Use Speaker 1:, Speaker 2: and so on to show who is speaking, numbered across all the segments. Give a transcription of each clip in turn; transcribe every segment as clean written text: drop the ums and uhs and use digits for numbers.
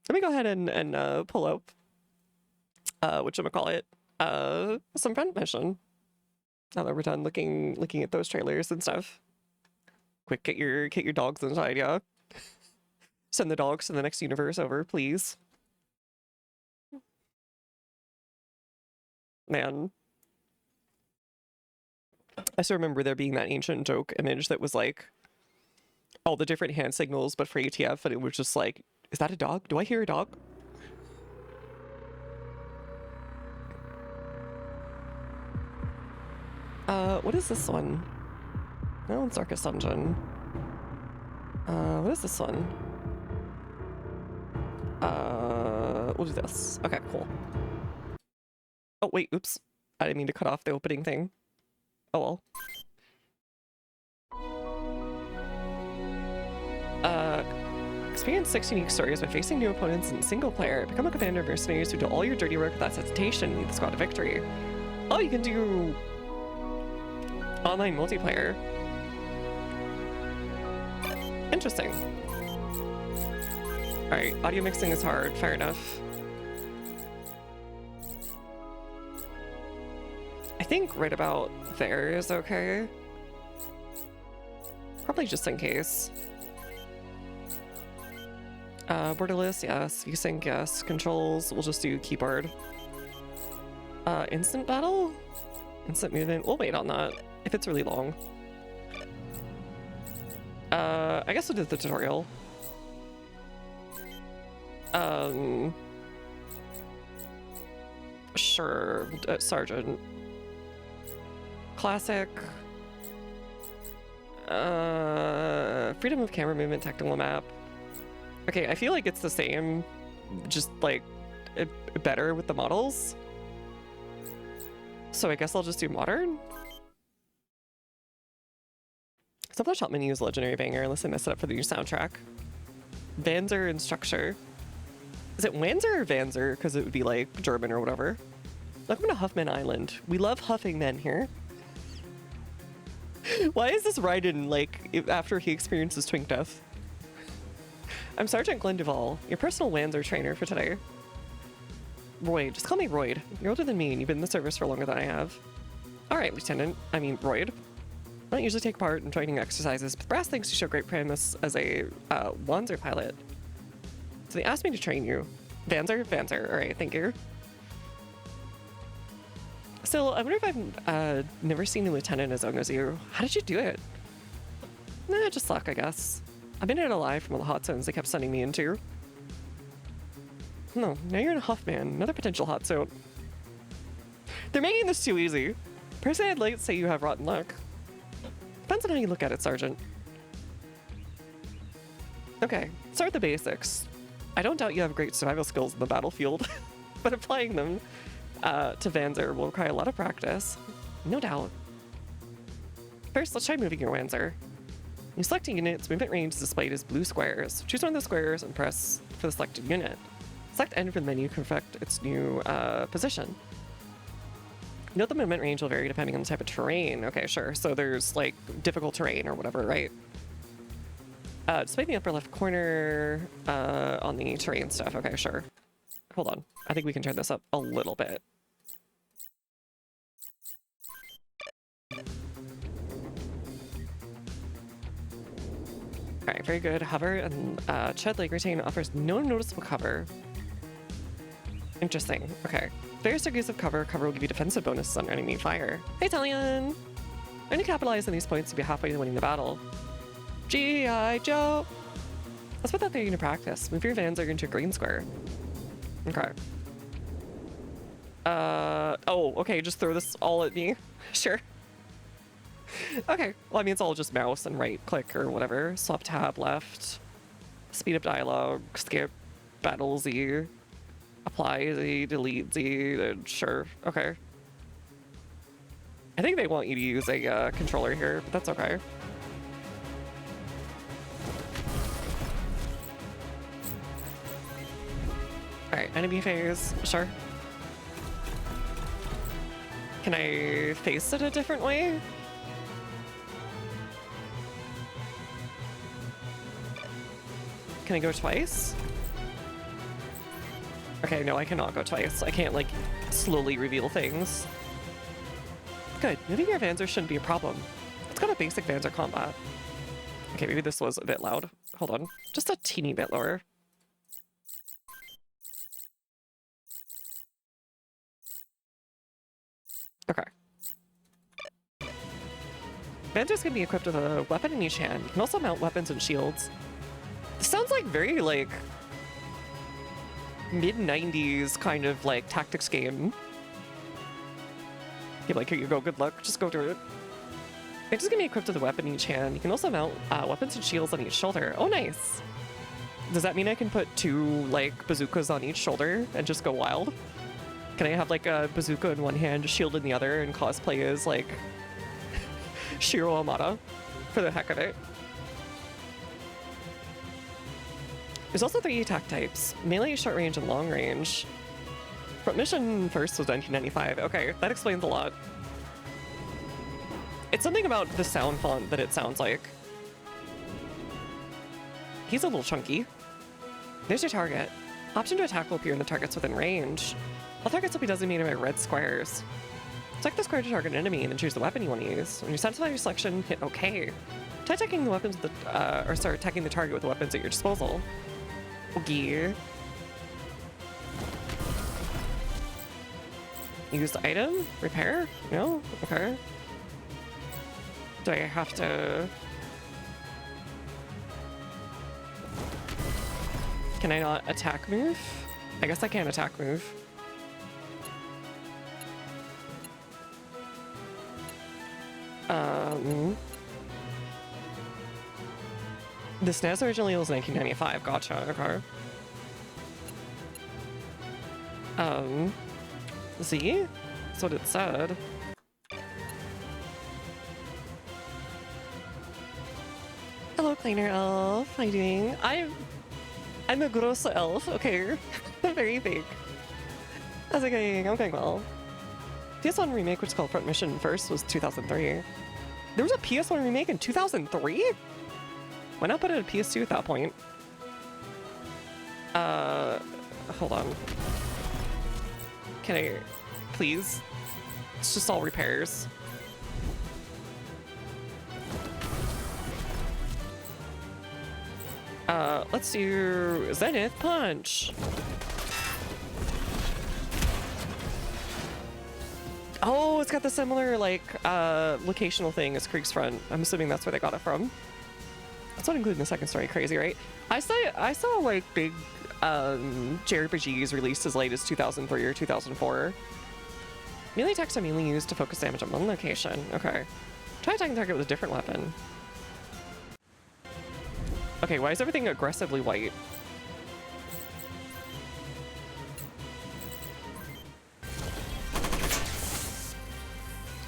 Speaker 1: Let me go ahead and pull up whatchamacallit, some front mission. Now that we're done looking at those trailers and stuff. Quick, get your dogs inside, yeah. Send the dogs to the next universe over, please. Man. I still remember there being that ancient joke image that was like all the different hand signals but for ATF, and it was just like, is that a dog? Do I hear a dog? What is this one? No, it's Arcus Dungeon. What is this one? We'll do this. Okay, cool. Oh, wait, oops. I didn't mean to cut off the opening thing. Oh well. Experience 6 unique stories by facing new opponents in single player. Become a commander of mercenaries who do all your dirty work without hesitation and lead the squad to victory. Oh, you can do online multiplayer. Interesting. Alright, audio mixing is hard, fair enough. I think right about there is okay. Probably just in case. Borderless, yes. VSync, yes. Controls, we'll just do keyboard. Instant battle? Instant movement, we'll wait on that if it's really long. I guess we'll do the tutorial. Sure, Sergeant. Classic. Freedom of camera movement, technical map. Okay, I feel like it's the same, just like better with the models. So I guess I'll just do modern. Some of the shop menu is legendary banger unless I mess it up for the new soundtrack. Vanzer and structure. Is it Wanzer or Vanzer? Because it would be like German or whatever. Welcome to Huffman Island. We love huffing men here. Why is this Raiden like after he experiences twink death? I'm Sergeant Glenn Duvall, your personal Wanzer trainer for today. Royd, just call me Royd. You're older than me and you've been in the service for longer than I have. Alright, Lieutenant. I mean, Royd. I don't usually take part in training exercises, but Brass thinks you show great promise as a Wanzer pilot. So they asked me to train you. Vanzer? Vanzer. Alright, thank you. Still, I wonder if I've never seen a lieutenant as young as you. How did you do it? Nah, just luck, I guess. I've been in alive from all the hot zones they kept sending me into. No, now you're in a Huffman, another potential hot zone. They're making this too easy. Personally, I'd like to say you have rotten luck. Depends on how you look at it, Sergeant. Okay, start with the basics. I don't doubt you have great survival skills in the battlefield, but applying them to Vanzer will require a lot of practice. No doubt. First, let's try moving your Wanzer. When you select a unit, its movement range is displayed as blue squares. Choose one of the squares and press for the selected unit. Select N from the menu to affect its new position. Note the movement range will vary depending on the type of terrain. Okay, sure. So there's like difficult terrain or whatever, right? Display in the upper left corner on the terrain stuff. Okay, sure. Hold on. I think we can turn this up a little bit. Alright, very good. Hover and Chud Lake Retain offers no noticeable cover. Interesting. Okay. Various degrees of cover. Cover will give you defensive bonuses on enemy fire. Hey, Italian! Learn to capitalize on these points to be halfway to winning the battle. G.I. Joe! Let's put that there into practice. Move your Vanzer into a green square. Okay. Oh, okay, just throw this all at me. Sure. Okay, well, I mean, it's all just mouse and right click or whatever. Swap tab left. Speed up dialogue. Skip. Battle Z. Apply Z. Delete Z. Sure. Okay. I think they want you to use a controller here, but that's okay. Alright, enemy phase. Sure. Can I face it a different way? Can I go twice? Okay, no, I cannot go twice. I can't, like, slowly reveal things. Good. Moving your Vanzer shouldn't be a problem. It's got a basic Vanzer combat. Okay, maybe this was a bit loud. Hold on. Just a teeny bit lower. Okay. Vanzers can be equipped with a weapon in each hand. You can also mount weapons and shields. This sounds like very, like, mid-90s kind of, like, tactics game. You're like, here you go, good luck, just go through it. It's just gonna be equipped with a weapon in each hand. You can also mount weapons and shields on each shoulder. Oh, nice. Does that mean I can put 2, like, bazookas on each shoulder and just go wild? Can I have, like, a bazooka in one hand, a shield in the other, and cosplay as, like, Shiro Amada for the heck of it? There's also 3 attack types: melee, short range, and long range. Front mission first was 1995. Okay, that explains a lot. It's something about the sound font that it sounds like. He's a little chunky. There's your target. Option to attack will appear in the targets within range. All targets will be designated by red squares. Select the square to target an enemy and then choose the weapon you want to use. When you satisfy your selection, hit OK. Try attacking the weapons with the, or start attacking the target with the weapons at your disposal. Okay. Use the item? Repair? No? Okay. Do I have to... Can I not attack move? I guess I can't attack move. The SNES originally was 1995. Gotcha. Okay. Z? That's what it said. Hello, Cleaner Elf. How you doing? I'm a gross elf. Okay. Very big. How's it going? I'm going well. PS1 remake, which is called Front Mission First, was 2003. There was a PS1 remake in 2003? Why not put it at PS2 at that point? Hold on. Can I, please? It's just all repairs. Let's do Zenith Punch. Oh, it's got the similar, like, locational thing as Krieg's Front. I'm assuming that's where they got it from. That's not including the second story. Crazy, right? I saw like big JRPGs released as late as 2003 or 2004. Melee attacks are mainly used to focus damage on one location. Okay. Try attacking the target with a different weapon. Okay, why is everything aggressively white?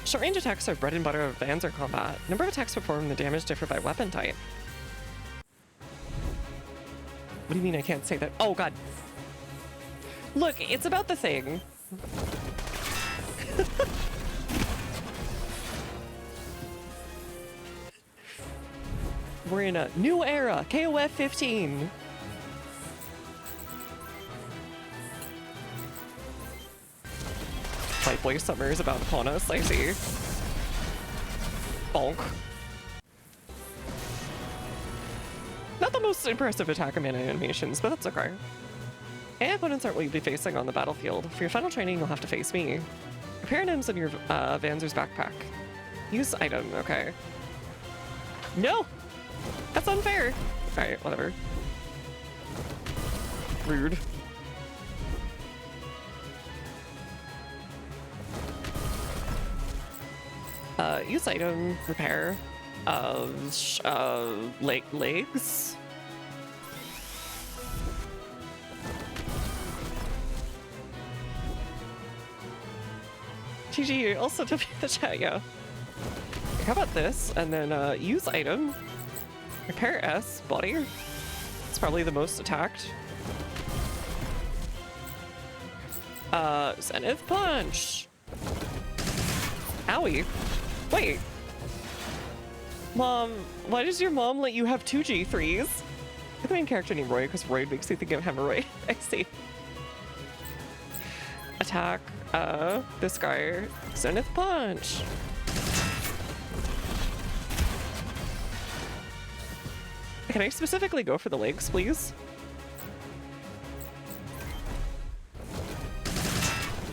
Speaker 1: Short range attacks are bread and butter of Vanzer combat. Number of attacks performed and the damage differ by weapon type. What do you mean I can't say that? Oh god. Look, it's about the thing. We're in a new era, KOF 15. Fight Boy Summer is about upon us, I see. Bonk. Not the most impressive attack animations, but that's okay. And opponents aren't what you'll be facing on the battlefield. For your final training, you'll have to face me. Repair items in your Vanzer's backpack. Use item, okay. No! That's unfair! Alright, whatever. Rude. Use item, repair. Legs? GG, also to be the chat, yeah. How about this? And then use item. Repair S, body. It's probably the most attacked. Zenith Punch! Owie. Wait. Mom, why does your mom let you have 2 G3s? The main character named Roy because Roy makes you think of hemorrhoid. I see. attack this guy. Zenith punch. Can I specifically go for the legs, please?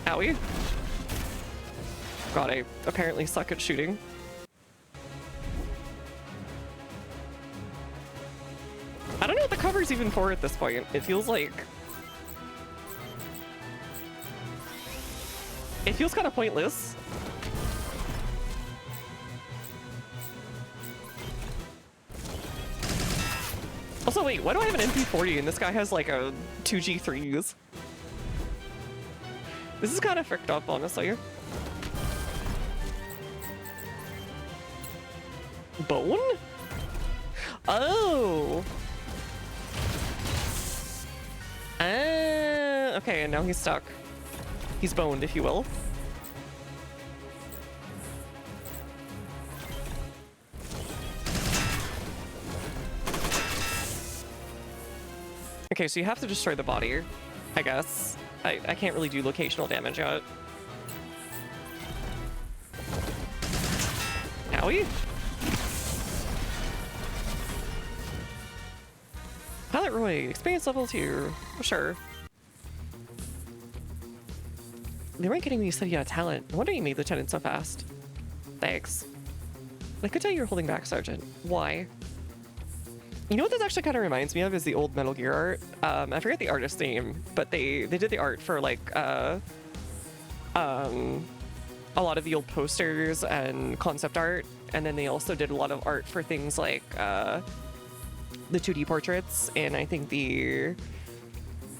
Speaker 1: Owie. God, I apparently suck at shooting. I don't know what the cover's even for at this point. It feels like... It feels kind of pointless. Also, wait, why do I have an MP40 and this guy has like a 2G3s? This is kind of fricked up, honestly. Bone? Oh! Okay, and now he's stuck. He's boned, if you will. Okay, so you have to destroy the body, I guess. I can't really do locational damage yet. Owie? Pilot Roy, experience level 2. Sure. They weren't kidding when you said you had talent. No wonder you made Lieutenant so fast. Thanks. I could tell you were holding back, Sergeant. Why? You know what this actually kind of reminds me of is the old Metal Gear art. I forget the artist's name, but they did the art for like a lot of the old posters and concept art, and then they also did a lot of art for things like the 2D portraits and I think the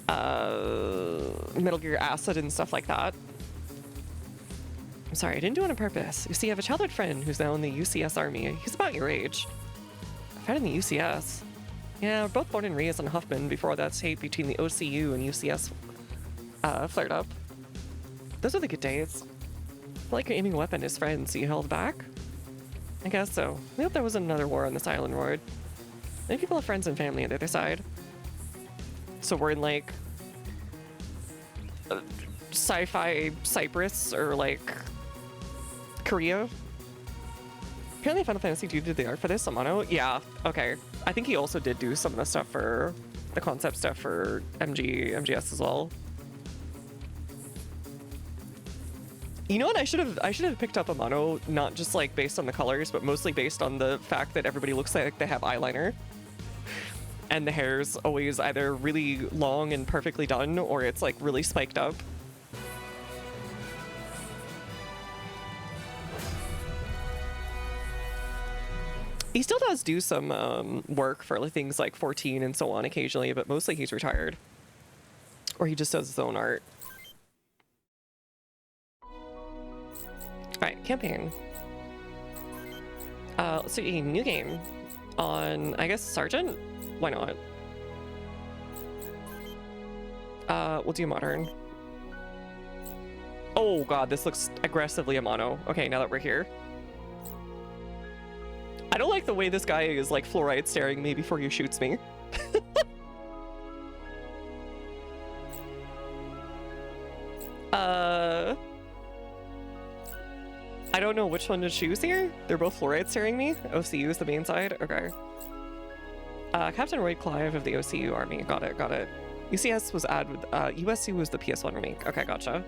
Speaker 1: Metal Gear Acid and stuff like that. I'm sorry, I didn't do it on purpose. You see, I have a childhood friend who's now in the UCS Army. He's about your age. Friend in the UCS. Yeah, we're both born and raised on Huffman before that hate between the OCU and UCS flared up. Those are the good days. I like your aiming a weapon as friends, so you held back? I guess so. I hope there wasn't another war on this island, Ward. Many people have friends and family on the other side. So we're in like sci-fi Cyprus or like Korea. Apparently Final Fantasy II did the art for this, Amano. Yeah, okay. I think he also did do some of the stuff for the concept stuff for MGS as well. You know what? I should have picked up Amano, not just like based on the colors, but mostly based on the fact that everybody looks like they have eyeliner. And the hair's always either really long and perfectly done, or it's like really spiked up. He still does do some work for things like 14 and so on occasionally, but mostly he's retired. Or he just does his own art. Alright, campaign. Let's see, a new game on, I guess, Sergeant? Why not? We'll do modern. Oh god, this looks aggressively Amano. Okay, now that we're here. I don't like the way this guy is like fluoride staring me before he shoots me. I don't know which one to choose here. They're both fluoride staring me. OCU is the main side. Okay. Captain Roy Clive of the OCU Army. Got it, got it. UCS was USC was the PS1 remake. Okay, gotcha.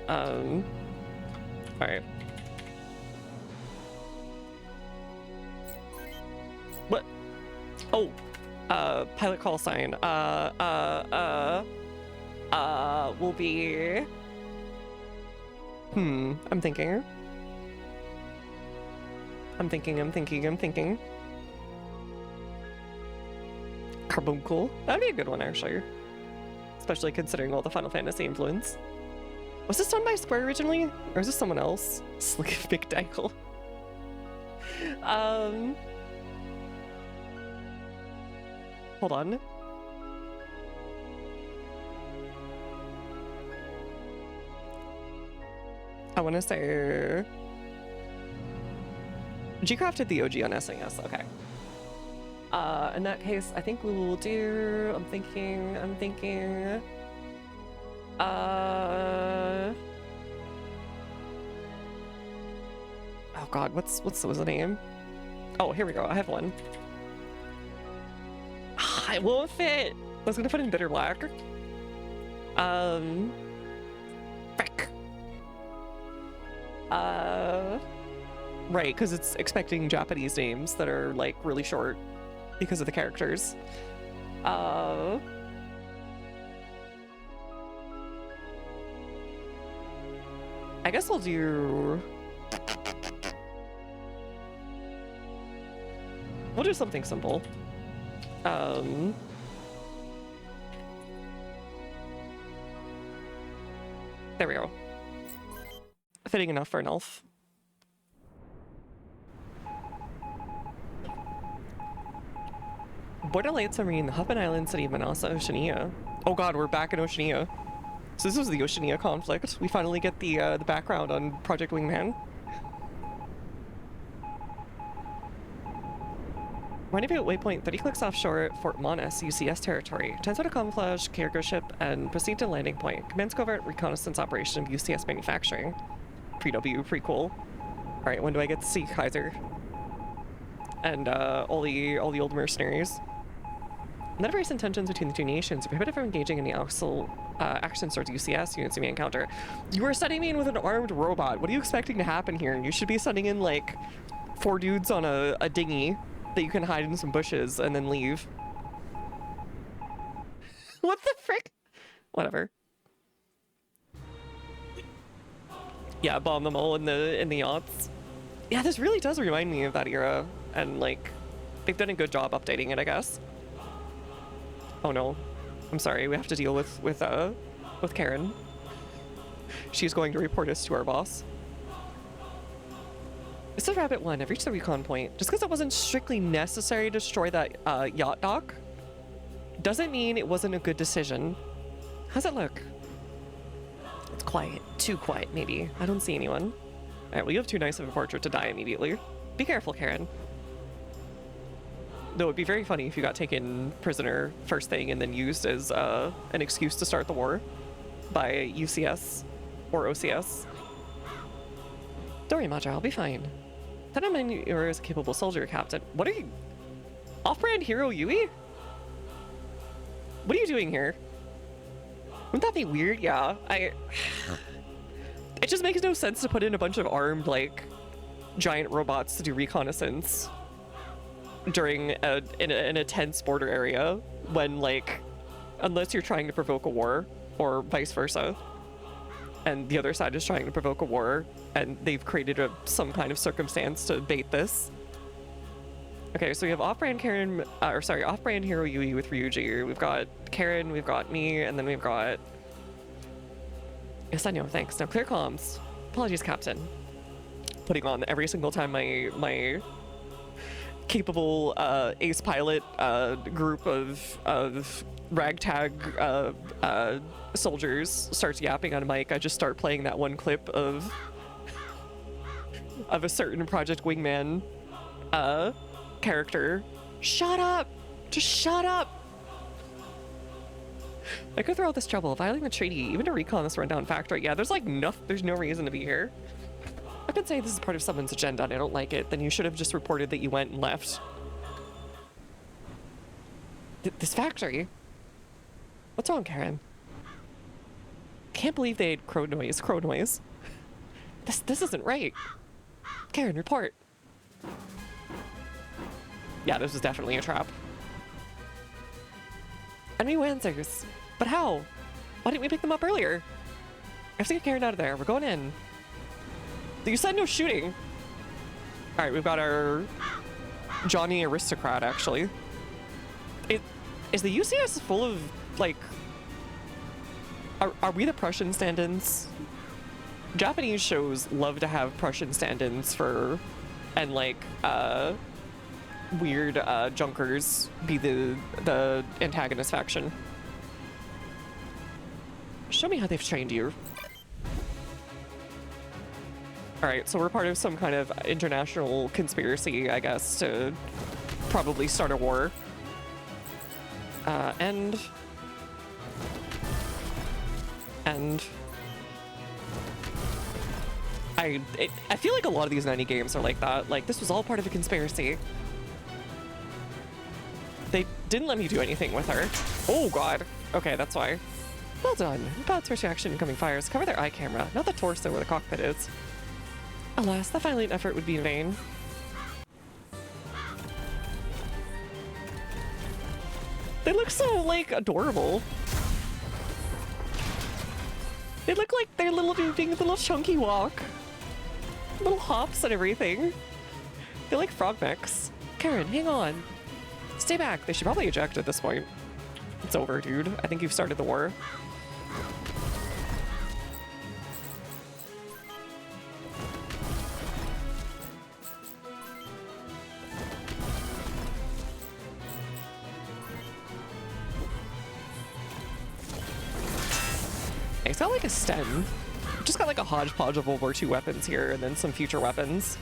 Speaker 1: Alright. What? Oh, pilot call sign. Will be... I'm thinking. Carbuncle. That'd be a good one, actually. Especially considering all the Final Fantasy influence. Was this done by Square originally? Or is this someone else? Slick Big Dykel. Hold on. I want to say... G-Craft did the OG on SNES, okay. In that case, I think we will do... I'm thinking... Oh god, what's the name? Oh, here we go. I have one. Ah, it won't fit. I was gonna put in bitter black. Frick. Right, because it's expecting Japanese names that are like really short because of the characters. I guess I'll do... We'll do something simple. There we go. Fitting enough for an elf. Borderlight submarine, the Huffman Island city of Manasa, Oceania. Oh god, we're back in Oceania. So this was the Oceania conflict. We finally get the background on Project Wingman. Rendezvous at waypoint 30 clicks offshore, Fort Monas, UCS territory. Transfer to camouflage, cargo ship, and proceed to landing point. Commence covert reconnaissance operation of UCS manufacturing. Pre-W, pre-cool. Alright, when do I get to see Kaiser? And all the old mercenaries. None of recent tensions between the two nations are prohibited from engaging in the actions towards UCS units you may encounter. You are sending me in with an armed robot. What are you expecting to happen here? You should be sending in like 4 dudes on a dinghy that you can hide in some bushes and then leave. What the frick? Whatever. Yeah, bomb them all in the yachts. Yeah, this really does remind me of that era, and like they've done a good job updating it, I guess. Oh no, I'm sorry. We have to deal with Karen. She's going to report us to our boss. This is Rabbit 1. I've reached the recon point. Just because it wasn't strictly necessary to destroy that yacht dock doesn't mean it wasn't a good decision. How's it look? It's quiet. Too quiet, maybe. I don't see anyone. Alright, well, you have too nice of a portrait to die immediately. Be careful, Karen. Though it'd be very funny if you got taken prisoner first thing and then used as an excuse to start the war by UCS or OCS. Don't worry, Madra, I'll be fine. Then I'm in you're as a capable soldier, Captain. What are you... Off-brand hero Yui? What are you doing here? Wouldn't that be weird? Yeah, It just makes no sense to put in a bunch of armed, like, giant robots to do reconnaissance during in a tense border area when, like, unless you're trying to provoke a war or vice versa, and the other side is trying to provoke a war and they've created some kind of circumstance to bait this. Okay, so we have off-brand Karen, off-brand hero Yui with Ryuji. We've got Karen, we've got me, and then we've got... Yes, I know, thanks. Now clear comms. Apologies, Captain. Putting on every single time my capable ace pilot group of ragtag soldiers starts yapping on a mic, I just start playing that one clip of a certain Project Wingman character. Shut up! Just shut up! I go through all this trouble, violating the treaty, even to recon this rundown factory. Yeah, there's like there's no reason to be here. I've been saying this is part of someone's agenda and I don't like it. Then you should have just reported that you went and left. This factory? What's wrong, Karen? Can't believe they had crow noise. This isn't right. Karen, report. Yeah, this was definitely a trap. Enemy answers. But how? Why didn't we pick them up earlier? I have to get Karen out of there. We're going in. You said no shooting. All right, we've got our Johnny Aristocrat, actually. Is the UCS full of, like... Are we the Prussian stand-ins? Japanese shows love to have Prussian stand-ins for... And, like, weird junkers be the antagonist faction. Show me how they've trained you. Alright, so we're part of some kind of international conspiracy, I guess, to probably start a war. And... I feel like a lot of these 90 games are like that. Like, this was all part of a conspiracy. They didn't let me do anything with her. Oh, God. Okay, that's why. Well done. Bot's first reaction incoming fires. Cover their eye camera, not the torso where the cockpit is. Alas, that valiant effort would be in vain. They look so, like, adorable. They look like they're doing a little chunky walk. Little hops and everything. They like frog mechs. Karen, hang on. Stay back. They should probably eject at this point. It's over, dude. I think you've started the war. It's got like a stem. Just got like a hodgepodge of World War II weapons here and then some future weapons.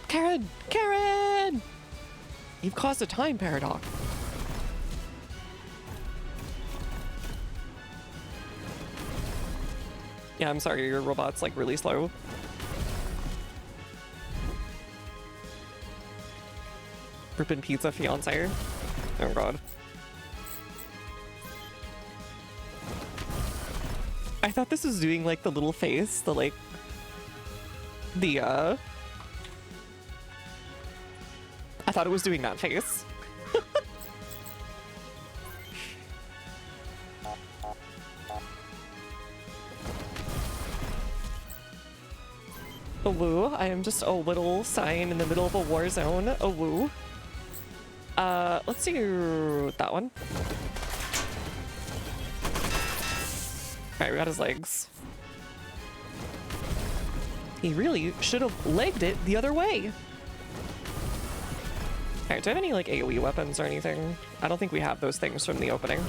Speaker 1: Karen! Karen! You've caused a time paradox. Yeah, I'm sorry, your robot's like really slow. Rippin' Pizza fiance. Oh god. I thought this was doing like the little face, the like I thought it was doing that face. Oh woo, I am just a little sign in the middle of a war zone. Oh woo. Let's do that one. Alright, we got his legs. He really should have legged it the other way. Alright, do I have any like AoE weapons or anything? I don't think we have those things from the opening.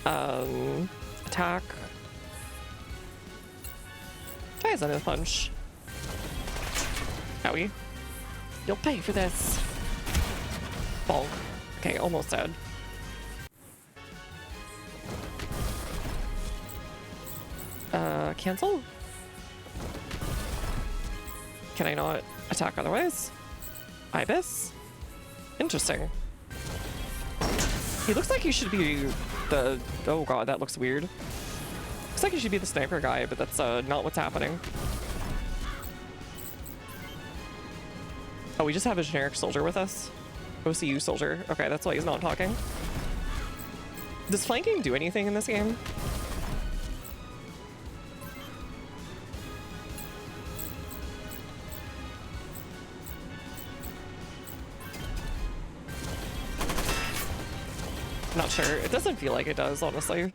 Speaker 1: Attack. Try his another punch. Owie. You'll pay for this. Bonk. Okay, almost dead. Cancel? Can I not attack otherwise? Ibis? Interesting. He looks like he should be the... Oh god, that looks weird. Looks like he should be the sniper guy, but that's not what's happening. Oh, we just have a generic soldier with us? OCU soldier. Okay, that's why he's not talking. Does flanking do anything in this game? Not sure. It doesn't feel like it does, honestly.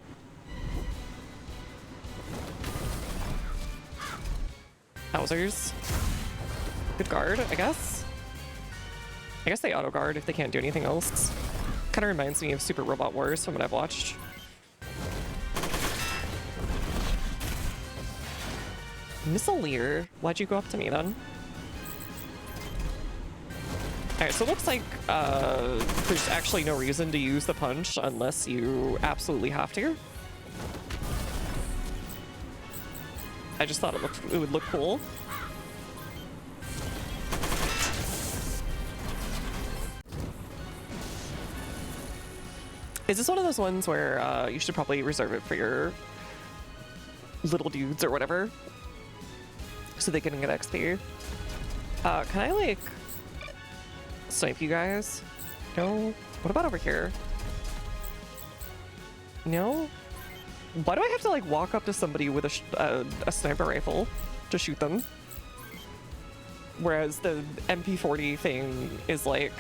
Speaker 1: Bowsers. Good guard, I guess. I guess they auto guard if they can't do anything else. Kind of reminds me of Super Robot Wars from what I've watched. Missileer, why'd you go up to me then? Alright, so it looks like there's actually no reason to use the punch unless you absolutely have to. I just thought it would look cool. Is this one of those ones where you should probably reserve it for your little dudes or whatever so they can get XP? Can I like snipe you guys? No? What about over here? No? Why do I have to like walk up to somebody with a sniper rifle to shoot them? Whereas the MP40 thing is like,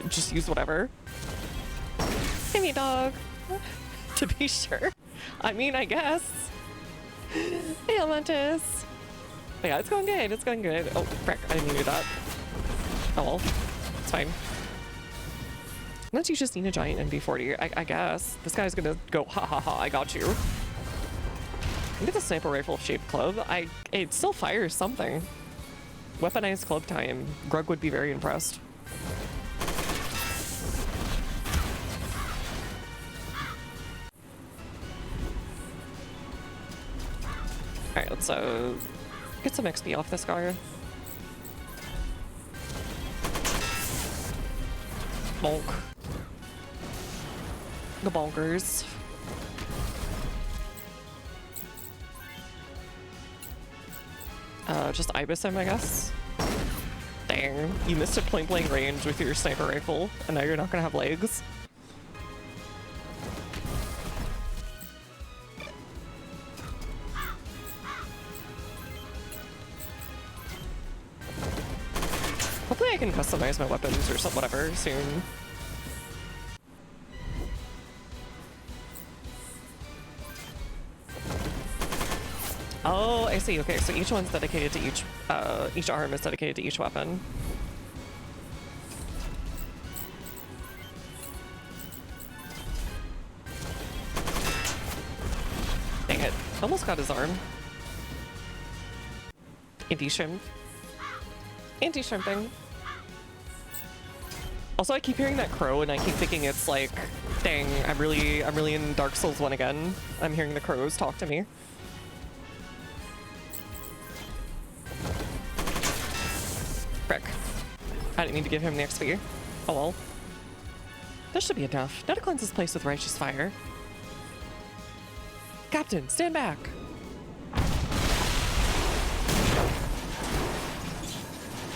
Speaker 1: just use whatever. Hey, me dog. To be sure. I mean, I guess. Hey, Almantis. But yeah, it's going good. It's going good. Oh, frick. I didn't mean to do that. Oh well. It's fine. Unless you just need a giant NB40, I guess. This guy's gonna go, ha ha ha, I got you. Look at the sniper rifle shaped club. It still fires something. Weaponized club time. Grug would be very impressed. Alright, let's get some XP off this guy. Bonk. The bonkers. Just Ibis him, I guess. Dang, you missed at point blank range with your sniper rifle, and now you're not gonna have legs. Hopefully I can customize my weapons or something, whatever, soon. Oh, I see. Okay, so each one's dedicated to each arm is dedicated to each weapon. Dang it. Almost got his arm. Anti-shrimp. Anti-shrimping. Also, I keep hearing that crow and I keep thinking it's like, dang, I'm really in Dark Souls 1 again. I'm hearing the crows talk to me. Frick. I didn't mean to give him the XP. Oh well. This should be enough. Now to cleanse this place with righteous fire. Captain, stand back!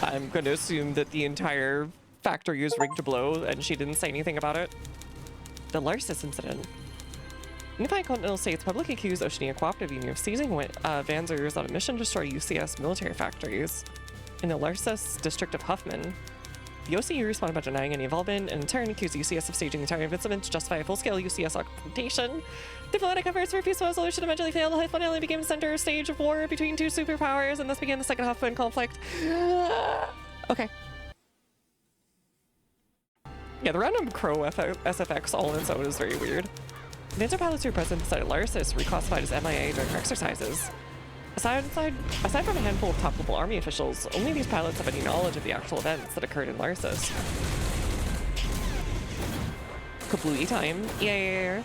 Speaker 1: I'm going to assume that the entire factory is rigged to blow and she didn't say anything about it. The Larsis incident. Unified Continental States publicly accused Oceania Cooperative Union of seizing Vanzers on a mission to destroy UCS military factories in the Larsis district of Huffman. The OCU responded by denying any involvement and in turn accused UCS of staging the entire incident to justify a full-scale UCS occupation. Diplomatic efforts for a peaceful resolution eventually failed. Huffman only became the center stage of war between two superpowers, and thus began the second Huffman conflict. Okay. Yeah, the random Crow SFX all on its own is very weird. Vanzer pilots who were present inside Larsis were reclassified as MIA during exercises. Aside from a handful of top-level army officials, only these pilots have any knowledge of the actual events that occurred in Larsis. Kablooey time. Yeah.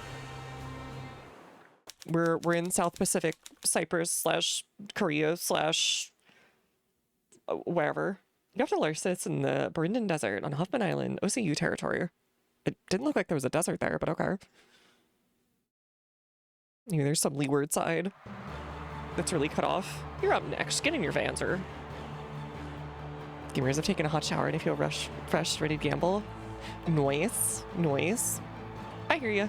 Speaker 1: We're in South Pacific, Cyprus / Korea / wherever. You have to Larsis in the Berindan Desert on Huffman Island, OCU territory. It didn't look like there was a desert there, but okay. Yeah, there's some leeward side that's really cut off. You're up next. Get in your Vanzer. Gamers have taken a hot shower and they feel fresh, ready to gamble. Noise. I hear ya.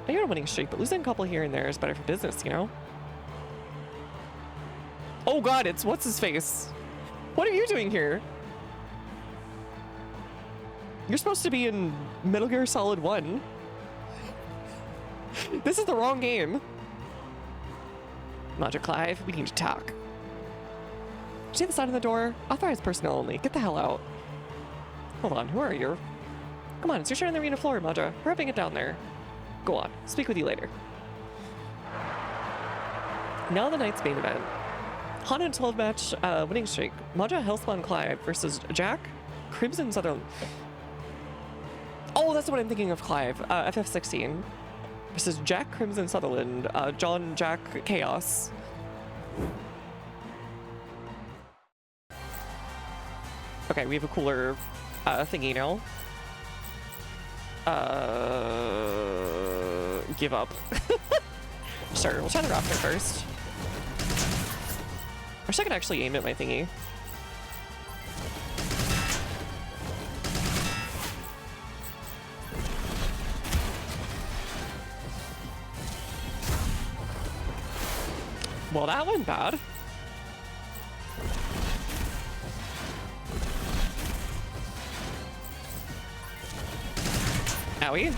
Speaker 1: You're on a winning streak, but losing a couple here and there is better for business, you know? Oh god, it's what's-his-face. What are you doing here? You're supposed to be in Metal Gear Solid 1. This is the wrong game. Roger, Clive, we need to talk. See the sign on the door? Authorized personnel only. Get the hell out. Hold on, who are you? Come on, it's your turn on the arena floor, Madra. We're upping it down there. Go on. Speak with you later. Now the night's main event. 112 match winning streak. Madra Hellspawn Clive versus Jack Crimson Sutherland. Oh, that's what I'm thinking of, Clive. FF16. Versus Jack Crimson Sutherland. John Jack Chaos. Okay, we have a cooler thingy now. Give up. Sure, we'll try the Raptor first. I wish I could actually aim at my thingy. Well, that went bad. Owie.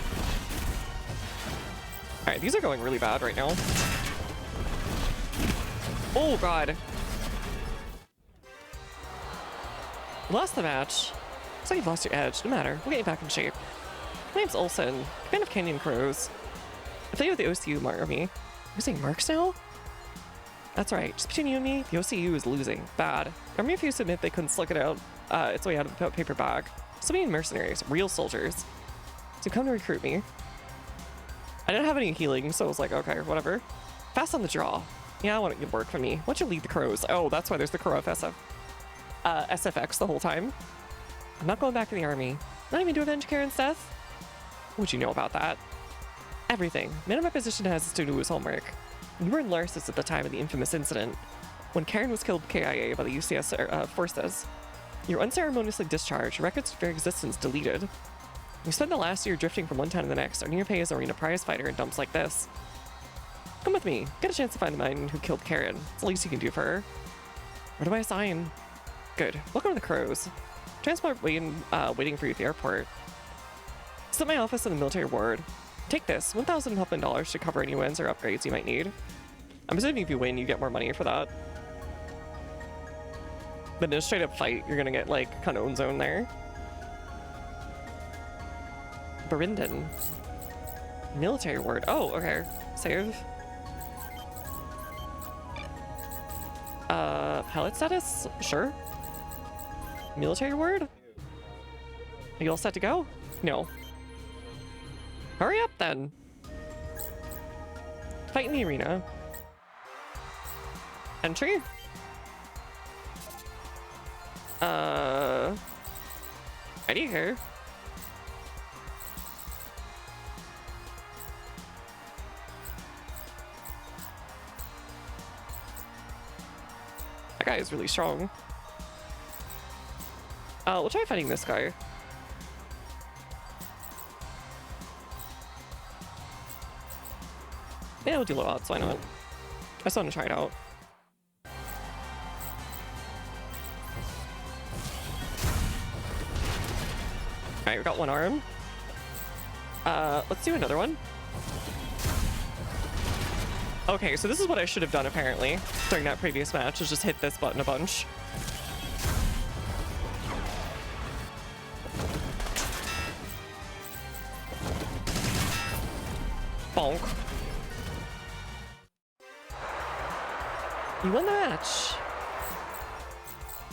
Speaker 1: Alright, these are going really bad right now. Oh god. Lost the match. Looks like you've lost your edge. No matter. We'll get you back in shape. My name's Olsen. Fan of Canyon Crows. I play with the OCU army. You're saying Mercs now? That's right. Just between you and me, the OCU is losing. Bad. Army refused to admit they couldn't slug it out its way out of the paper bag. So many mercenaries. Real soldiers. So come to recruit me. I didn't have any healing, so I was like, okay, whatever. Fast on the draw. Yeah, why don't you work for me? Why don't you lead the crows? Oh, that's why there's the crow SFX the whole time. I'm not going back to the army. Not even to avenge Karen's death? What would you know about that? Everything. None of my position has to do with his homework. You were in Larsis at the time of the infamous incident, when Karen was killed KIA by the UCS forces. You were unceremoniously discharged, records of your existence deleted. You spent the last year drifting from one town to the next, earning your pay as an arena prize fighter in dumps like this. Come with me. Get a chance to find the man who killed Karen. It's the least you can do for her. Where do I assign? Good. Welcome to the Crows. Transport waiting for you at the airport. It's at my office in the military ward. Take this, $1,000 Huffman dollars to cover any wins or upgrades you might need. I'm assuming if you win, you get more money for that. But in a straight up fight, you're gonna get like kind of own zone there. Berinden. Military ward. Oh, okay. Save. Pilot status? Sure. Military ward? Are you all set to go? No. Hurry up then. Fight in the arena. Entry? Ready here. That guy is really strong. We'll try fighting this guy. Yeah, we'll do low odds, why not? I just want to try it out. Alright, we got one arm. Let's do another one. Okay, so this is what I should have done apparently during that previous match, is just hit this button a bunch. Bonk. You won the match.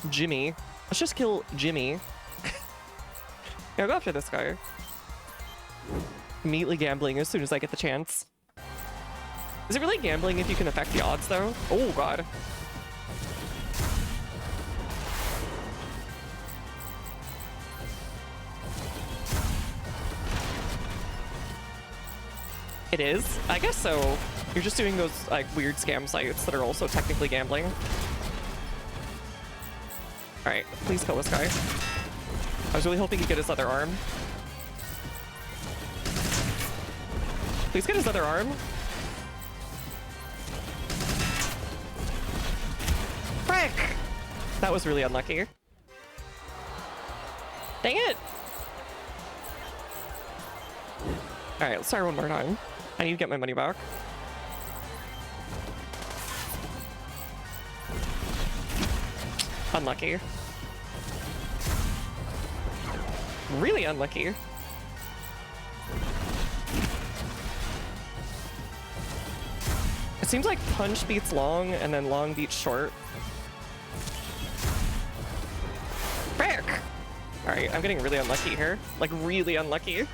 Speaker 1: Jimmy. Let's just kill Jimmy. Yeah, I'll go after this guy. Immediately gambling as soon as I get the chance. Is it really gambling if you can affect the odds though? Oh god. It is? I guess so. You're just doing those like weird scam sites that are also technically gambling. Alright, please kill this guy. I was really hoping he'd get his other arm. Please get his other arm. Frick! That was really unlucky. Dang it! Alright, let's try one more time. I need to get my money back. Unlucky. Really unlucky. It seems like punch beats long and then long beats short. Frick! Alright, I'm getting really unlucky here. Like, really unlucky.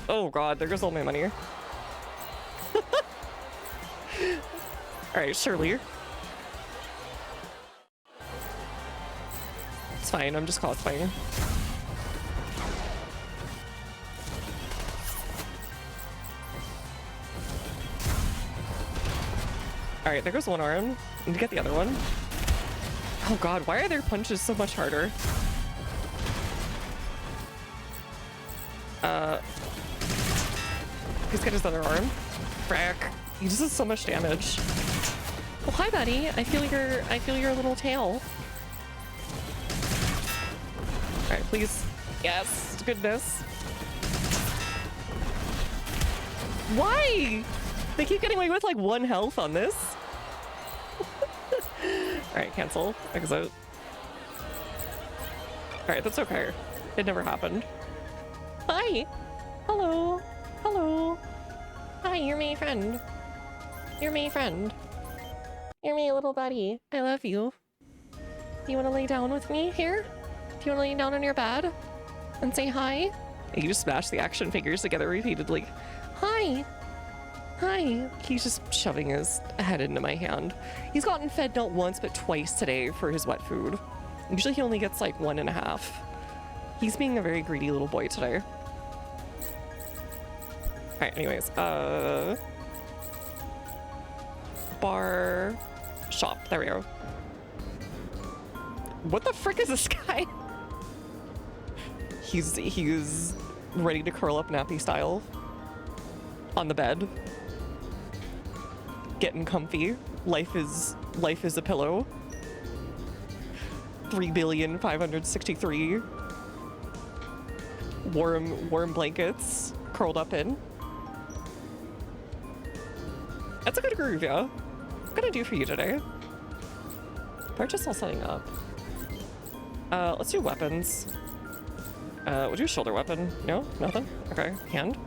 Speaker 1: Oh god, there goes all my money. Alright, Shirley. It's fine, I'm just cosplaying. Alright, there goes one arm. Need to get the other one. Oh god, why are their punches so much harder? Please get his other arm. Frack. He just does so much damage. Well, hi, buddy. I feel your little tail. All right, please. Yes, goodness. Why? They keep getting away with like 1 health on this. All right, cancel. Exit. All right, that's okay. It never happened. Hi. Hello. Hello. Hi, you're my friend. You're my friend. You're my little buddy. I love you. Do you want to lay down with me here? Do you want to lay down on your bed and say hi? You just smash the action figures together repeatedly. Hi. Hi. He's just shoving his head into my hand. He's gotten fed not once, but twice today for his wet food. Usually he only gets like 1.5. He's being a very greedy little boy today. All right, anyways, bar, shop, there we go. What the frick is this guy? He's ready to curl up nappy style on the bed. Getting comfy. Life is a pillow. 3,563 warm blankets curled up in. That's a good groove, yeah. What can I do for you today? Purchase all setting up. Let's do weapons. We'll do shoulder weapon. No? Nothing? Okay. Hand.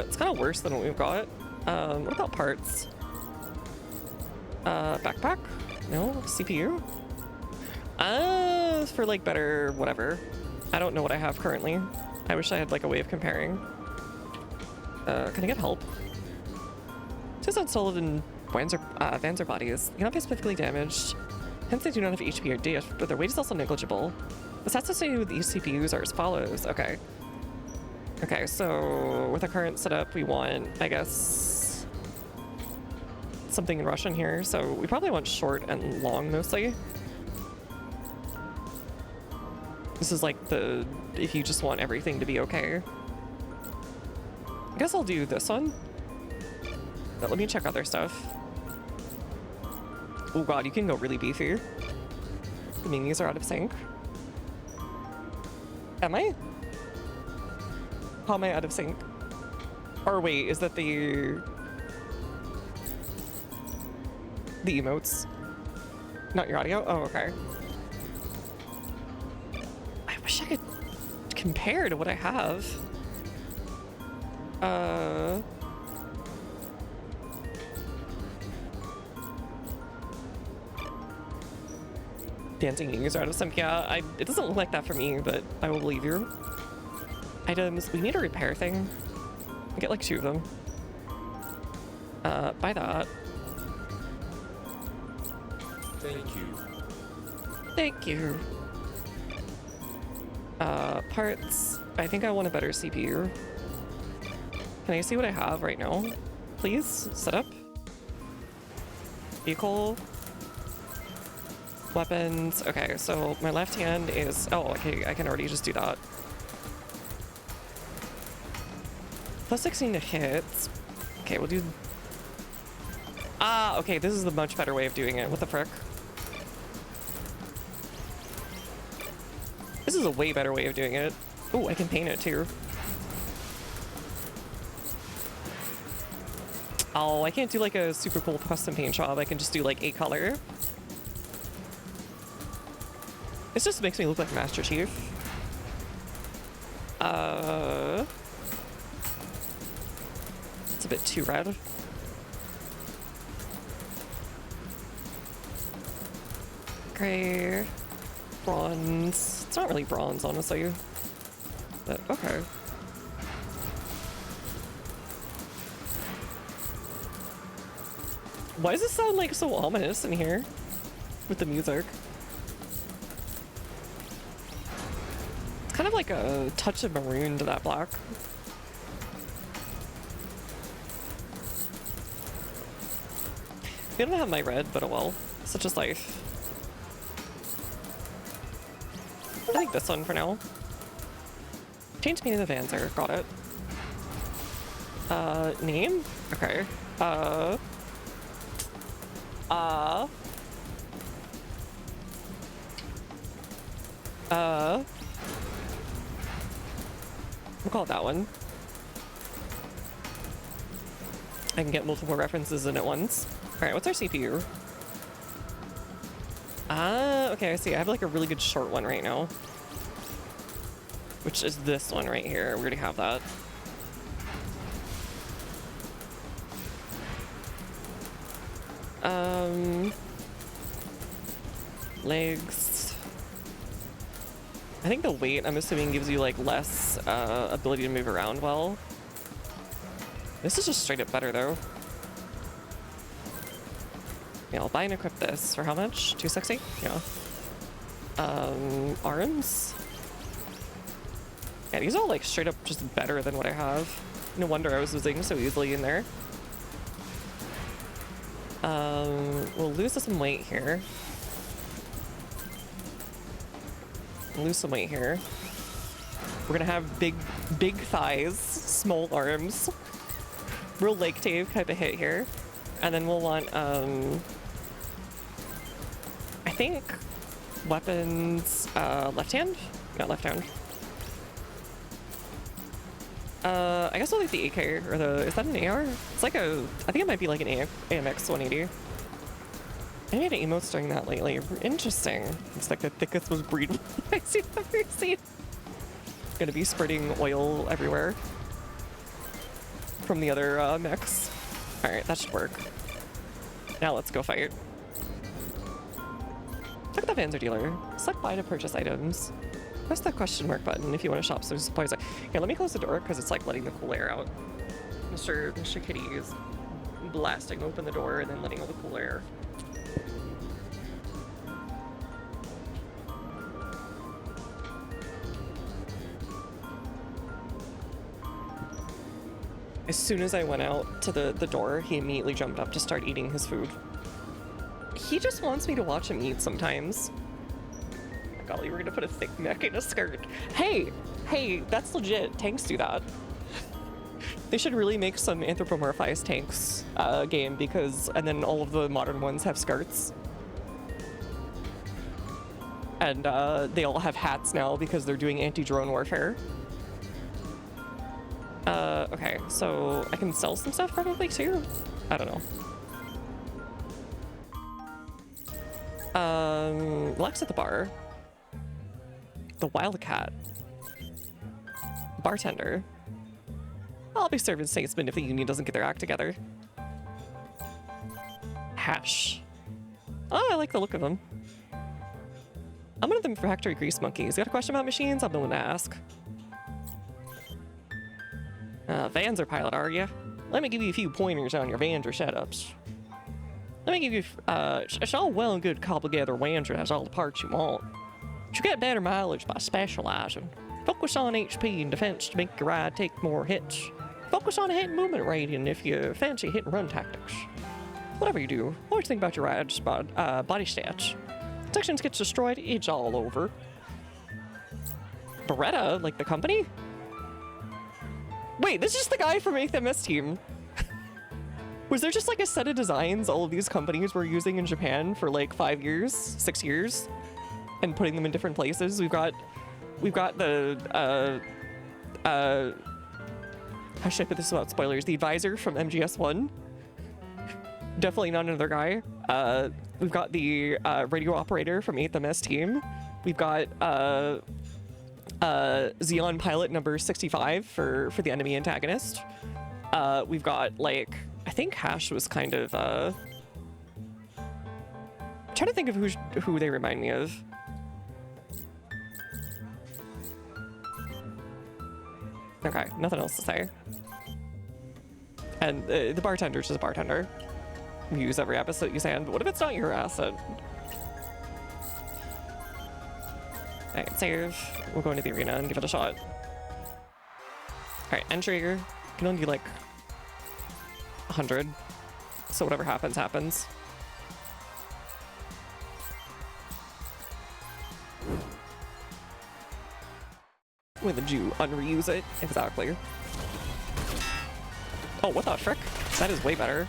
Speaker 1: It's kind of worse than what we've got. What about parts? Backpack? No? CPU? For like better whatever. I don't know what I have currently. I wish I had like a way of comparing. Can I get help? Says on solid and Vanzer bodies. You're not specifically damaged. Hence they do not have HP or DF, but their weight is also negligible. The stats associated with these CPUs are as follows. Okay. Okay, so with the current setup, we want, I guess, something in Russian here. So we probably want short and long mostly. This is like if you just want everything to be okay. I guess I'll do this one. But let me check other stuff. Oh god, you can go really beefy. The minis are out of sync. Am I? How am I out of sync? Or wait, is that the emotes? Not your audio? Oh, okay. I wish I could compare to what I have. Dancing minis are out of sync. Yeah, it doesn't look like that for me, but I will believe you. Items, we need a repair thing. Get like 2 of them. Buy that.
Speaker 2: Thank you.
Speaker 1: Thank you. Parts. I think I want a better CPU. Can I see what I have right now? Please, setup. Vehicle. Weapons. Okay, so my left hand is... Oh, okay, I can already just do that. Plus 16 to hits. Okay, we'll do... Ah, okay, this is the much better way of doing it. What the frick? This is a way better way of doing it. Oh, I can paint it too. Oh, I can't do like a super cool custom paint job. I can just do like a color. This just makes me look like Master Chief. It's a bit too red. Gray. Bronze. It's not really bronze, honestly. But okay. Why does it sound like so ominous in here with the music? It's kind of like a touch of maroon to that black. We don't have my red, but oh well. Such is life. I think this one for now. Change meaning the Vanzer. Got it. Name? Okay. We'll call it that one. I can get multiple references in at once. Alright, what's our CPU? Okay, I see. I have like a really good short one right now. Which is this one right here. We already have that. Legs. I think the weight, I'm assuming, gives you like less ability to move around well. This is just straight up better though. Yeah, I'll buy and equip this. For how much? 260? Yeah. Arms? Yeah, these are all like straight up just better than what I have. No wonder I was losing so easily in there. We'll lose some weight here. Lose some weight here. We're gonna have big thighs, small arms. Real Lake Tave type of hit here. And then we'll want, I think weapons, left hand? Not left hand. I guess I'll leave the AK, or the, is that an AR? It's like a, I think it might be like an AMX 180. I made emotes during that lately. Interesting. It's like the thickest was breed I've ever seen. Gonna be spreading oil everywhere from the other mechs. All right, that should work. Now let's go fight. Look at the Panzer dealer. Select buy to purchase items. Press the question mark button if you want to shop some supplies. Here, let me close the door because it's like letting the cool air out. Mr. Kitty is blasting open the door and then letting all the cool air. As soon as I went out to the door, he immediately jumped up to start eating his food. He just wants me to watch him eat sometimes. Golly, we're gonna put a thick neck in a skirt. Hey, that's legit. Tanks do that. They should really make some anthropomorphized tanks game because, and then all of the modern ones have skirts. And they all have hats now because they're doing anti-drone warfare. Okay, so I can sell some stuff probably too? I don't know. Lex at the bar. The Wildcat. Bartender. I'll be serving statesmen if the union doesn't get their act together. Hash. Oh, I like the look of them. I'm one of them factory grease monkeys. Got a question about machines? I'm the one to ask. Vanzer pilot, are you? Let me give you a few pointers on your Vanzer setups. Let me give you, it's all well and good cobble together Vanzer has all the parts you want. But you get better mileage by specializing. Focus on HP and defense to make your ride take more hits. Focus on hit and movement rating if you fancy hit and run tactics. Whatever you do, always think about your ride's body stats. Sections gets destroyed, it's all over. Beretta, like the company? Wait, this is the guy from 8th MS team. Was there just like a set of designs all of these companies were using in Japan for like 5 years, 6 years, and putting them in different places? We've got the how should I put this without spoilers? The advisor from MGS1. Definitely not another guy. We've got the radio operator from 8th MS team. We've got Xeon pilot number 65 for the enemy antagonist. We've got like, I think Hash was kind of I'm trying to think of who they remind me of. Okay, nothing else to say. And the bartender's just a bartender. You use every asset you can, but what if it's not your asset? Alright, save. We'll go into the arena and give it a shot. Alright, entry. Can only do like 100. So whatever happens, happens. When did you unreuse it? Exactly. Oh, what the frick? That is way better.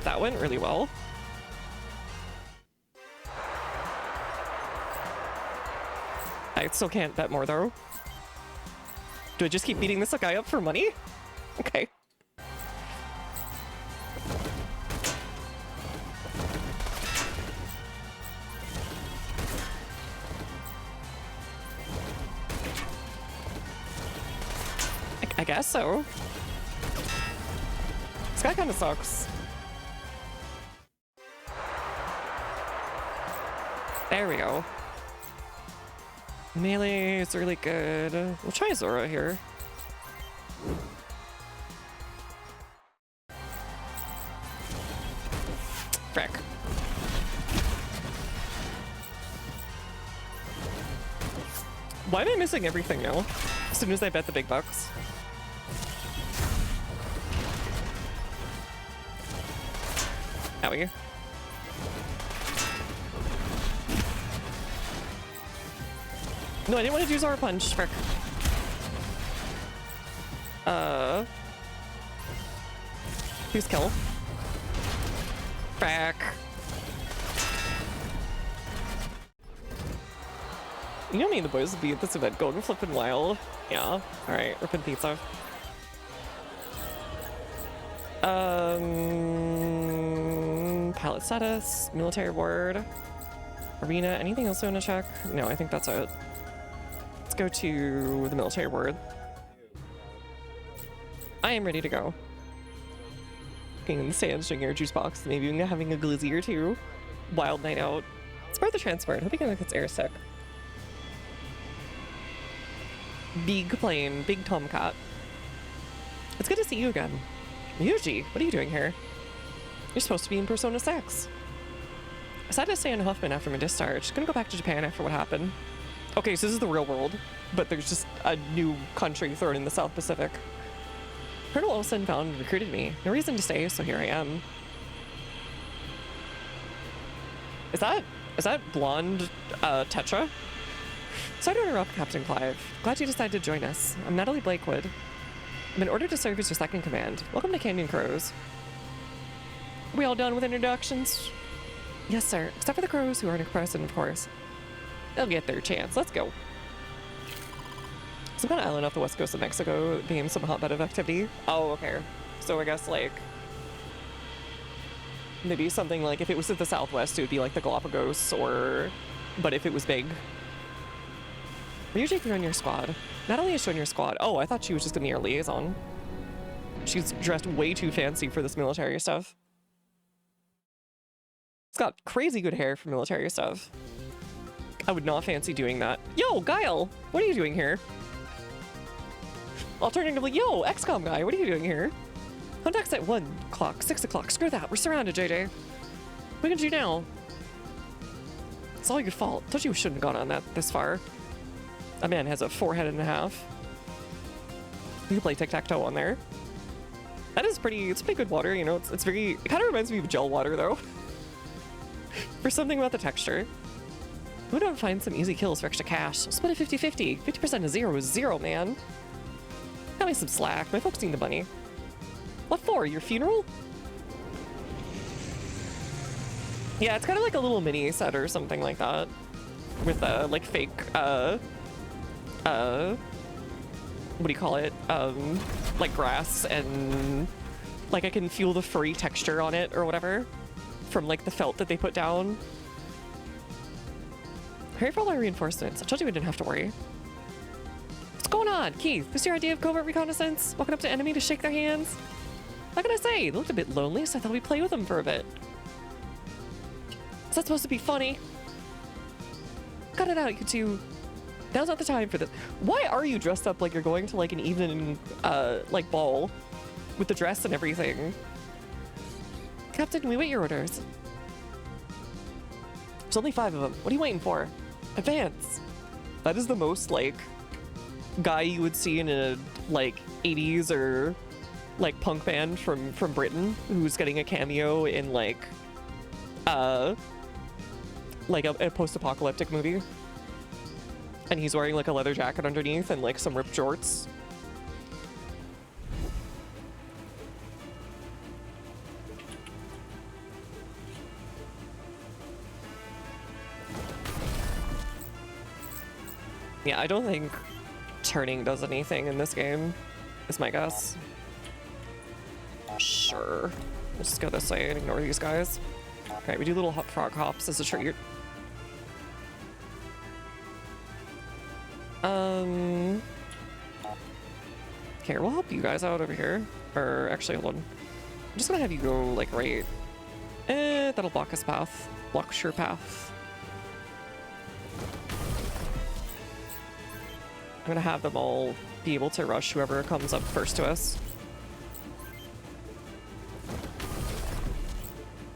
Speaker 1: That went really well. I still can't bet more though. Do I just keep beating this guy up for money? Okay. I guess so. This guy kind of sucks. There we go. Melee is really good. We'll try Zora here. Frick. Why am I missing everything now? As soon as I bet the big bucks. Owie. No, I didn't want to do Zora Punch. Frick. Who's kill? Frick. You know me and the boys will be at this event going flipping wild. Yeah. Alright, ripping pizza. Palette status, military ward, arena, anything else you want to check? No, I think that's it. Let's go to the military ward. I am ready to go. Looking in the stands, drinking your juice box, maybe even having a glizzy or two. Wild night out. Spare the transport. Hope you can get air sick. Big plane, big tomcat. It's good to see you again. Yuji, what are you doing here? You're supposed to be in Persona 6. I decided to stay in Huffman after my discharge. Gonna go back to Japan after what happened. Okay, so this is the real world, but there's just a new country thrown in the South Pacific. Colonel Olsen found and recruited me. No reason to stay, so here I am. Is that blonde Tetra? Sorry to interrupt, Captain Clive. Glad you decided to join us. I'm Natalie Blakewood. I've been ordered to serve as your second command. Welcome to Canyon Crows. Are we all done with introductions? Yes, sir. Except for the crows who aren't present, of course. They'll get their chance. Let's go. Some kind of island off the west coast of Mexico became some hotbed of activity. Oh, okay. So I guess, like, maybe something like if it was at the southwest, it would be like the Galapagos, or, but if it was big. Ryuji, you're on your squad. Natalie is showing your squad. Oh, I thought she was just gonna be our liaison. She's dressed way too fancy for this military stuff. It's got crazy good hair for military stuff. I would not fancy doing that. Yo, Guile! What are you doing here? Alternatively, yo, XCOM guy, what are you doing here? Contacts at 1 o'clock, 6 o'clock. Screw that, we're surrounded, JJ. What can you do now? It's all your fault. Told you we shouldn't have gone on that this far. That man has a forehead and a half. You can play tic-tac-toe on there. That is pretty, it's pretty good water, you know, it's very, it kind of reminds me of gel water though. For something about the texture. Who don't find some easy kills for extra cash? Split it 50-50. 50% of 0 is 0, man. Got me some slack. My folks need the money. What for? Your funeral? Yeah, it's kind of like a little mini set or something like that. With, like fake, what do you call it? Like grass and, like I can feel the furry texture on it or whatever. From like the felt that they put down. Hurry for all our reinforcements. I told you we didn't have to worry. What's going on? Keith, this your idea of covert reconnaissance? Walking up to enemy to shake their hands? What can I say? They looked a bit lonely, so I thought we'd play with them for a bit. Is that supposed to be funny? Cut it out, you two. Now's not the time for this. Why are you dressed up like you're going to like an evening, like ball? With the dress and everything? Captain, we wait your orders. There's only 5 of them. What are you waiting for? Advance. That is the most, like, guy you would see in a, like, 80s or, like, punk band from Britain who's getting a cameo in, like a post-apocalyptic movie. And he's wearing, like, a leather jacket underneath and, like, some ripped shorts. Yeah, I don't think turning does anything in this game, is my guess. Sure. Let's just go this way and ignore these guys. Okay, we do little frog hops as a treat. Okay, we'll help you guys out over here. Or actually, hold on. I'm just gonna have you go like right. That'll block his path. Block your path. I'm gonna have them all be able to rush whoever comes up first to us.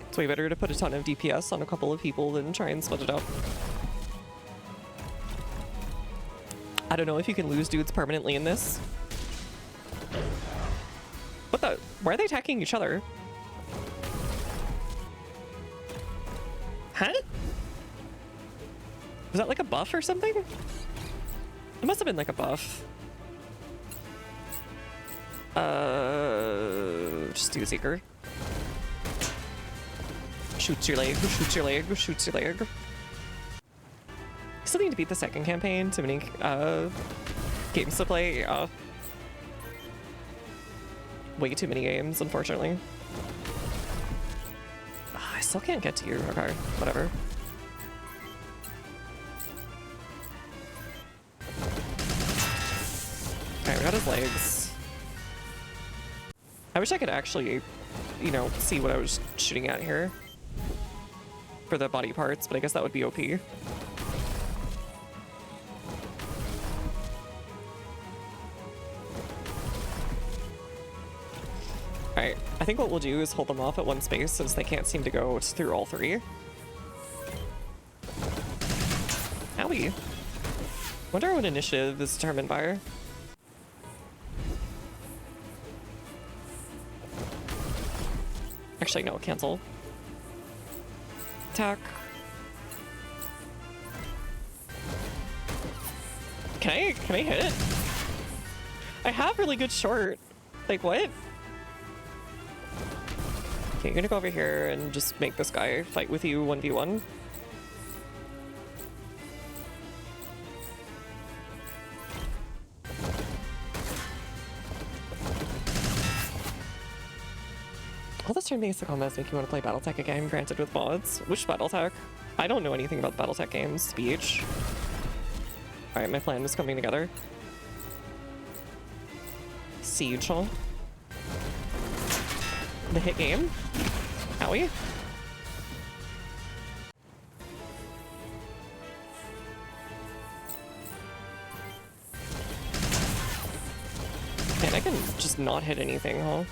Speaker 1: It's way better to put a ton of DPS on a couple of people than try and split it up. I don't know if you can lose dudes permanently in this. What the? Why are they attacking each other? Huh? Was that like a buff or something? It must have been like a buff. Just do Seeker. Shoots your leg, shoots your leg, shoots your leg. Still need to beat the second campaign. Too many games to play. Yeah. Way too many games, unfortunately. I still can't get to you. Okay, whatever. Okay, we got his legs. I wish I could actually, you know, see what I was shooting at here for the body parts, but I guess that would be OP. Alright, I think what we'll do is hold them off at one space since they can't seem to go through all three. Owie. Wonder what initiative is determined by. Actually, no, cancel. Attack. Can I hit? I have really good short. Like, what? Okay, you're gonna go over here and just make this guy fight with you 1v1. All this turn-based combos make you want to play Battletech again, granted with mods. Which Battletech? I don't know anything about the Battletech games. Speech. Alright, my plan is coming together. Siege, huh? The hit game? Owie? Man, I can just not hit anything, huh?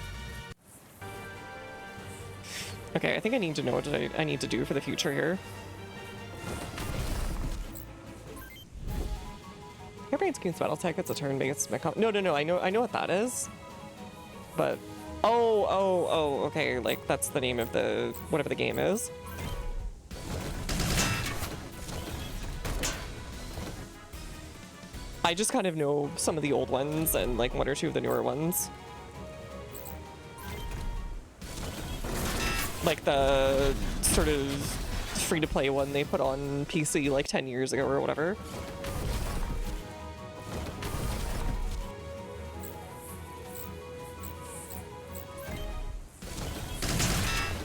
Speaker 1: Okay, I think I need to know what I need to do for the future here. Airbrain's against Battletech, it's a turn-based mech. No, I know what that is. But oh, okay, like that's the name of the whatever the game is. I just kind of know some of the old ones and like one or two of the newer ones. Like the sort of free-to-play one they put on PC like 10 years ago or whatever.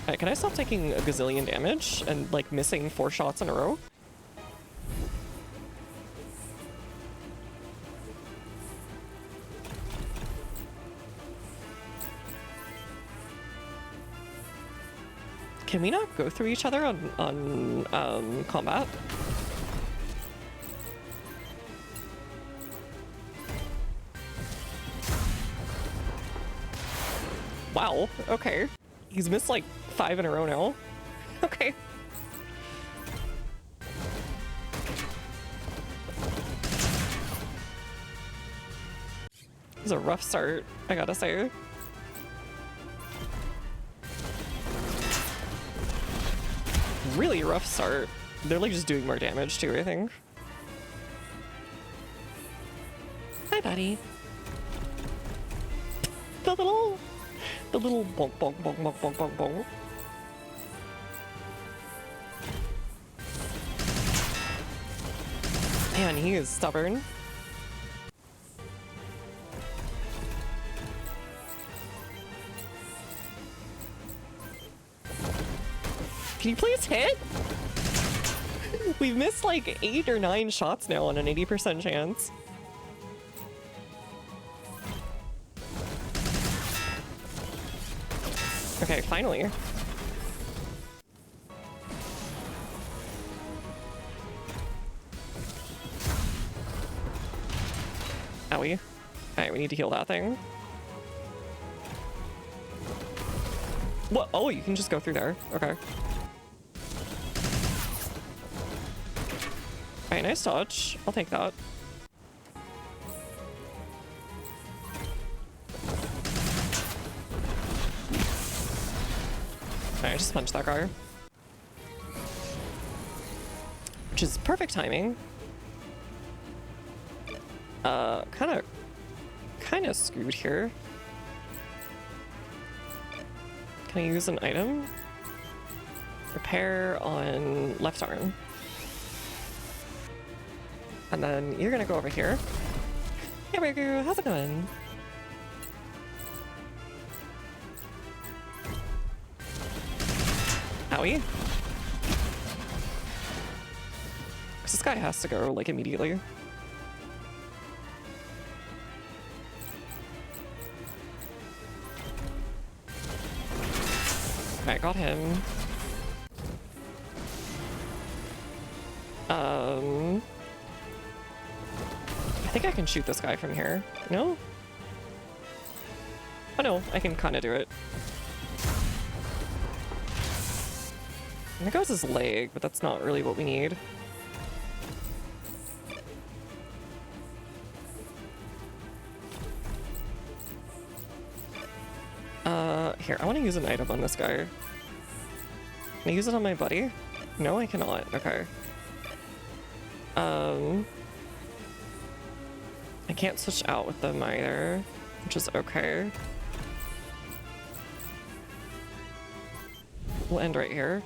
Speaker 1: Alright, can I stop taking a gazillion damage and like missing 4 shots in a row? Can we not go through each other on combat? Wow, okay. He's missed like 5 in a row now. Okay. It was a rough start, I gotta say. Really rough start. They're like just doing more damage too, I think. Hi, buddy. The little bonk bonk bonk bonk bonk bonk bonk. Man, he is stubborn. Can you please hit? We've missed like 8 or 9 shots now on an 80% chance. Okay, finally. we need to heal that thing. What? Oh, you can just go through there. Okay. Alright, nice dodge. I'll take that. Alright, just punch that guy. Which is perfect timing. Kinda screwed here. Can I use an item? Repair on left arm. And then you're gonna go over here. Hey Riku, how's it going? Owie. Because this guy has to go, like, immediately. Alright, got him. I think I can shoot this guy from here. No? Oh no, I can kind of do it. And there goes his leg, but that's not really what we need. Here, I want to use an item on this guy. Can I use it on my buddy? No, I cannot. Okay. I can't switch out with them either, which is okay. We'll end right here.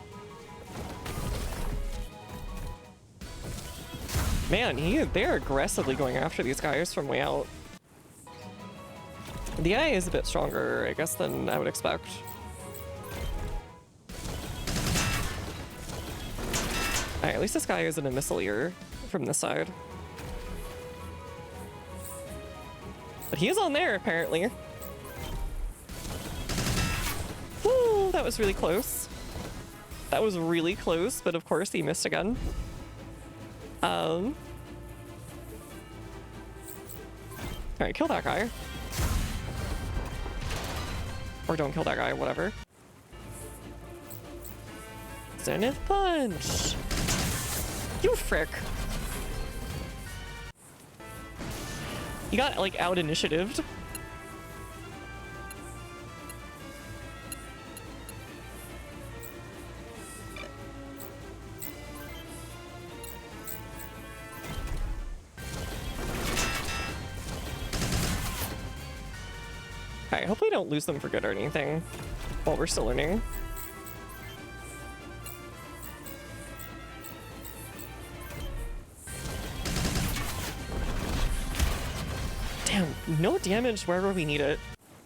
Speaker 1: Man, they're aggressively going after these guys from way out. The AI is a bit stronger, I guess, than I would expect. Alright, at least this guy isn't a missileer from this side. But he is on there, apparently. Woo, that was really close. That was really close, but of course he missed again. Alright, kill that guy. Or don't kill that guy, whatever. Zenith Punch! You frick! You got, like, out-initiatived. Alright, hopefully don't lose them for good or anything while we're still learning. Damn, no damage wherever we need it.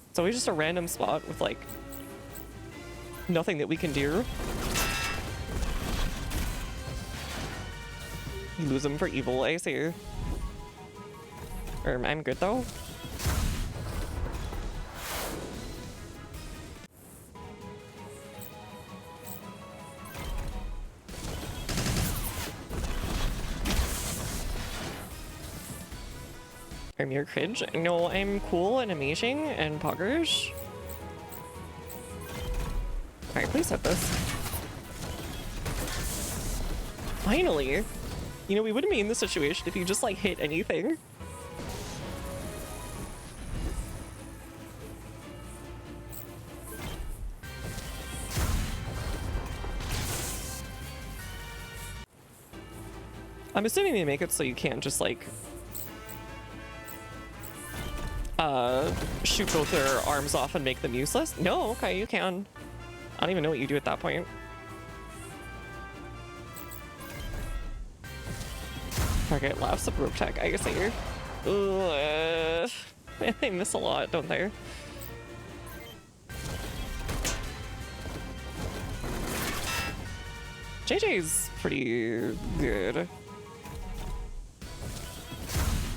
Speaker 1: It's always just a random spot with, like, nothing that we can do. You lose them for evil, I see. I'm good though. You're cringe. No, I'm cool and amazing and poggers. Alright, please hit this. Finally! You know, we wouldn't be in this situation if you just, like, hit anything. I'm assuming they make it so you can't just, like, shoot both their arms off and make them useless? No, okay, you can. I don't even know what you do at that point. Target laughs up rope tech, I see. Ugh. They miss a lot, don't they? JJ's pretty good.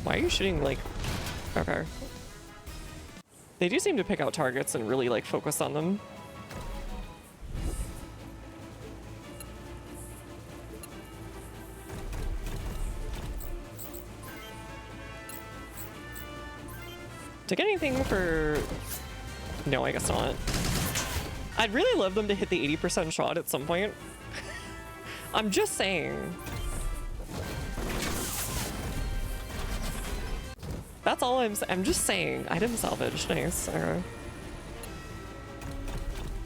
Speaker 1: Why are you shooting, like... Okay. They do seem to pick out targets and really, like, focus on them. To get anything for... No, I guess not. I'd really love them to hit the 80% shot at some point. I'm just saying. That's all I'm just saying. Item salvage. Nice.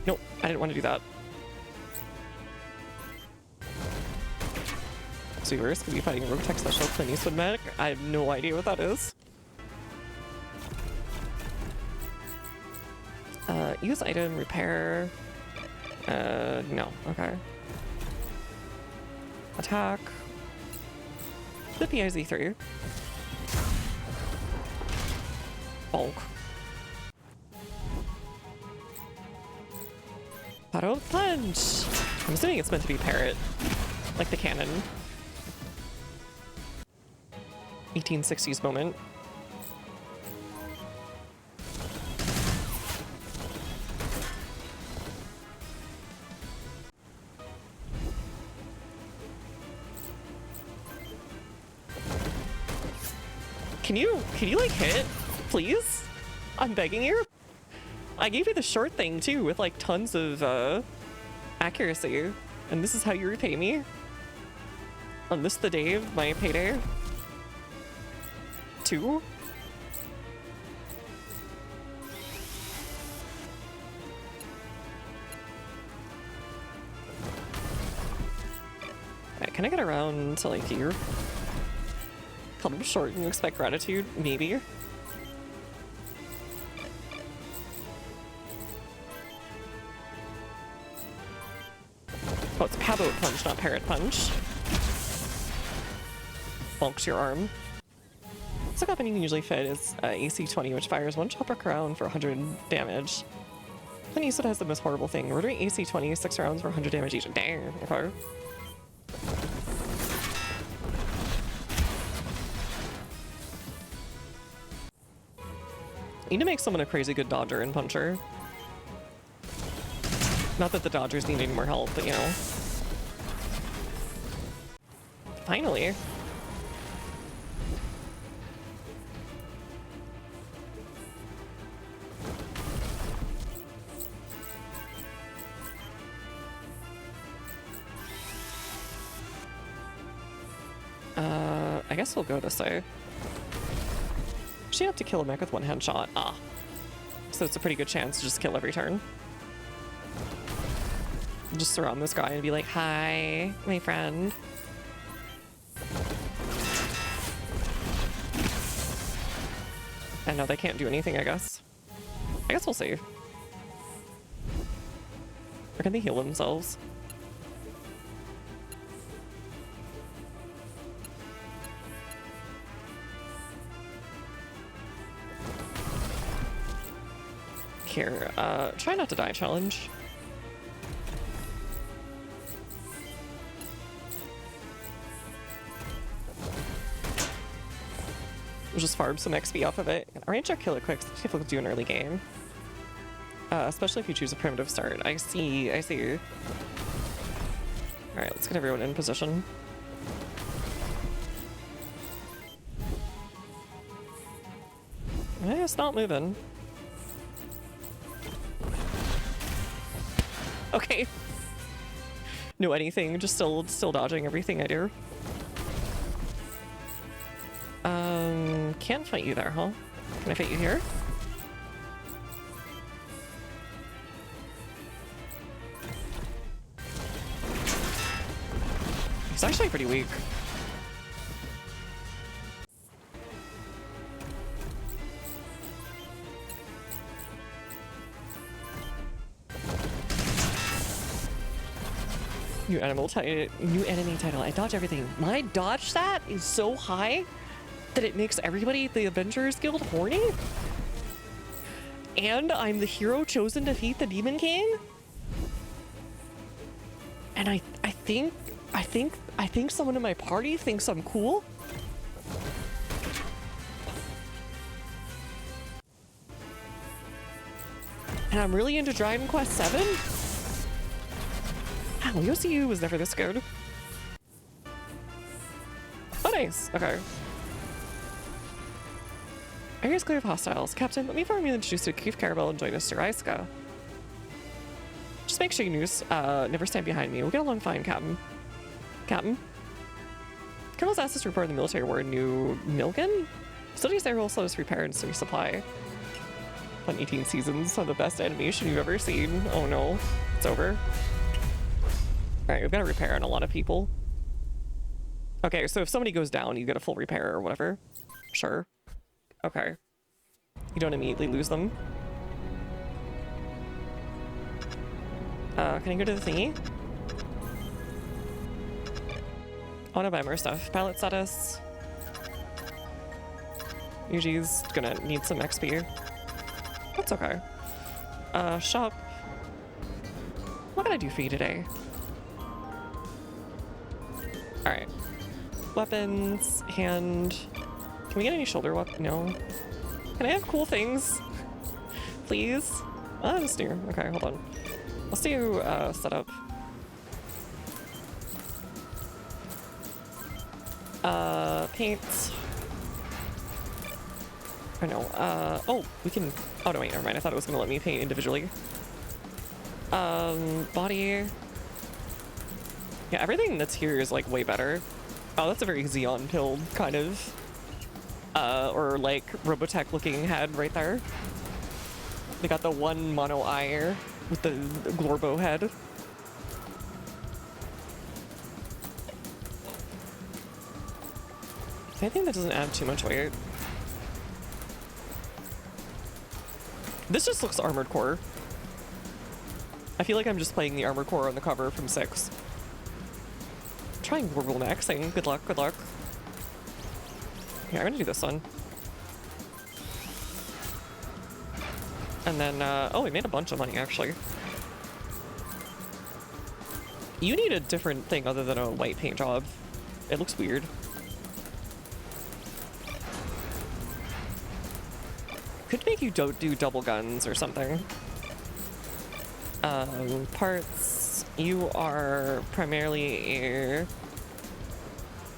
Speaker 1: Nope, I didn't want to do that. So we're going to be fighting Rogue Tech Special Clint Eastwood Medic. I have no idea what that is. Use item, repair. No, okay. Attack. The PIZ3. Bulk. Auto punch! I'm assuming it's meant to be parrot. Like the cannon. 1860s moment. Can you like hit, please? I'm begging you. I gave you the short thing too with like tons of accuracy, and this is how you repay me? On this the day of my payday? 2? Alright, can I get around to like here? Come short and you expect gratitude? Maybe. Oh, it's Pabo punch, not parrot punch. Bonks your arm. So weapon you can usually fit is AC 20, which fires one chopper crown for 100 damage. Clint Eastwood has the most horrible thing. We're doing AC 20, 6 rounds for 100 damage each. Dang, okay. Need to make someone a crazy good dodger and puncher. Not that the dodgers need any more help, but you know. Finally. I guess we'll go this way. She have to kill a mech with one headshot. Ah. So it's a pretty good chance to just kill every turn. Just surround this guy and be like, hi, my friend. And no, they can't do anything, I guess. I guess we'll see. Or can they heal themselves? Here, try not to die challenge. We'll just farm some XP off of it. Arrange our kill it quick, so people can do an early game. Especially if you choose a primitive start. I see. Alright, let's get everyone in position. It's not moving. Okay. No anything, just still dodging everything I do. Can't fight you there, huh? Can I fight you here? He's actually pretty weak. New enemy title. I dodge everything. My dodge stat is so high that it makes everybody at the Adventurers Guild horny. And I'm the hero chosen to defeat the Demon King. And I think someone in my party thinks I'm cool. And I'm really into Dragon Quest 7. Wow, the OCU was never this good. Oh, nice. Okay. Area's clear of hostiles. Captain, let me formally introduce you to Keith Carabel and join us to Ryska. Just make sure you never stand behind me. We'll get along fine, Captain. Captain? Colonel's asked us to report in the military war in New Milken? Facilities there will also us repair and resupply. Fun 18 seasons of the best animation you've ever seen. Oh no, it's over. Alright, we've got to repair on a lot of people. Okay, so if somebody goes down, you get a full repair or whatever. Sure. Okay. You don't immediately lose them. Can I go to the thingy? I want to buy more stuff. Pilot status. Yuji's gonna need some XP. That's okay. Shop. What can I do for you today? Alright. Weapons, hand. Can we get any shoulder weapon? No. Can I have cool things? Please? Ah, this new. Okay, hold on. Let's do setup. Paint. I know. Oh, we can. Oh no, wait, never mind. I thought it was gonna let me paint individually. Body. Yeah, everything that's here is like way better. Oh, that's a very Xeon pilled kind of, or like Robotech looking head right there. They got the one mono eye with the Glorbo head. I think that doesn't add too much weight. This just looks Armored Core. I feel like I'm just playing the Armored Core on the cover from 6. Trying Global maxing. Good luck, good luck. Yeah, I'm gonna do this one. And then, oh, we made a bunch of money, actually. You need a different thing other than a white paint job. It looks weird. Could make you do double guns or something. Parts. You are primarily a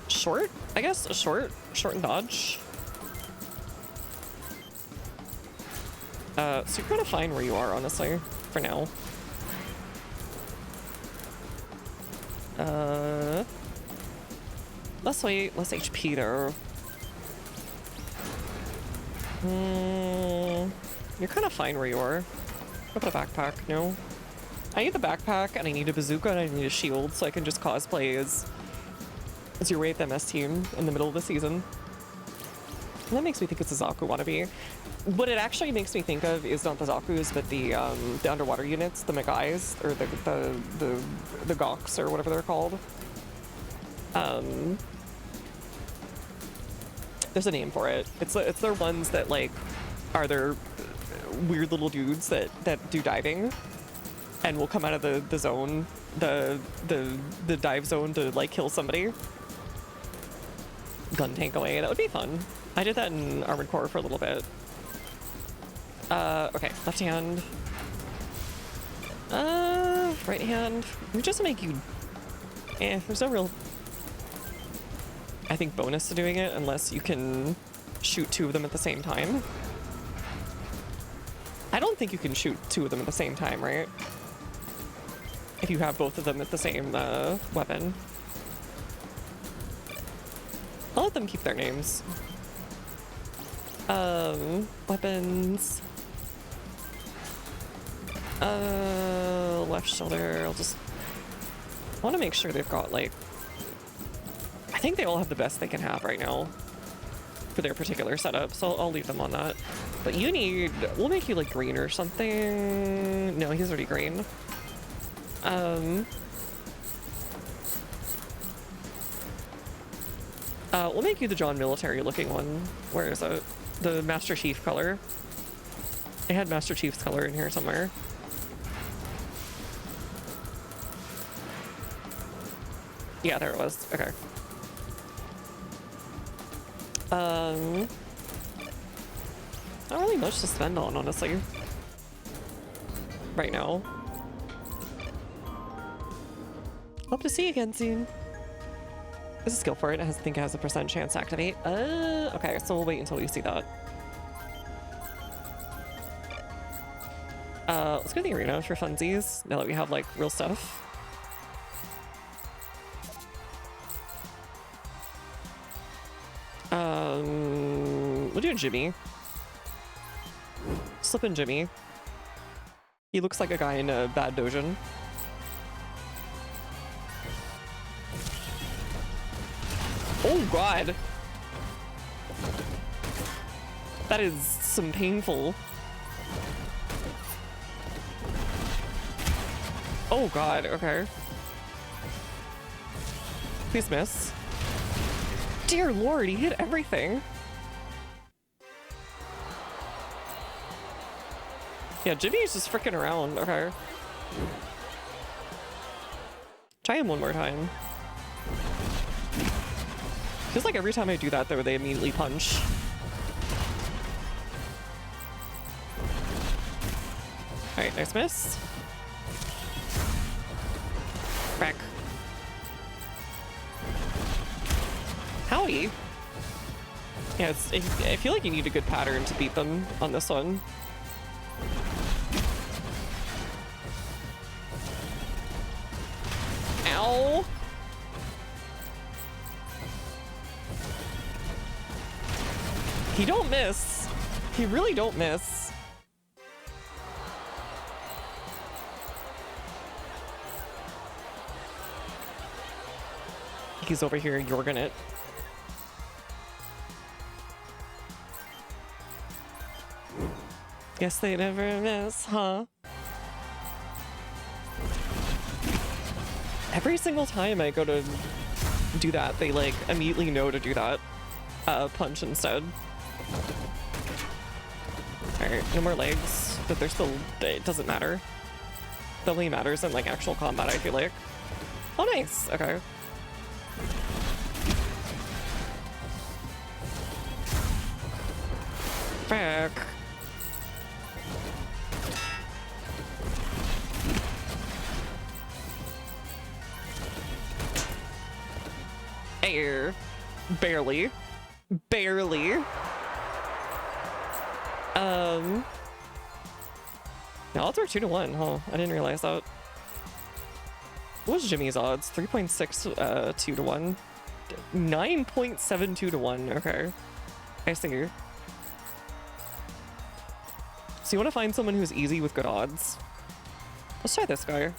Speaker 1: short, I guess? A short and dodge. So you're kind of fine where you are, honestly, for now. Less weight, less HP though. You're kind of fine where you are. What about a backpack? No. I need the backpack, and I need a bazooka, and I need a shield, so I can just cosplay as your Wraith MS team in the middle of the season. And that makes me think it's a Zaku wannabe. What it actually makes me think of is not the Zakus, but the underwater units, the Megais, or the Goks, or whatever they're called. There's a name for it. It's their ones that like are their weird little dudes that do diving, and will come out of the zone, the dive zone to like kill somebody. Gun tank away. That would be fun. I did that in Armored Core for a little bit. Okay, left hand. Right hand. We just make you. There's no real, I think, bonus to doing it unless you can shoot 2 of them at the same time. I don't think you can shoot 2 of them at the same time, right? If you have both of them at the same weapon. I'll let them keep their names. Weapons. Left shoulder. I want to make sure they've got like, I think they all have the best they can have right now for their particular setup, so I'll leave them on that. But you need, we'll make you like green or something. No, he's already green. We'll make you the John military looking one. Where is it? The Master Chief color. I had Master Chief's color in here somewhere. Yeah, there it was. Okay. Not really much to spend on, honestly. Right now. Hope to see you again soon. There's a skill for it. I think it has a % chance to activate. Okay, so we'll wait until we see that. go to the arena for funsies now that we have like real stuff. We'll do a Jimmy. Slip in Jimmy. He looks like a guy in a bad dojin. Oh god! That is some painful. Oh god, okay. Please miss. Dear lord, he hit everything. Yeah, Jimmy's just freaking around, okay. Try him one more time. Feels like every time I do that though, they immediately punch. Alright, nice miss. Crack. Howie. Yeah, I feel like you need a good pattern to beat them on this one. Ow. He don't miss. He really don't miss. He's over here yorging it. Guess they never miss, huh? Every single time I go to do that, they like immediately know to do that. Punch instead. Alright, no more legs, but they're still, it doesn't matter. It only matters in like actual combat, I feel like. Oh nice, okay. Back. Air. Barely. Barely. The odds are 2-1, huh? I didn't realize that. What was Jimmy's odds? 3.6, 2-1. 9.72-1, okay. I see. So you want to find someone who's easy with good odds? Let's try this guy.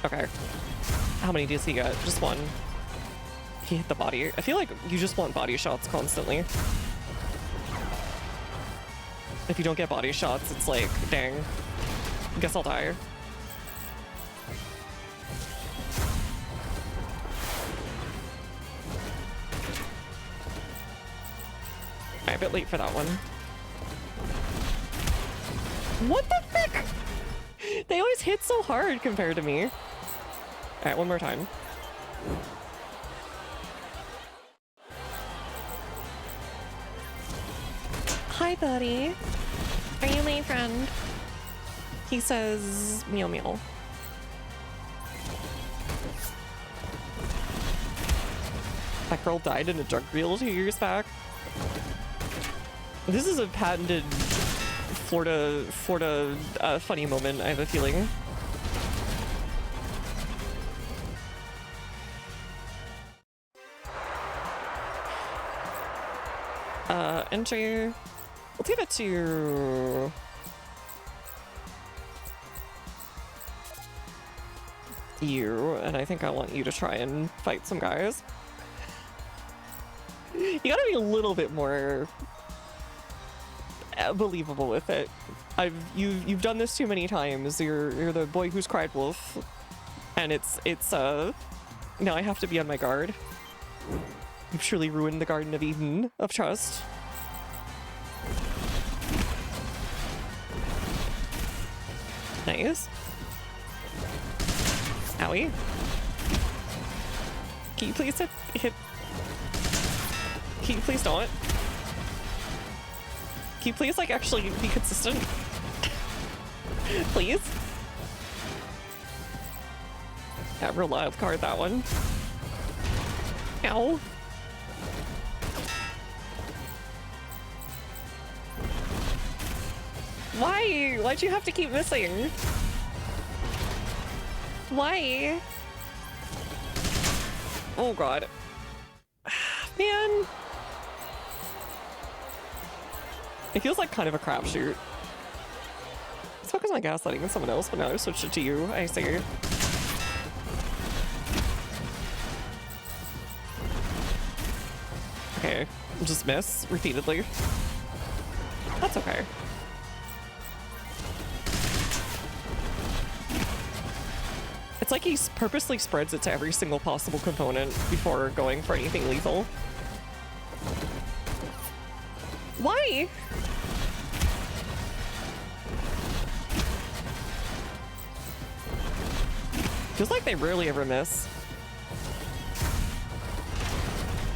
Speaker 1: Okay. How many does he get? Just one. He hit the body. I feel like you just want body shots constantly. If you don't get body shots, it's like, dang. Guess I'll die. I'm a bit late for that one. What the frick? They always hit so hard compared to me. Alright, one more time. Hi, buddy. Are you my friend? He says meow meow. That girl died in a drug reel 2 years back. This is a patented Florida funny moment, I have a feeling. Enter. Let's give it to you, and I think I want you to try and fight some guys. You gotta be a little bit more believable with it. You've done this too many times. You're the boy who's cried wolf, and it's now I have to be on my guard. You've truly ruined the Garden of Eden of trust. Nice. Owie. Can you please hit? Can you please don't? Can you please like actually be consistent? Please? Yeah, real wild card, that one. Ow. Why? Why'd you have to keep missing? Why? Oh god. Man. It feels like kind of a crapshoot. Let's focus on gaslighting and someone else, but now I switched it to you. I see. Okay. Just miss repeatedly. That's okay. It's like he purposely spreads it to every single possible component before going for anything lethal. Why? Feels like they rarely ever miss.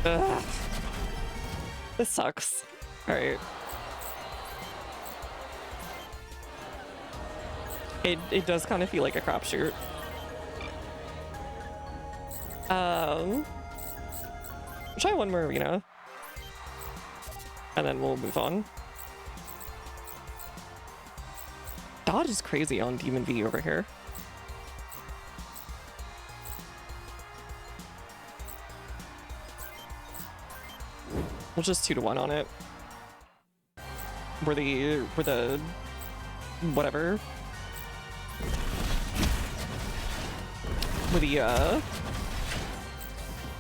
Speaker 1: Ugh. This sucks. Alright. It does kind of feel like a crapshoot. Try one more arena. And then we'll move on. Dodge is crazy on Demon V over here. We'll just 2-to-1 on it. We're the whatever. We're the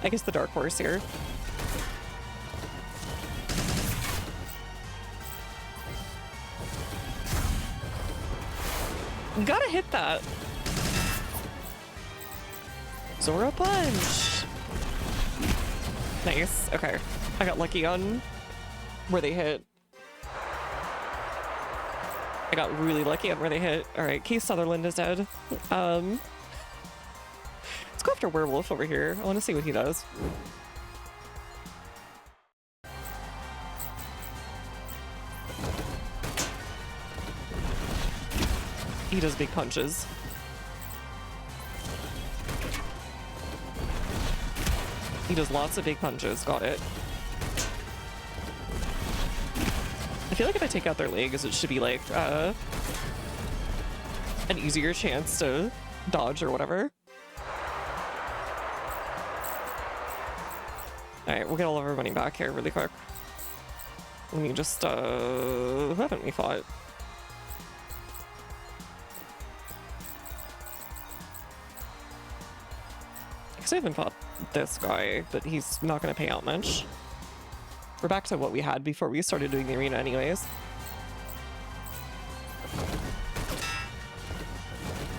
Speaker 1: I guess the dark horse here. Gotta hit that. Zora punch. Nice. Okay. I got lucky on where they hit. I got really lucky on where they hit. Alright, Keith Sutherland is dead. Let's go after Werewolf over here. I want to see what he does. He does big punches. He does lots of big punches. Got it. I feel like if I take out their legs, it should be like an easier chance to dodge or whatever. Alright, we'll get all of our money back here really quick. Let me just, who haven't we fought? I haven't fought this guy, but he's not going to pay out much. We're back to what we had before we started doing the arena anyways.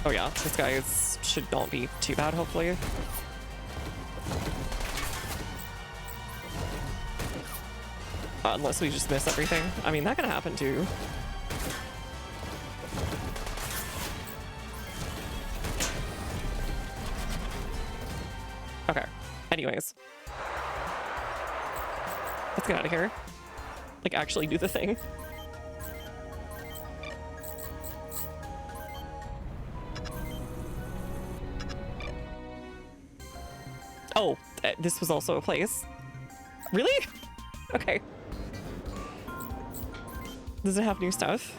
Speaker 1: Oh yeah, this guy should not be too bad, hopefully. Unless we just miss everything. I mean, that can happen too. Okay. Anyways. Let's get out of here. Like, actually do the thing. Oh, this was also a place. Really? Okay. Does it have new stuff?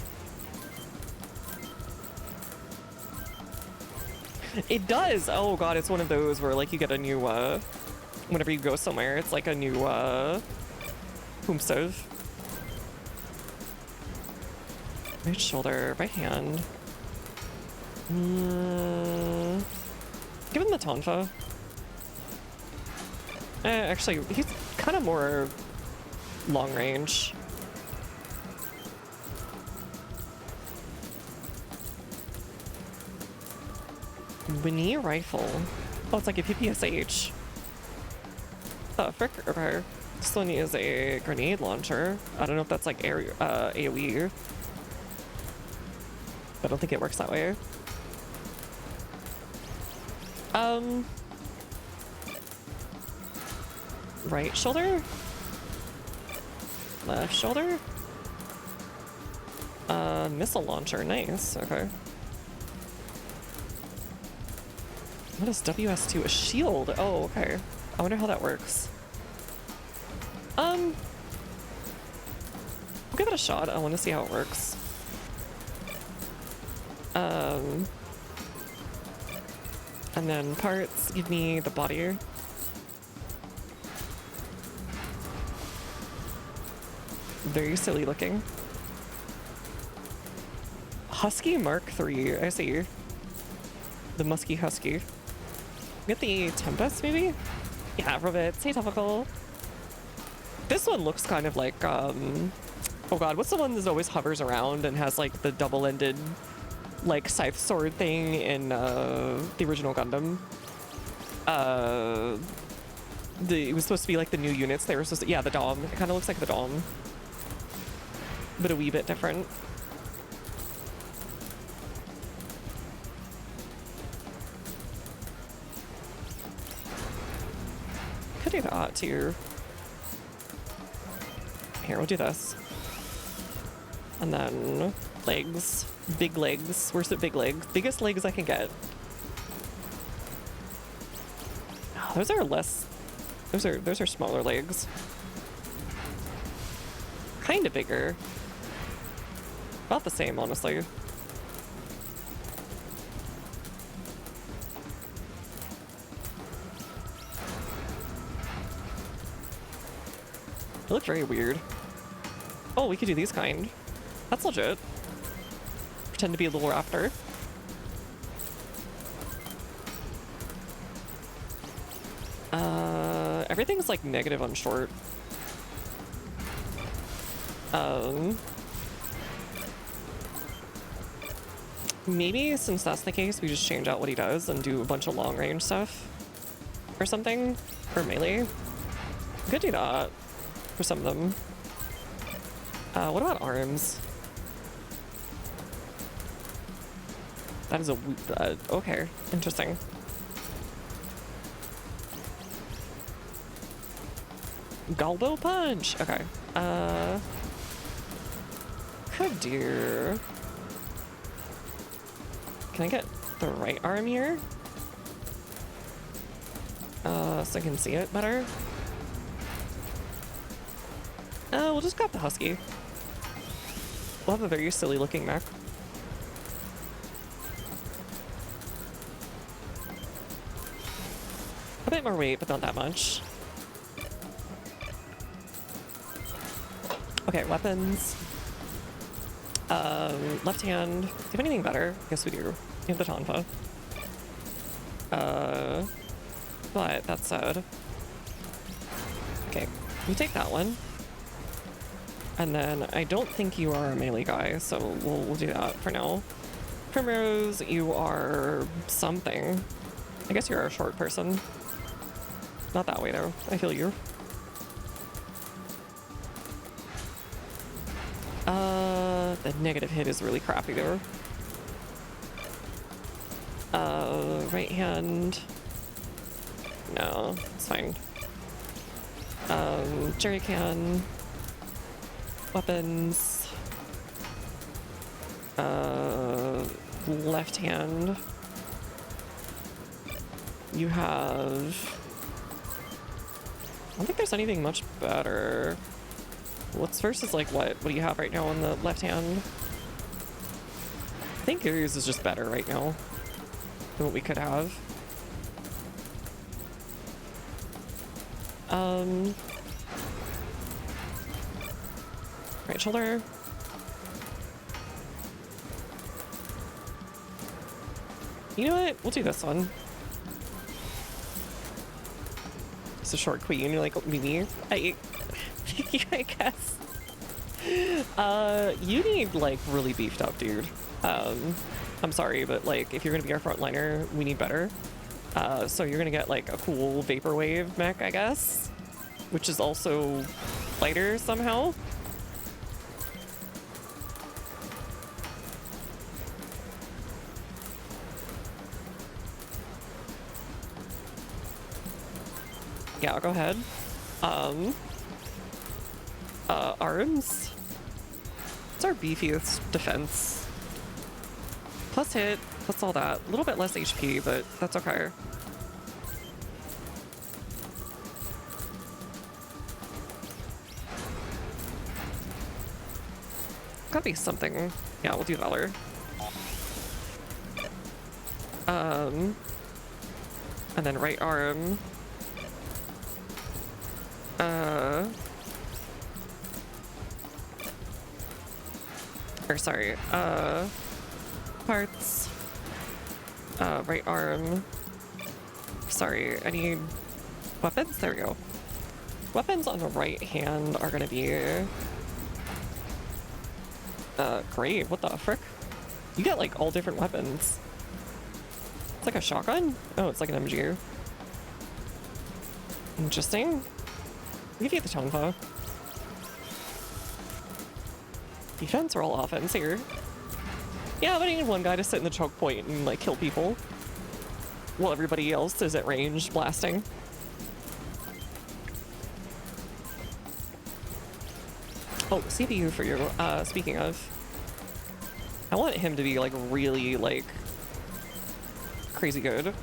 Speaker 1: It does! Oh god, it's one of those where like you get a new, whenever you go somewhere, it's like a new, boom stove. Right shoulder, right hand. Give him the Tonfa. Actually, he's kind of more long range. Winnie rifle. Oh, it's like a PPSH. The frick? Okay. This one is a grenade launcher. I don't know if that's like AoE. I don't think it works that way. Right shoulder? Left shoulder? Missile launcher. Nice. Okay. What is WS2? A shield. Oh, okay. I wonder how that works. We'll give it a shot. I want to see how it works. And then parts, give me the body. Very silly looking. Husky Mark III, I see. The musky husky. Get the Tempest, maybe? Yeah, Rivet, stay topical. This one looks kind of like, oh god, what's the one that always hovers around and has like the double-ended, like scythe sword thing in the original Gundam? It was supposed to be like the new units. They were supposed to, yeah, the Dom. It kind of looks like the Dom, but a wee bit different. Could do that too. Here, we'll do this. And then legs. Big legs. Where's the big legs? Biggest legs I can get. Oh, those are less... Those are smaller legs. Kind of bigger. About the same, honestly. They look very weird. Oh, we could do these kind. That's legit. Pretend to be a little raptor. Everything's like negative on short. Maybe since that's the case, we just change out what he does and do a bunch of long range stuff or something, or melee. Could do that for some of them. What about arms? That is a okay, interesting. Galbo punch. Okay. Could do. Can I get the right arm here? So I can see it better. We'll just grab the husky. We'll have a very silly looking mech. A bit more weight, but not that much. Okay, weapons. Left hand. Do you have anything better? Yes, we do. We have the Tonfa. But that said, okay, you take that one. And then I don't think you are a melee guy, so we'll do that for now. Primrose, you are something. I guess you're a short person. Not that way though. I feel you. The negative hit is really crappy there. Right hand. No, it's fine. Jerry can. Weapons. Left hand. You have... I don't think there's anything much better. What's first is like what do you have right now on the left hand? I think yours is just better right now than what we could have. Right shoulder. You know what? We'll do this one. It's a short queen, you're like me. I guess. You need like really beefed up, dude. I'm sorry, but like if you're gonna be our frontliner, we need better. So you're gonna get like a cool vaporwave mech, I guess, which is also lighter somehow. Yeah, I'll go ahead. Arms. It's our beefiest defense. Plus hit, plus all that. A little bit less HP, but that's okay. gotta be something. Yeah, we'll do Valor. And then right arm. Or sorry, parts. Right arm. Sorry, I need weapons? There we go. Weapons on the right hand are gonna be... great. What the frick? You get, like, all different weapons. It's like a shotgun? Oh, it's like an MG. Interesting. I'll give you the Tonfa. Defense or all offense here? Yeah, but I need one guy to sit in the choke point and, like, kill people. While everybody else is at range blasting. Oh, CPU for you. Speaking of. I want him to be, like, really, like, crazy good.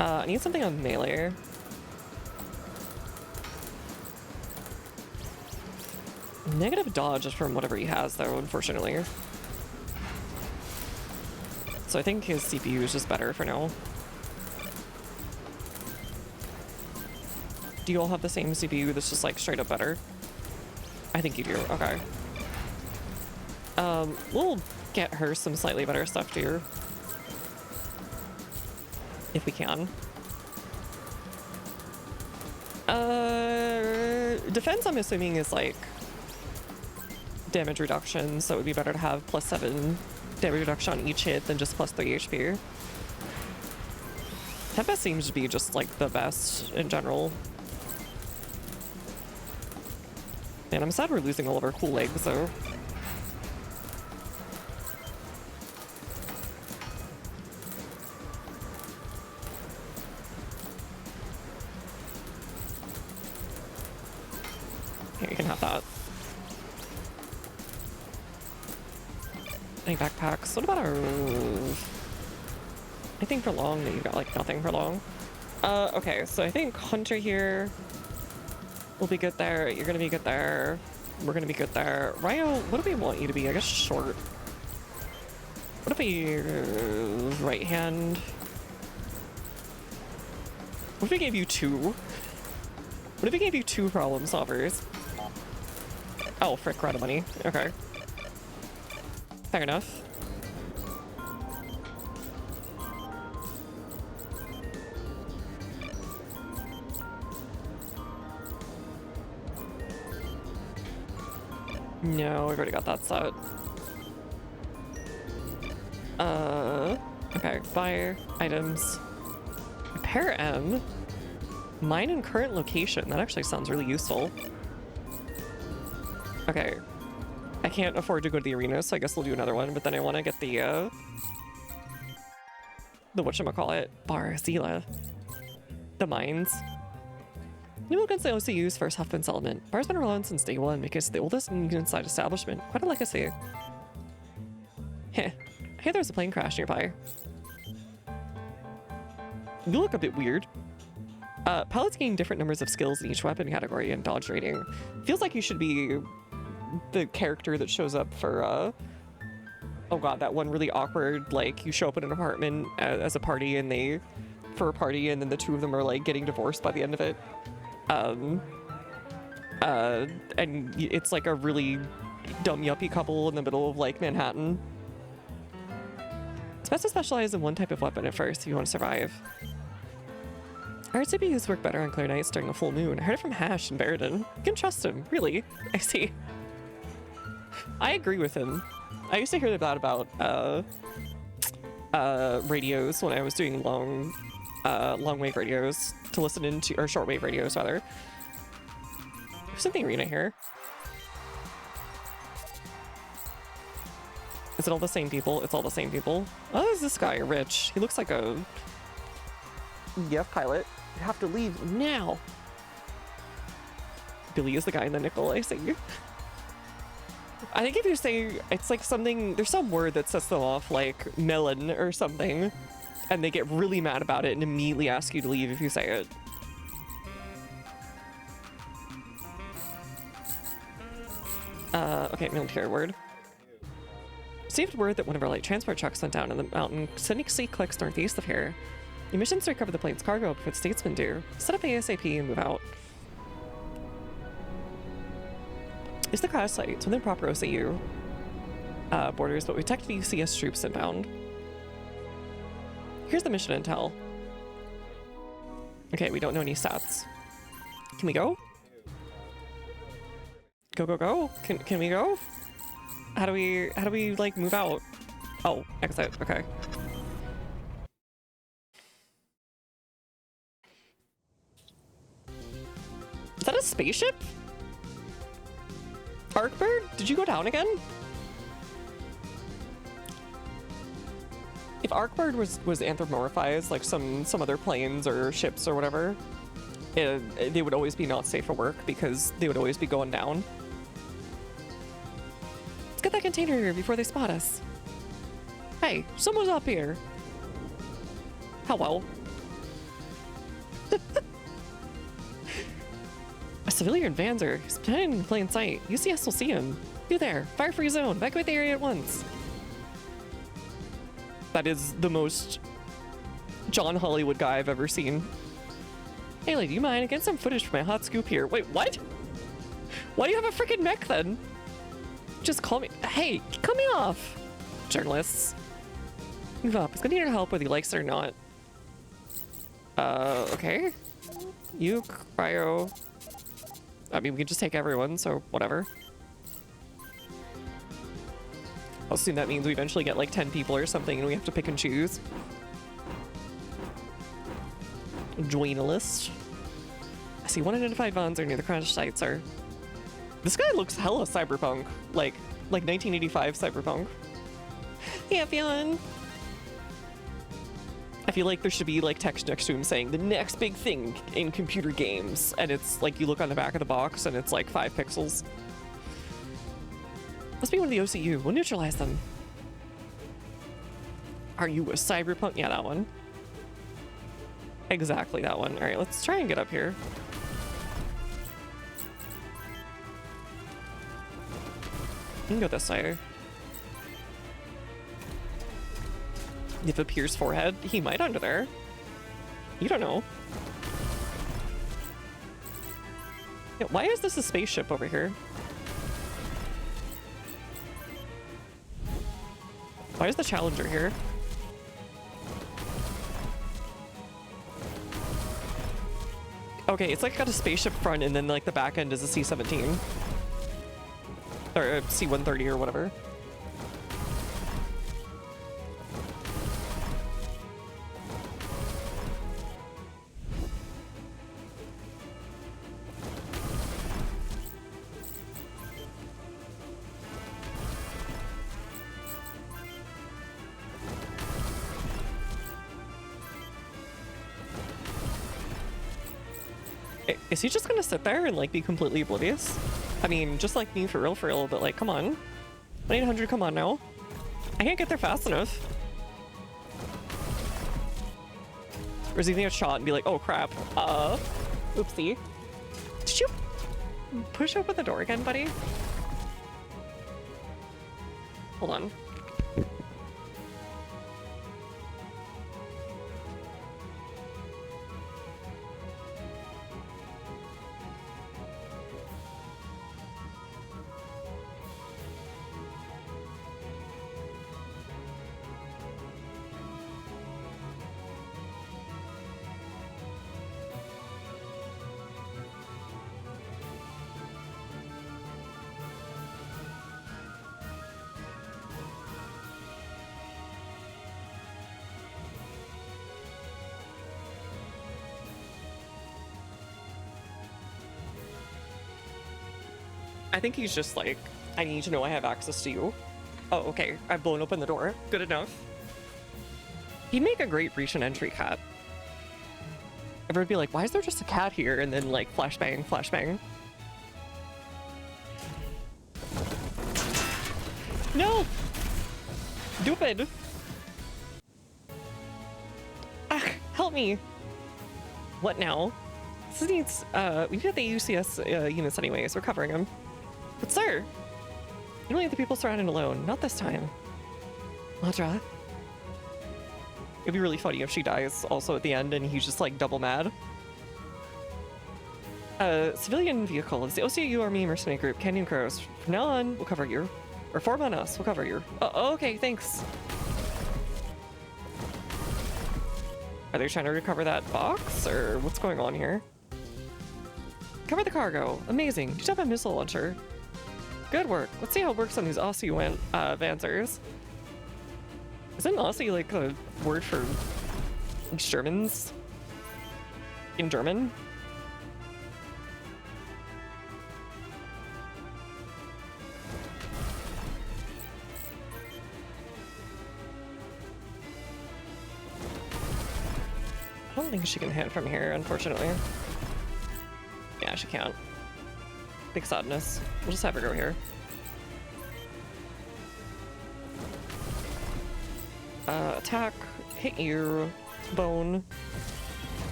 Speaker 1: I need something on melee. Negative dodge from whatever he has, though, unfortunately. So I think his CPU is just better for now. Do you all have the same CPU that's just, like, straight up better? I think you do. Okay. We'll get her some slightly better stuff, too. If we can. Defense, I'm assuming, is, like, damage reduction, so it would be better to have +7 damage reduction on each hit than just +3 HP. Tempest seems to be just, like, the best in general. And I'm sad we're losing all of our cool legs, though. Here, you can have that. Any backpacks? What about our... I think for long, that you've got, like, nothing for long. Okay, so I think Hunter here will be good there. You're gonna be good there. We're gonna be good there. Ryo, what do we want you to be? I guess short. What if we... right hand? What if we gave you 2? What if we gave you 2 problem solvers? Oh, frick, we're out of money. Okay. Fair enough. No, we've already got that set. Okay, fire, items. Repair M. Mine in current location. That actually sounds really useful. Okay. I can't afford to go to the arena, so I guess we'll do another one, but then I want to get the whatchamacallit, Barzila. The mines. New against the OCU's first Huffman settlement. Bar's been around since day one because it's the oldest inside establishment. Quite a legacy. Heh. Hey, there's a plane crash nearby. You look a bit weird. Pilots gain different numbers of skills in each weapon category and dodge rating. Feels like you should be the character that shows up for, oh god, that one really awkward, like, you show up in an apartment as a party and for a party, and then the two of them are, like, getting divorced by the end of it. And it's, like, a really dumb yuppie couple in the middle of, like, Manhattan. It's best to specialize in one type of weapon at first if you want to survive. I heard CPUs work better on clear nights during a full moon. I heard it from Hash and Baradin. You can trust him, really. I see. I agree with him. I used to hear that about radios when I was doing long wave radios to listen into, or short wave radios rather. There's something arena here. Is it all the same people? It's all the same people. Oh, is this guy Rich? He looks like a EF pilot. You have to leave now. Billy is the guy in the nickel, I see. I think if you say it's like something, there's some word that sets them off, like melon or something, and they get really mad about it and immediately ask you to leave if you say it. Okay, military word. Received word that one of our light transport trucks went down in the mountain Cynically clicks northeast of here. Your mission's to recover the plane's cargo before the statesmen do. Set up ASAP and move out. Is the crash site within proper OCU borders, but we detected UCS troops inbound. Here's the mission intel. Okay, we don't know any stats. Can we go? Go, go, go. Can we go? How do we like move out? Oh, exit. Okay. Is that a spaceship? Arkbird? Did you go down again? If Arkbird was anthropomorphized like some other planes or ships or whatever, they would always be not safe for work because they would always be going down. Let's get that container here before they spot us. Hey, someone's up here. Hello. A civilian Vanzer. He's pretending in plain sight. UCS will see him. You there. Fire free zone. Evacuate the area at once. That is the most John Hollywood guy I've ever seen. Hey, lady, do you mind? I get some footage from my hot scoop here. Wait, what? Why do you have a freaking mech then? Just call me. Hey, cut me off. Journalists. Move up. It's gonna need your help whether you likes it or not. Okay. You, cryo. I mean, we can just take everyone, so whatever. I'll assume that means we eventually get like 10 people or something and we have to pick and choose. Join a list. I see one identified Vanzer near the crash sites are. This guy looks hella cyberpunk. Like 1985 cyberpunk. Yeah, Fionn. I feel like there should be like text next to him saying the next big thing in computer games, and it's like you look on the back of the box and it's like 5 pixels. Must be one of the OCU. We'll neutralize them. Are you a cyberpunk? Yeah, that one. Exactly that one. All right, let's try and get up here. You can go this way. If it pierced forehead, he might under there. You don't know. Yeah, why is this a spaceship over here? Why is the Challenger here? Okay, it's like got a spaceship front and then like the back end is a C-17. Or a C-130 or whatever. Is he just gonna sit there and like be completely oblivious? I mean, just like me for real, but like, come on. 1-800, come on now. I can't get there fast enough. Or is he gonna get shot and be like, oh crap, oopsie. Did you push open the door again, buddy? Hold on. I think he's just like, I need to know I have access to you. Oh, okay. I've blown open the door. Good enough. He'd make a great recent entry cat. Everyone would be like, why is there just a cat here? And then like flashbang, flashbang. No! Stupid! Ah, help me! What now? This needs, we need the UCS units anyways. We're covering them. But sir, You don't leave the people surrounded alone. Not this time. Audra. It'd be really funny if she dies also at the end and he's just like double mad. Civilian vehicle is the OCU Army Mercenary Group, Canyon Crows. From now on, we'll cover you. Or form on us, we'll cover you. Oh, okay, thanks. Are they trying to recover that box, or what's going on here? Cover the cargo. Amazing. You have a missile launcher. Good work. Let's see how it works on these Aussie Vanzers. Isn't Aussie like a word for Germans? In German? I don't think she can hit from here, unfortunately. Yeah, she can't. Big sadness. We'll just have her go here. Attack, hit you, bone.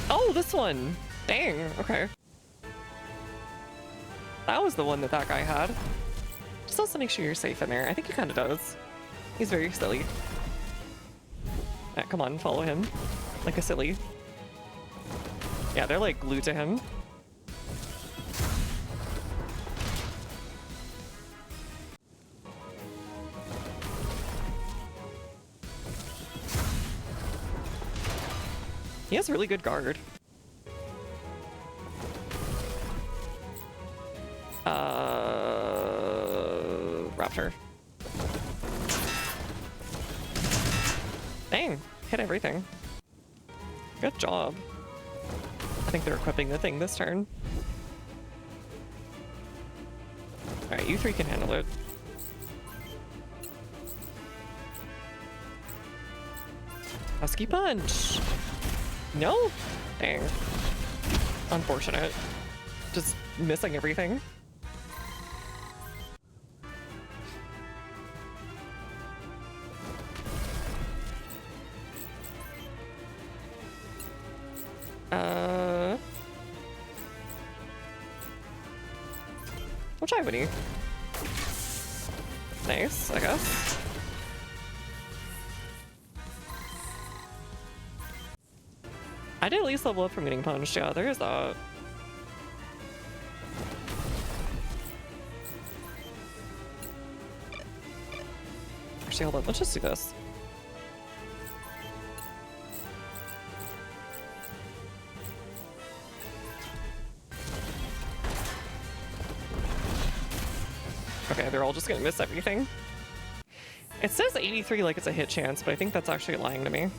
Speaker 1: Oh, this one! Dang, okay. That was the one that guy had. Just also make sure you're safe in there. I think he kind of does. He's very silly. Come on, follow him. Like a silly. Yeah, they're like glued to him. He has really good guard. Raptor. Dang, hit everything. Good job. I think they're equipping the thing this turn. Alright, you three can handle it. Husky punch! No? Dang. Unfortunate. Just missing everything. We'll try Winnie. Nice, I guess. I did at least level up from getting punched, yeah, there is that. Actually, hold on, let's just do this. Okay, they're all just gonna miss everything. It says 83 like it's a hit chance, but I think that's actually lying to me.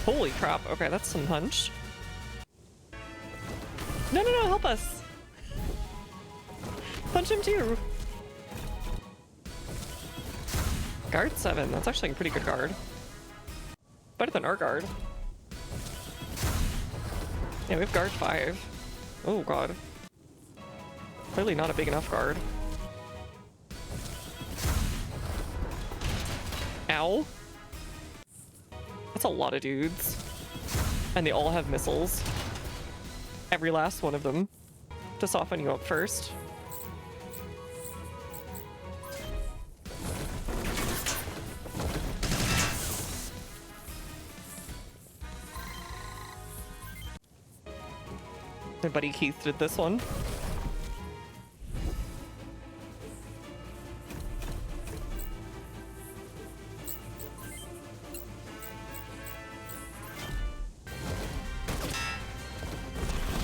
Speaker 1: Holy crap, okay, that's some punch. No, no, no, help us! Punch him too! Guard 7, that's actually a pretty good guard. Better than our guard. Yeah, we have guard 5. Oh god. Clearly not a big enough guard. Ow. That's a lot of dudes. And they all have missiles. Every last one of them. To soften you up first. My buddy Keith did this one.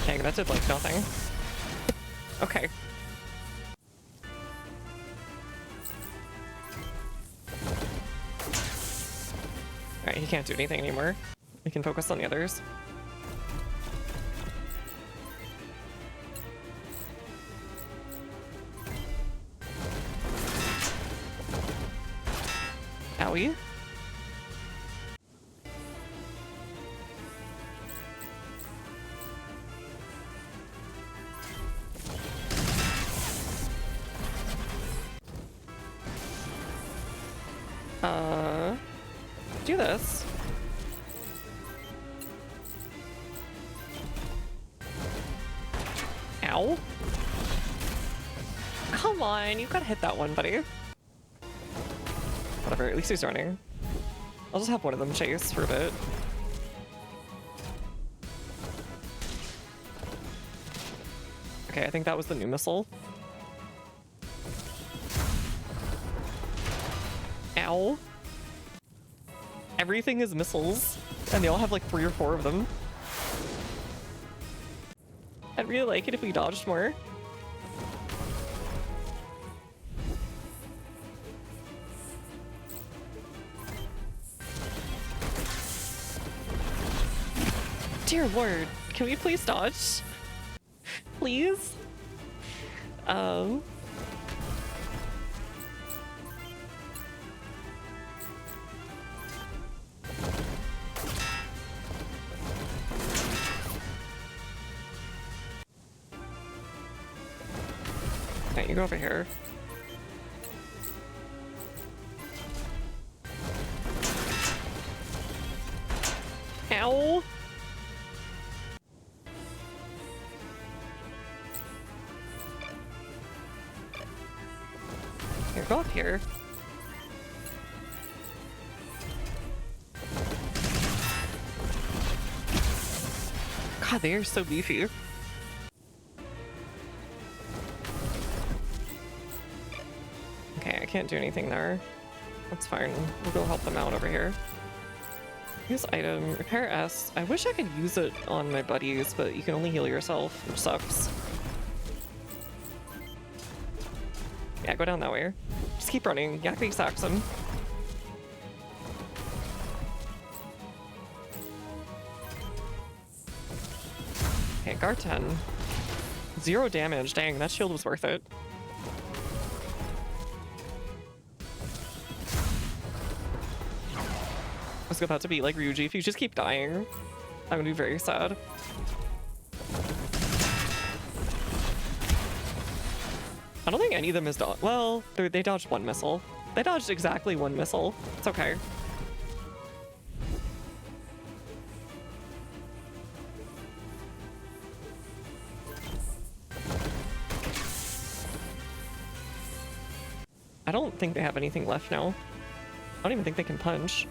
Speaker 1: Dang, that did like nothing. Okay. Alright, he can't do anything anymore. We can focus on the others. Owie. Do this. Ow. Come on, you gotta hit that one, buddy. Whatever, at least he's running. I'll just have one of them chase for a bit. Okay, I think that was the new missile. Ow. Everything is missiles, and they all have like 3 or 4 of them. I'd really like it if we dodged more. Dear Lord, can we please dodge? Please? Alright, you go over here. Ow! Here, go up here. God, they are so beefy. Okay, I can't do anything there. That's fine. We'll go help them out over here. Use item, repair S. I wish I could use it on my buddies, but you can only heal yourself, which sucks. Yeah, go down that way. Just keep running. Yakby sacks him. Okay, guard 10. 0 damage. Dang, that shield was worth it. I was about to be like Ryuji, if you just keep dying, I'm gonna be very sad. I don't think any of them is dodged. Well, they dodged 1 missile. They dodged exactly 1 missile. It's okay. I don't think they have anything left now. I don't even think they can punch.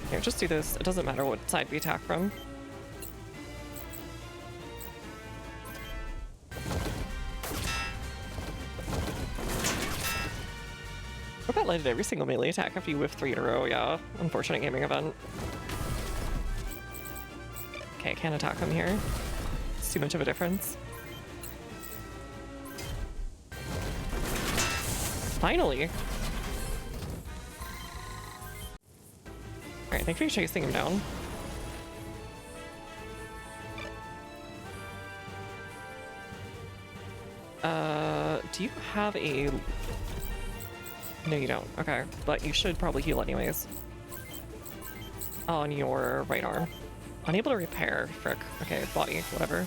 Speaker 1: Here, just do this. It doesn't matter what side we attack from. I got lighted every single melee attack after you whiff 3 in a row, yeah. Unfortunate gaming event. Okay, I can't attack him here. It's too much of a difference. Finally! Alright, thanks for chasing him down. Do you have a... No, you don't. Okay, but you should probably heal anyways. On your right arm. Unable to repair. Frick. Okay, body, whatever.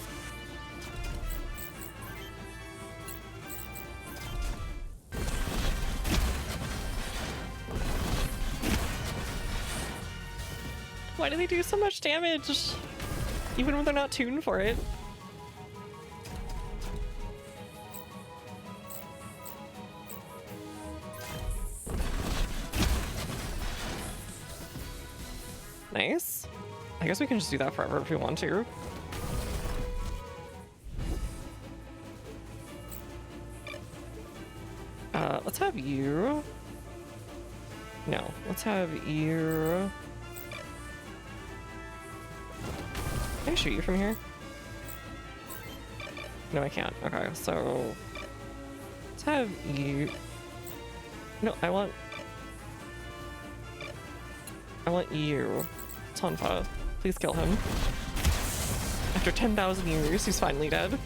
Speaker 1: Why do they do so much damage? Even when they're not tuned for it. Nice. I guess we can just do that forever if we want to. Let's have you. No, let's have you. Can I shoot you from here? No, I can't. Okay, so let's have you. No, I want you. Tonfa. Please kill him. After 10,000 years, he's finally dead.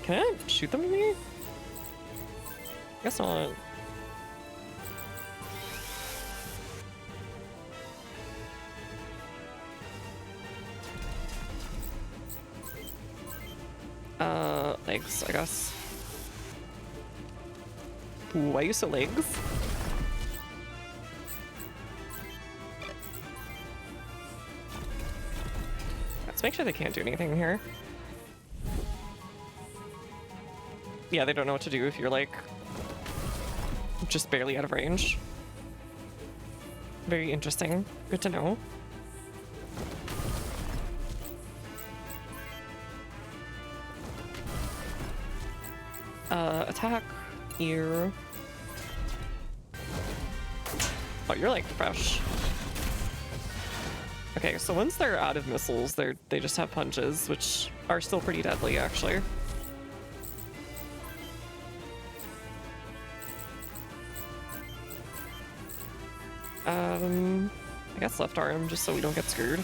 Speaker 1: Can I shoot them to me? Guess not. legs, I guess. Ooh, I used to legs. Let's make sure they can't do anything here. Yeah, they don't know what to do if you're like just barely out of range. Very interesting. Good to know. Attack, ear. Oh, you're like fresh. Okay, so once they're out of missiles, they just have punches, which are still pretty deadly, actually. I guess left arm, just so we don't get screwed.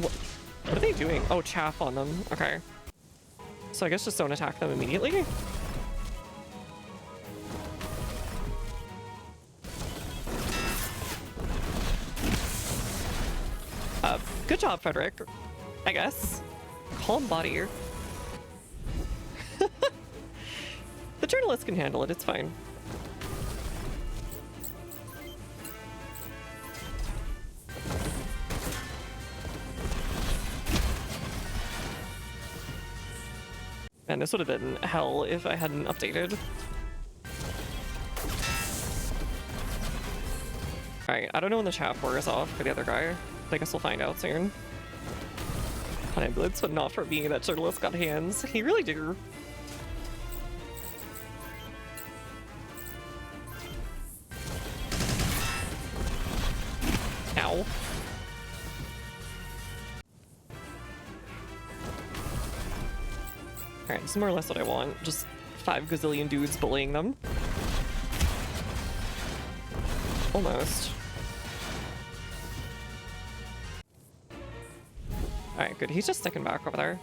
Speaker 1: What are they doing? Oh, chaff on them. Okay. So I guess just don't attack them immediately? Good job, Frederick. I guess. Calm body. The journalist can handle it, it's fine. Man, this would have been hell if I hadn't updated. Alright, I don't know when the chaff wears off for the other guy, but I guess we'll find out soon. An ambulance, but not for me. That journalist got hands. He really do. Ow. Alright, this is more or less what I want. Just 5 gazillion dudes bullying them. Almost. Alright, good. He's just sticking back over there.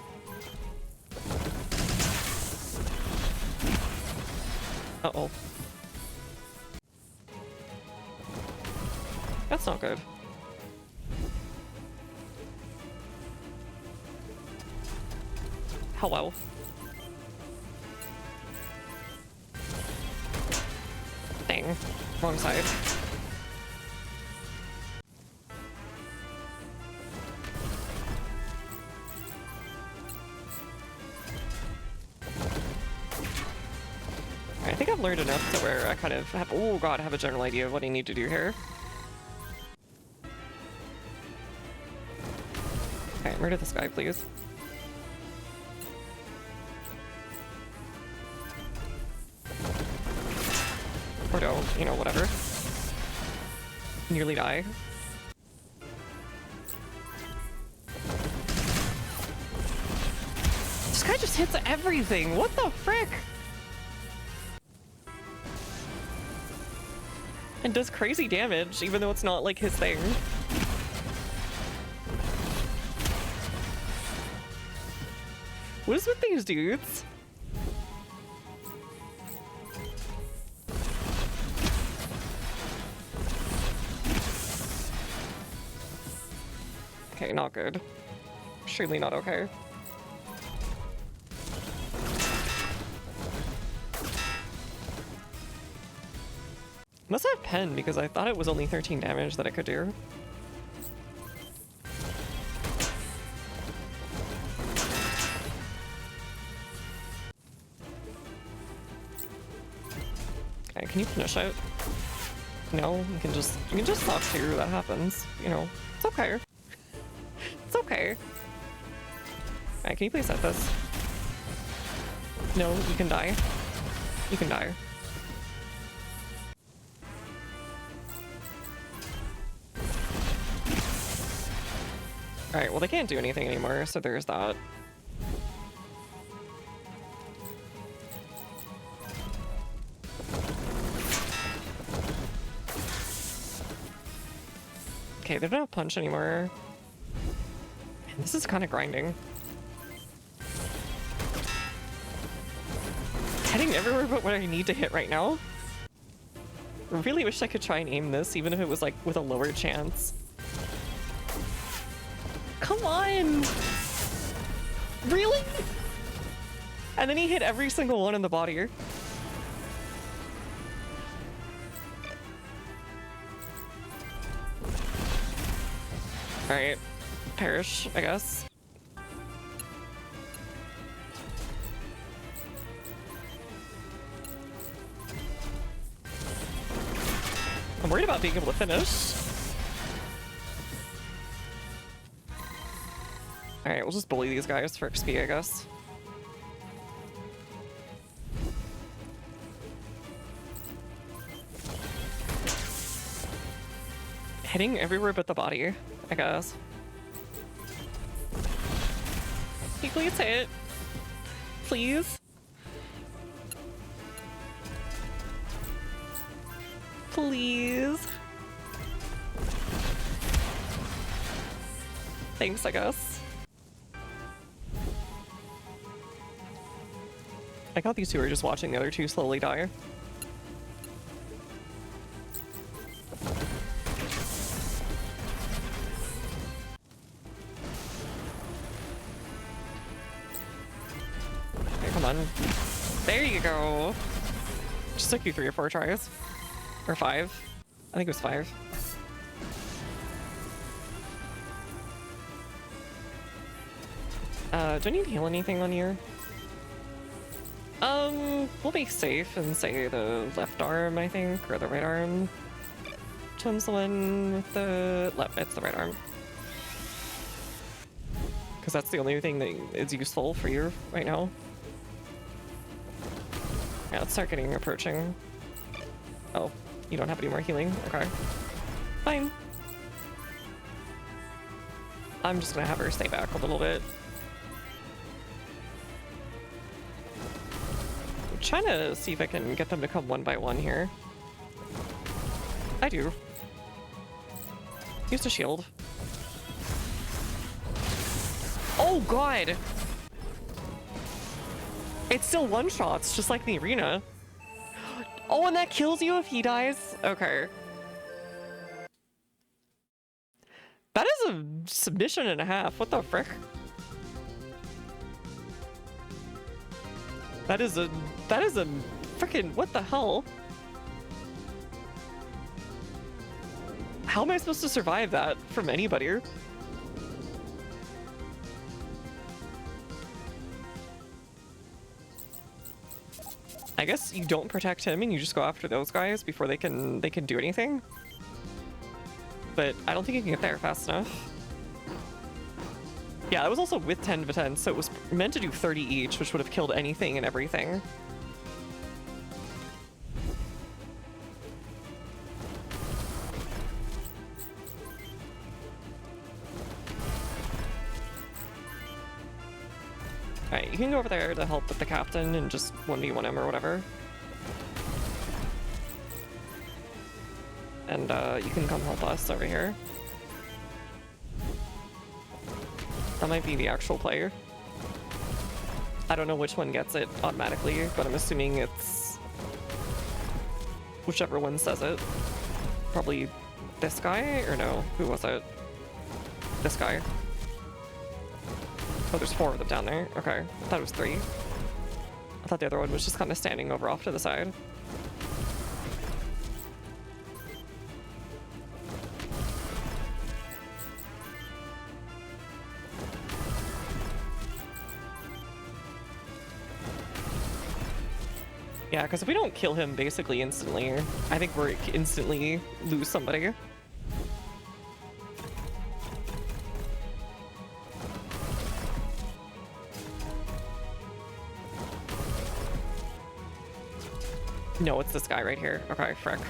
Speaker 1: Uh-oh. That's not good. Hello. Dang. Wrong side. I think I've learned enough to where I kind of have, oh god, have a general idea of what I need to do here. Okay, murder this guy, please. Or don't, you know, whatever. Nearly die. This guy just hits everything! What the frick? And does crazy damage, even though it's not like his thing. What is with these dudes? Okay, not good. Extremely not okay. Must have pen because I thought it was only 13 damage that I could do. Okay, can you finish it? No, you can just suck too, that happens. You know, it's okay. It's okay. Alright, can you please set this? No, you can die. You can die. Alright, well they can't do anything anymore, so there's that. Okay, they don't have punch anymore. Man, this is kind of grinding. Hitting everywhere but what I need to hit right now. I really wish I could try and aim this, even if it was like with a lower chance. Come on! Really? And then he hit every single one in the body. Alright. Perish, I guess. I'm worried about being able to finish. Alright, we'll just bully these guys for XP, I guess. Hitting everywhere but the body, I guess. Can you please hit? Please? Please? Thanks, I guess. I thought these two were just watching the other two slowly die. Okay, come on. There you go. Just took you 3 or 4 tries. Or 5. I think it was 5. Do I need to heal anything on here? We'll be safe and say the left arm, I think, or the right arm. Which one's the one with the left? It's the right arm. Because that's the only thing that is useful for you right now. Yeah, let's start getting approaching. Oh, you don't have any more healing? Okay. Fine. I'm just gonna have her stay back a little bit. I'm trying to see if I can get them to come one by one here. I do. Use the shield. Oh god! It's still one-shots, just like the arena. Oh, and that kills you if he dies? Okay. That is a submission and a half. What the frick? That is a freaking, what the hell? How am I supposed to survive that from anybody? I guess you don't protect him and you just go after those guys before they can do anything. But I don't think you can get there fast enough. Yeah, that was also with 10 Vitens, so it was meant to do 30 each, which would have killed anything and everything. Alright, you can go over there to help with the captain and just 1v1 him or whatever. And you can come help us over here. That might be the actual player. I don't know which one gets it automatically, but I'm assuming it's whichever one says it. Probably this guy, or no? Who was it? This guy. Oh, there's 4 of them down there. Okay, I thought it was 3. I thought the other one was just kind of standing over off to the side. Yeah, because if we don't kill him basically instantly, I think we're instantly lose somebody. No, it's this guy right here. Okay, frick.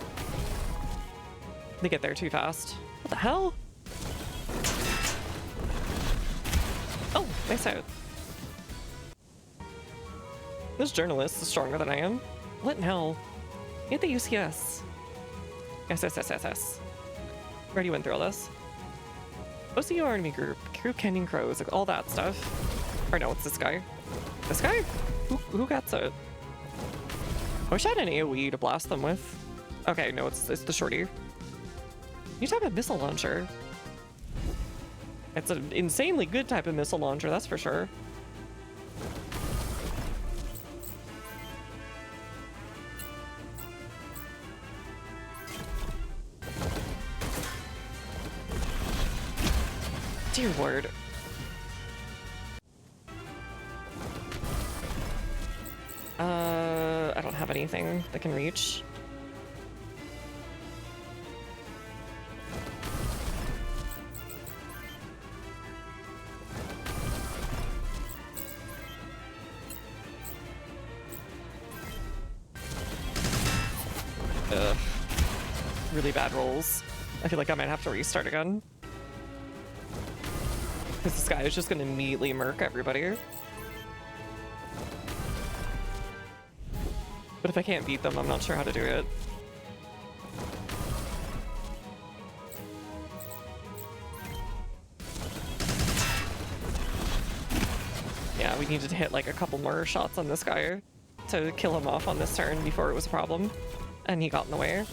Speaker 1: They get there too fast. What the hell? Oh, nice out. This journalist is stronger than I am. What now? Get the OCS. Yes. Already went through all this. OCU Army Group, Crew Canyon Crows, like all that stuff. Or no, it's this guy. This guy? Who gets it? I wish I had an AoE to blast them with. Okay, no, it's the shorty. You just have a missile launcher. It's an insanely good type of missile launcher, that's for sure. Dear Lord. I don't have anything that can reach. Ugh. Really bad rolls. I feel like I might have to restart again. Because this guy is just going to immediately murk everybody. But if I can't beat them, I'm not sure how to do it. Yeah, we needed to hit like a couple more shots on this guy to kill him off on this turn before it was a problem. And he got in the way.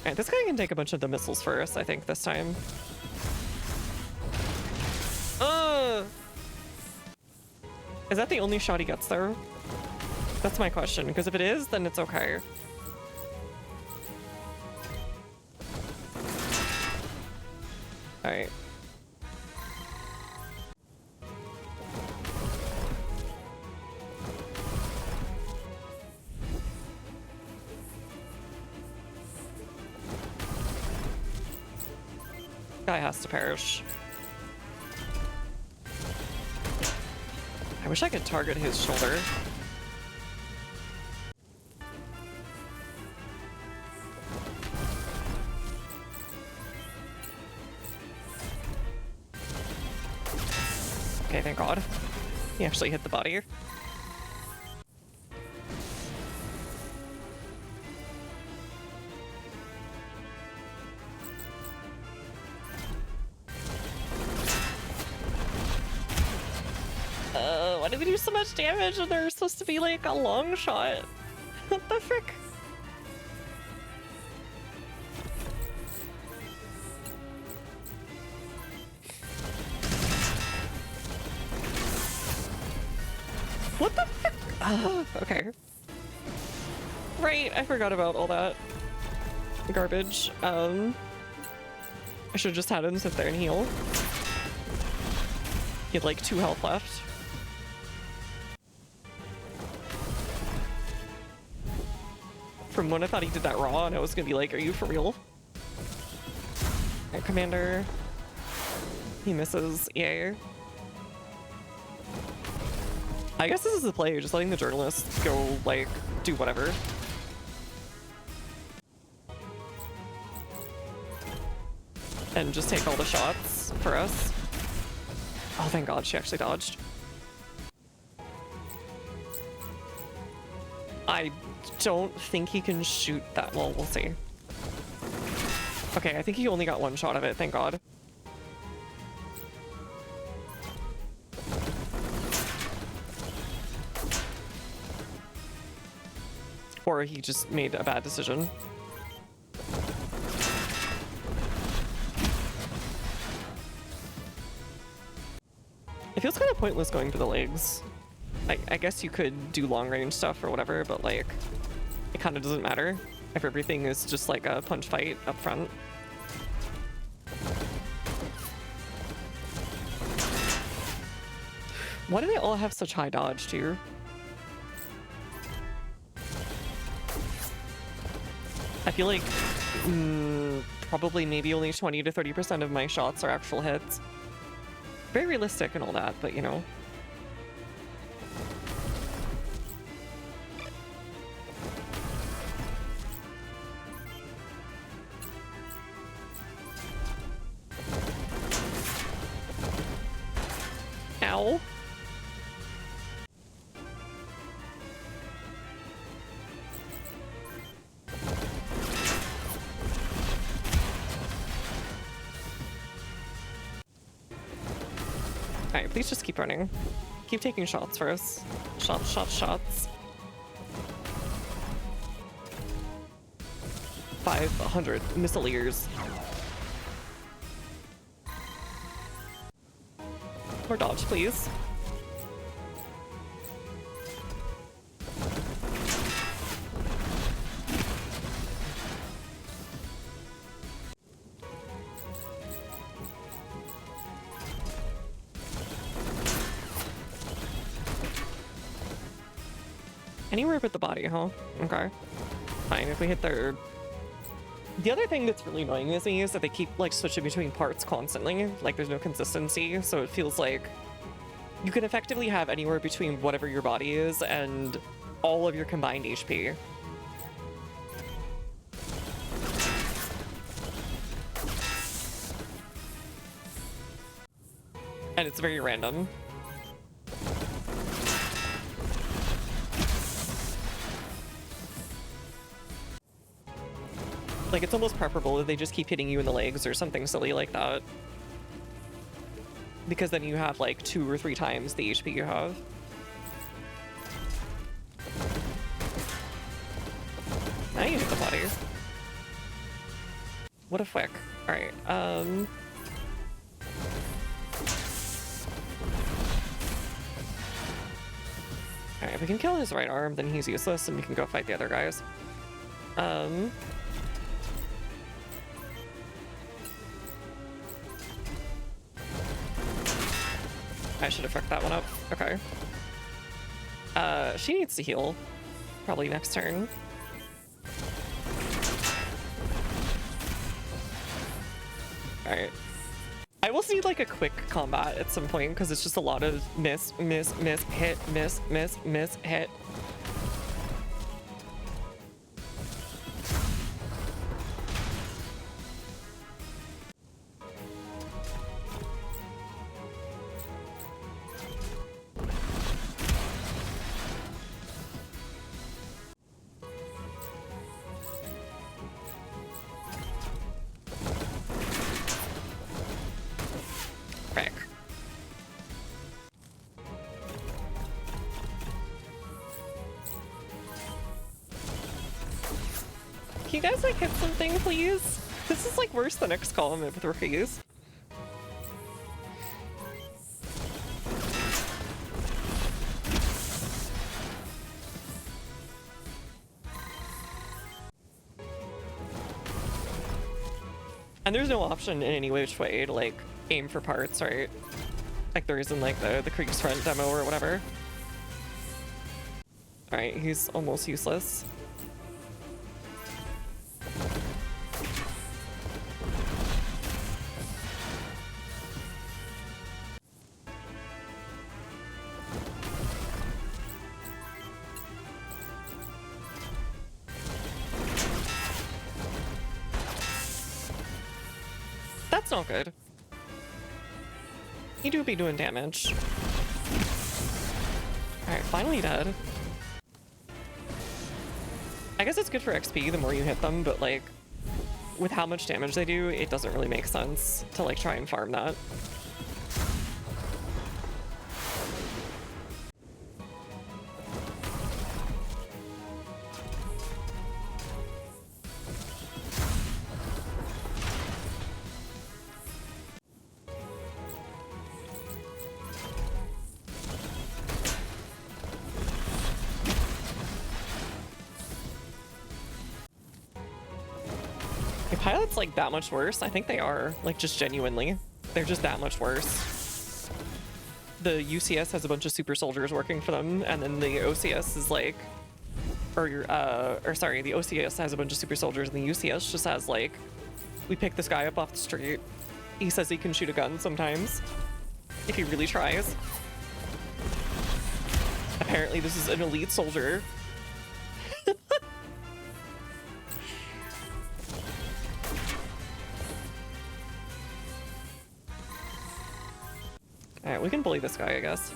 Speaker 1: Alright, this guy can take a bunch of the missiles first, I think, this time. Is that the only shot he gets there? That's my question, because if it is, then it's okay. Alright. Guy has to perish. I wish I could target his shoulder. Okay, thank God. He actually hit the body. Why did we do so much damage when they're supposed to be like a long shot? What the frick? What the frick? Okay. Right, I forgot about all that garbage. I should have just had him sit there and heal. He had like 2 health left. From when I thought he did that raw, and I was gonna be like, are you for real? Alright, Commander. He misses. Yay. I guess this is the play, just letting the journalists go, like, do whatever. And just take all the shots for us. Oh, thank God, she actually dodged. I don't think he can shoot that well. We'll see. Okay, I think he only got 1 shot of it, thank God. Or he just made a bad decision. It feels kind of pointless going for the legs. I guess you could do long range stuff or whatever, but like, it kind of doesn't matter if everything is just like a punch fight up front. Why do they all have such high dodge too? I feel like probably maybe only 20 to 30% of my shots are actual hits. Very realistic and all that, but you know. Ow. Alright, please just keep running. Keep taking shots for us. Shots, shots, shots. 500 missileers. More dodge, please. Anywhere but the body, huh? Okay. Fine, if we hit their... The other thing that's really annoying with me is that they keep, like, switching between parts constantly. Like, there's no consistency, so it feels like you can effectively have anywhere between whatever your body is and all of your combined HP. And it's very random. Like, it's almost preferable if they just keep hitting you in the legs or something silly like that. Because then you have, like, 2 or 3 times the HP you have. Now you hit the body. What a flick. Alright, Alright, if we can kill his right arm, then he's useless and we can go fight the other guys. I should have fucked that one up. Okay. She needs to heal. Probably next turn. Alright. I will see like a quick combat at some point because it's just a lot of miss, miss, miss, hit, miss, miss, miss, hit. Can you guys like hit something, please? This is like worse than XCOM with rookies. And there's no option in any which way to like aim for parts, right? Like there is in like the Krieg's Front demo or whatever. Alright, he's almost useless. That's not good. You do be doing damage. Alright, finally dead. I guess it's good for XP the more you hit them, but like, with how much damage they do, it doesn't really make sense to like try and farm that. Pilot's like that much worse. I think they are, like, just genuinely. They're just that much worse. The UCS has a bunch of super soldiers working for them, and then the OCS is like, or sorry, the OCS has a bunch of super soldiers, and the UCS just has like, we pick this guy up off the street. He says he can shoot a gun sometimes, if he really tries. Apparently this is an elite soldier. Alright, we can bully this guy, I guess.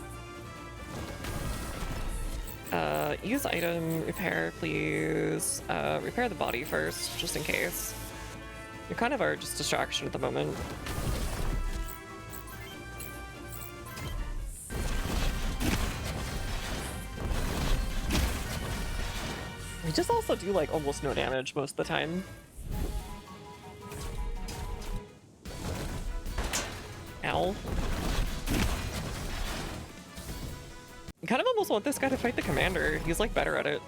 Speaker 1: Use item, repair, please. Repair the body first, just in case. You kind of are just distraction at the moment. We just also do, like, almost no damage most of the time. Ow. I kind of almost want this guy to fight the commander. He's like better at it.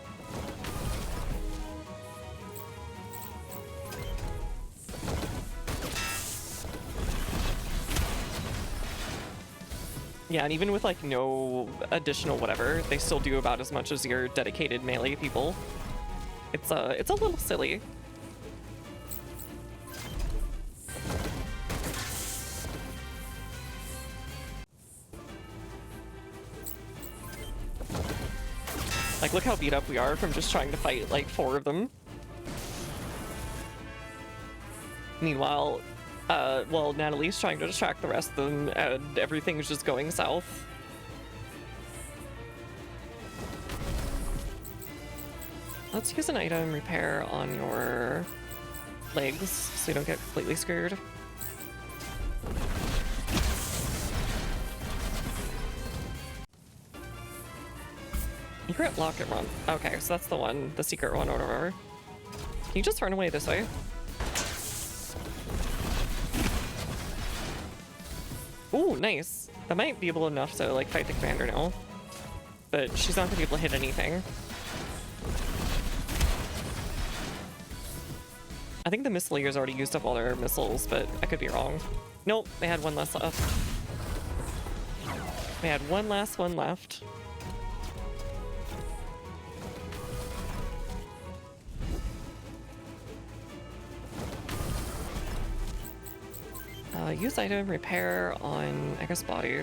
Speaker 1: Yeah, and even with like no additional whatever, they still do about as much as your dedicated melee people. It's a little silly. Like, look how beat up we are from just trying to fight like 4 of them. Meanwhile, well, Natalie's trying to distract the rest of them, and everything's just going south. Let's use an item repair on your legs so you don't get completely screwed. Secret locket run. Okay, so that's the one, the secret one or whatever. Can you just run away this way? Ooh, nice. That might be able enough to like fight the commander now. But she's not gonna be able to hit anything. I think the missileers already used up all their missiles, but I could be wrong. Nope, they had one less left. They had one last one left. Use item repair on, I guess, body.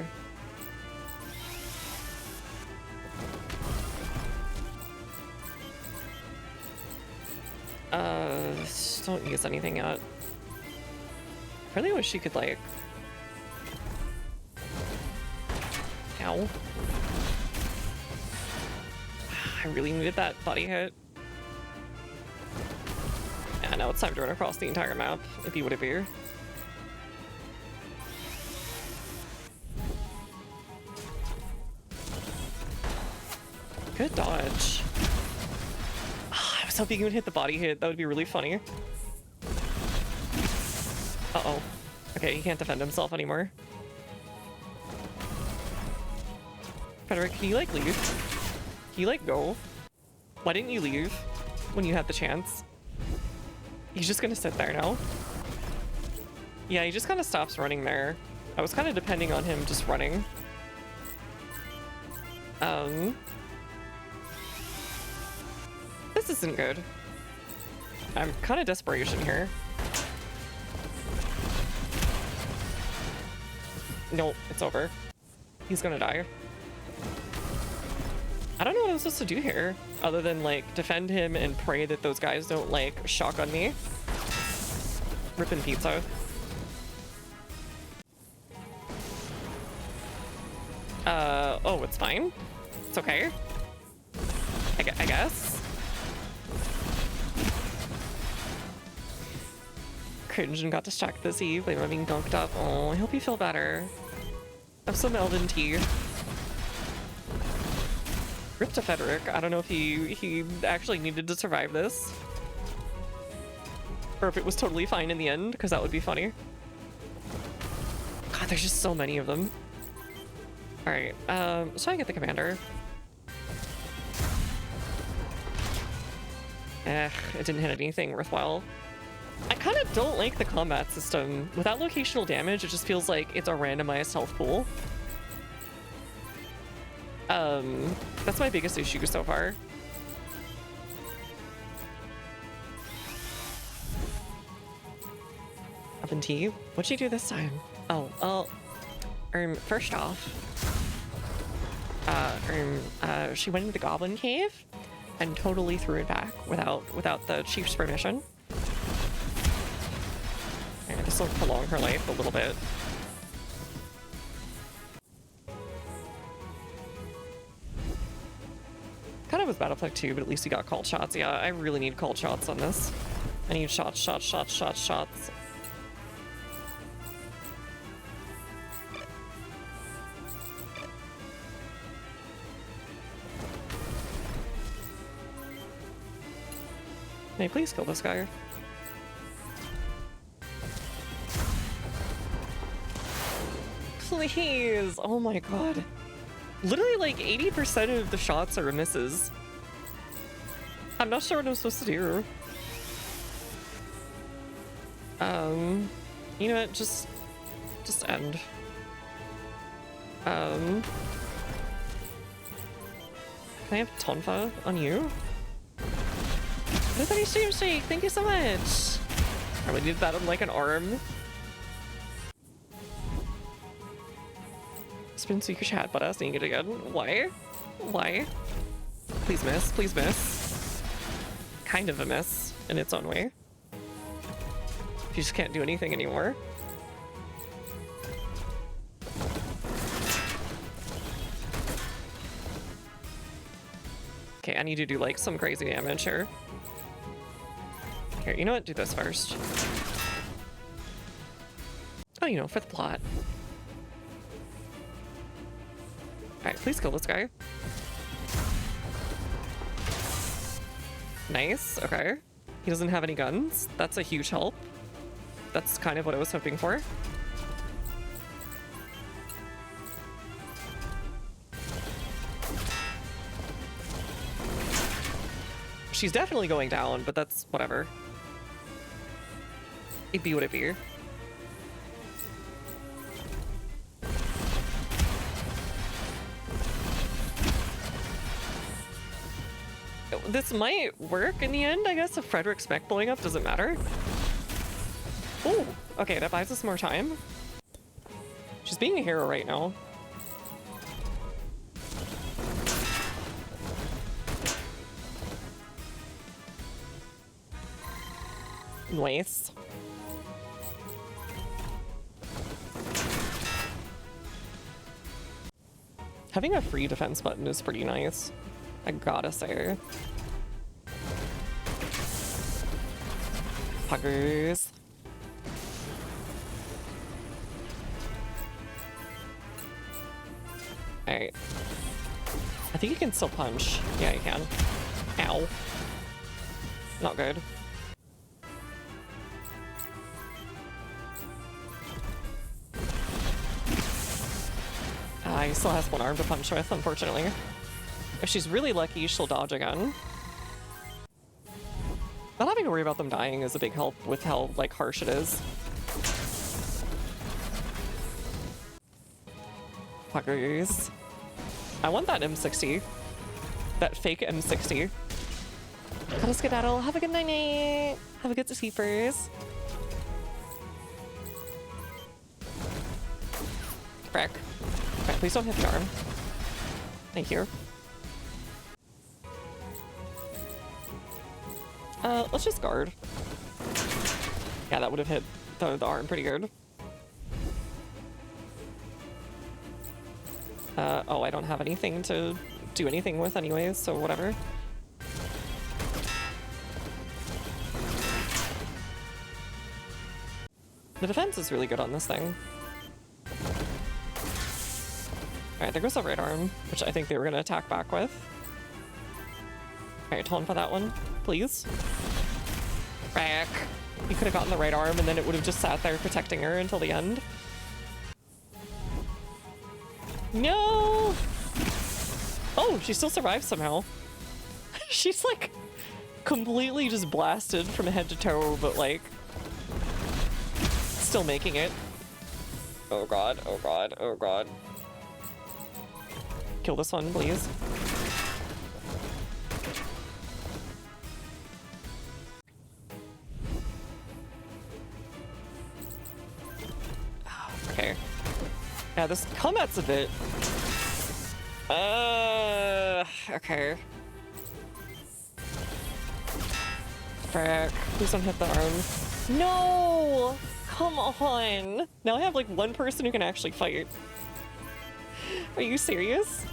Speaker 1: Don't use anything yet. I really wish you could, like... Ow. I really needed that body hit. Yeah, now it's time to run across the entire map, if you would appear. Good dodge. Oh, I was hoping you would hit the body hit. That would be really funny. Uh-oh. Okay, he can't defend himself anymore. Frederick, can you, like, leave? Can you, like, go? Why didn't you leave when you had the chance? He's just gonna sit there now. Yeah, he just kind of stops running there. I was kind of depending on him just running. This isn't good. I'm kind of desperation here. Nope, it's over. He's gonna die. I don't know what I'm supposed to do here, other than like defend him and pray that those guys don't like shotgun me. Rippin' pizza. Oh, it's fine. It's okay. I guess. Cringe and got distracted this eve. They were being dunked up. Oh, I hope you feel better. Have some Elden tea. Rip to Frederick. I don't know if he actually needed to survive this. Or if it was totally fine in the end, because that would be funny. God, there's just so many of them. Alright, so I get the commander. It didn't hit anything worthwhile. I kind of don't like the combat system. Without locational damage, it just feels like it's a randomized health pool. That's my biggest issue so far. Oven tea? What'd she do this time? Oh, well, first off, she went into the goblin cave and totally threw it back without the chief's permission. And this will prolong her life a little bit. Kind of was Battleflag 2, but at least he got called shots. Yeah, I really need called shots on this. I need shots, shots, shots, shots, shots. May I please kill this guy? Please! Oh my god. Literally like 80% of the shots are misses. I'm not sure what I'm supposed to do. You know what, just end. Can I have Tonfa on you? Another stream shake, thank you so much. I really needed that on like an arm. Spin secret chat, but asking it again. Why? Why? Please miss, please miss. Kind of a miss in its own way. You just can't do anything anymore. Okay, I need to do like some crazy damage here. Here, you know what? Do this first. Oh, you know, for the plot. Alright, please kill this guy. Nice, okay. He doesn't have any guns. That's a huge help. That's kind of what I was hoping for. She's definitely going down, but that's whatever. It be what it be. This might work in the end, I guess, if Frederick's mech blowing up doesn't matter. Oh, okay, that buys us more time. She's being a hero right now. Nice. Having a free defense button is pretty nice, I gotta say. Puggers. Alright. I think you can still punch. Yeah, you can. Ow. Not good. He still has one arm to punch with, unfortunately. If she's really lucky, she'll dodge again. Not having to worry about them dying is a big help with how, like, harsh it is. Fuckers. I want that M60. That fake M60. Gotta skedaddle. Have a good night. Have a good sleepers. Frick. Okay, please don't hit the arm. Thank you. Let's just guard. Yeah, that would have hit the arm pretty good. Oh, I don't have anything to do anything with anyways, so whatever. The defense is really good on this thing. Alright, there goes the right arm, which I think they were going to attack back with. Alright, tone for that one, please. Rack. You could have gotten the right arm and then it would have just sat there protecting her until the end. No! Oh, she still survived somehow. She's like completely just blasted from head to toe, but like still making it. Oh god, oh god, oh god. Kill this one, please. Okay. Yeah, this combat's a bit... okay. Frick. Please don't hit the arm. No! Come on! Now I have like one person who can actually fight. Are you serious?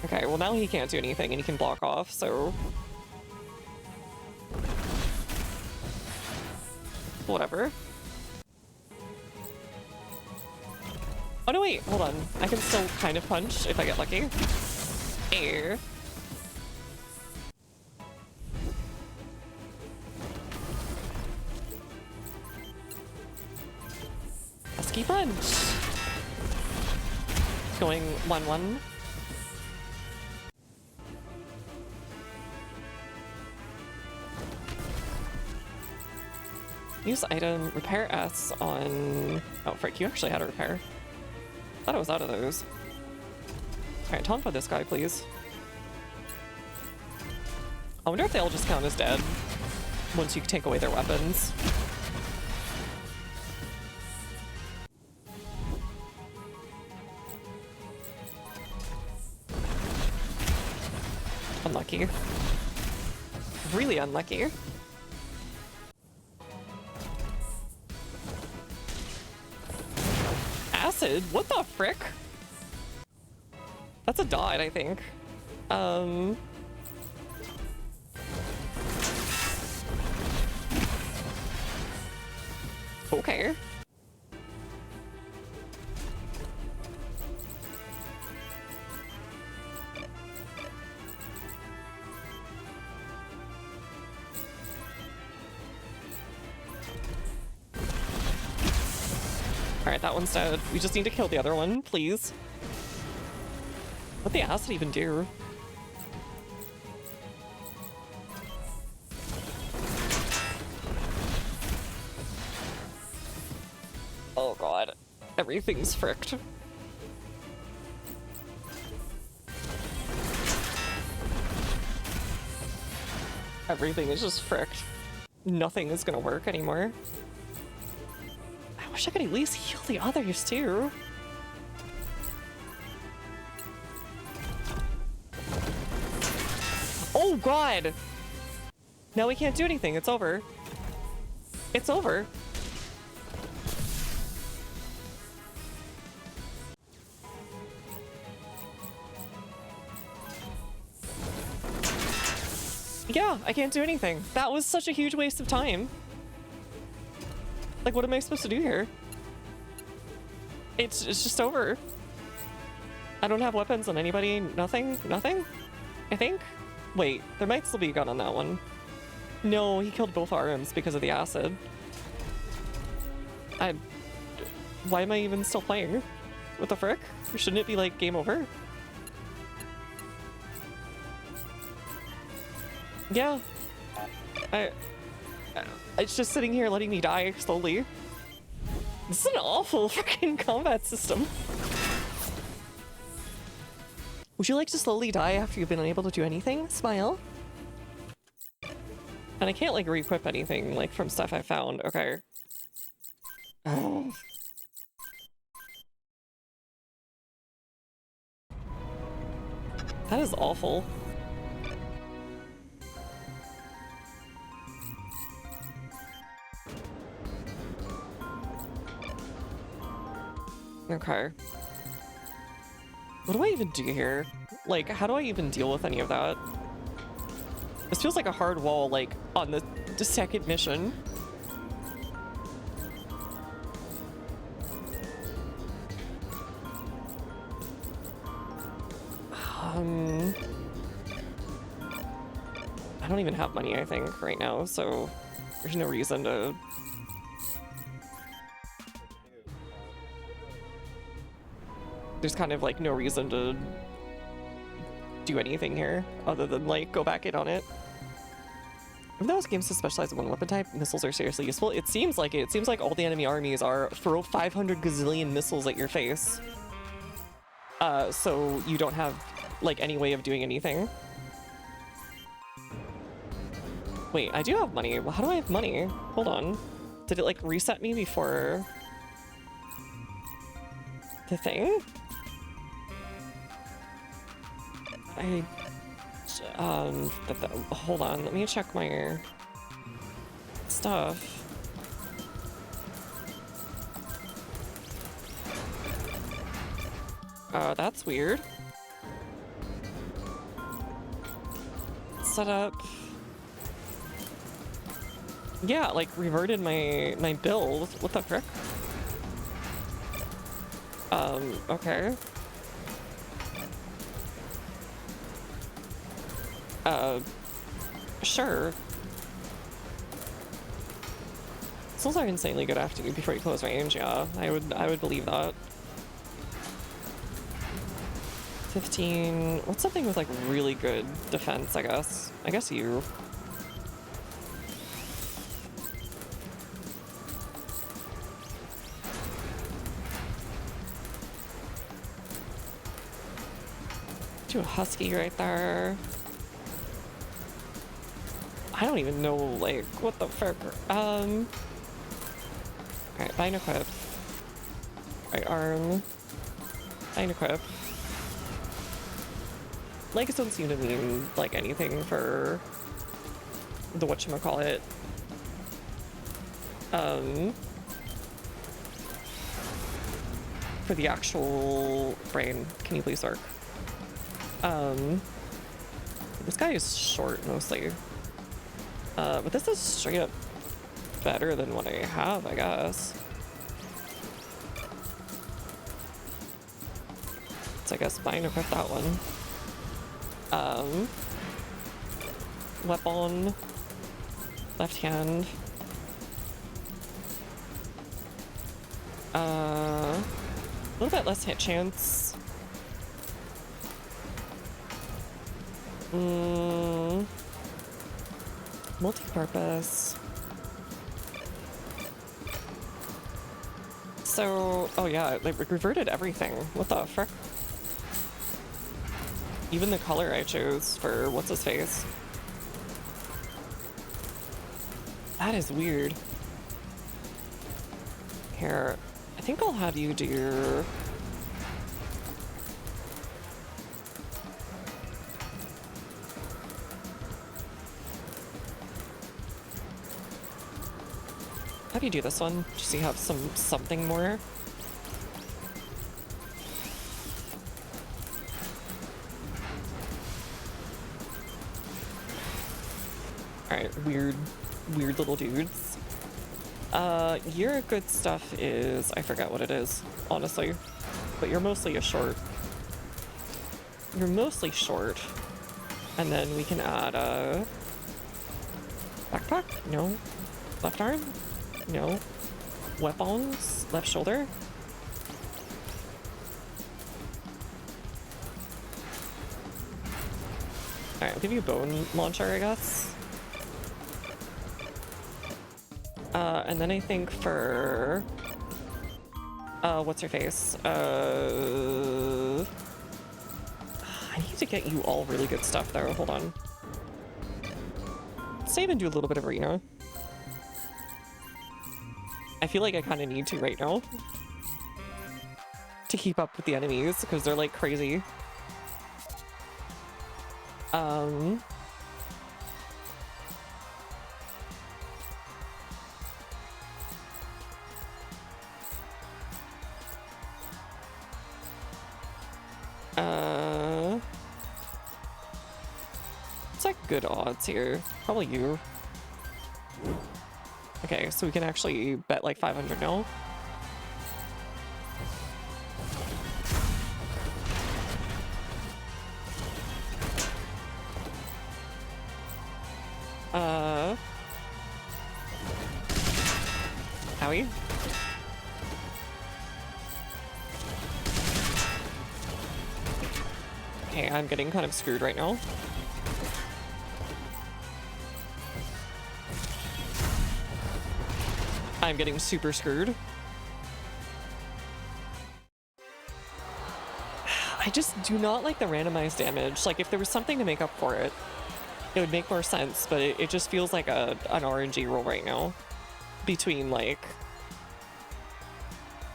Speaker 1: Okay, well now he can't do anything and he can block off, so... whatever. Oh no, wait, hold on. I can still kind of punch if I get lucky. Air. Pesky punch. Going 1-1. Use item, repair S on... Oh, frick, you actually had a repair. Thought I was out of those. Alright, taunt for this guy, please. I wonder if they all just count as dead once you take away their weapons. Unlucky. Really unlucky. Acid? What the frick? That's a dot, I think. Okay. Alright, that one's dead. We just need to kill the other one, please. What'd the acid even do? Oh god. Everything's fricked. Everything is just fricked. Nothing is gonna work anymore. I wish I could at least heal the others too. Oh god! Now we can't do anything, it's over. It's over. Yeah, I can't do anything. That was such a huge waste of time. Like, what am I supposed to do here? It's just over. I don't have weapons on anybody. Nothing? Nothing? I think? Wait, there might still be a gun on that one. No, he killed both arms because of the acid. Why am I even still playing? What the frick? Shouldn't it be like game over? Yeah. It's just sitting here letting me die slowly. This is an awful freaking combat system. Would you like to slowly die after you've been unable to do anything? Smile. And I can't like re-equip anything like from stuff I found. Okay. Oh. That is awful. Okay. What do I even do here? Like, how do I even deal with any of that? This feels like a hard wall, like, on the second mission. I don't even have money, I think, right now, so there's no reason to... There's kind of like no reason to do anything here other than like go back in on it. Even though this game's to specialize in one weapon type, missiles are seriously useful. It seems like it. It seems like all the enemy armies are throw 500 gazillion missiles at your face. So you don't have like any way of doing anything. Wait, I do have money. Well, how do I have money? Hold on. Did it like reset me before the thing? Hold on, let me check my stuff. That's weird. Set up. Yeah, like reverted my build. What the frick? Okay. Sure. Souls are insanely good after you before you close range, yeah. I would believe that. 15. What's something with like really good defense, I guess? I guess you. Do a husky right there. I don't even know, like, what the frick. Alright, bind equip. Right arm. Bind equip. Legs don't seem to mean, like, anything for the whatchamacallit. For the actual brain. Can you please work? This guy is short, mostly. But this is straight up better than what I have, I guess. So I guess bind equip that one. Weapon. Left hand. A little bit less hit chance. Multi-purpose. So, oh yeah, they reverted everything. What the frick? Even the color I chose for what's his face. That is weird. Here, I think I'll have you do... Have you do this one, just so you have something more. Alright, weird little dudes. Your good stuff is, I forget what it is, honestly. But you're mostly a short. You're mostly short. And then we can add a backpack? No. Left arm? No. Weapons? Left shoulder? Alright, I'll give you a bone launcher, I guess. And then I think for... what's her face? I need to get you all really good stuff, though. Hold on. Save and do a little bit of arena. I feel like I kind of need to right now. To keep up with the enemies, because they're like crazy. It's like good odds here. Probably you. Okay, so we can actually bet like 500 now. Howie? Okay, I'm getting kind of screwed right now. I'm getting super screwed. I just do not like the randomized damage. Like, if there was something to make up for it, it would make more sense, but it just feels like an RNG roll right now. Between, like...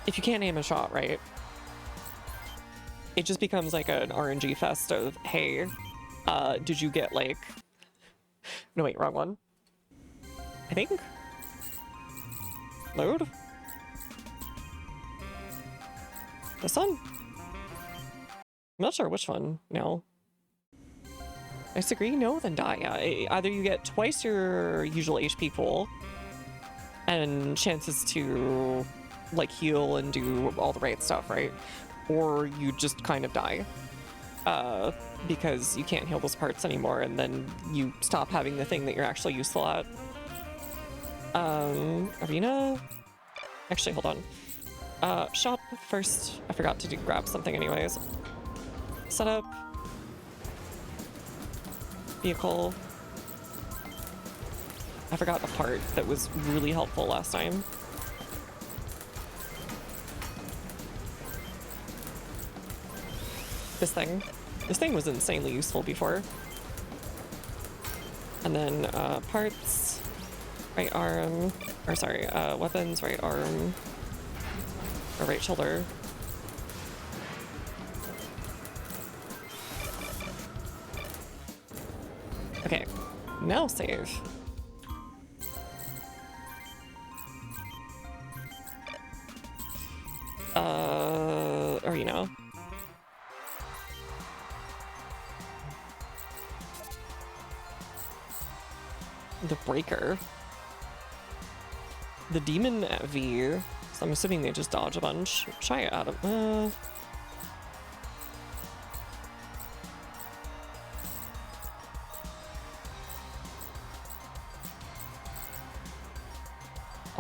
Speaker 1: If you can't aim a shot, right? It just becomes like an RNG fest of, hey, did you get, like... No, wait, wrong one. I think? Load? This one? I'm not sure which one now. I disagree. No, then die. Yeah, either you get twice your usual HP pool and chances to like heal and do all the right stuff, right? Or you just kind of die because you can't heal those parts anymore, and then you stop having the thing that you're actually useful at. Arena? Actually, hold on. Shop first. I forgot to grab something anyways. setup. Vehicle. I forgot a part that was really helpful last time. This thing. This thing was insanely useful before. And then parts, right arm, or sorry, weapons, right arm, or right shoulder. Okay, now save. Or you know. The breaker. The demon at V. So I'm assuming they just dodge a bunch. Try it out of all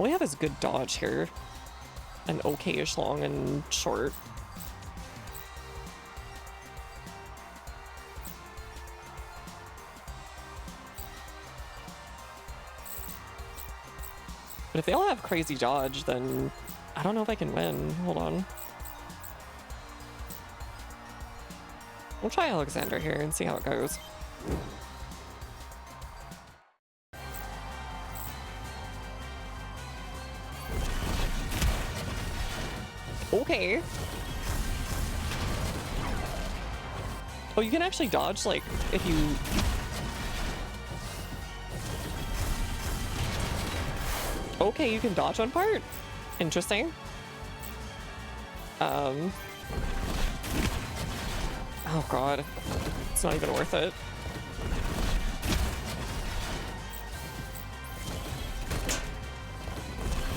Speaker 1: we have is good dodge here. And okay-ish long and short. But if they all have crazy dodge, then I don't know if I can win. Hold on. We'll try Alexander here and see how it goes. Okay. Oh, you can actually dodge, like, if you... Okay, you can dodge on part. Interesting. Oh god. It's not even worth it.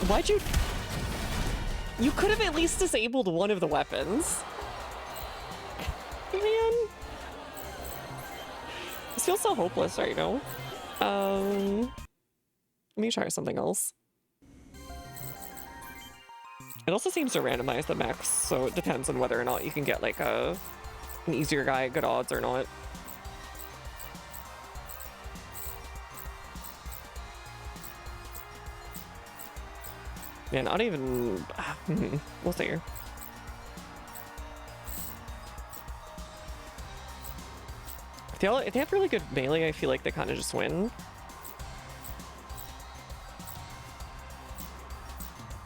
Speaker 1: Why'd you... You could have at least disabled one of the weapons. Man. This feels so hopeless right now. Let me try something else. It also seems to randomize the mechs, so it depends on whether or not you can get like an easier guy at good odds or not. Yeah, not even... We'll see. If they have really good melee, I feel like they kind of just win.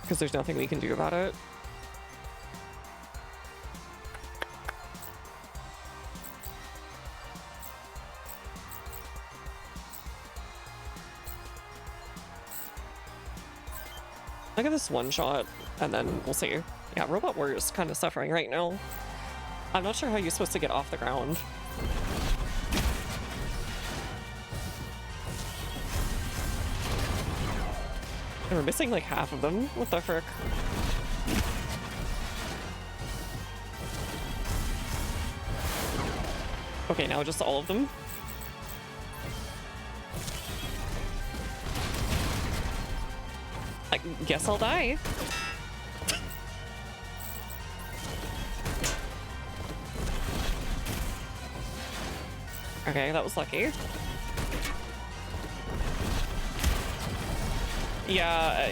Speaker 1: Because there's nothing we can do about it. Look at this one shot, and then we'll see. Yeah, Robot Warrior is kind of suffering right now. I'm not sure how you're supposed to get off the ground. And we're missing like half of them. What the frick? Okay, now just all of them. I guess I'll die. Okay, that was lucky. Yeah,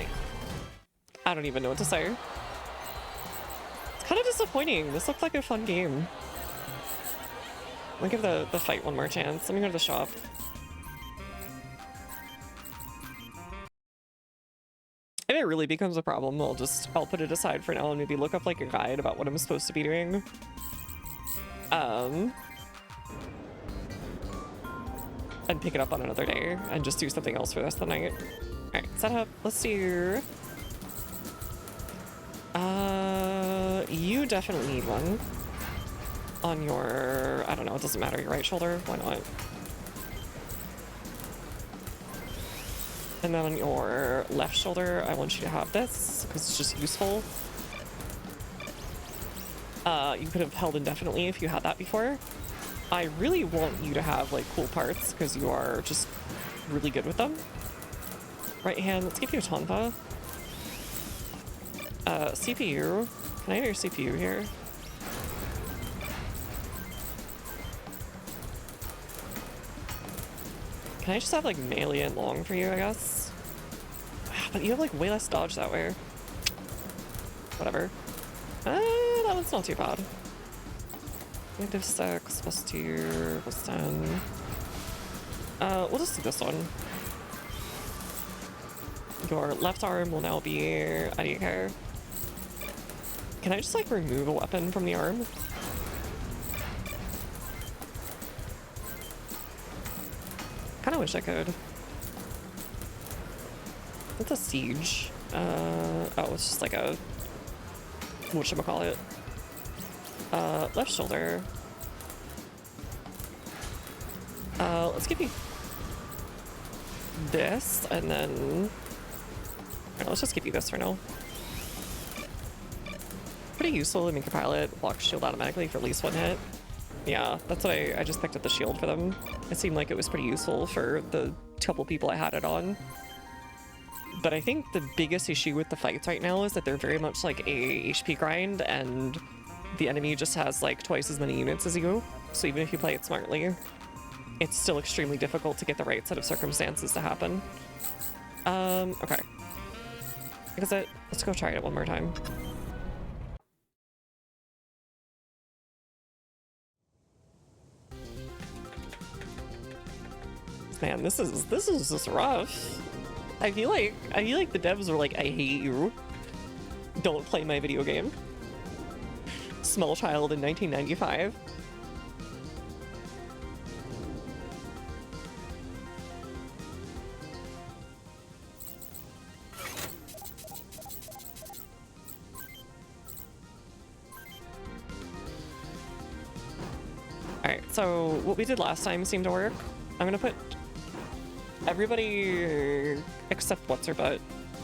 Speaker 1: I don't even know what to say. It's kind of disappointing. This looked like a fun game. I'll give the fight one more chance. Let me go to the shop. If it really becomes a problem, I'll put it aside for now and maybe look up like a guide about what I'm supposed to be doing. And pick it up on another day and just do something else for the rest of the night. Alright, set up. Let's do... you definitely need one. On your... I don't know, it doesn't matter, your right shoulder. Why not? And then on your left shoulder, I want you to have this, because it's just useful. You could have held indefinitely if you had that before. I really want you to have, like, cool parts, because you are just really good with them. Right hand, let's give you a Tonfa. CPU. Can I have your CPU here? Can I just have like melee and long for you, I guess? But you have like way less dodge that way. Whatever. That one's not too bad. -6, +2, +10. We'll just do this one. Your left arm will now be... I don't care. Can I just like remove a weapon from the arm? Kinda wish I could. What's a siege? Oh, it's just like a... whatchamacallit? Left shoulder. Let's give you this, and then... Alright, let's just give you this for now. Pretty useful to make your pilot block shield automatically for at least one hit. Yeah, that's what I just picked up the shield for them. It seemed like it was pretty useful for the couple people I had it on. But I think the biggest issue with the fights right now is that they're very much like a HP grind, and the enemy just has like twice as many units as you. So even if you play it smartly, it's still extremely difficult to get the right set of circumstances to happen. Okay. Because let's go try it one more time. Man, this is just rough. I feel like the devs were like, I hate you. Don't play my video game. Small child in 1995. Alright, so what we did last time seemed to work. I'm gonna put everybody except what's her butt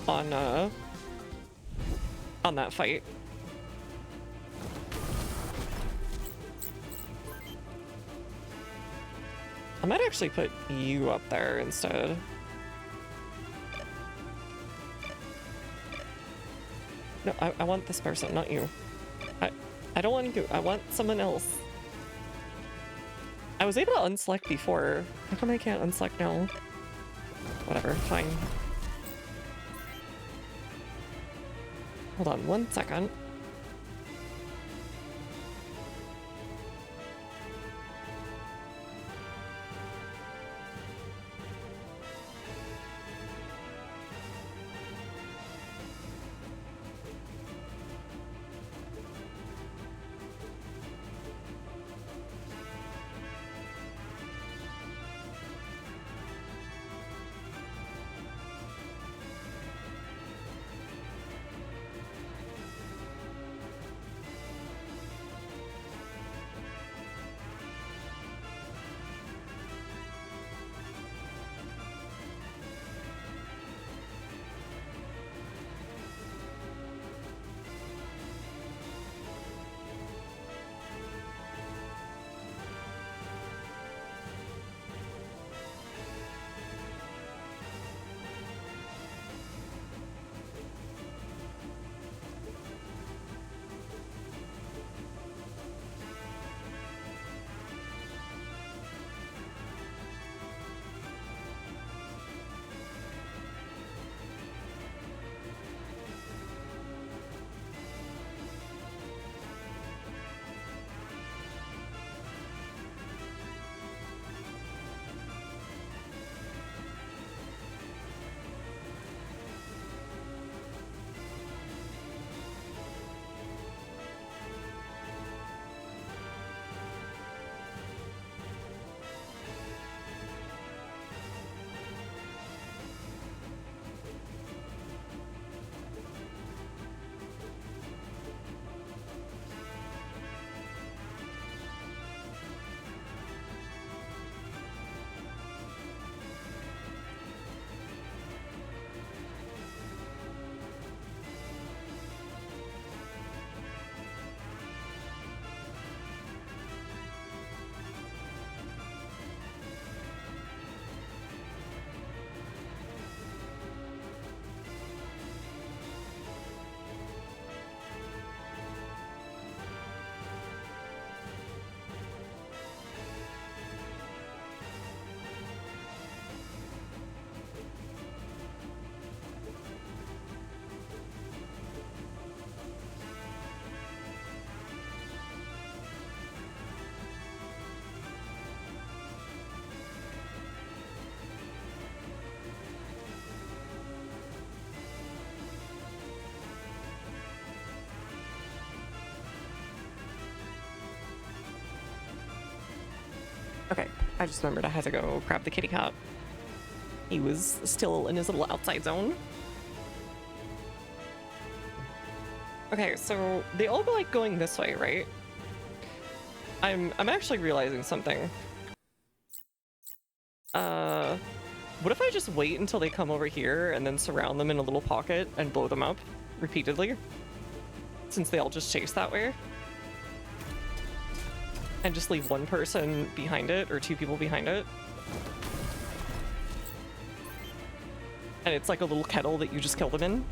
Speaker 1: on that fight. I might actually put you up there instead. No, I want this person, not you. I don't want you. I want someone else. I was able to unselect before. How come I can't unselect now? Whatever, fine. Hold on 1 second. I just remembered I had to go grab the kitty cat. He was still in his little outside zone. Okay, so they all like going this way, right? I'm actually realizing something. What if I just wait until they come over here and then surround them in a little pocket and blow them up repeatedly? Since they all just chase that way. And just leave one person behind it or two people behind it. And it's like a little kettle that you just kill them in.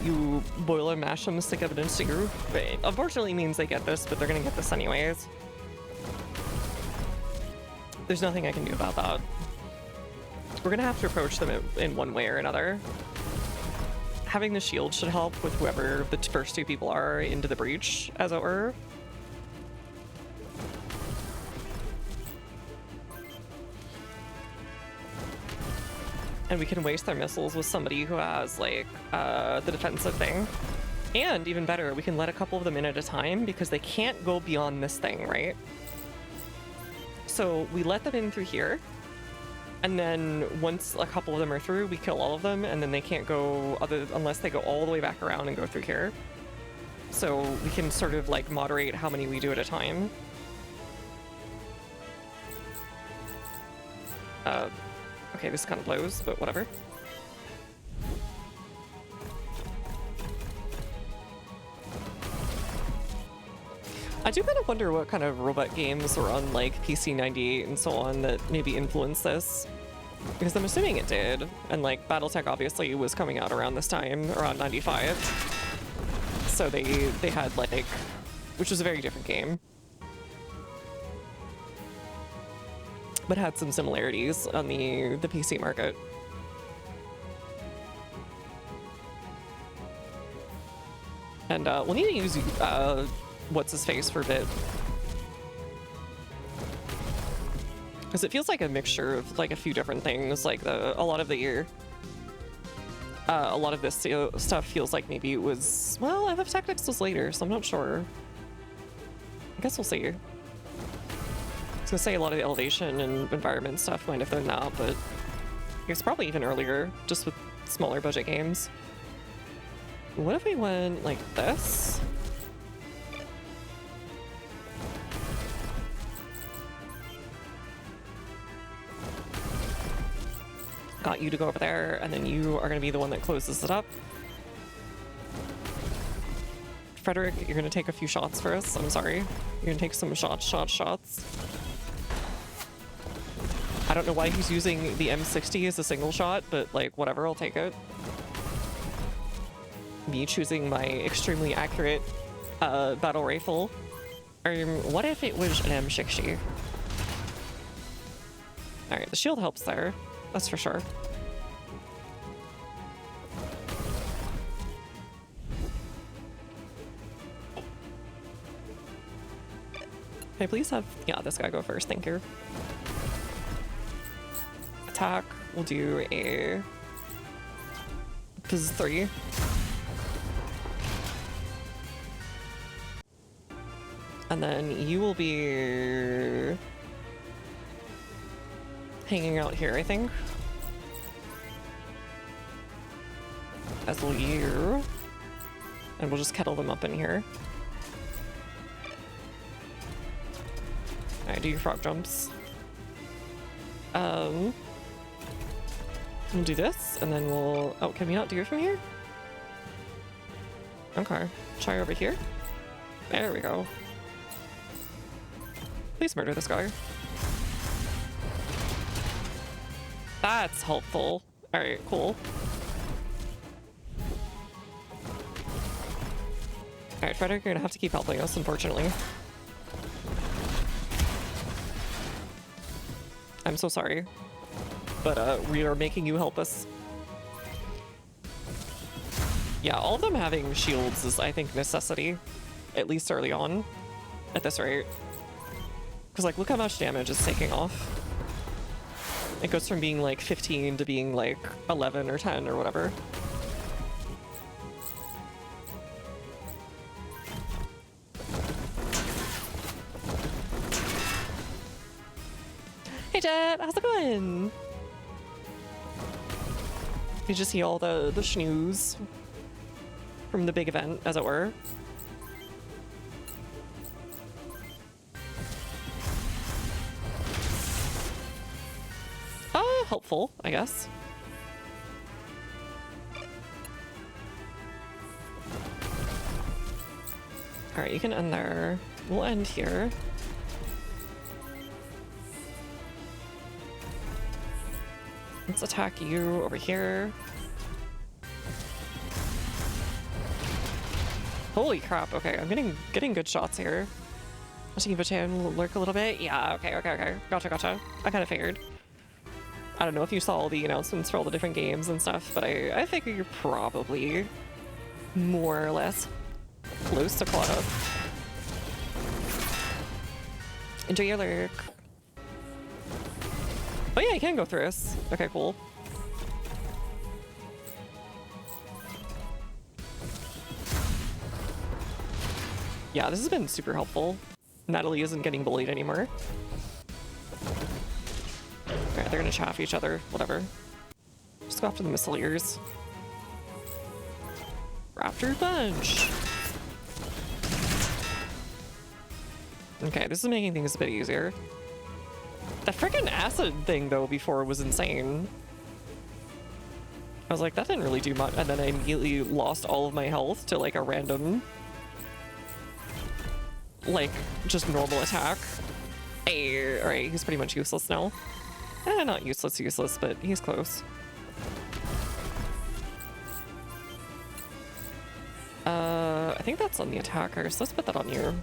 Speaker 1: You boil and mash them, stick evidence to your... Unfortunately, it means they get this, but they're gonna get this anyways. There's nothing I can do about that. We're gonna have to approach them in one way or another. Having the shield should help with whoever the first two people are into the breach, as it were. And we can waste their missiles with somebody who has, like, the defensive thing. And even better, we can let a couple of them in at a time because they can't go beyond this thing, right? So we let them in through here. And then once a couple of them are through, we kill all of them, and then they can't go unless they go all the way back around and go through here. So we can sort of, like, moderate how many we do at a time. Okay, this kind of blows, but whatever. I do kind of wonder what kind of robot games were on, like, PC 98 and so on that maybe influenced this. Because I'm assuming it did. And, like, Battletech obviously was coming out around this time, around 95. So they had, like... Which was a very different game. But had some similarities on the PC market. And we'll need to use what's his face for a bit, because it feels like a mixture of like a few different things. Like a lot of this stuff feels like maybe it was, well, FF Tactics was later, so I'm not sure. I guess we'll see. I was gonna say a lot of the elevation and environment stuff might have been that, but it's probably even earlier, just with smaller budget games. What if we went like this? Got you to go over there, and then you are gonna be the one that closes it up. Frederick, you're gonna take a few shots for us. I'm sorry. You're gonna take some shots. I don't know why he's using the M60 as a single shot, but like, whatever, I'll take it. Me choosing my extremely accurate battle rifle. What if it was an M60? Alright, the shield helps there. That's for sure. Can I please have, yeah, this guy go first, thank you. Attack, we'll do a +3. And then you will be hanging out here, I think. As will you. And we'll just kettle them up in here. Alright, do your frog jumps. We'll do this, and then we'll... Oh, can we not do it from here? Okay. Try over here. There we go. Please murder this guy. That's helpful. Alright, cool. Alright, Frederick, you're gonna have to keep helping us, unfortunately. I'm so sorry. But we are making you help us. Yeah, all of them having shields is, I think, necessity. At least early on. At this rate. Because, like, look how much damage it's taking off. It goes from being, like, 15 to being, like, 11 or 10 or whatever. Hey Jet, how's it going? You just see all the schnews from the big event, as it were. Helpful, I guess. All right, you can end there. We'll end here. Let's attack you over here. Holy crap, okay, I'm getting good shots here. I'll see if Vachan will lurk a little bit. Yeah, okay. Gotcha. I kind of figured. I don't know if you saw all the announcements for all the different games and stuff, but I figure you're probably more or less close to caught up. Enjoy your lurk. Oh yeah, you can go through us. Okay, cool. Yeah, this has been super helpful. Natalie isn't getting bullied anymore. Alright, they're gonna chaff each other. Whatever. Just go after the missileers. Raptor bunch! Okay, this is making things a bit easier. The frickin' acid thing, though, before was insane. I was like, that didn't really do much, and then I immediately lost all of my health to, like, a random... like, just normal attack. Hey, alright, he's pretty much useless now. Not useless, but he's close. I think that's on the attacker, so let's put that on you.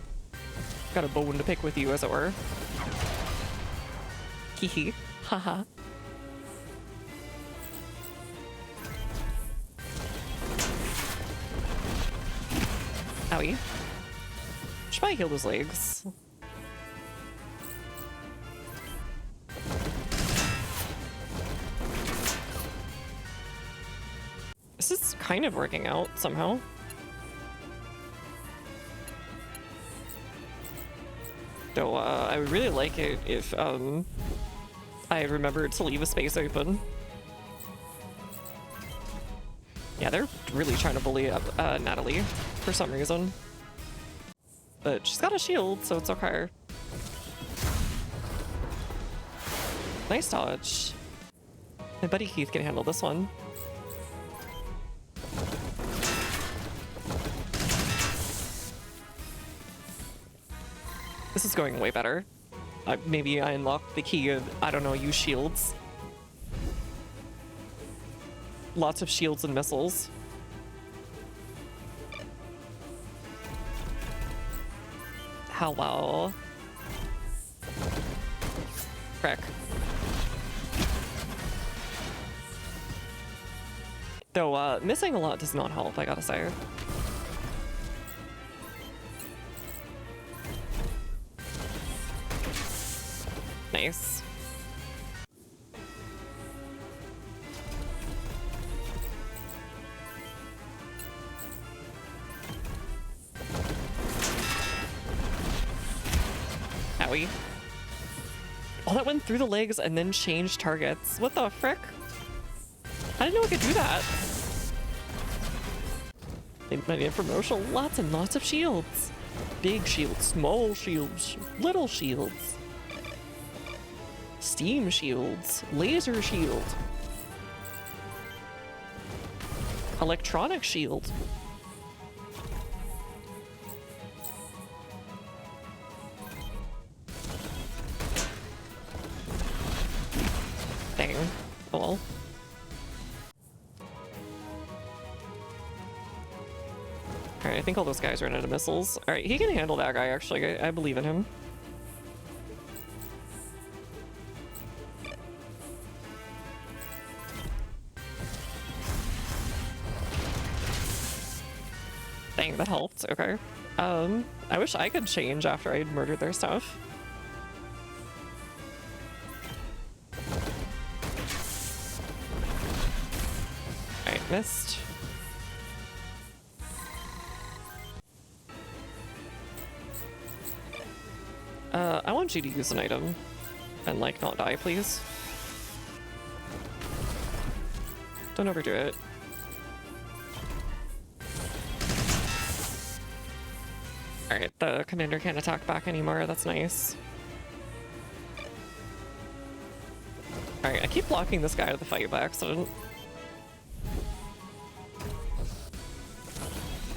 Speaker 1: Got a bone to pick with you, as it were. Hehe. Haha. Owie. Should probably heal those legs. This is kind of working out somehow. Though, I would really like it if, I remembered to leave a space open. Yeah, they're really trying to bully up, Natalie for some reason. But she's got a shield, so it's okay. Nice dodge. My buddy Heath can handle this one. This is going way better. Maybe I unlocked the key of, I don't know, use shields. Lots of shields and missiles. Hello. Frick. Though, missing a lot does not help, I gotta say. Nice. Owie. Oh, that went through the legs and then changed targets. What the frick? I didn't know I could do that. They might need promotional. Lots and lots of shields. Big shields, small shields, little shields. Steam shields, laser shield. Electronic shield. Dang. Oh well. Alright, I think all those guys ran out of missiles. Alright, he can handle that guy, actually. I believe in him. Dang, that helped. Okay. I wish I could change after I'd murdered their stuff. Alright, missed. I want you to use an item. and like not die, please. Don't overdo it. Alright, the commander can't attack back anymore. That's nice. Alright, I keep blocking this guy out of the fight by accident.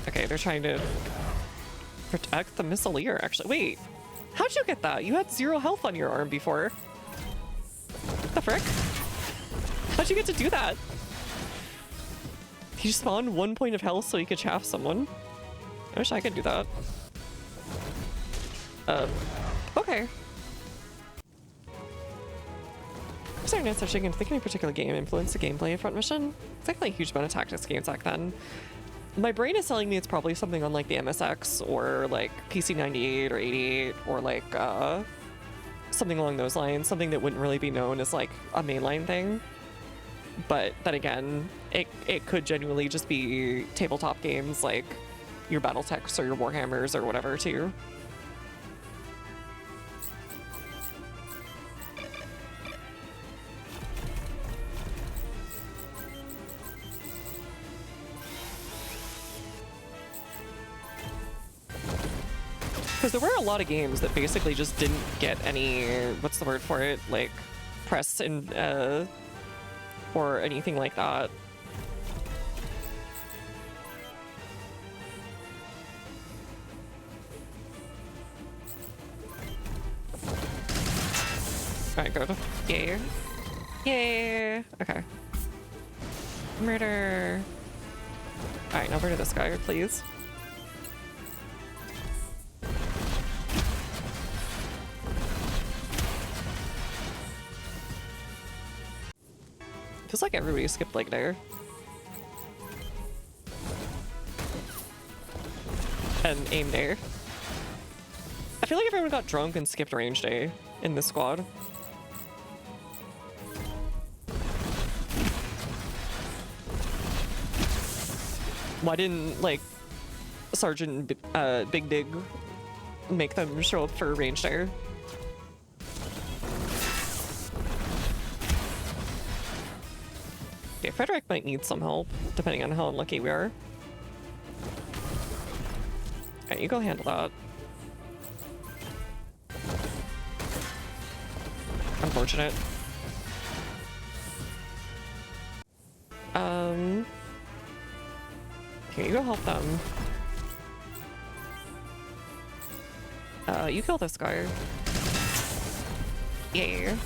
Speaker 1: Okay, they're trying to protect the missileer, actually. Wait, how'd you get that? You had 0 health on your arm before. What the frick? How'd you get to do that? He spawned 1 point of health so he could chaff someone. I wish I could do that. Okay. Starting to searching and thinking a particular game influenced the gameplay of Front Mission. It's like a huge amount of tactics games back then. My brain is telling me it's probably something on like the MSX or like PC 98 or 88 or like something along those lines, something that wouldn't really be known as like a mainline thing. But then again, it could genuinely just be tabletop games like your Battletechs or your Warhammers or whatever too. Because there were a lot of games that basically just didn't get any, what's the word for it, like press and or anything like that. Alright, good. Yeah. Yeah. Okay. Murder. Alright, now murder this guy, please. Feels like everybody skipped like there. And aim there. I feel like everyone got drunk and skipped range day in this squad. Why didn't, like, Sergeant Big Dig make them show up for range day? Okay, Frederick might need some help, depending on how unlucky we are. Alright, you go handle that. Unfortunate. Here, you go help them. You kill this guy. Yeah.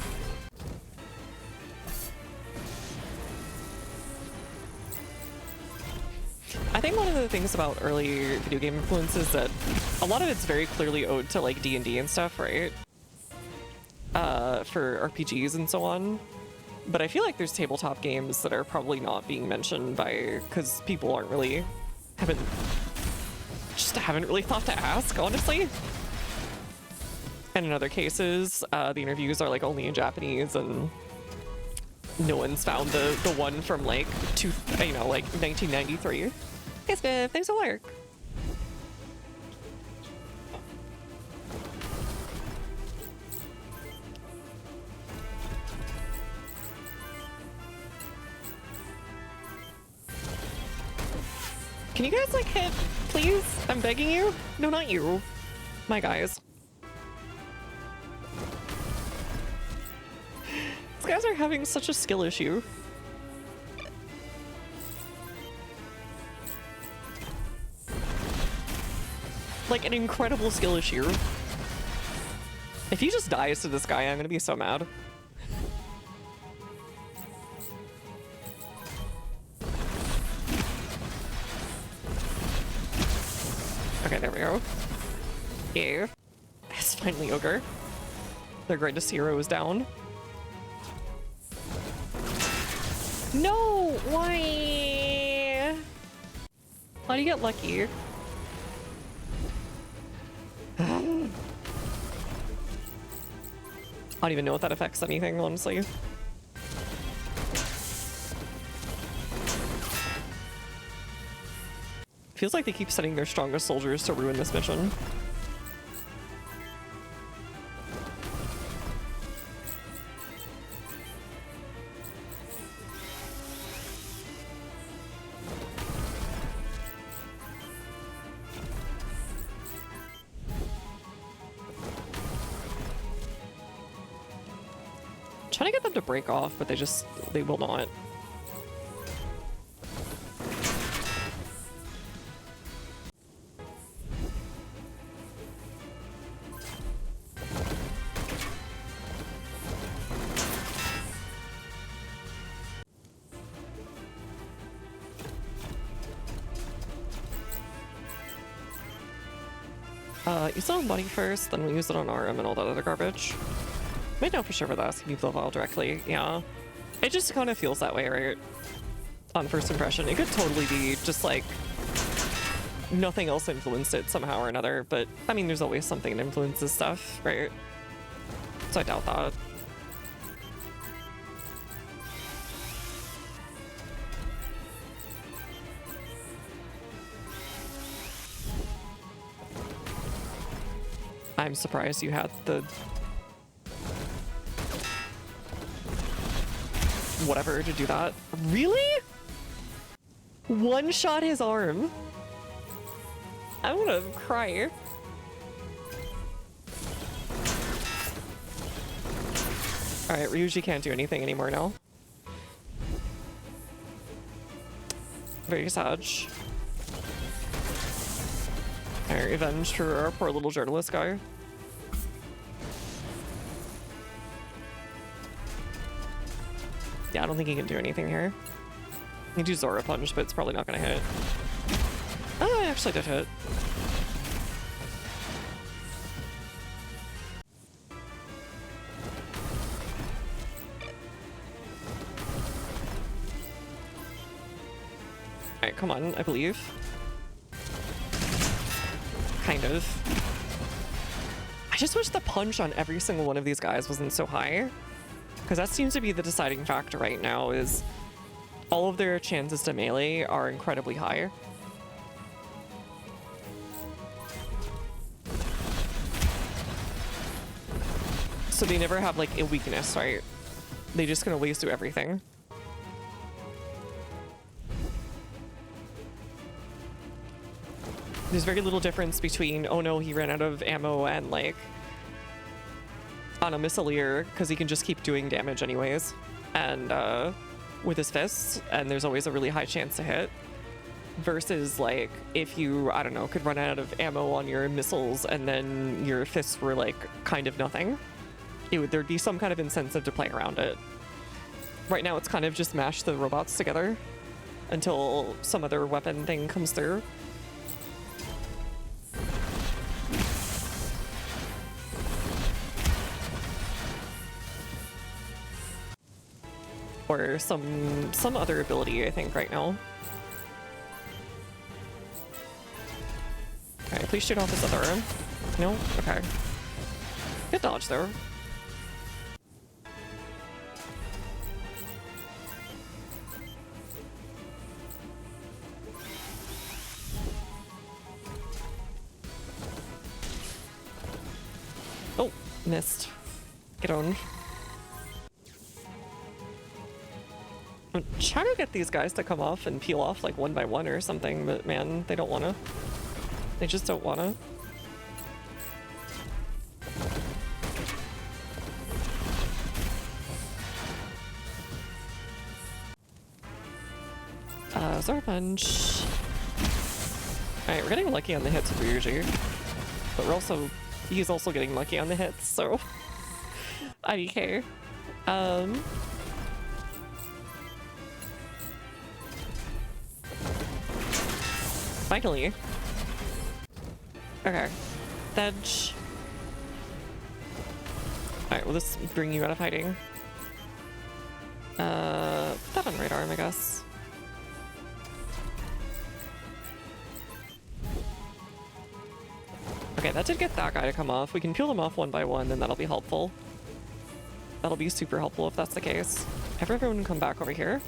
Speaker 1: I think one of the things about early video game influence is that a lot of it's very clearly owed to like D&D and stuff, right? For RPGs and so on. But I feel like there's tabletop games that are probably not being mentioned by, because people aren't really, haven't really thought to ask, honestly. And in other cases, the interviews are like only in Japanese and no one's found the one from like like 1993. Hey Spiff, thanks for work. Can you guys like hit, please? I'm begging you. No, not you. My guys. These guys are having such a skill issue. Like an incredible skill issue. If he just dies to this guy, I'm gonna be so mad. Okay, there we go. Yeah. It's finally Ogre. Their greatest hero is down. No! Why? How do you get lucky? I don't even know if that affects anything, honestly. Feels like they keep sending their strongest soldiers to ruin this mission. trying to get them to break off, but they will not. Use it on Buddy first, then we use it on RM and all that other garbage. Might know for sure with us, can you blow vial directly? Yeah. It just kind of feels that way, right? On first impression. It could totally be just like nothing else influenced it somehow or another, but I mean, there's always something that influences stuff, right? So I doubt that. I'm surprised you had the whatever to do that. Really? One shot his arm. I'm gonna cry. Alright, Ryuji can't do anything anymore now. Very sad. Alright, revenge for our poor little journalist guy. Yeah, I don't think he can do anything here. He can do Zora Punch, but it's probably not gonna hit. Oh, I actually did hit. Alright, come on, I believe. Kind of. I just wish the punch on every single one of these guys wasn't so high. Because that seems to be the deciding factor right now, is all of their chances to melee are incredibly high. So they never have like a weakness, right? They just gonna waste through everything. There's very little difference between, oh no, he ran out of ammo, and like on a missileer, because he can just keep doing damage anyways, and with his fists, and there's always a really high chance to hit, versus like if you, I don't know, could run out of ammo on your missiles and then your fists were like kind of nothing. There'd be some kind of incentive to play around it. Right now it's kind of just mash the robots together until some other weapon thing comes through. Or some other ability, I think, right now. Okay, please shoot off his other arm. No? Okay. Good dodge, though. Oh, missed. Get on. I'm trying to get these guys to come off and peel off like one by one or something, but man, they don't wanna. They just don't wanna. Zora Punch. Alright, we're getting lucky on the hits with Ryuji. But he's also getting lucky on the hits, so IDK. Finally. Okay. Edge. Alright, will this bring you out of hiding? Put that on right arm, I guess. Okay, that did get that guy to come off. We can peel them off one by one, and that'll be helpful. That'll be super helpful if that's the case. Have everyone come back over here.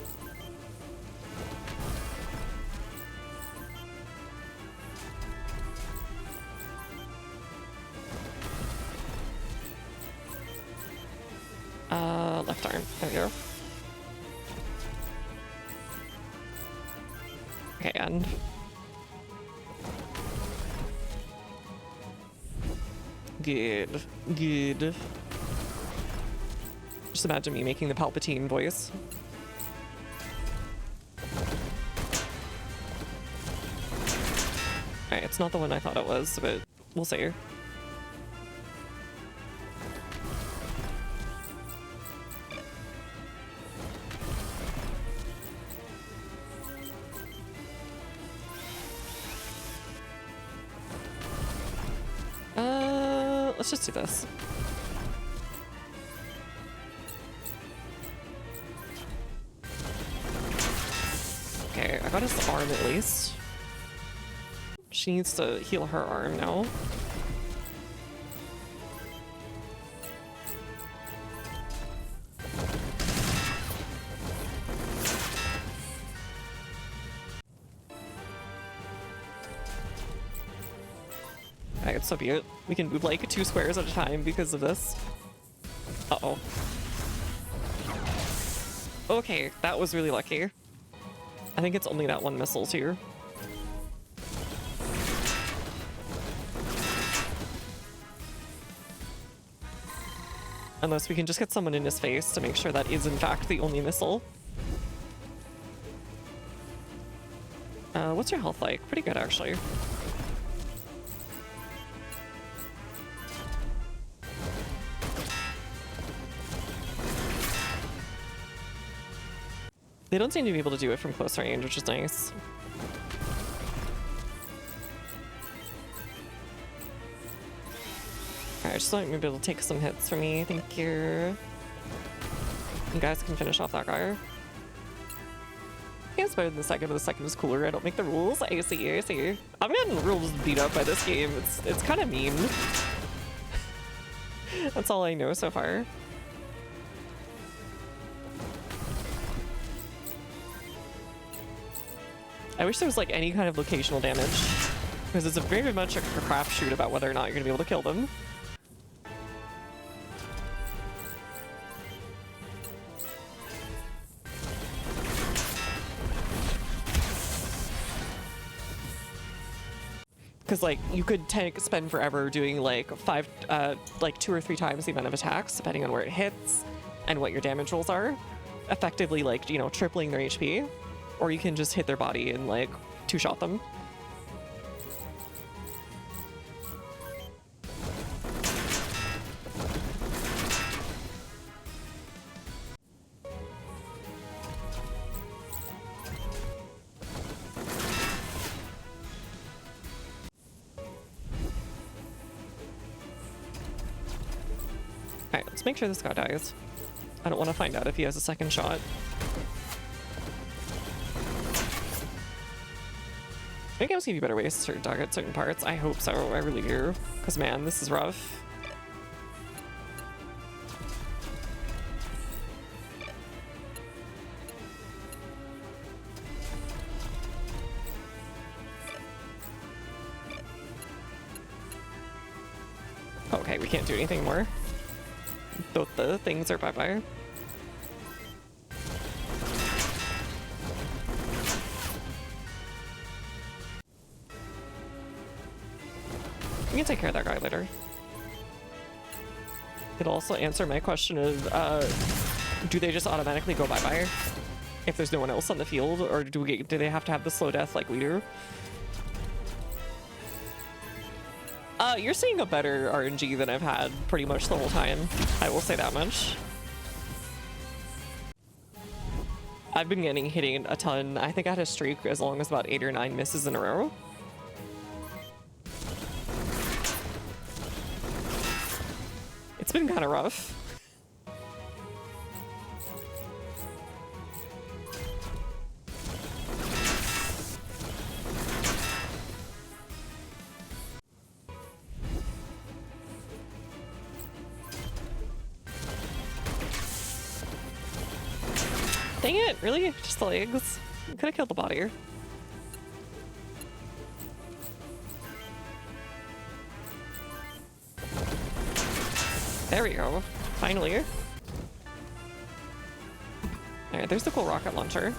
Speaker 1: Left arm. There we go. Okay, and good. Good. Just imagine me making the Palpatine voice. Alright, it's not the one I thought it was, but we'll see. Let's just do this. Okay, I got his arm at least. She needs to heal her arm now. Alright, so be it. We can move like 2 squares at a time because of this. Uh-oh. Okay, that was really lucky. I think it's only that one missile too. Unless we can just get someone in his face to make sure that is in fact the only missile. What's your health like? Pretty good actually. They don't seem to be able to do it from close range, which is nice. Alright, just let me be able to take some hits for me. Thank you. You guys can finish off that guy. I think it's better than the second, but the second is cooler. I don't make the rules. I see, I see. I'm getting rules beat up by this game. It's kind of mean. That's all I know so far. I wish there was like any kind of locational damage, because it's a very much a crapshoot about whether or not you're gonna be able to kill them. Because like you could spend forever doing like 2 or 3 times the amount of attacks, depending on where it hits and what your damage rolls are, effectively like, you know, tripling their HP. Or you can just hit their body and like 2-shot them. Alright, let's make sure this guy dies. I don't want to find out if he has a second shot. I think games give you better ways to target certain parts. I hope so. I really do. Because, man, this is rough. Okay, we can't do anything more. Both the things are bye-bye. We can take care of that guy later. It'll also answer my question of, do they just automatically go bye-bye if there's no one else on the field, or do they have to have the slow death like we do? You're seeing a better RNG than I've had pretty much the whole time. I will say that much. I've been hitting a ton. I think I had a streak as long as about 8 or 9 misses in a row. It's been kind of rough. Dang it, really? Just the legs? Could have killed the body. There we go. Finally. Alright, there's the cool rocket launcher.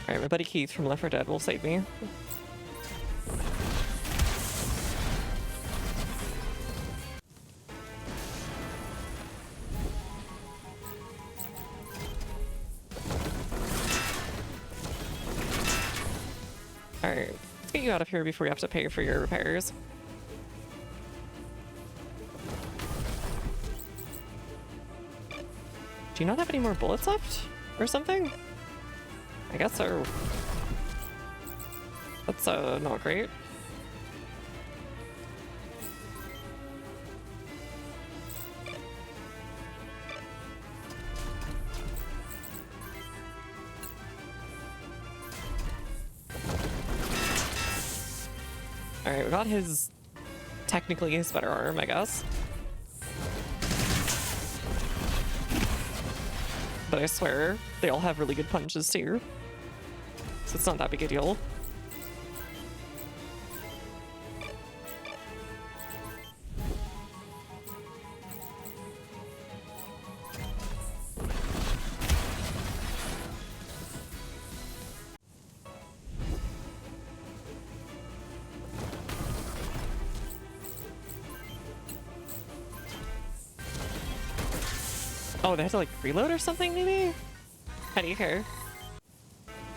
Speaker 1: Alright, Alright, my buddy Keith from Left 4 Dead will save me. Alright, let's get you out of here before we have to pay for your repairs. Do you not have any more bullets left? Or something? I guess so. That's not great. Alright, we got his technically his better arm, I guess. But I swear, they all have really good punches too. So it's not that big a deal. Oh, they have to like reload or something maybe? How do you care?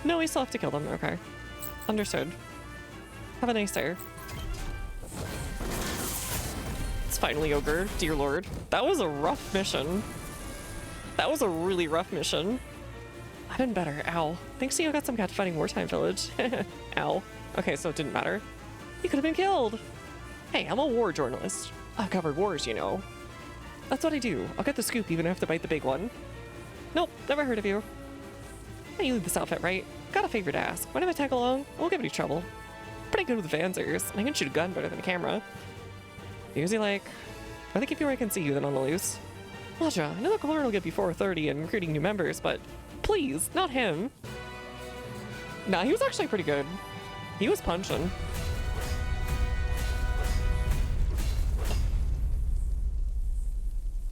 Speaker 1: No, we still have to kill them. Okay. Understood. Have a nice day. It's finally ogre, dear lord. That was a rough mission. That was a really rough mission. I've been better. Ow. Thanks to you, I got some cat fighting wartime village. Ow. Okay, so it didn't matter. You could have been killed. Hey, I'm a war journalist. I've covered wars, you know. That's what I do. I'll get the scoop even if I have to bite the big one. Nope, never heard of you. Hey, you leave this outfit, right? Got a favor to ask. Mind if I tag along? I won't give any trouble. Pretty good with Vanzers, and I can shoot a gun better than a camera. Usually like, I think if you where I can see you, then on the loose. Laja, I know the Colonel will get before 30 and recruiting new members, but please, not him. Nah, he was actually pretty good. He was punching.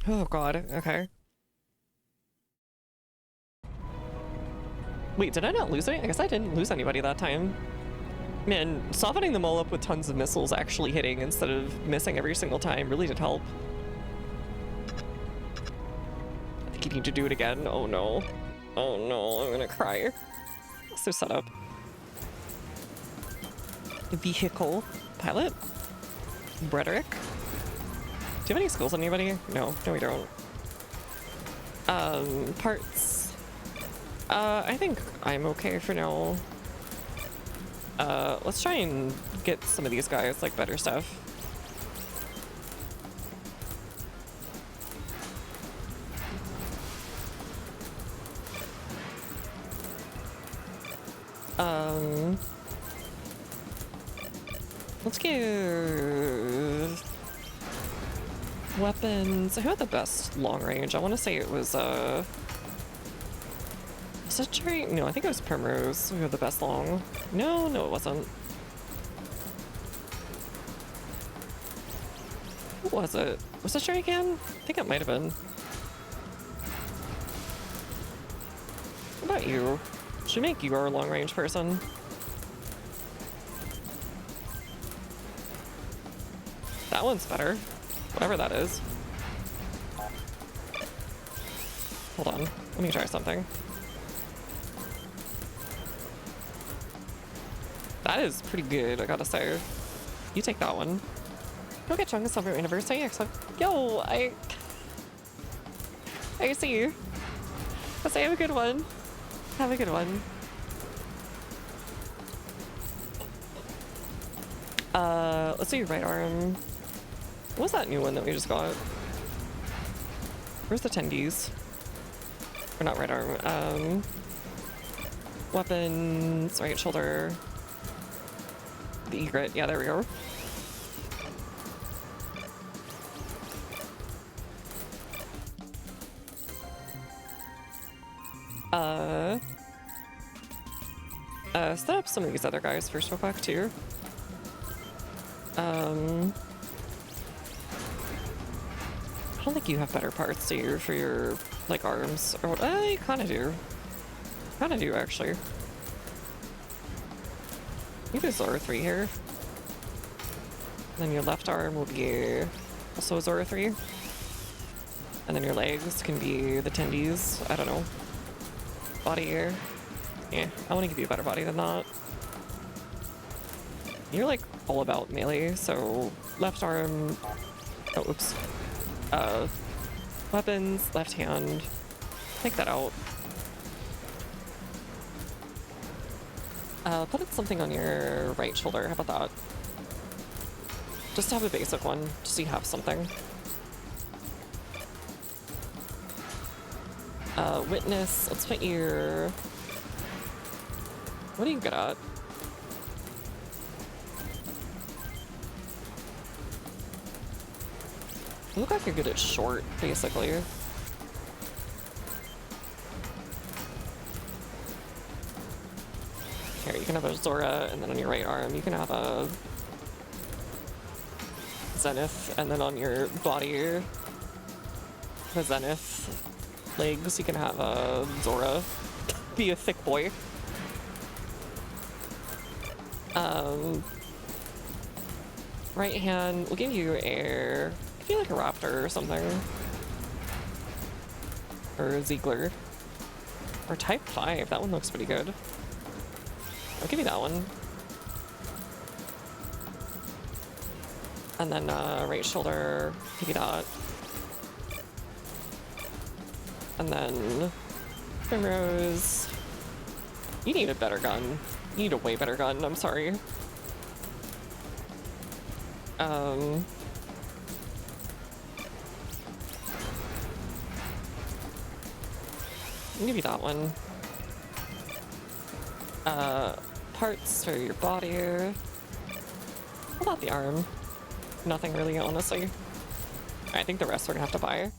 Speaker 1: Oh god, okay. Wait, did I not lose any? I guess I didn't lose anybody that time. Man, softening them all up with tons of missiles actually hitting instead of missing every single time really did help. I think you need to do it again. Oh no. Oh no, I'm gonna cry. So set up. Vehicle. Pilot? Brederick? Do you have any skills on anybody? No, we don't. Parts. I think I'm okay for now. Let's try and get some of these guys, like, better stuff. Let's give weapons. Who had the best long range? I want to say it was, was it Cherry? No, I think it was Primrose who had the best long. No, it wasn't. Who was it? Was it Cherry again? I think it might have been. What about you? Should make you our long range person. That one's better. Whatever that is. Hold on. Let me try something. That is pretty good, I gotta say. You take that one. Go get Chungus Silver Anniversary, except... Yo, I see you. I say have a good one. Have a good one. Let's do your right arm. What was that new one that we just got? Where's the tendies? Or not right arm. Weapons, right shoulder. The egret, yeah, there we go. Set up some of these other guys first real quick too. I don't think you have better parts, do you, for your, like, arms? Or what? You kinda do. Kinda do, actually. You do Zora 3 here. And then your left arm will be also a Zora 3. And then your legs can be the tendies. I don't know. Body here. Yeah, I want to give you a better body than that. You're like all about melee, so left arm. Oh, oops. Weapons, left hand. Take that out. Put in something on your right shoulder. How about that? Just to have a basic one, just so you have something. Witness. Let's put your. What are you good at? You look like you're good at short, basically. Here, you can have a Zora, and then on your right arm, you can have a Zenith, and then on your body, the Zenith legs, you can have a Zora. Be a thick boy. Right hand, we'll give you a. I feel like a raptor or something. Or a Ziegler. Or type 5, that one looks pretty good. I'll give you that one. And then right shoulder, give you that. And then Primrose. You need a better gun. You need a way better gun, I'm sorry. I'll give you that one. Parts for your body. How about the arm? Nothing really, honestly. I think the rest we're gonna have to buy.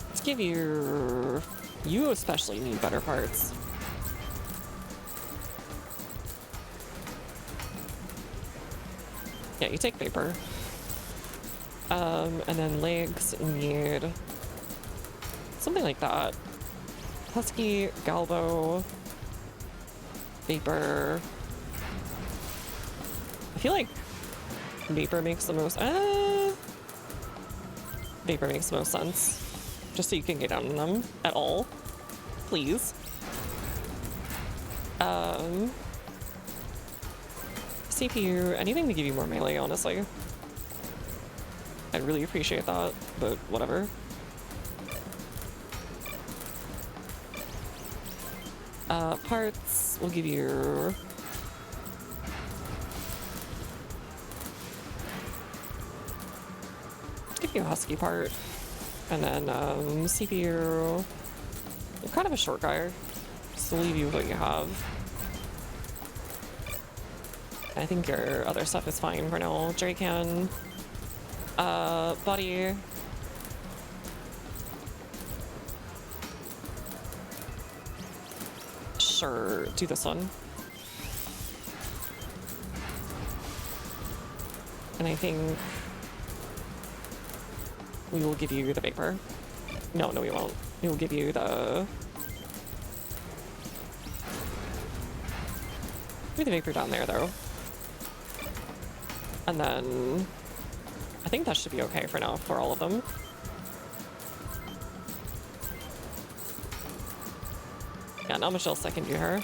Speaker 1: Let's give you. You especially need better parts. Yeah, you take paper. And then legs need something like that. Husky, Galbo, Vapor. I feel like Vapor makes the most. Vapor makes the most sense. Just so you can get down on them at all, please. CPU, anything to give you more melee, honestly. I'd really appreciate that, but whatever. Parts, we'll give you. Give you a Husky part. And then CPU, you're kind of a short guy, so leave you with what you have. I think your other stuff is fine for now. Dracan, body. Sure, do this one. And I think we will give you the Vapor. No, we won't. We will give you the... Maybe the Vapor down there, though. And then... I think that should be okay for now, for all of them. Yeah, not much else I can do here.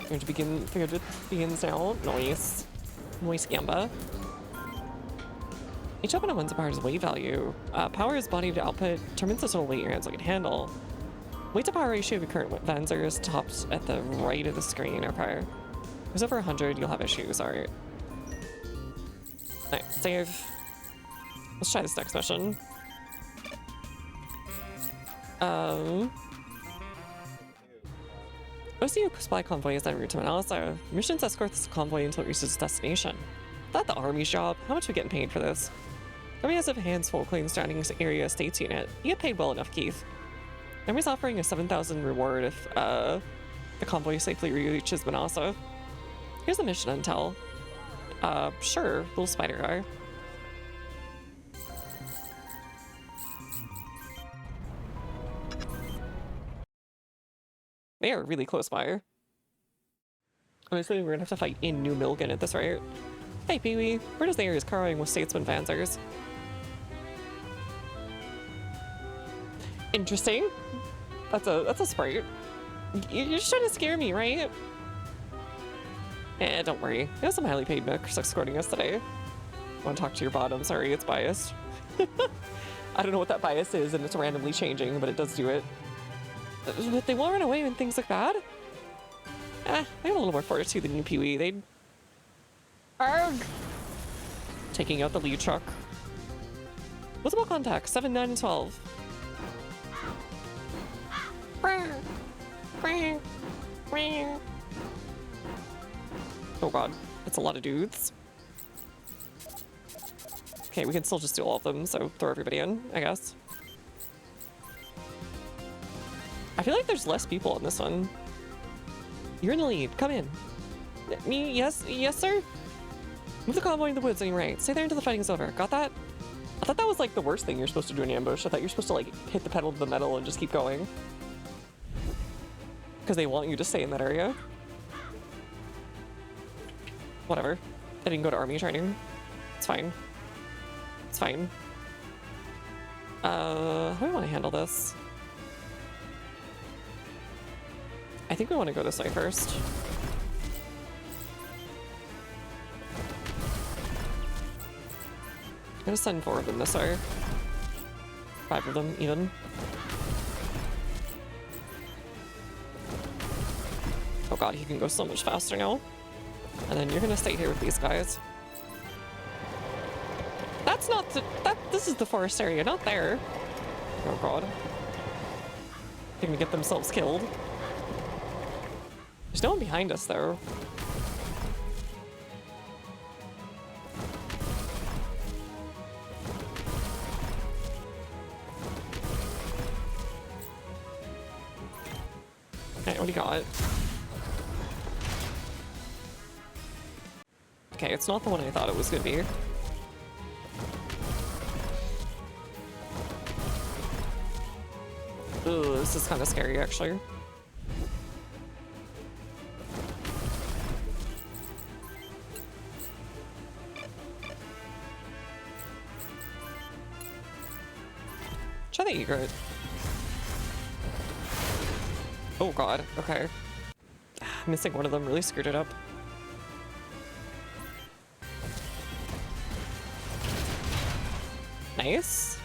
Speaker 1: Going to begin... begins now. Noise. Noise Gamba. Each weapon on one's power's weight value. Power is body to output, determines the total weight your hands can handle. Weight to power ratio of your current Vanzer is topped at the right of the screen. Okay. If it's over 100, you'll have issues. Alright. Alright, save. Let's try this next mission. OCS supply convoy is en route to Manala. Missions escort this convoy until it reaches its destination. That the Army's job? How much are we getting paid for this? Army has a hands full clean surrounding area states unit. You get paid well enough, Keith. Army's offering a 7,000 reward if the convoy safely reaches Manasa. Here's a mission intel. Sure, little spider guy. They are really close by. Honestly, we're gonna have to fight in New Milken at this rate. Hey, Pee-wee. Where does the area's carrying with statesman Panzers? Interesting. That's a sprite. You're just trying to scare me, right? Eh, don't worry. We have some highly paid Mercs escorting us today. I want to talk to your bot. I'm sorry, it's biased. I don't know what that bias is, and it's randomly changing, but it does do it. But they won't run away when things look bad. They have a little more fortitude than you, Pee-wee. They'd... Arg! Taking out the lead truck. Visible contact, 7, 9, and 12. Oh god, that's a lot of dudes. Okay, we can still just do all of them, so throw everybody in, I guess. I feel like there's less people on this one. You're in the lead, come in. Me, yes, sir? Move the convoy in the woods on your right. Stay there until the fighting's over. Got that? I thought that was like the worst thing you're supposed to do in ambush. I thought you're supposed to like hit the pedal to the metal and just keep going. Because they want you to stay in that area. Whatever. I didn't go to army training. It's fine. It's fine. How do we want to handle this? I think we want to go this way first. I'm gonna send 4 of them this way. 5 of them, even. Oh god, he can go so much faster now. And then you're gonna stay here with these guys. That's not the... this is the forest area, not there. Oh god. They're gonna get themselves killed. There's no one behind us, though. Okay, what do you got? Okay, it's not the one I thought it was gonna be. Ooh, this is kind of scary, actually. Try the egret. Oh god, okay. Missing one of them really screwed it up. Nice.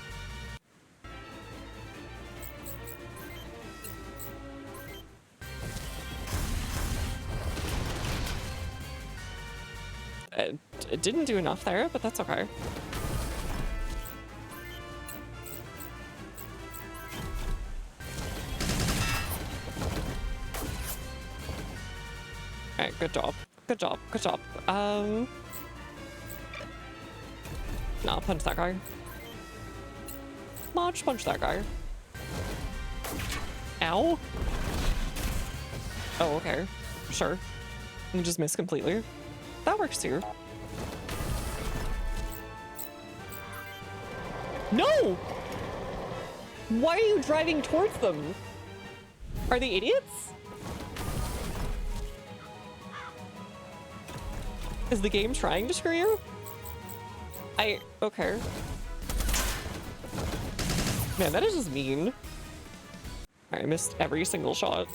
Speaker 1: It didn't do enough there, but that's okay. Alright, good job. Good job. Good job. Nah, punch that guy. March, punch that guy. Ow. Oh, okay. Sure. You just missed completely. That works too. No! Why are you driving towards them? Are they idiots? Is the game trying to screw you? Okay. Man, that is just mean. I missed every single shot.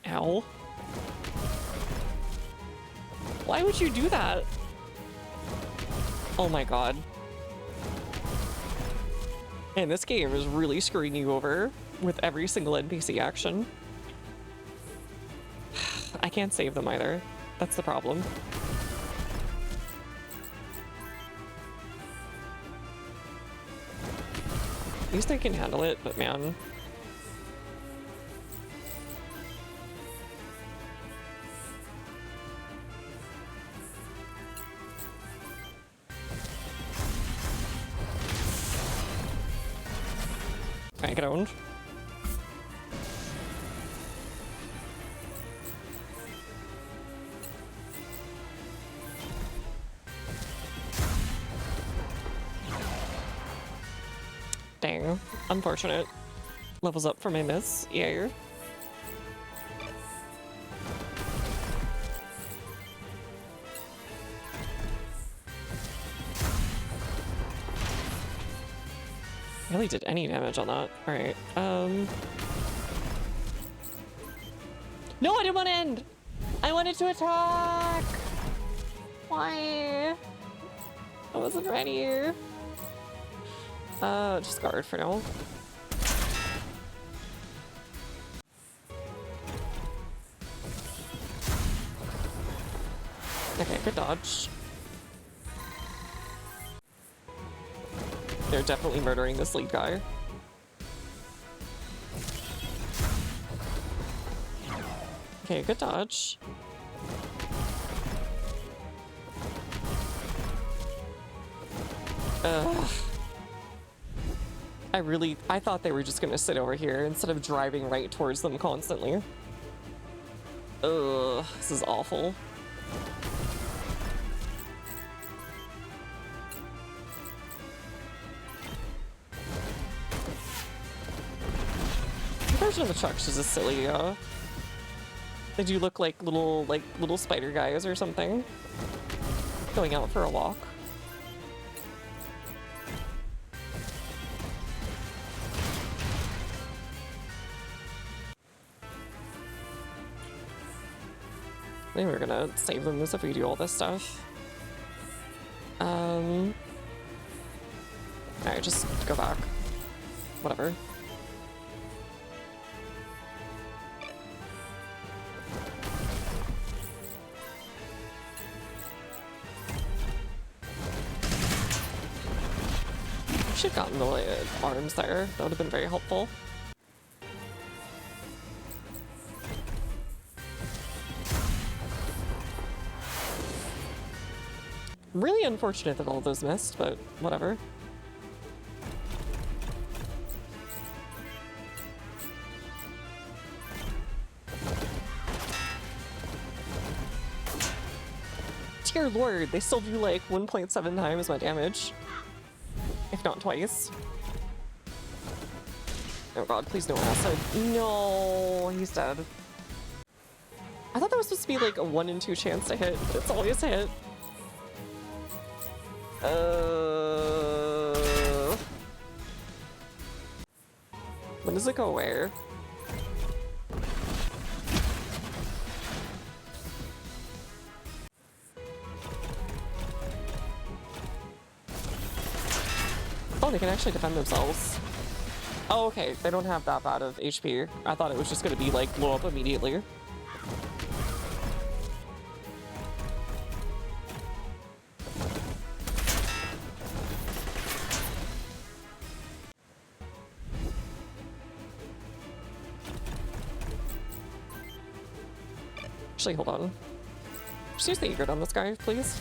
Speaker 1: Ow. Why would you do that? Oh my god. And this game is really screwing you over with every single NPC action. I can't save them either. That's the problem. At least they can handle it, but man. Alright, get owned. Dang. Unfortunate. Levels up for my miss. Yeah. Really did any damage on that. Alright, No, I didn't want to end! I wanted to attack! Why? I wasn't ready. Just guard for now. Okay, good dodge. They're definitely murdering this lead guy. Okay, good dodge. Ugh. I thought they were just gonna sit over here instead of driving right towards them constantly. Ugh, this is awful. The version of the trucks is just silly, they do look like little spider guys or something. Going out for a walk. I think we're gonna save them as if we do all this stuff. Alright, just go back. Whatever. Should've gotten the arms there. That would have been very helpful. Really unfortunate that all of those missed, but whatever. Dear lord, they still do like 1.7 times my damage. If not twice. Oh god, please no acid. No, he's dead. I thought that was supposed to be like a 1 in 2 chance to hit, but it's always a hit. When does it go where? Oh, they can actually defend themselves. Oh, okay. They don't have that bad of HP. I thought it was just gonna be like blow up immediately. Actually, hold on. Just use the egret on this guy, please.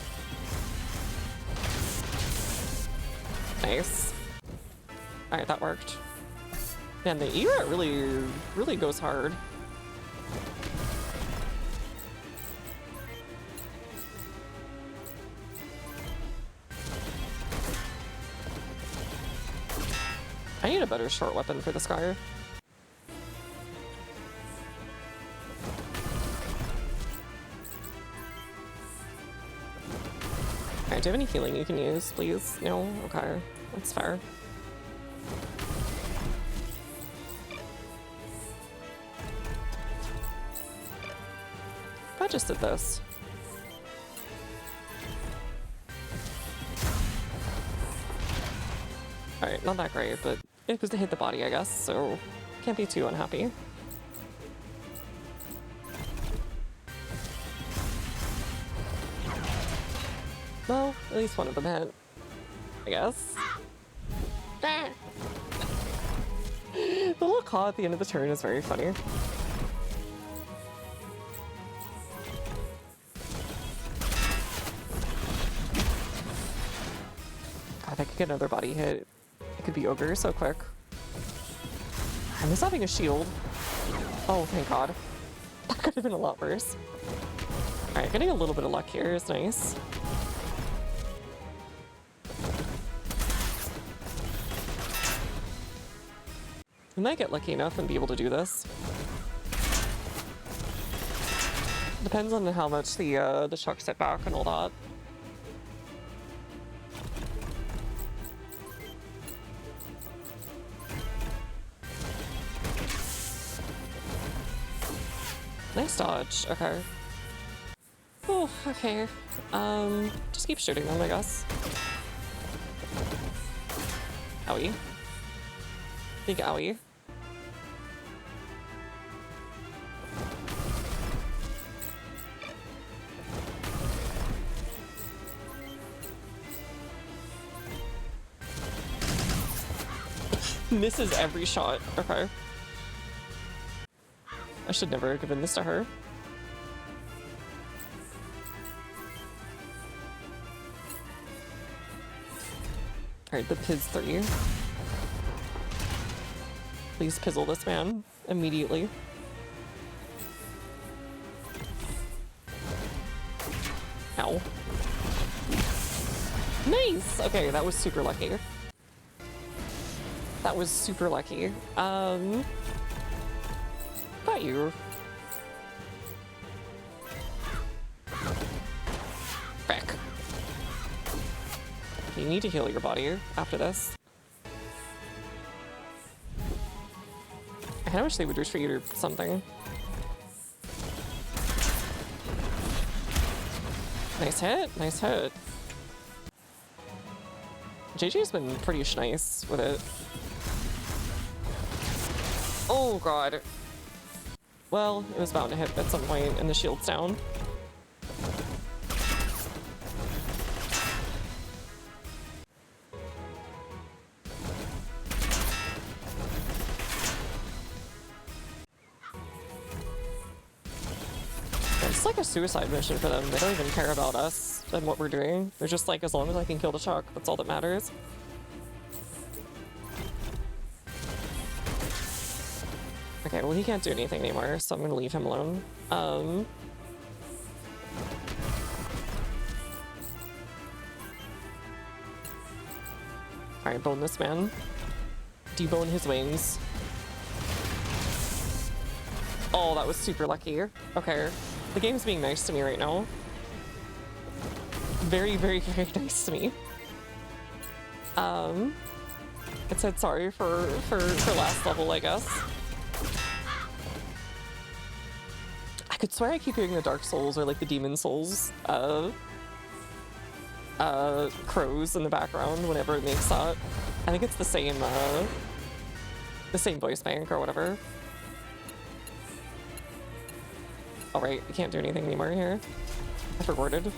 Speaker 1: Nice. Alright, that worked. Man, the egret really goes hard. I need a better short weapon for this guy. Alright, do you have any healing you can use, please? No? Okay. That's fair. I just did this. Alright, not that great, but it was to hit the body, I guess, so can't be too unhappy. Well, at least one of them hit, I guess. The little call at the end of the turn is very funny. God, if I could get another body hit, it could be ogre so quick. I miss having a shield. Oh, thank God. That could have been a lot worse. Alright, getting a little bit of luck here is nice. We might get lucky enough and be able to do this. Depends on how much the sharks sit back and all that. Nice dodge. Okay. Oh, okay. Just keep shooting them, I guess. Owie. Big owie. Misses every shot. Okay. I should never have given this to her. Alright, the Piz 3. Please pizzle this man immediately. Ow. Nice! Okay, that was super lucky. That was super lucky. Got you. Frick. You need to heal your body after this. I kinda wish they would retreat or something. Nice hit, nice hit. JJ's been pretty nice with it. Oh god. Well, it was bound to hit at some point and the shield's down. It's like a suicide mission for them. They don't even care about us and what we're doing. They're just like, as long as I can kill the shark, that's all that matters. Okay, well he can't do anything anymore, so I'm gonna leave him alone. Alright, bone this man. Debone his wings. Oh, that was super lucky. Okay, the game's being nice to me right now. Very, very, very nice to me. It said sorry for last level, I guess. I could swear I keep hearing the Dark Souls or like the Demon Souls crows in the background whenever it makes that. I think it's the same voice bank or whatever. Alright, we can't do anything anymore here. I've rewarded.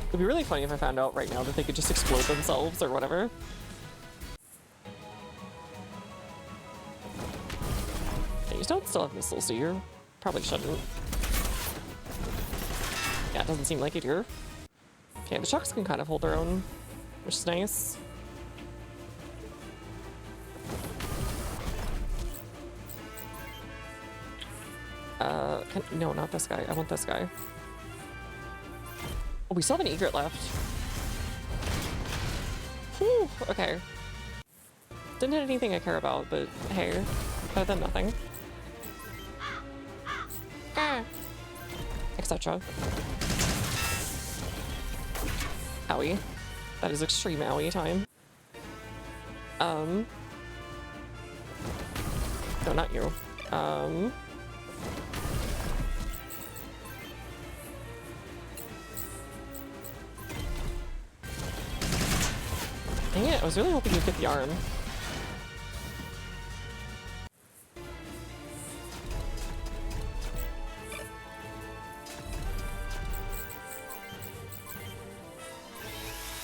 Speaker 1: It'd be really funny if I found out right now that they could just explode themselves or whatever. Yeah, you don't still have missiles, do you? Probably shouldn't. Yeah, it doesn't seem like it here. Okay, the sharks can kind of hold their own, which is nice. No, not this guy. I want this guy. Oh, we still have an egret left. Whew, okay. Didn't hit anything I care about, but hey, better than nothing. Etc. Owie. That is extreme owie time. No, not you. Dang it, I was really hoping you'd get the arm.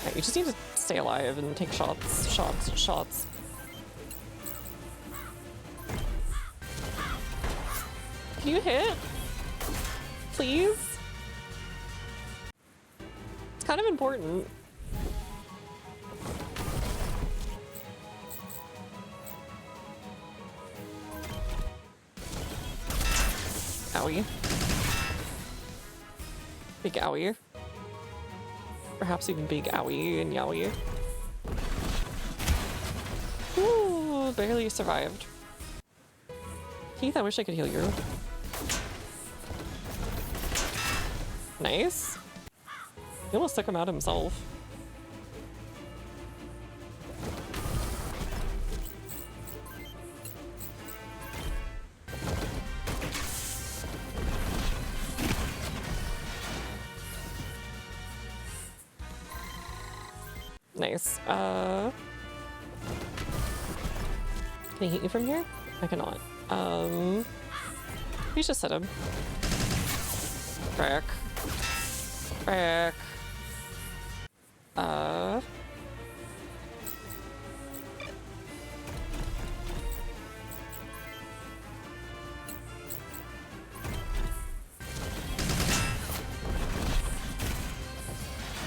Speaker 1: Right, you just need to stay alive and take shots. Can you hit? Please? It's kind of important. Owie. Big owie. Perhaps even big owie and yowie. Ooh, barely survived. Keith, I wish I could heal you. Nice. He almost took him out himself. Nice. Can he hit you from here? I cannot. We just hit him. Frick. Frick.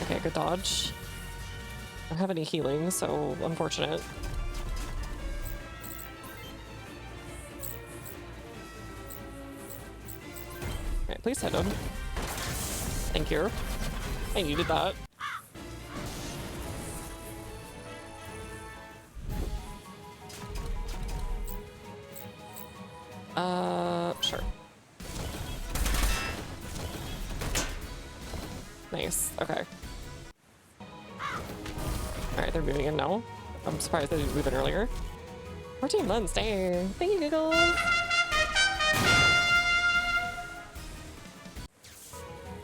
Speaker 1: Okay, good dodge. I don't have any healing, so unfortunate. Alright, please hit him. Thank you. I needed that. Sure. Nice, okay. Alright, they're moving in now. I'm surprised they didn't move in earlier. 14 months, dang. Thank you, Giggles.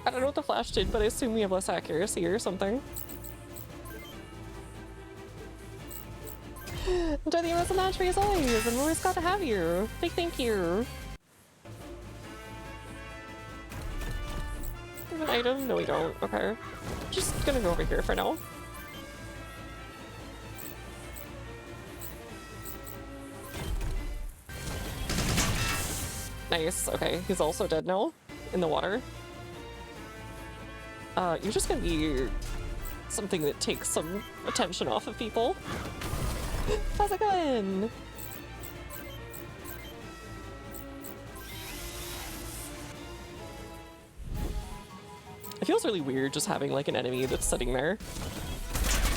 Speaker 1: I don't know what the flash did, but I assume we have less accuracy or something. Enjoy the rest match for as always, and we're always glad to have you. Big thank you. Do we have an item? No, we don't. Okay. Just gonna go over here for now. Nice. Okay, he's also dead now in the water. You're just gonna be something that takes some attention off of people. How's it going? It feels really weird just having like an enemy that's sitting there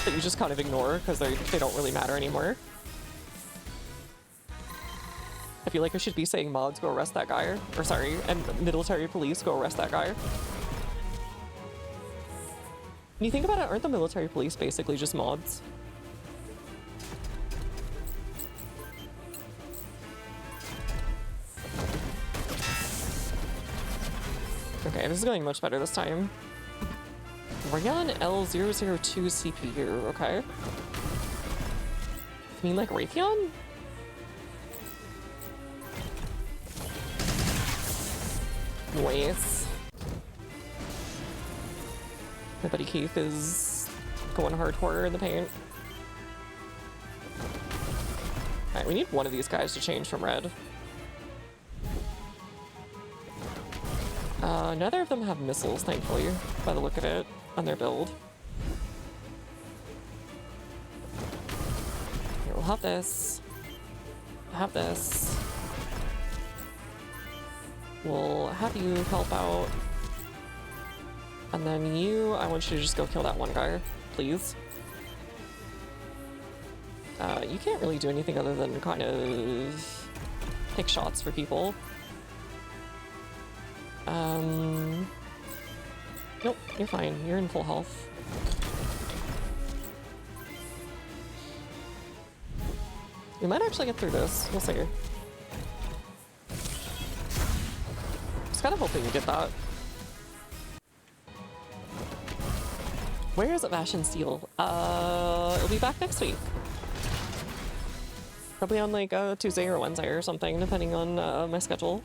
Speaker 1: that you just kind of ignore because they don't really matter anymore. I feel like I should be saying mods go arrest that guy, or sorry, and military police go arrest that guy. When you think about it, aren't the military police basically just mods? Okay, this is going much better this time. Rayon L002 CPU, okay. You mean like Raytheon? Nice. My buddy Keith is going hardcore in the paint. Alright, we need one of these guys to change from red. Neither of them have missiles, thankfully, by the look of it, on their build. Here, we'll have this. Have this. We'll have you help out. And then you, I want you to just go kill that one guy, please. You can't really do anything other than kind of pick shots for people. Nope, you're fine. You're in full health. We might actually get through this. We'll see. Just kind of hoping we get that. Where is Vash and Steel? It'll be back next week. Probably on like Tuesday or Wednesday or something, depending on my schedule.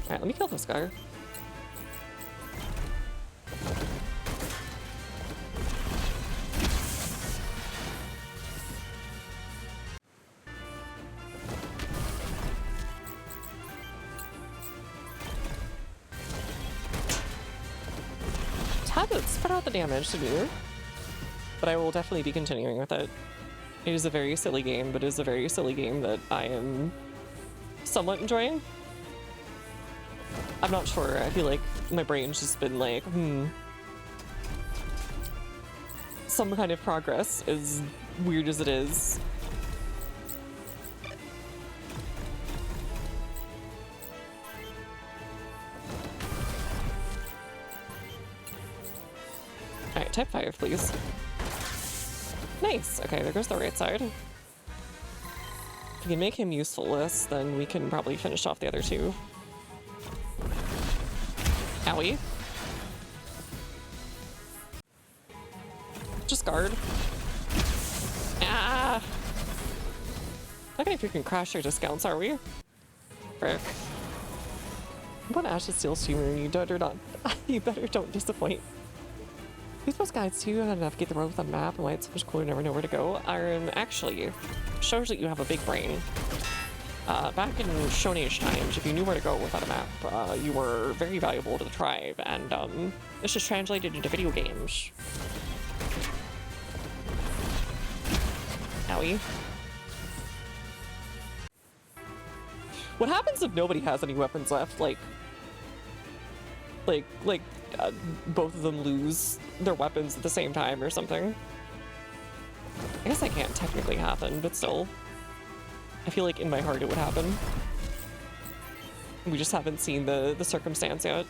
Speaker 1: Alright, let me kill this guy. had to spread out the damage to do. But I will definitely be continuing with it. It is a very silly game, but it is a very silly game that I am somewhat enjoying. I'm not sure. I feel like my brain's just been like, some kind of progress, as weird as it is. Alright, type 5, please. Nice! Okay, there goes the right side. If we can make him useful-less, then we can probably finish off the other two. Owie. Just guard. Ah! Not gonna freaking crash our discounts, are we? Frick. What Ash's Steel streamer and you better not. You better don't disappoint. These post guides too how to navigate the road with a map and why it's so much cooler to never know where to go. Actually, shows that you have a big brain. Back in Stone Age times, if you knew where to go without a map, you were very valuable to the tribe, and this is translated into video games. Owie. What happens if nobody has any weapons left? Both of them lose their weapons at the same time or something. I guess that can't technically happen, but still. I feel like in my heart it would happen. We just haven't seen the circumstance yet.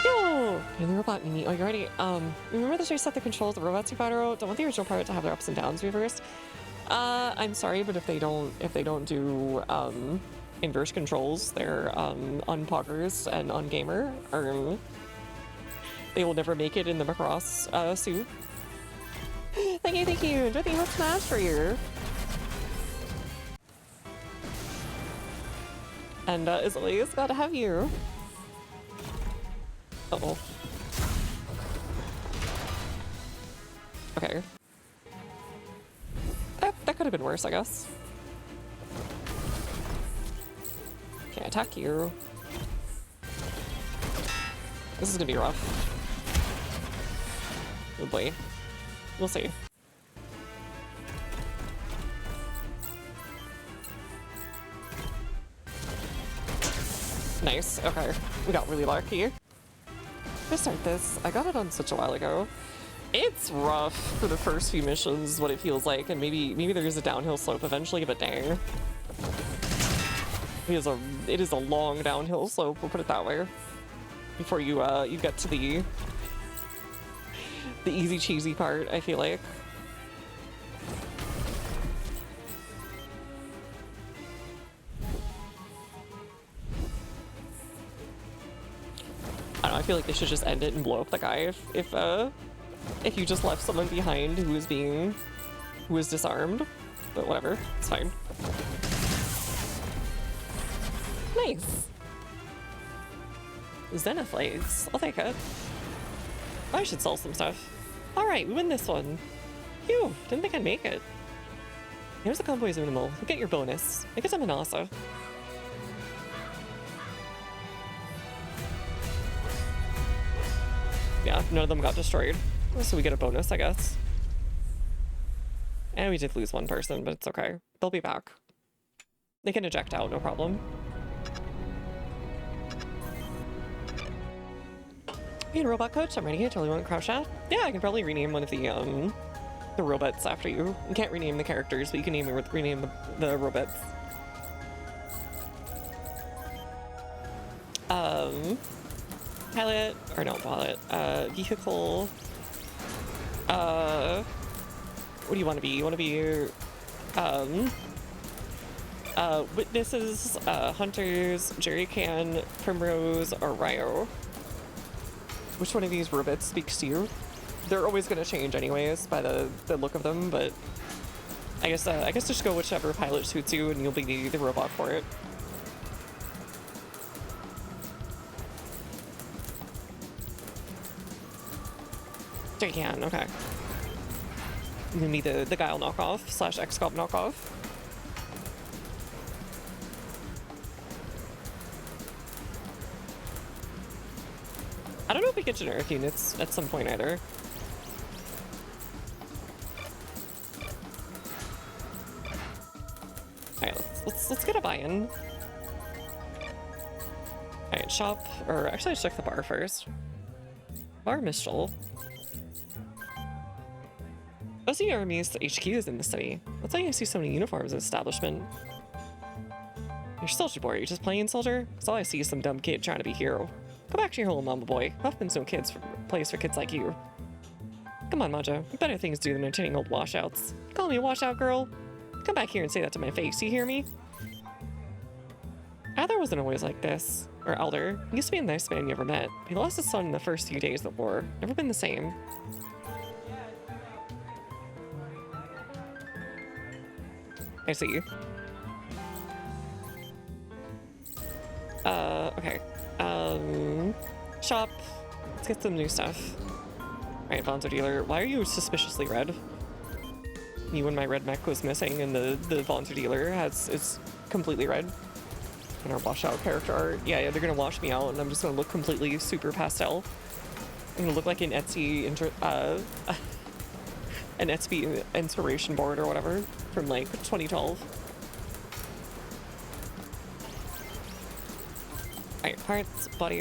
Speaker 1: Yo! Hey, the robot Mimi. Oh, you're ready? Remember the reset that controls the robots you fought out? Don't want the original part to have their ups and downs reversed? I'm sorry, but if they don't do, inverse controls, they're, unpoggers and ungamer, they will never make it in the Macross, suit. Thank you! Enjoy the emote smash for you! And, as always, glad to have you! Uh-oh. Okay. That could have been worse, I guess. Can't attack you. This is gonna be rough. Oh boy. We'll see. Nice. Okay. We got really lucky. Let's start this. I got it on Switch a while ago. It's rough for the first few missions, what it feels like, and maybe there is a downhill slope eventually, but dang. It is a long downhill slope, we'll put it that way. Before you you get to the easy cheesy part, I feel like. I don't know, I feel like they should just end it and blow up the guy if you just left someone behind who was disarmed. But whatever, it's fine. Nice! Xenoflags, I'll take it. I should sell some stuff. Alright, we win this one. Phew, didn't think I'd make it. Here's the convoy's minimal. You'll get your bonus. Make it a Manasa. Yeah, none of them got destroyed. So we get a bonus, I guess. And we did lose one person, but it's okay. They'll be back. They can eject out, no problem. Hey, robot coach, I'm ready. I totally want to crouch out. Yeah, I can probably rename one of the robots after you. You can't rename the characters, but you can rename the robots. Pilot, or no, pilot, vehicle, what do you want to be? You want to be, witnesses, hunters, jerrycan, primrose, or Ryo. Which one of these robots speaks to you? They're always going to change anyways by the look of them, but I guess just go whichever pilot suits you and you'll be the robot for it. Jerrycan, okay. You can be the Guile knockoff / XCOM knockoff. I don't know if we get generic units at some point either. Alright, let's get a buy-in. Alright, shop, or actually let's check the bar first. Bar Mistral. OC Army's HQ is in the city. That's why you see so many uniforms in the establishment. You're soldier boy, you're just playing soldier? Cause all I see is some dumb kid trying to be hero. Go back to your home, mama boy. Huffman's no place for kids like you. Come on, Majo. You better things to do than entertaining old washouts. Call me a washout girl? Come back here and say that to my face, you hear me? Adler wasn't always like this. Or Elder. He used to be the nicest man you ever met. He lost his son in the first few days of the war. Never been the same. I see. Okay. Shop. Let's get some new stuff. Alright, Bonzo Dealer. Why are you suspiciously red? Me when my red mech was missing and the Bonzo Dealer is completely red. And our washout character art. Yeah, they're gonna wash me out and I'm just gonna look completely super pastel. I'm gonna look like an Etsy an Etsy inspiration board or whatever from like 2012. Alright, parts, body,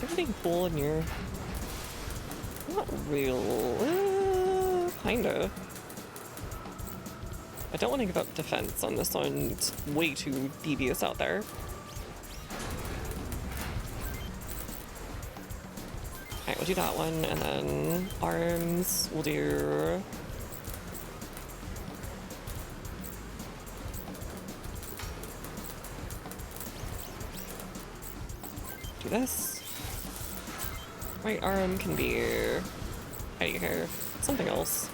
Speaker 1: everything cool in here. Not real, kinda. I don't want to give up defense on this one. It's way too devious out there. Alright, we'll do that one, and then arms, we'll do... do this. Right arm can be... how do you care? Something else.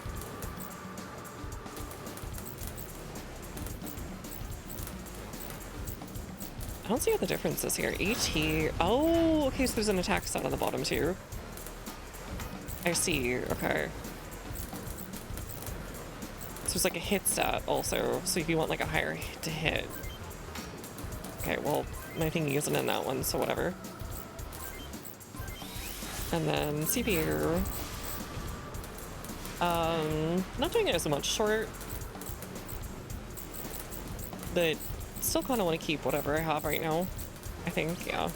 Speaker 1: I don't see what the difference is here. AT... oh, okay, so there's an attack stat on the bottom too. I see, okay. So there's like a hit stat also, so if you want like a higher hit to hit. Okay, well, my thingy isn't in that one, so whatever. And then CPU. Not doing it as much short, but still kind of want to keep whatever I have right now. I think, yeah.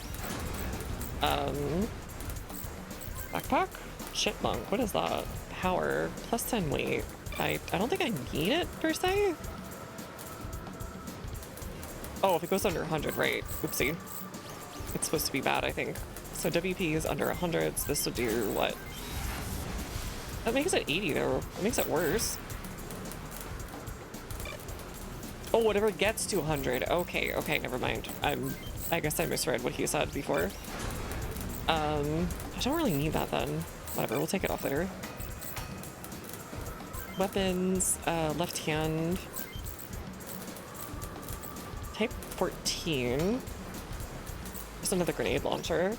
Speaker 1: Backpack? Chipmunk, what is that? Power, plus 10 weight. I don't think I need it, per se. Oh, if it goes under 100, right. Oopsie. It's supposed to be bad, I think. So WP is under 100, so this would do what? That makes it 80, though. It makes it worse. Oh, whatever gets to 100. Okay, okay, never mind. I guess I misread what he said before. I don't really need that then. Whatever, we'll take it off later. Weapons, left hand. Type 14. There's another grenade launcher.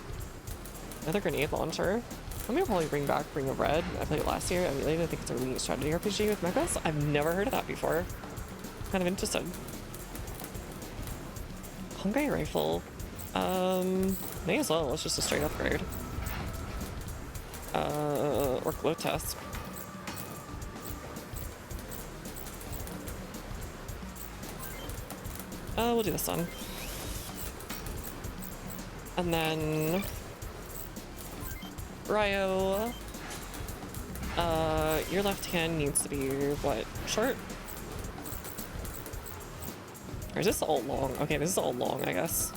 Speaker 1: Another grenade launcher. I'm gonna probably bring back Ring of Red. I played it last year. I think it's a really strategy RPG with mechas. I've never heard of that before. Kind of interested. Hungry rifle. May as well. It's just a straight upgrade. Or glow test. We'll do this one. And then Ryo. Your left hand needs to be what? Short? Or is this all long? Okay, this is all long, I guess.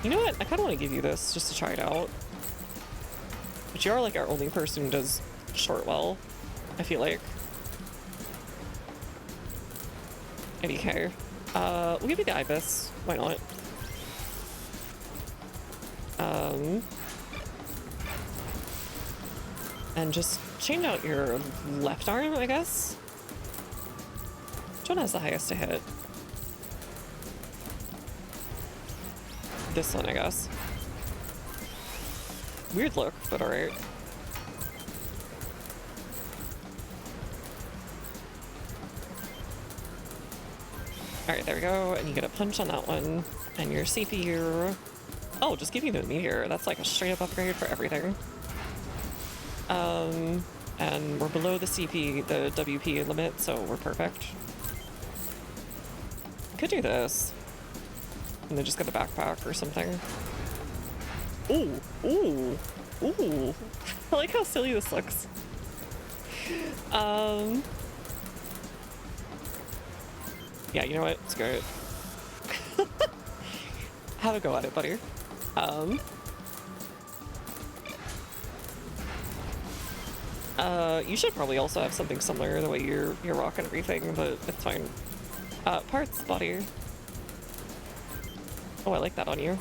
Speaker 1: You know what? I kind of want to give you this just to try it out. But you are like our only person who does short well, I feel like. ADK. We'll give you the Ibis. Why not? And just change out your left arm, I guess. Which one has the highest to hit? This one, I guess. Weird look, but alright. All right, there we go. And you get a punch on that one. And your CPU. Oh, just give you the meteor. That's like a straight up upgrade for everything. And we're below the CP, the WP limit, so we're perfect. Could do this. And then just get a backpack or something. Ooh, ooh, ooh. I like how silly this looks. Yeah, you know what? It's good. Have a go at it, buddy. You should probably also have something similar the way you're rocking everything, but it's fine. Parts, body. Oh, I like that on you.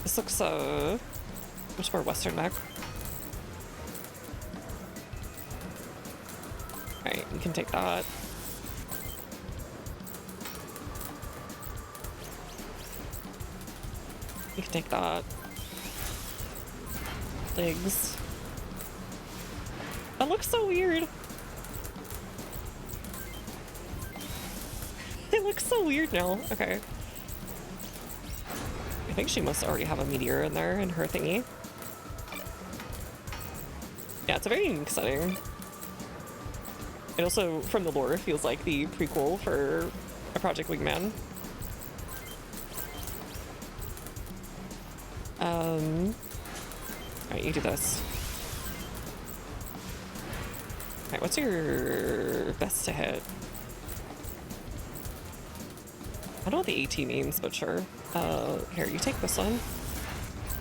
Speaker 1: This looks, much more Western mech. Alright, you can take that. You can take that. Legs. That looks so weird. It looks so weird now. Okay. I think she must already have a meteor in there in her thingy. Yeah, it's a very unique setting. It also, from the lore, feels like the prequel for a Project Wingman. Alright, you do this. Alright, what's your best to hit? I don't know what the AT means, but sure. Here, you take this one.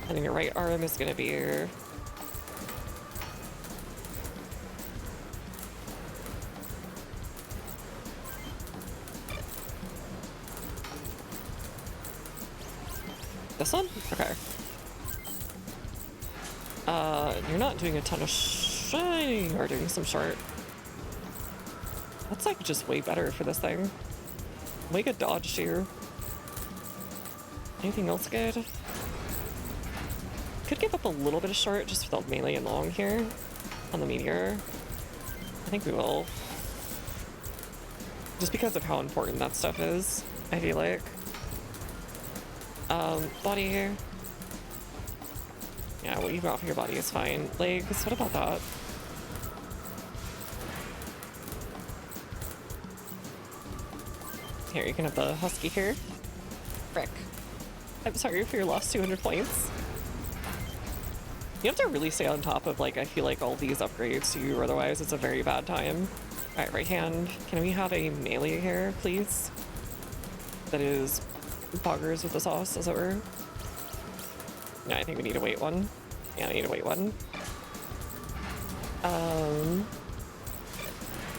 Speaker 1: And then your right arm is gonna be your... This one? Okay. You're not doing a ton of shining, or doing some short. That's like just way better for this thing. Way good dodge here. Anything else good? Could give up a little bit of short just for the melee and long here on the meteor. I think we will. Just because of how important that stuff is, I feel like. Body here. Yeah, what you got for your body is fine. Legs, what about that? Here, you can have the husky here. Frick. I'm sorry for your lost 200 points. You have to really stay on top of, like, I feel like all these upgrades to you, otherwise it's a very bad time. Alright, right hand. Can we have a melee here, please? That is boggers with the sauce, as it were. Yeah, I think we need to wait one. Yeah, I need to wait one.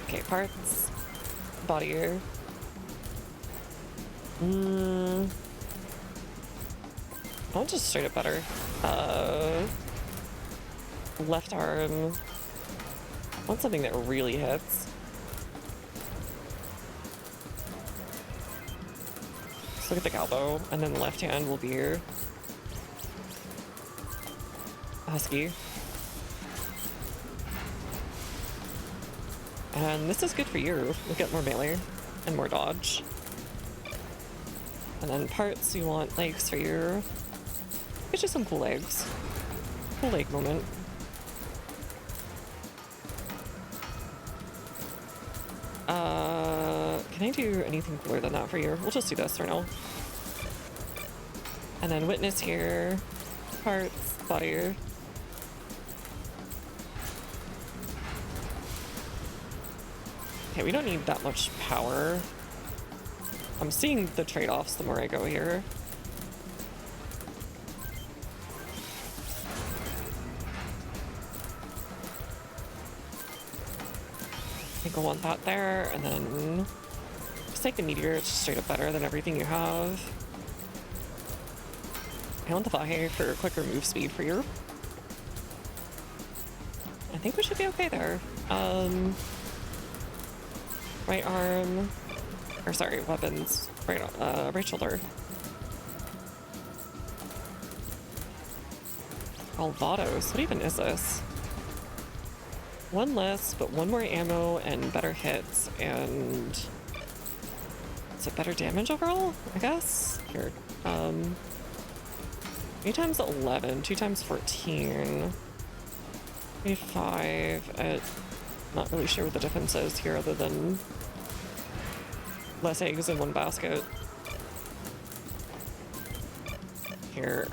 Speaker 1: Okay, parts. Body here. I'll just straight up better. Left arm. I want something that really hits. Let's look at the elbow, and then the left hand will be your husky. And this is good for you. You'll get more melee and more dodge. And then parts, you want legs for your... Get you some cool legs. Cool leg moment. Can I do anything cooler than that for you? We'll just do this for now. And then witness here. Parts, body. Okay, we don't need that much power. I'm seeing the trade-offs the more I go here. I think I want that there, and then just take the meteor. It's just straight up better than everything you have. I want the Vahe for quicker move speed for you. I think we should be okay there. Right arm, or sorry, weapons. Right shoulder. Alvados. What even is this? one less, but one more ammo and better hits, and is it better damage overall, I guess? Here, 3 times 11, 2 times 14, 5. Not really sure what the difference is here other than less eggs in one basket. Here,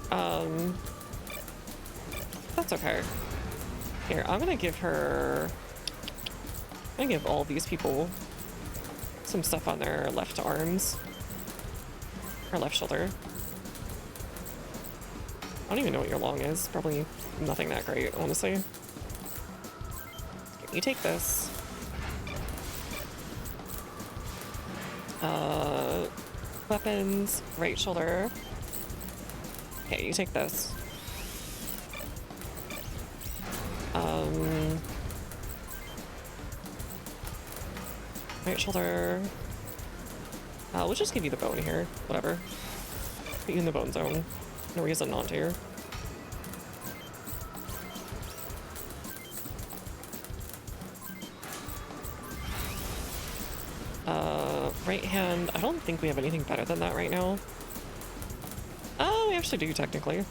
Speaker 1: that's okay. Here, I'm gonna give all these people some stuff on their left arms. Or left shoulder. I don't even know what your long is. Probably nothing that great, honestly. Okay, you take this. Weapons, right shoulder. Okay, you take this. Right shoulder. We'll just give you the bone here. Whatever. Put you in the bone zone. No reason not to. Right hand. I don't think we have anything better than that right now. Oh, we actually do, technically.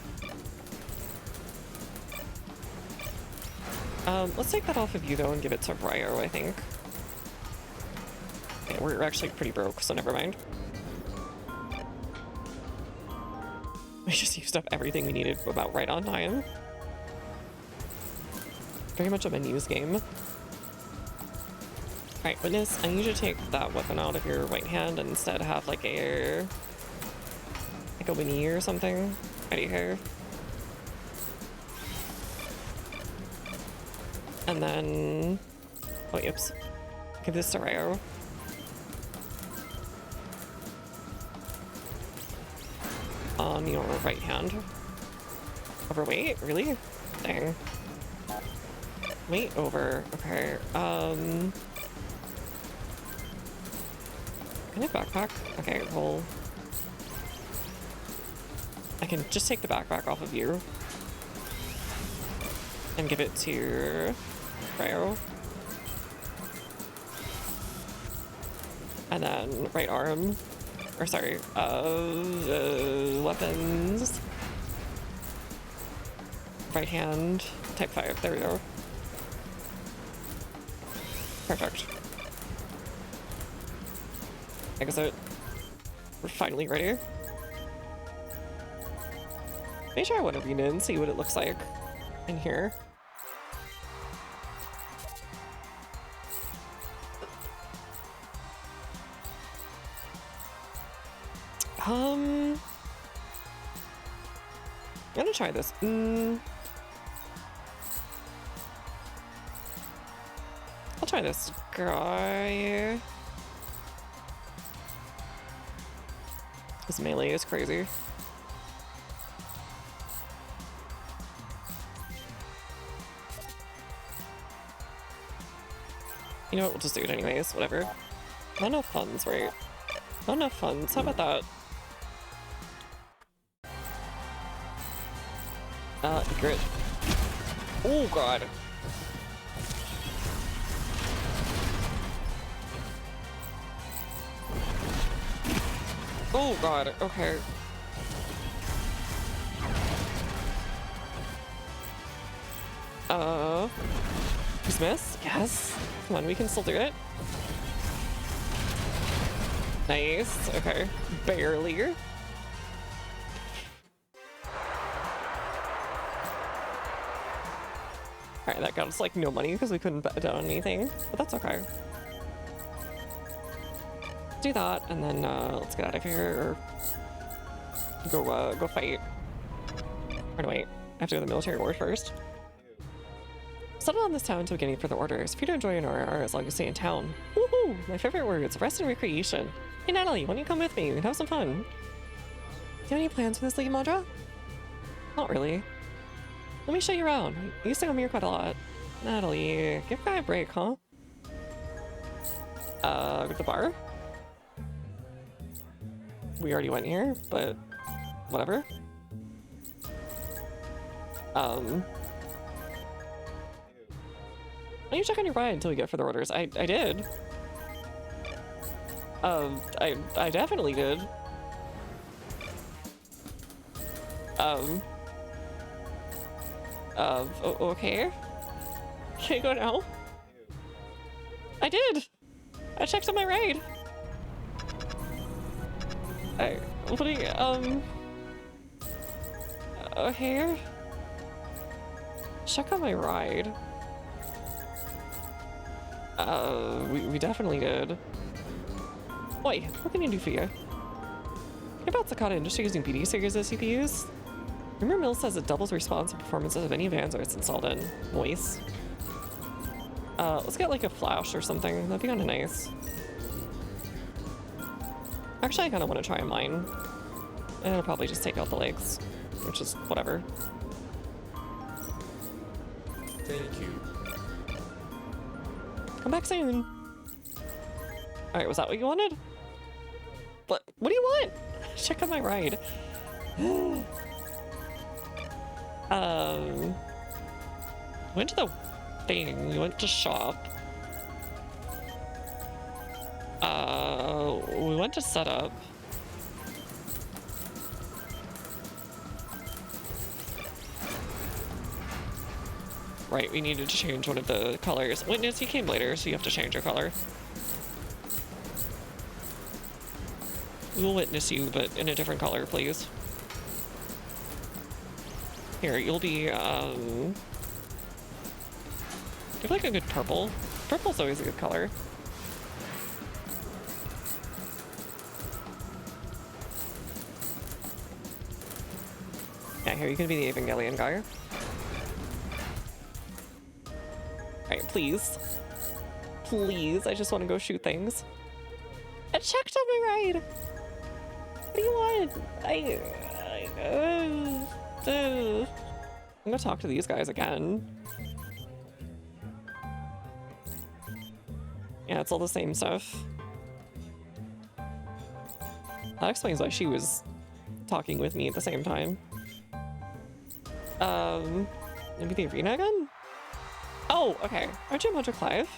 Speaker 1: Let's take that off of you, though, and give it to Ryo, I think. Okay, we're actually pretty broke, so never mind. We just used up everything we needed about right on time. Very much a menus game. Alright, Witness, I need you to take that weapon out of your right hand and instead have like a Winnie or something right here. And then, oh, yips. Give this to Ryo. On your right hand. Overweight? Really? Dang. Weight over. Okay. Can I backpack? Okay, roll. I can just take the backpack off of you. And give it to Ryo. And then right arm. Or sorry, weapons. Right hand, type 5, there we go. Perfect. Exit. We're finally ready. Make sure I want to read in, see what it looks like in here. I'm gonna try this. I'll try this guy. This melee is crazy. You know what, we'll just do it anyways, whatever. Not enough funds, right? Not enough funds, how about that? Grit. Oh god. Oh god, okay. Dismiss? Yes. Come on, we can still do it. Nice, okay. Barely. Alright, that got us like no money because we couldn't bet down anything, but that's okay. Do that, and then let's get out of here. Go fight. Or no, wait, I have to go to the military ward first. Settle on this town until we get any further orders. If you don't enjoy an RR as long as you stay in town. Woohoo! My favorite words, rest and recreation. Hey Natalie, why don't you come with me? We can have some fun. Do you have any plans for this league, Mondra? Not really. Let me show you around. You used to come here quite a lot. Natalie, give guy a break, huh? Go to the bar? We already went here, but whatever. Oh you check on your ride until we get further orders? I did. I definitely did. Okay. Can I go now? I did! I checked on my ride. What are you, okay. Check on my ride. We definitely did. Oi, what can I do for you? What about Sakata Industry using BD series as CPUs? Rumor Mill says it doubles response and performances of any Vans it's installed in. Nice. Let's get like a flash or something. That'd be kind of nice. Actually, I kind of want to try mine. And I'll probably just take out the legs, which is whatever.
Speaker 2: Thank you.
Speaker 1: Come back soon. All right, was that what you wanted? What do you want? Check out my ride. Went to the thing. We went to shop. We went to setup. Right, we needed to change one of the colors. Witness, you came later, so you have to change your color. We'll witness you, but in a different color, please. Here, you'll be, give like a good purple. Purple's always a good color. Yeah, here, you can be the Evangelion guy. Alright, please. Please, I just want to go shoot things. I checked on my ride! What do you want? I'm gonna talk to these guys again. Yeah, it's all the same stuff. That explains why she was talking with me at the same time. Maybe the arena again? Oh, okay. Aren't you Modric Clive?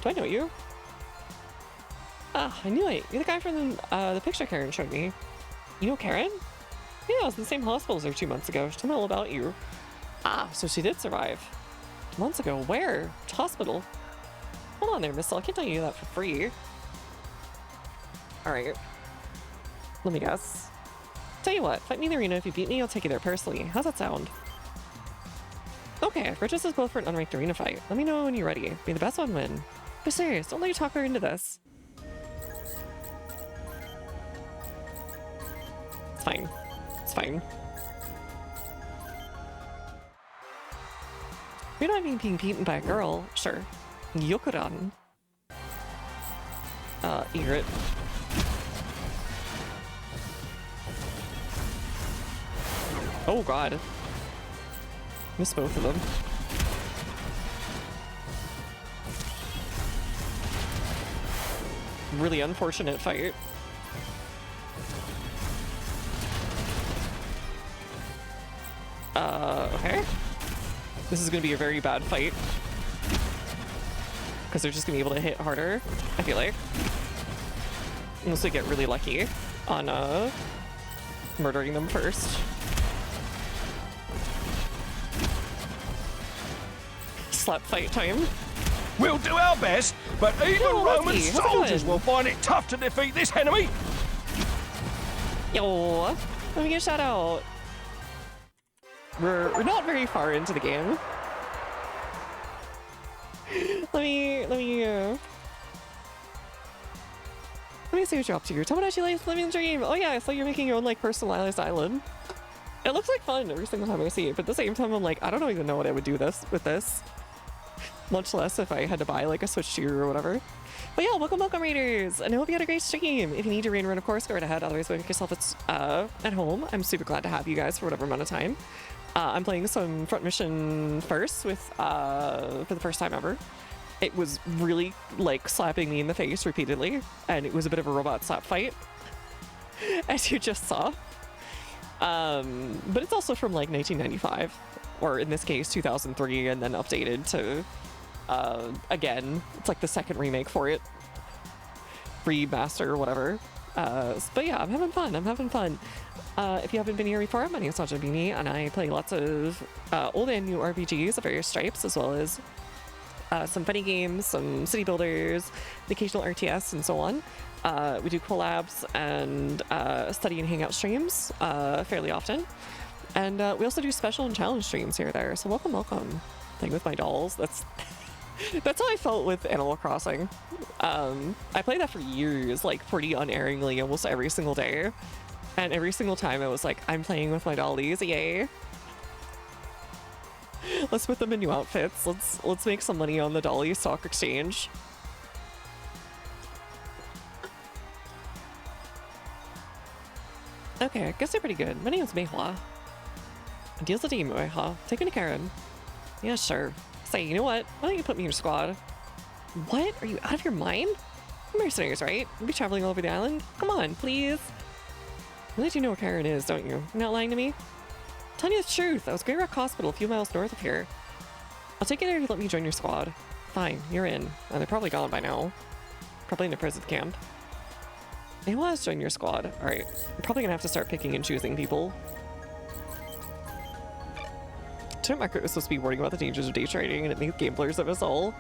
Speaker 1: Do I know you? Ah, I knew it. You're the guy from the picture Karen showed me. You know Karen? Yeah, I was in the same hospital as her 2 months ago. She told me all about you. Ah, so she did survive. 2 months ago? Where? Which hospital? Hold on there, Miss. I can't tell you that for free. Alright. Let me guess. Tell you what, fight me in the arena. If you beat me, I'll take you there personally. How's that sound? Okay, I've purchased us both for an unranked arena fight. Let me know when you're ready. May the best one win. Be serious, don't let you talk her into this. It's fine. It's fine. You're not even being beaten by a girl. Sure. Yokuran. Egret. Oh god. Missed both of them. Really unfortunate fight. Okay. This is gonna be a very bad fight. Because they're just gonna be able to hit harder, I feel like. Unless they get really lucky on, murdering them first. Slap fight time.
Speaker 3: We'll do our best, but even
Speaker 1: Yo,
Speaker 3: Roman
Speaker 1: Lucky, how's it
Speaker 3: soldiers
Speaker 1: going?
Speaker 3: will find it tough to defeat this enemy.
Speaker 1: Yo, let me get a shout out. We're not very far into the game. Let me see what you're up to. Tell me what you like living the dream. Oh yeah, I saw you're making your own like personalized island. It looks like fun every single time I see it, but at the same time I'm like, I don't even know what I would do with this. Much less if I had to buy like a Switch 2 or whatever. But yeah, welcome raiders, and I hope you had a great stream. If you need to raid run, of course, go right ahead. Otherwise, make yourself at home. I'm super glad to have you guys for whatever amount of time. I'm playing some front mission first with for the first time ever. It was really like slapping me in the face repeatedly, and it was a bit of a robot slap fight, as you just saw. But it's also from like 1995, or in this case 2003, and then updated to Again, it's like the second remake for it. Remaster or whatever. But yeah, I'm having fun. I'm having fun. If you haven't been here before, my name is Naja Beanie, and I play lots of old and new RPGs of various stripes, as well as some funny games, some city builders, the occasional RTS, and so on. We do collabs and study and hangout streams fairly often. And we also do special and challenge streams here or there. So welcome, welcome. Playing with my dolls. That's that's how I felt with Animal Crossing. I played that for years, like pretty unerringly, almost every single day. And every single time I was like, I'm playing with my dollies, yay. Let's put them in new outfits. Let's make some money on the dolly stock exchange. Okay, I guess they're pretty good. My name's Meihua. Deals the team, Meihua. Taking a Karen. Yeah, sure. Say, you know what? Why don't you put me in your squad? What? Are you out of your mind? You're mercenaries, right? You'll be traveling all over the island? Come on, please. Really do know where Karen is, don't you? You're not lying to me? I'm telling you the truth. I was Grey Rock Hospital a few miles north of here. I'll take you there to let me join your squad. Fine, you're in. And they're probably gone by now. Probably in a prison camp. They want us to join your squad. Alright. I'm probably gonna have to start picking and choosing people. Tim Market was supposed to be warning about the dangers of day trading and it makes gamblers of us all.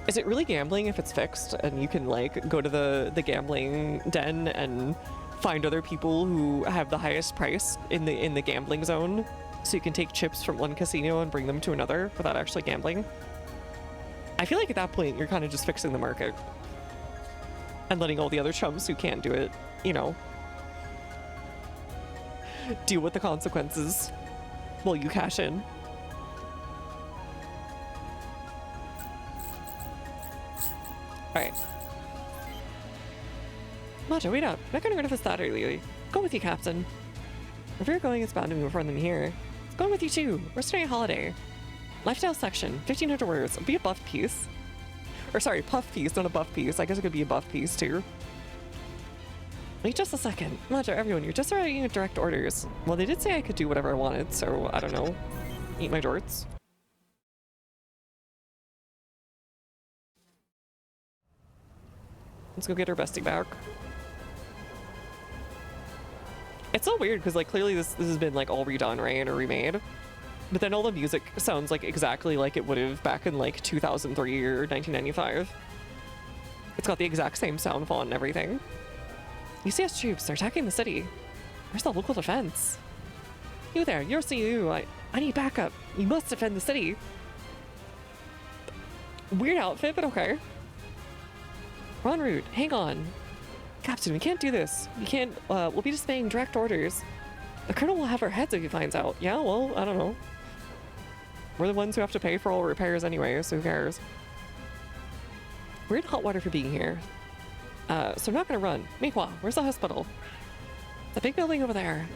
Speaker 1: Is it really gambling if it's fixed and you can like go to the gambling den and find other people who have the highest price in the gambling zone, so you can take chips from one casino and bring them to another without actually gambling? I feel like at that point you're kind of just fixing the market and letting all the other chumps who can't do it, you know, deal with the consequences while you cash in. Alright. Maja, wait up. I'm not gonna go to this that early. Go with you, Captain. If you're going, it's bound to be more fun than here. It's going with you too. We're starting a holiday. Lifestyle section, 1500 words. It'll be a buff piece. Or sorry, puff piece, not a buff piece. I guess it could be a buff piece too. Wait just a second. Maja, everyone, you're just writing direct orders. Well, they did say I could do whatever I wanted, so I don't know. Eat my jorts. Let's go get our bestie back. It's so weird because like clearly this has been like all redone, right, or remade, but then all the music sounds like exactly like it would have back in like 2003 or 1995. It's got the exact same sound font and everything. UCS troops are attacking the city. Where's the local defense? You there, you're CU. I need backup. You must defend the city. Weird outfit, but okay. We're en route. Hang on. Captain, we can't do this. We can't, we'll be displaying direct orders. The colonel will have our heads if he finds out. Yeah, well, I don't know. We're the ones who have to pay for all repairs anyway, so who cares? We're in hot water for being here. So I'm not gonna run. Meihua, where's the hospital? The big building over there.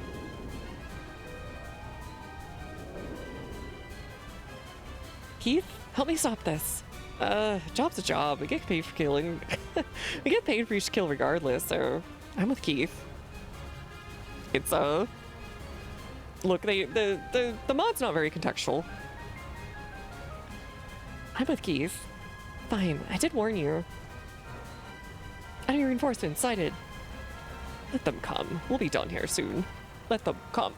Speaker 1: Keith, help me stop this. Job's a job. We get paid for killing. We get paid for each kill regardless, so I'm with Keith. It's, look, the mod's not very contextual. I'm with Keith. Fine, I did warn you. Enemy reinforcements sighted. Let them come. We'll be done here soon. Let them come.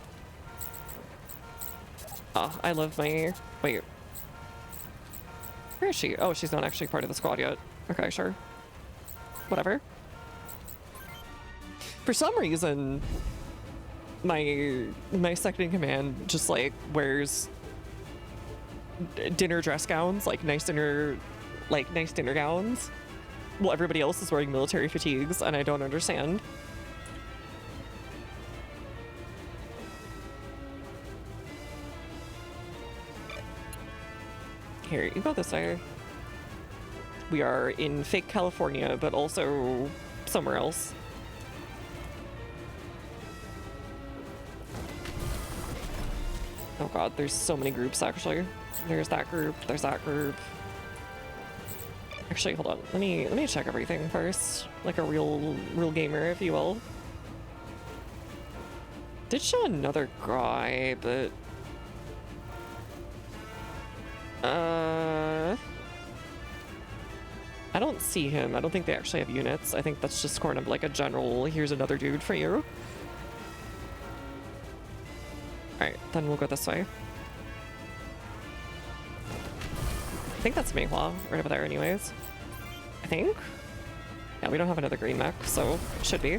Speaker 1: Ah, I love my... Wait. Where is she? Oh, she's not actually part of the squad yet. Okay, sure. Whatever. For some reason, my second in command just like wears dinner dress gowns, like nice dinner gowns. Well, everybody else is wearing military fatigues, and I don't understand. Here, you go this way. We are in fake California, but also somewhere else. Oh god, there's so many groups actually. There's that group, there's that group. Actually, hold on. Let me check everything first. Like a real gamer, if you will. Did show another guy, but I don't see him. I don't think they actually have units. I think that's just kind of like a general, here's another dude for you. Alright, then we'll go this way. I think that's Meihua, right over there anyways. I think? Yeah, we don't have another green mech, so it should be.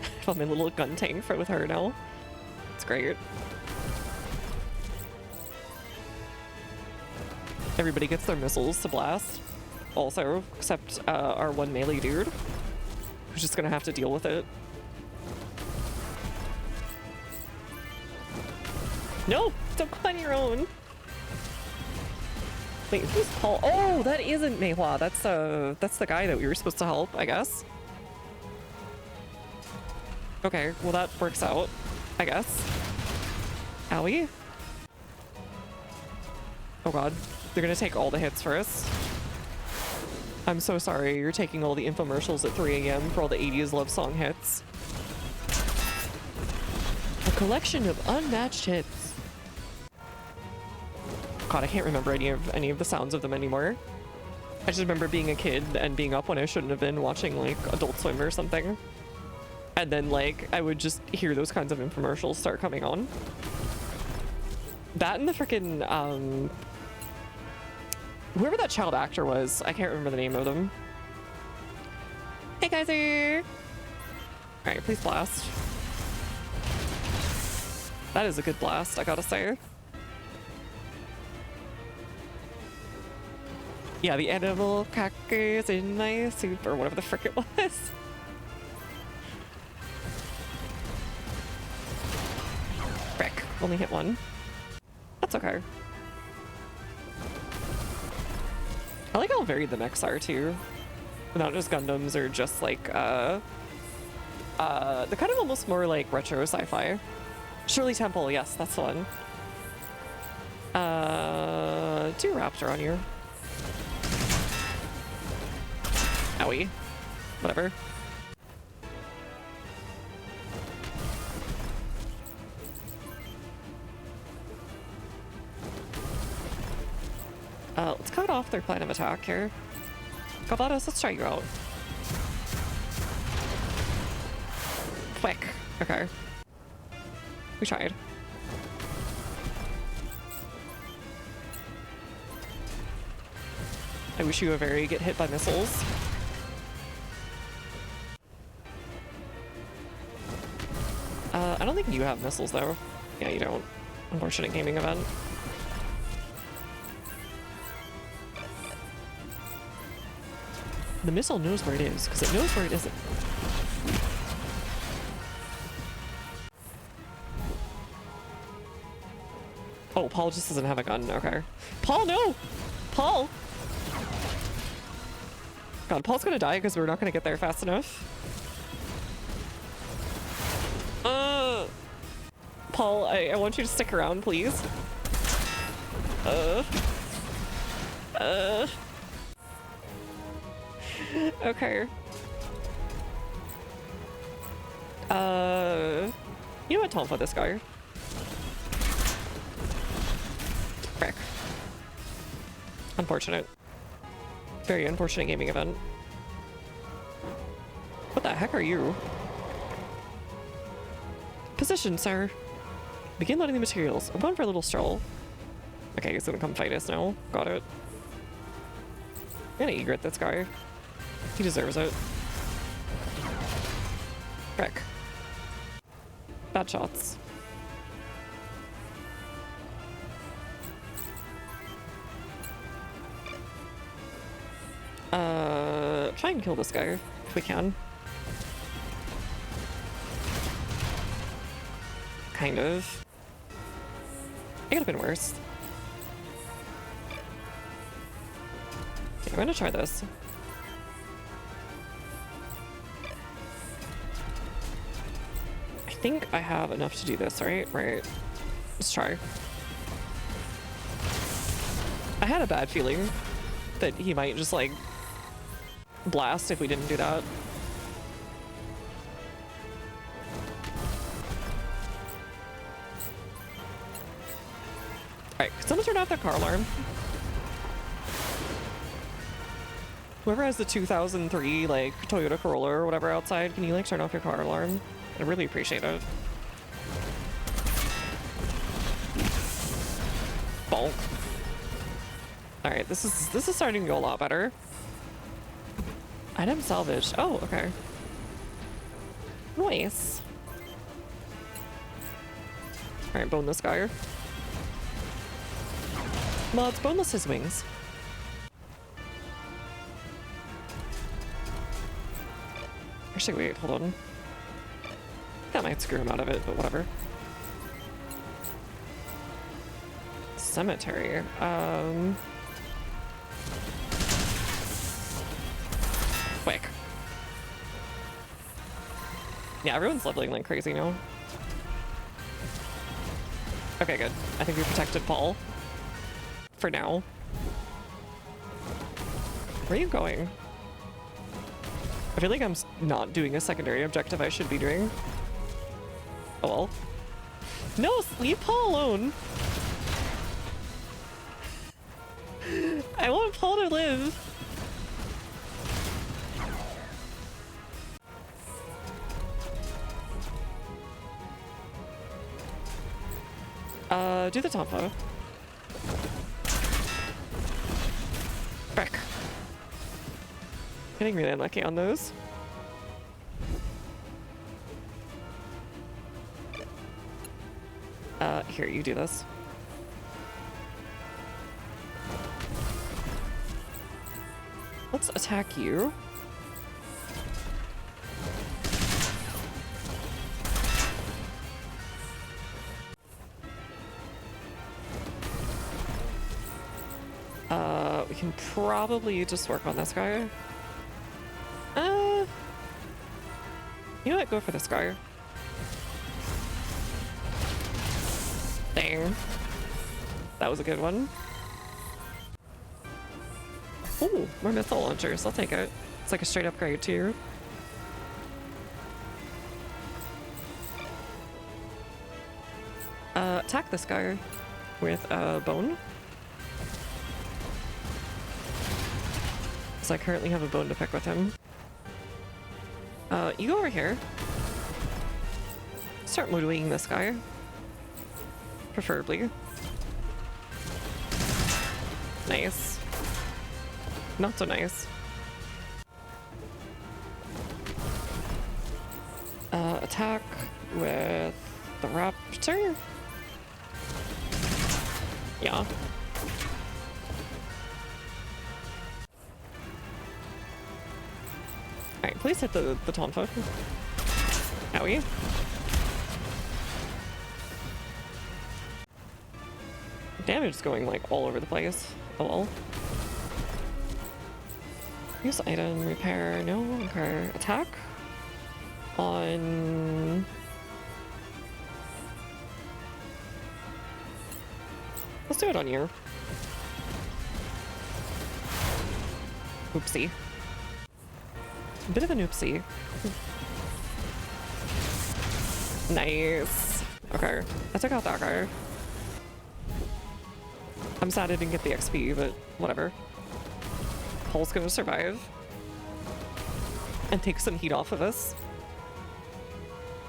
Speaker 1: I found my little gun tank for with her now. It's great. Everybody gets their missiles to blast. Also, except our one melee dude, who's just gonna have to deal with it. No! Don't go on your own! Wait, who's Paul? Oh, that isn't Meihua. That's the guy that we were supposed to help, I guess. Okay, well that works out, I guess. Owie. Oh god, they're gonna take all the hits for us. I'm so sorry, you're taking all the infomercials at 3 AM for all the 80s love song hits. A collection of unmatched hits. God, I can't remember any of the sounds of them anymore. I just remember being a kid and being up when I shouldn't have been, watching like Adult Swim or something. And then like I would just hear those kinds of infomercials start coming on. That and the freaking whoever that child actor was, I can't remember the name of them. Hey Kaiser! Alright, please blast. That is a good blast, I gotta say. Yeah, the animal crackers in my soup, or whatever the frick it was. Frick, only hit one. That's okay. I like how varied the mechs are too. Not just Gundams or just like they're kind of almost more like retro sci-fi. Shirley Temple, yes, that's the one. Do Raptor on you. Owie. Whatever. Let's cut off their plan of attack here. Galvados, let's try you out. Quick. Okay. We tried. I wish you a very get hit by missiles. I don't think you have missiles though. Yeah, you don't. Unfortunate gaming event. The missile knows where it is, because it knows where it isn't. Oh, Paul just doesn't have a gun. Okay. Paul, no! Paul! God, Paul's gonna die because we're not gonna get there fast enough. Paul, I want you to stick around, please. Okay. You know what? Don't for this guy. Frick. Unfortunate. Very unfortunate gaming event. What the heck are you? Position, sir. Begin loading the materials. I'm going for a little stroll. Okay, he's gonna come fight us now. Got it. I'm gonna egret this guy. He deserves it. Frick. Bad shots. Try and kill this guy if we can. Kind of. It could have been worse. Okay, I'm gonna try this. I think I have enough to do this, right? Right. Let's try. I had a bad feeling that he might just like blast if we didn't do that. Alright, could someone turn off that car alarm? Whoever has the 2003, like, Toyota Corolla or whatever outside, can you, like, turn off your car alarm? I really appreciate it. Bonk. Alright, this is starting to go a lot better. Item salvaged. Oh, okay. Nice. Alright, bone this guy. Well, it's boneless his wings. Actually, wait, hold on. That might screw him out of it, but whatever. Cemetery. Quick. Yeah, everyone's leveling like crazy now. Okay, good. I think we protected Paul. For now. Where are you going? I feel like I'm not doing a secondary objective I should be doing. Oh well. No, leave Paul alone. I want Paul to live. Do the Tompa. Frick. Getting really unlucky on those. Here, you do this. Let's attack you. We can probably just work on this guy. You know what? Go for this guy. Dang. That was a good one. Ooh, more missile launchers. I'll take it. It's like a straight upgrade too. Attack this guy with a bone. So I currently have a bone to pick with him. You go over here. Start moodling this guy. Preferably. Nice. Not so nice. Attack with the raptor? Yeah. Alright, please hit the Tonfa. Owie. Damage is going like all over the place. Oh well. Use item, repair, no, okay. Attack on... Let's do it on you. Oopsie. A bit of an oopsie. Nice. Okay, I took out that guy. I'm sad I didn't get the XP, but whatever. Paul's gonna survive. And take some heat off of us.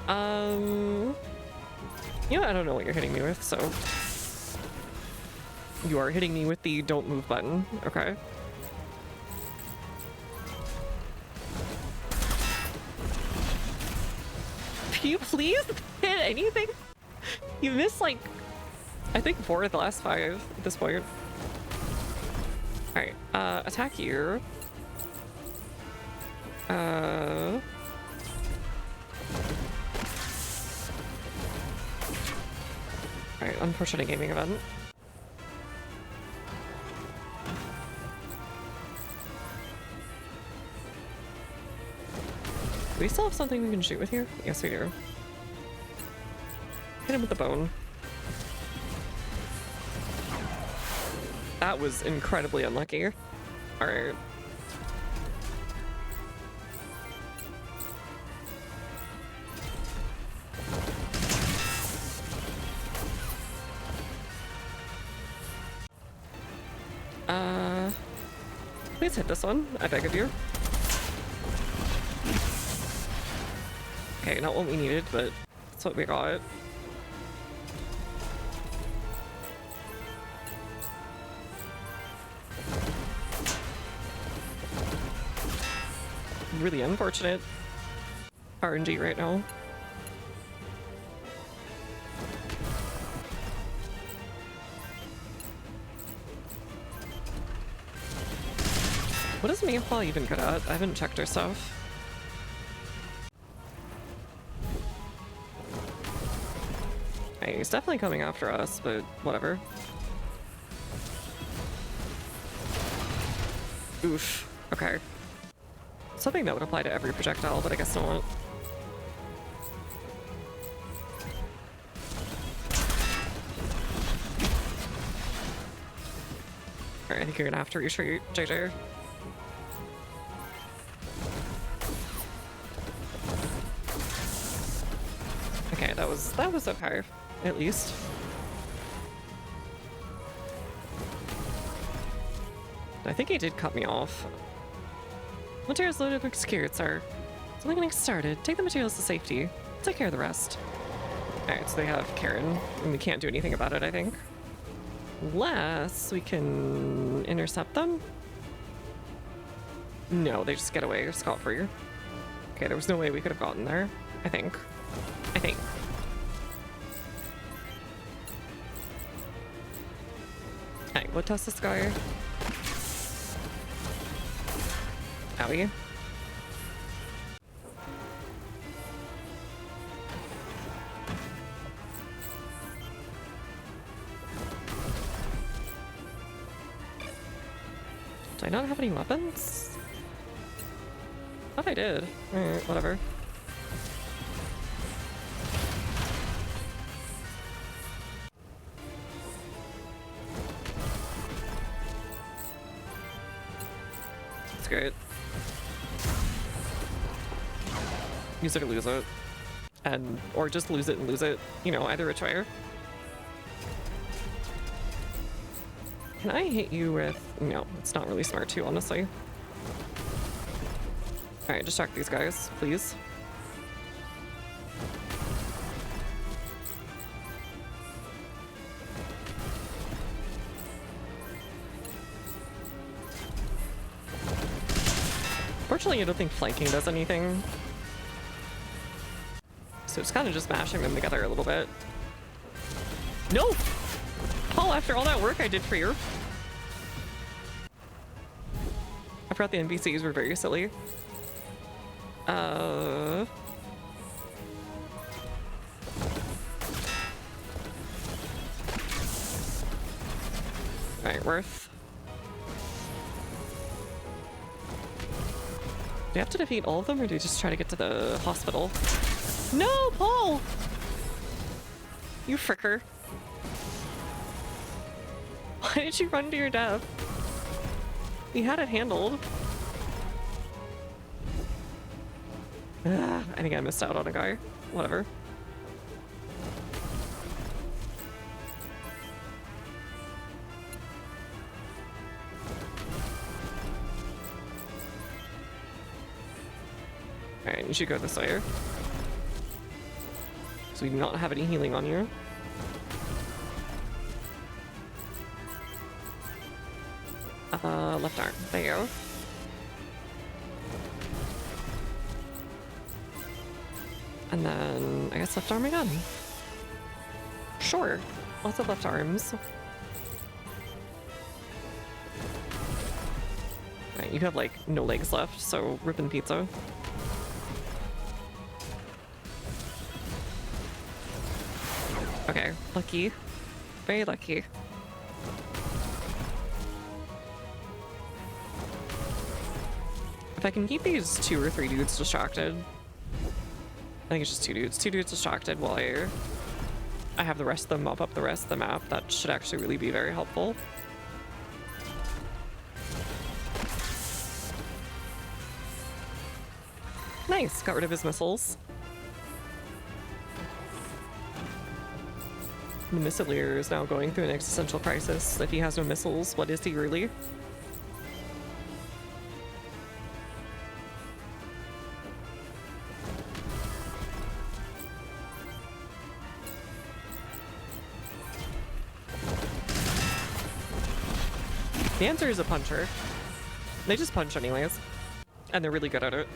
Speaker 1: You know, I don't know what you're hitting me with, so... You are hitting me with the don't move button, okay. Can you please hit anything? You missed like, I think 4 of the last 5 at this point. Alright, attack you. Alright, unfortunate gaming event. Do we still have something we can shoot with here? Yes, we do. Hit him with the bone. That was incredibly unlucky. Alright. Please hit this one, I beg of you. Okay, not what we needed, but that's what we got. Really unfortunate RNG right now. What is Maypaw even good at? I haven't checked her stuff. Hey, he's definitely coming after us, but whatever. Oof. Okay. Something that would apply to every projectile, but I guess not. Alright, I think you're gonna have to retreat, JJ. Okay, that was okay, at least. I think he did cut me off. Materials loaded and secured, sir. It's only getting started. Take the materials to safety. Take care of the rest. Alright, so they have Karen, and we can't do anything about it, I think. Unless we can intercept them? No, they just get away scot-free. Okay, there was no way we could have gotten there, I think. Hey, what test this guy? Owie. Do I not have any weapons? I thought I did. Alright, whatever. That's great. Use it or lose it. Or just lose it and lose it. You know, either which way. Can I hit you with... No, it's not really smart too, honestly. Alright, distract these guys, please. Fortunately, I don't think flanking does anything. So it's kind of just mashing them together a little bit. No! Paul, after all that work I did for you. I forgot the NPCs were very silly. Alright, worth. Do you have to defeat all of them, or do you just try to get to the hospital? No, Paul! You fricker. Why did you run to your death? We had it handled. I think I missed out on a guy. Whatever. Alright, you should go this way. So we do not have any healing on you. Left arm. There you go. And then, I guess left arm again. Sure. Lots of left arms. Right, you have, like, no legs left, so ripping pizza. Okay, lucky. Very lucky. If I can keep these 2 or 3 dudes distracted. I think it's just 2 dudes. 2 dudes distracted while I have the rest of them mop up the rest of the map. That should actually really be very helpful. Nice, got rid of his missiles. The missileer is now going through an existential crisis. If he has no missiles, what is he really? The answer is a puncher. They just punch anyways. And they're really good at it.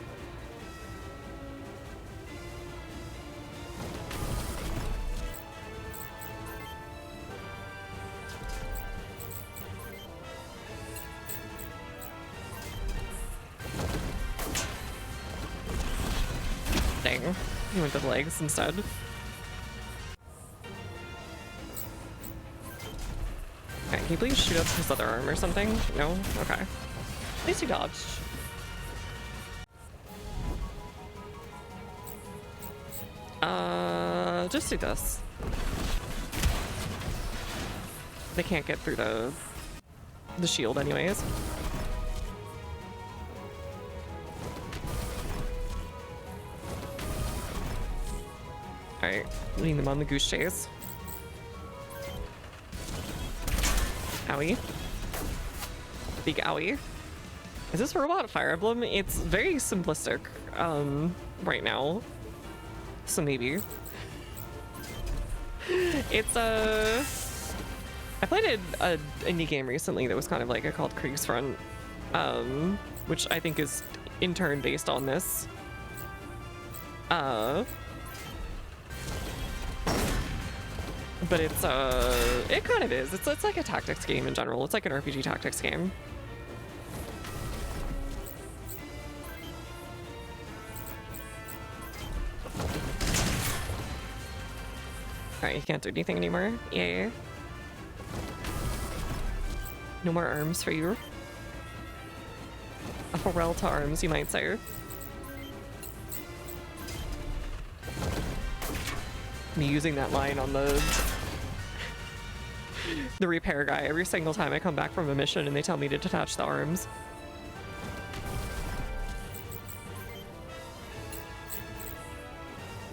Speaker 1: Dang. He went to the legs instead. Okay, can you please shoot up his other arm or something? No? Okay. At least he dodged. Just do this. They can't get through the shield anyways. Alright, leading them on the goose chase. Owie. Big owie. Is this robot Fire Emblem? It's very simplistic right now. So maybe. It's I played a indie game recently that was kind of like it called Kriegsfront, which I think is in turn based on this. But it's it kind of is. It's like a tactics game in general. It's like an RPG tactics game. Alright, you can't do anything anymore. Yeah. No more arms for you. A farewell to arms, you might say. Me using that line on the repair guy every single time I come back from a mission and they tell me to detach the arms.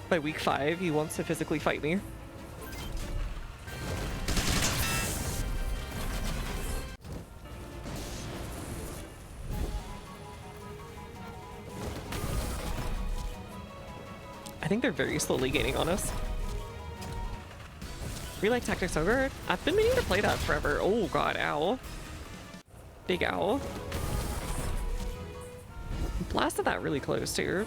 Speaker 1: By week 5, he wants to physically fight me. I think they're very slowly gaining on us. We like Tactics Ogre? I've been meaning to play that forever. Oh god, ow. Big owl. Blasted that really close too.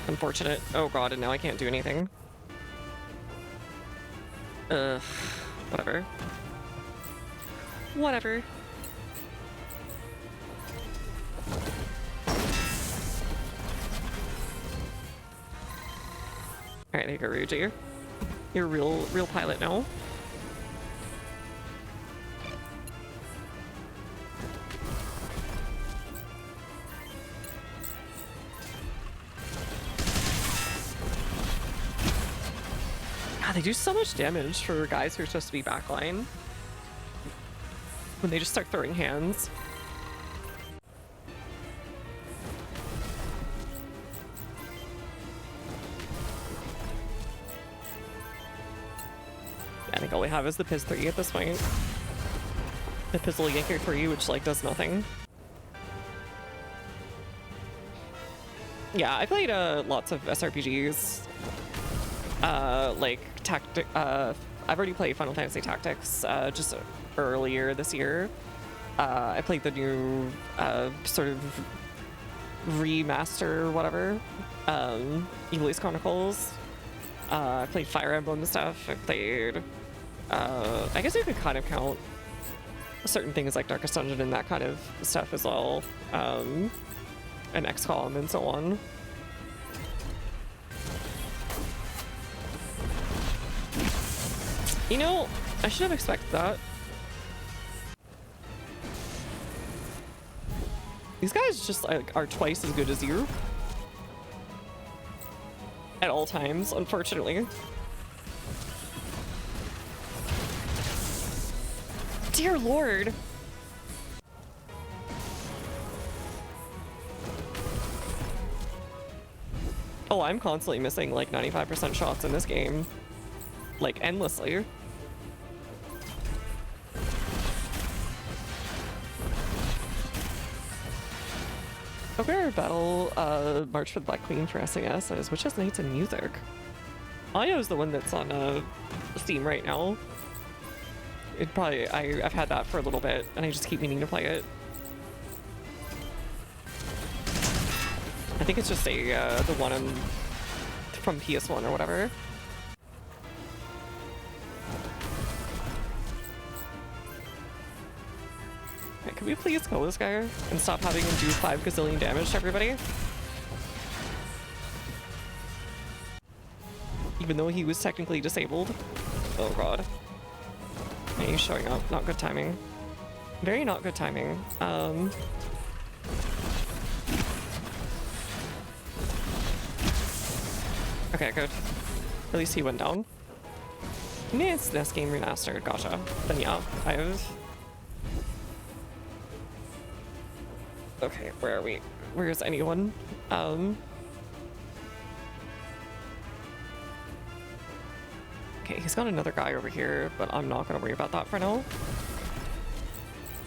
Speaker 1: Unfortunate. Oh god, and now I can't do anything. Whatever. Whatever. Alright, there you go, Ryuji. You're a real pilot now. God, they do so much damage for guys who are supposed to be backline. When they just start throwing hands. I think all we have is the Piz 3 at this point. The Pizzle Yanker 3, which like does nothing. Yeah, I played lots of SRPGs. Like I've already played Final Fantasy Tactics just earlier this year. I played the new sort of remaster or whatever, Evilise Chronicles. I played Fire Emblem stuff. I played I guess you could kind of count certain things like Darkest Dungeon and that kind of stuff as well, and XCOM and so on. You know, I should have expected that. These guys just like are twice as good as you. At all times, unfortunately. Dear Lord. Oh, I'm constantly missing like 95% shots in this game. Like endlessly. Okay, battle March for the Black Queen for SAS is Witches, Knights, and Music. Ayo is the one that's on Steam right now. It probably I've had that for a little bit, and I just keep meaning to play it. I think it's just the one from PS1 or whatever. Okay, can we please kill this guy and stop having him do 5 gazillion damage to everybody? Even though he was technically disabled. Oh god. And he's showing up. Not good timing. Very not good timing. Okay, good. At least he went down. Yeah, it's this game remastered. Gotcha. Then yeah, I have... Okay, where are we? Where is anyone? Okay, he's got another guy over here, but I'm not gonna worry about that for now.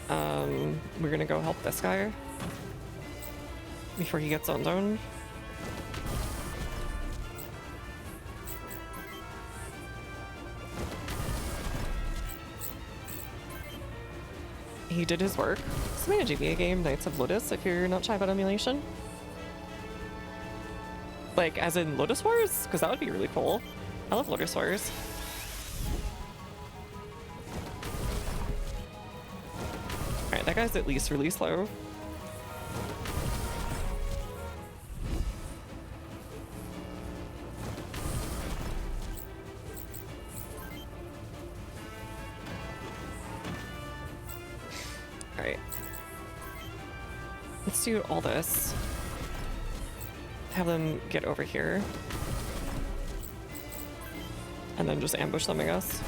Speaker 1: We're gonna go help this guy before he gets on zone. He did his work. This may a GBA game, Knights of Lotus, if you're not shy about emulation. Like, as in Lotus Wars? Because that would be really cool. I love Lotus Wars. Alright, that guy's at least really slow. Alright. Let's do all this. Have them get over here. And then just ambush them, I guess.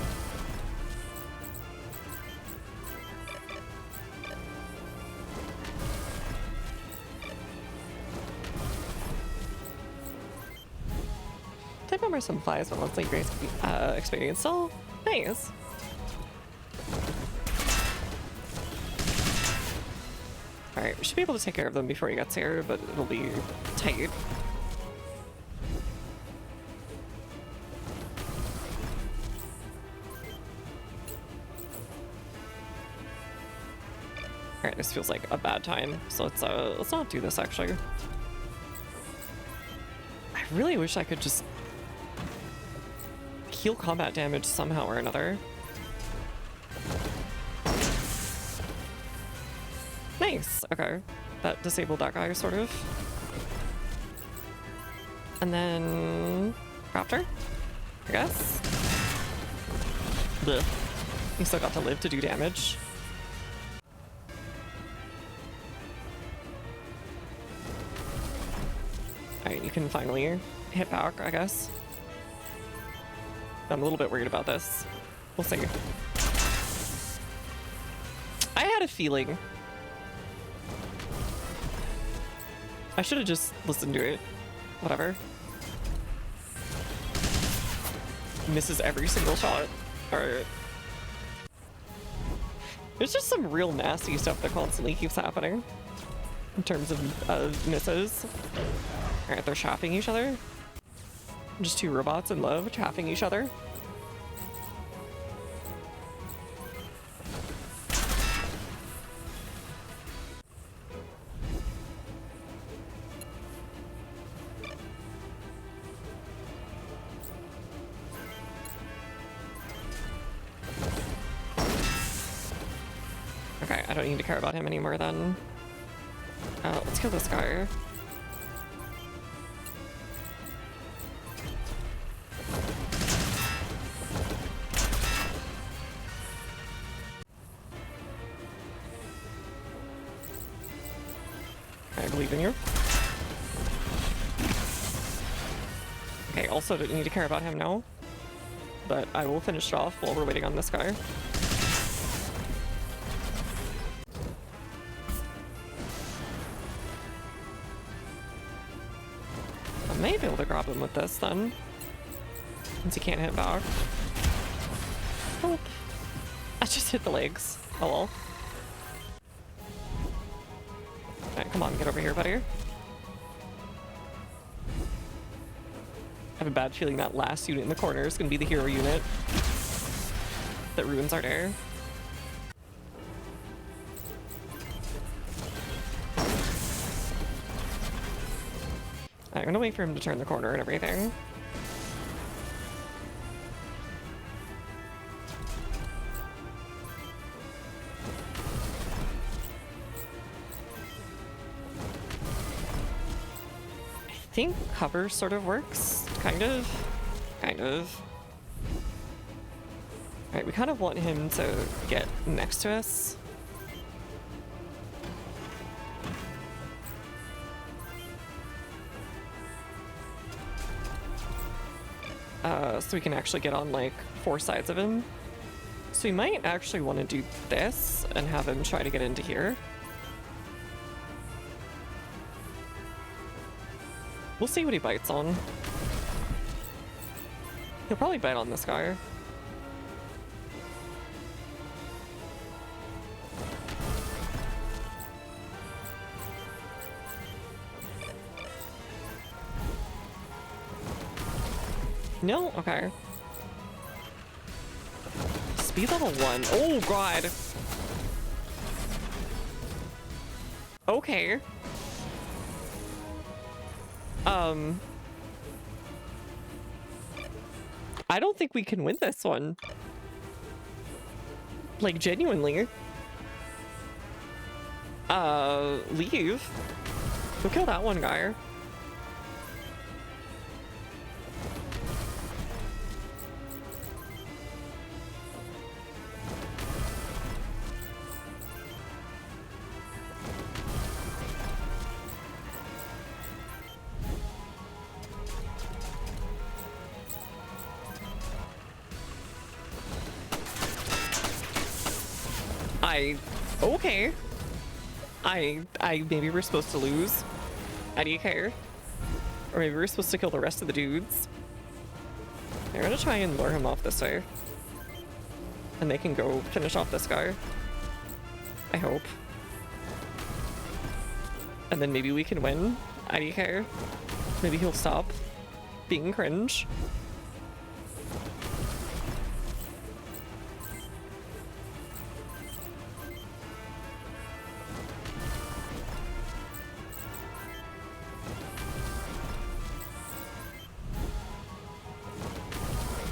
Speaker 1: Type number some flies, but let's like Grace experience still. Nice. Alright, we should be able to take care of them before he gets here, but it'll be tight. Alright, this feels like a bad time, so let's not do this actually. I really wish I could just heal combat damage somehow or another. Nice, okay. That disabled that guy, sort of. And then... Raptor? I guess? Blech. He still got to live to do damage. Alright, you can finally hit back, I guess. I'm a little bit worried about this. We'll see. I had a feeling. I should have just listened to it. Whatever. Misses every single shot. Alright. There's just some real nasty stuff that constantly keeps happening. In terms of misses. Alright, they're chaffing each other. Just two robots in love chaffing each other. Okay, I don't need to care about him anymore then. Let's kill this guy. I believe in you. Okay, also don't need to care about him now. But I will finish it off while we're waiting on this guy. I may be able to grab him with this then. Since he can't hit back. Oh. I just hit the legs. Oh well. Okay, come on, get over here, buddy. I have a bad feeling that last unit in the corner is going to be the hero unit that ruins our day. I'm gonna wait for him to turn the corner and everything. I think cover sort of works. Kind of. Kind of. Alright, we kind of want him to get next to us. So we can actually get on like 4 sides of him. So we might actually want to do this and have him try to get into here. We'll see what he bites on. He'll probably bite on this guy. No? Okay. Speed level 1. Oh, God. Okay. I don't think we can win this one. Like, genuinely. Leave. Go kill that one guy. Okay. Maybe we're supposed to lose. I do care. Or maybe we're supposed to kill the rest of the dudes. I'm gonna try and lure him off this way. And they can go finish off this guy. I hope. And then maybe we can win. I do care. Maybe he'll stop being cringe.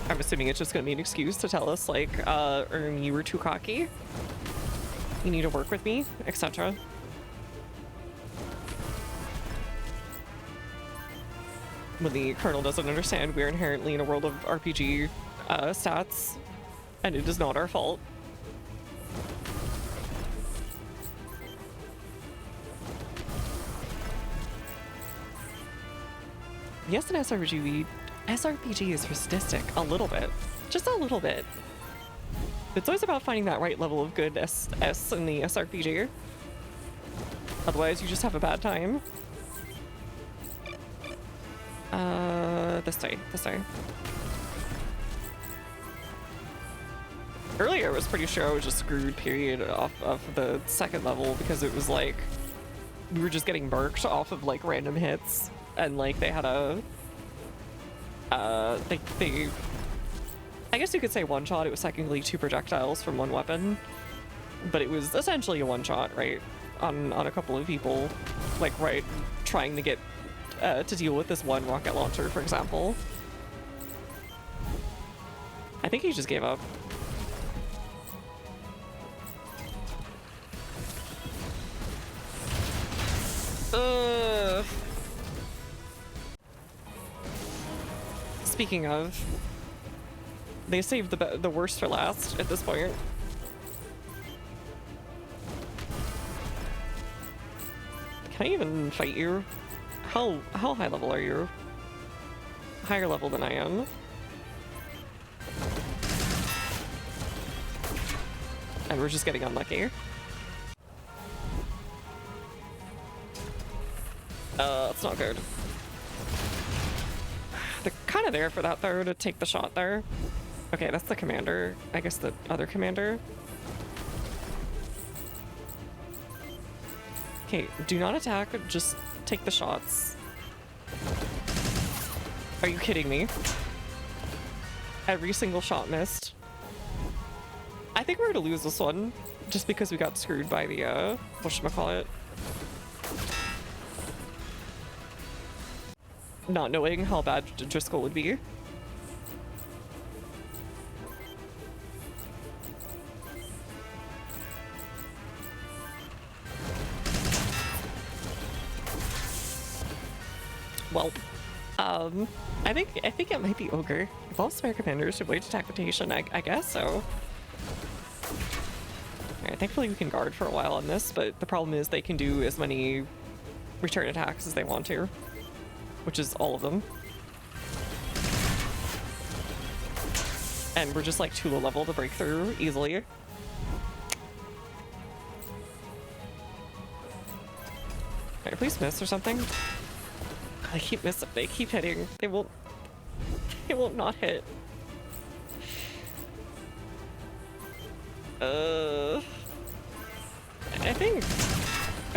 Speaker 1: I'm assuming it's just gonna be an excuse to tell us, like, you were too cocky. You need to work with me, etc. When the Colonel doesn't understand, we're inherently in a world of RPG stats, and it is not our fault. Yes, an SRPG is for sadistic, a little bit. Just a little bit. It's always about finding that right level of good S in the SRPG. Otherwise, you just have a bad time. This way. Earlier, I was pretty sure I was just screwed, period, off of the second level, because it was like, we were just getting murked off of, like, random hits, and, like, they had a, I guess you could say one-shot. It was technically 2 projectiles from 1 weapon, but it was essentially a one-shot, right, on a couple of people, like, right, trying to get, to deal with this one rocket launcher, for example. I think he just gave up. Speaking of, they saved the worst for last at this point. Can I even fight you? How high level are you? Higher level than I am. And we're just getting unlucky. It's not good. They're kind of there for that, though, to take the shot there. Okay, that's the commander. I guess the other commander. Okay, do not attack, just take the shots. Are you kidding me? Every single shot missed. I think we're gonna lose this one, just because we got screwed by the, whatchamacallit. Not knowing how bad Driscoll would be. Well, I think it might be Ogre. If all Spare Commanders should wage attack rotation, I guess so. Alright, thankfully we can guard for a while on this, but the problem is they can do as many return attacks as they want to, which is all of them. And we're just like too low level to break through easily. Alright, please miss or something. They keep missing, they keep hitting. They won't not hit. I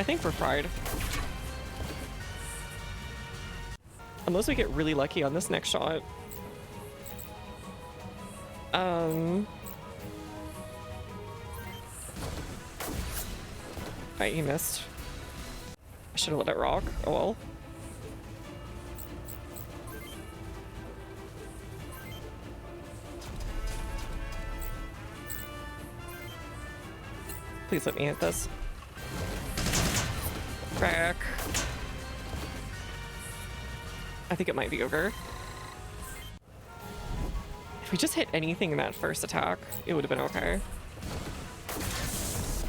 Speaker 1: think we're fried. Unless we get really lucky on this next shot. Alright, he missed. I should have let it rock. Oh well. Please let me hit this. Crack. I think it might be Ogre. If we just hit anything in that first attack, it would have been okay.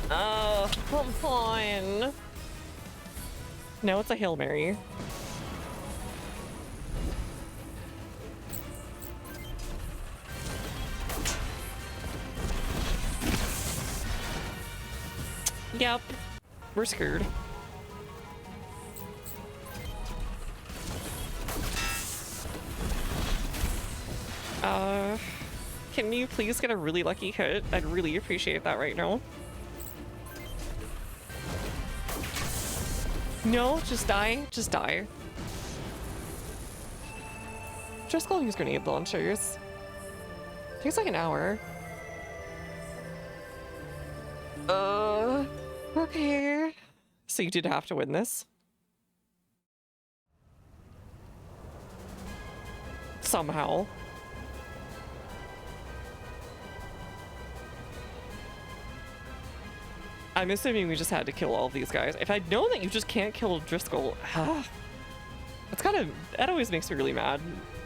Speaker 1: Oh, come on. No, it's a Hail Mary. Yep, we're screwed. Can you please get a really lucky hit? I'd really appreciate that right now. No, just die. Just die. Just go use grenade launchers. Takes like an hour. Okay. So you did have to win this. Somehow. I'm assuming we just had to kill all of these guys. If I'd known that you just can't kill Driscoll, it's kind of, that always makes me really mad,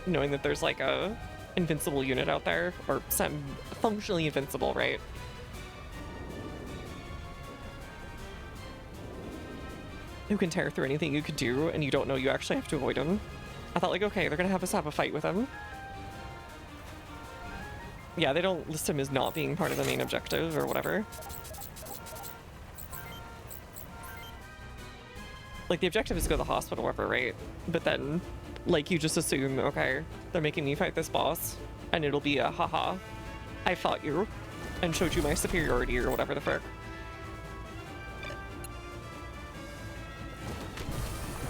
Speaker 1: knowing that there's like a invincible unit out there, or some functionally invincible, right? Who can tear through anything you could do, and you don't know you actually have to avoid him. I thought like, okay, they're gonna have us have a fight with him. Yeah, they don't list him as not being part of the main objective or whatever. Like, the objective is to go to the hospital or whatever, right? But then, like, you just assume, okay, they're making me fight this boss, and it'll be a haha, I fought you, and showed you my superiority or whatever the frick.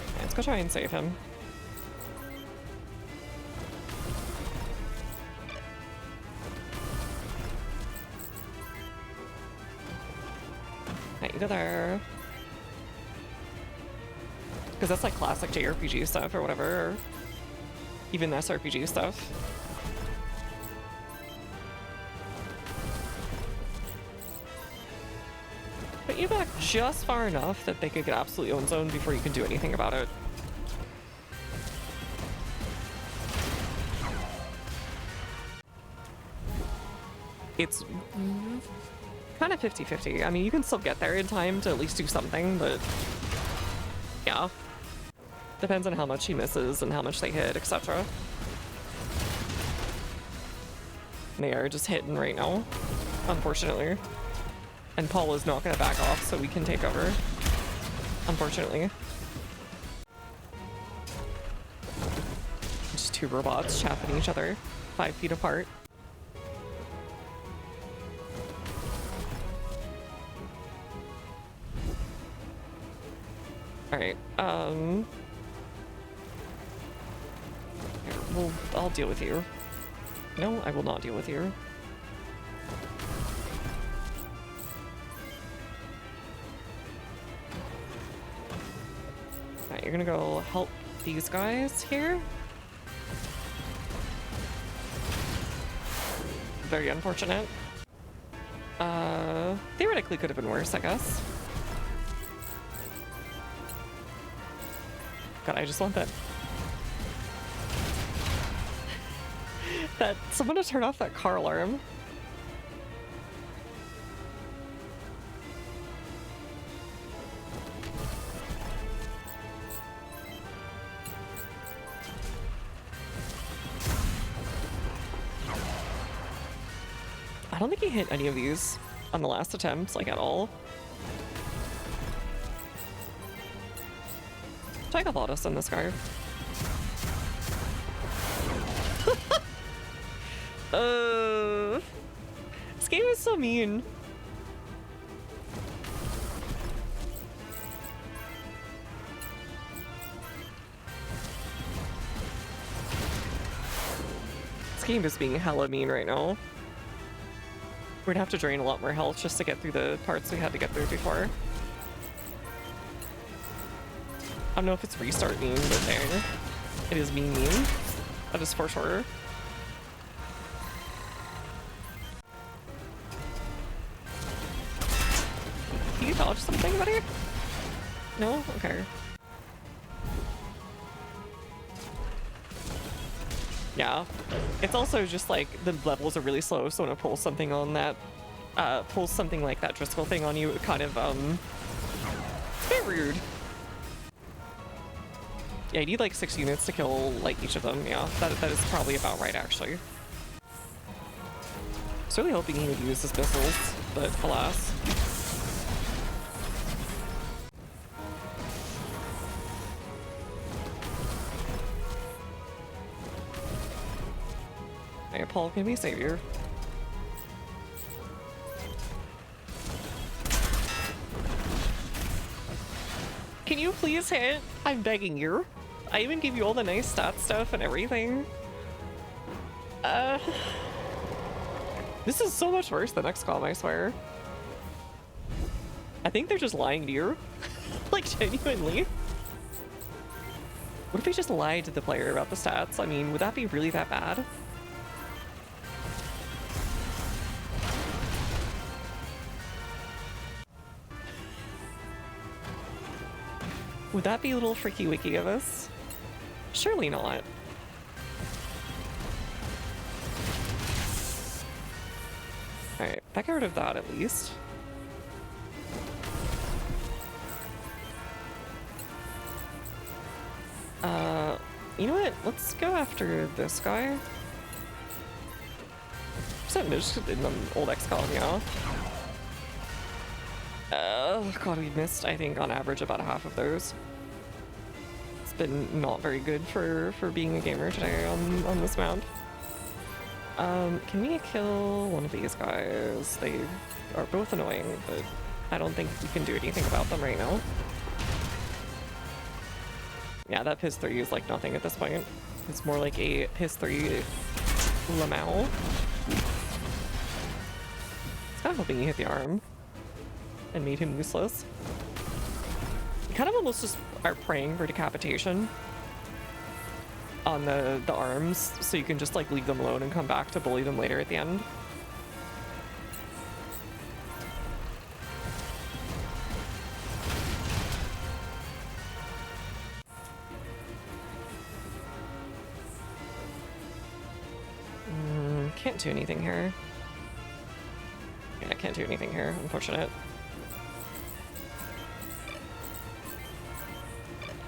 Speaker 1: Okay, let's go try and save him. Right, go there. Because that's like classic JRPG stuff or whatever, or even SRPG stuff. Put you back just far enough that they could get absolutely own zone before you can do anything about it. It's kind of 50-50. I mean, you can still get there in time to at least do something, but yeah. Depends on how much he misses and how much they hit, etc. They are just hitting right now, unfortunately. And Paul is not going to back off, so we can take over, unfortunately. Just two robots chapping each other 5 feet apart. I'll deal with you. No, I will not deal with you. Alright, you're gonna go help these guys here. Very unfortunate. Theoretically could have been worse, I guess. God, I just want that. Someone to turn off that car alarm. I don't think he hit any of these on the last attempt, like at all. Take a Lotus in this guy. This game is so mean. This game is being hella mean right now. We're gonna have to drain a lot more health just to get through the parts we had to get through before. I don't know if it's restart mean, but there. It is mean. That is for sure. Can you dodge something, buddy? No? Okay. Yeah. It's also just like the levels are really slow, so when it pulls something on that, pulls something like that Driscoll thing on you, it kind of, it's a bit rude. Yeah, you need like 6 units to kill like each of them. Yeah, that is probably about right, actually. I was really hoping he would use his missiles, but alas. Hey, Paul, can we save you? Can you please hit? I'm begging you. I even gave you all the nice stat stuff and everything. This is so much worse than XCOM, I swear. I think they're just lying to you. Like, genuinely. What if we just lied to the player about the stats? I mean, would that be really that bad? Would that be a little freaky wiki of us? Surely not. Alright, that got rid of that at least. You know what? Let's go after this guy. Percent missed in the old XCOM, yeah. Oh god, we missed, I think, on average about half of those. It's been not very good for being a gamer today on this mount. Can we kill one of these guys? They are both annoying, but I don't think we can do anything about them right now. Yeah, that Piss 3 is like nothing at this point. It's more like a Piss 3 Lamau. It's kind of hoping he hit the arm and made him useless. You kind of almost just are praying for decapitation on the arms, so you can just like leave them alone and come back to bully them later at the end. Can't do anything here. Yeah, I can't do anything here, unfortunate.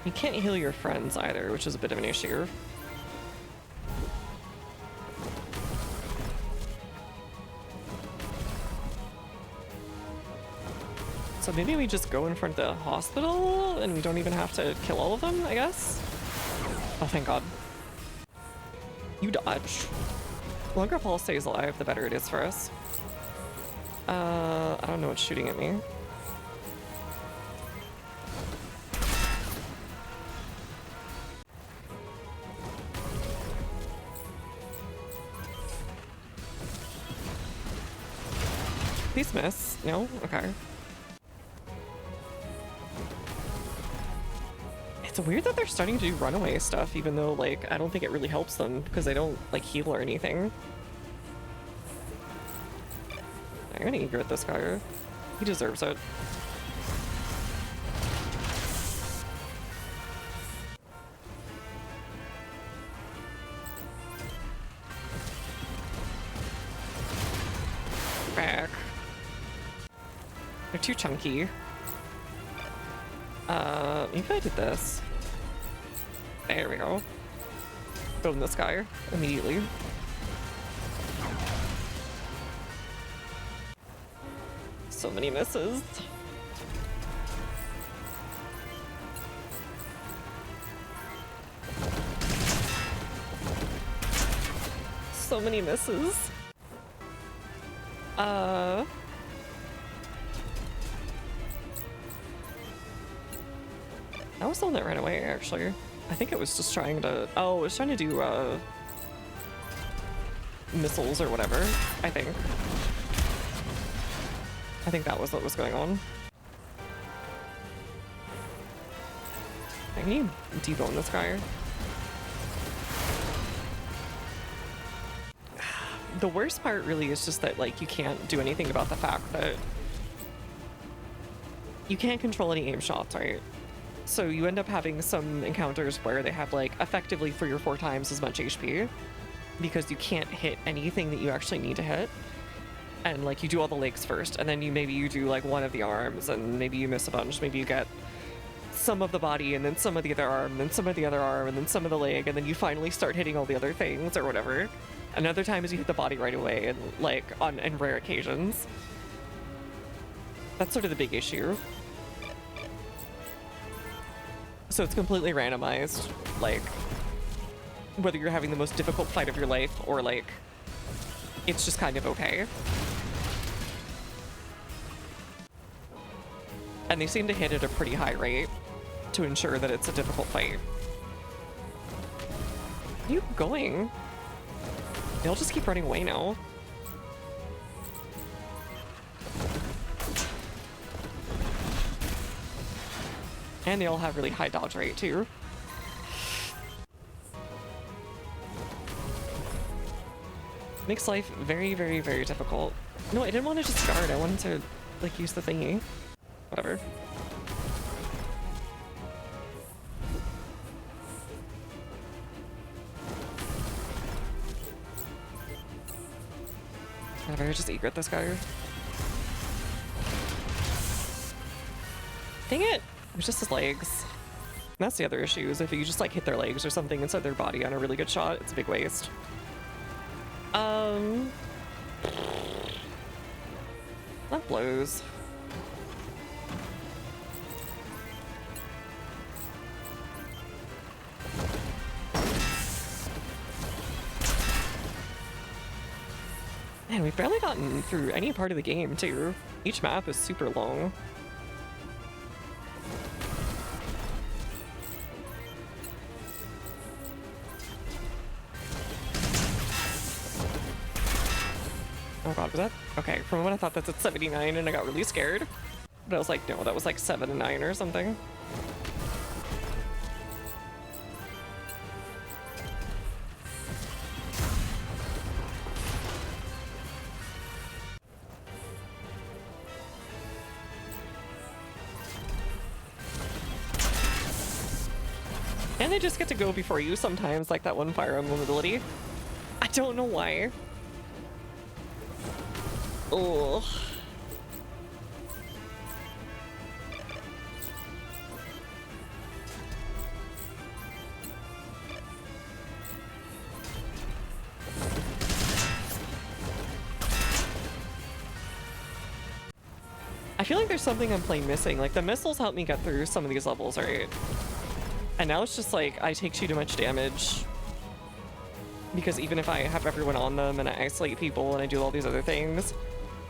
Speaker 1: You can't heal your friends either, which is a bit of an issue. So maybe we just go in front of the hospital and we don't even have to kill all of them, I guess? Oh, thank God. You dodge. The longer Paul stays alive, the better it is for us. I don't know what's shooting at me. Please miss. No? Okay. It's weird that they're starting to do runaway stuff, even though, like, I don't think it really helps them because they don't, like, heal or anything. I'm gonna egret this guy. He deserves it. Back. They're too chunky. Maybe I did this. There we go. Throw in this guy immediately. So many misses. So many misses. I was the one that ran away, actually. I think it was just trying to... Oh, it was trying to do, missiles or whatever, I think. I think that was what was going on. I need to debone this guy. The worst part really is just that, like, you can't do anything about the fact that you can't control any aim shots, right? So you end up having some encounters where they have, like, effectively 3 or 4 times as much HP because you can't hit anything that you actually need to hit. And, like, you do all the legs first, and then maybe you do, like, one of the arms, and maybe you miss a bunch. Maybe you get some of the body, and then some of the other arm, and then some of the other arm, and then some of the leg, and then you finally start hitting all the other things or whatever. Another time is you hit the body right away, and, like, on rare occasions. That's sort of the big issue. So it's completely randomized, like, whether you're having the most difficult fight of your life or, like, it's just kind of okay. And they seem to hit at a pretty high rate to ensure that it's a difficult fight. Where are you going? They'll just keep running away now. And they all have really high dodge rate too. Makes life very, very, very difficult. No, I didn't want to just guard. I wanted to, like, use the thingy. Whatever. Whatever, just egret this guy. Dang it! It was just his legs. And that's the other issue, is if you just, like, hit their legs or something instead of their body on a really good shot, it's a big waste. That blows. Man, we've barely gotten through any part of the game, too. Each map is super long. Oh god, was that? Okay, from when I thought that's at 79 and I got really scared. But I was like, no, that was like 7 and 9 or something. And they just get to go before you sometimes, like that one fire emblem ability. I don't know why. Ugh. I feel like there's something I'm playing missing. Like, the missiles help me get through some of these levels, right? And now it's just like, I take too much damage. Because even if I have everyone on them and I isolate people and I do all these other things,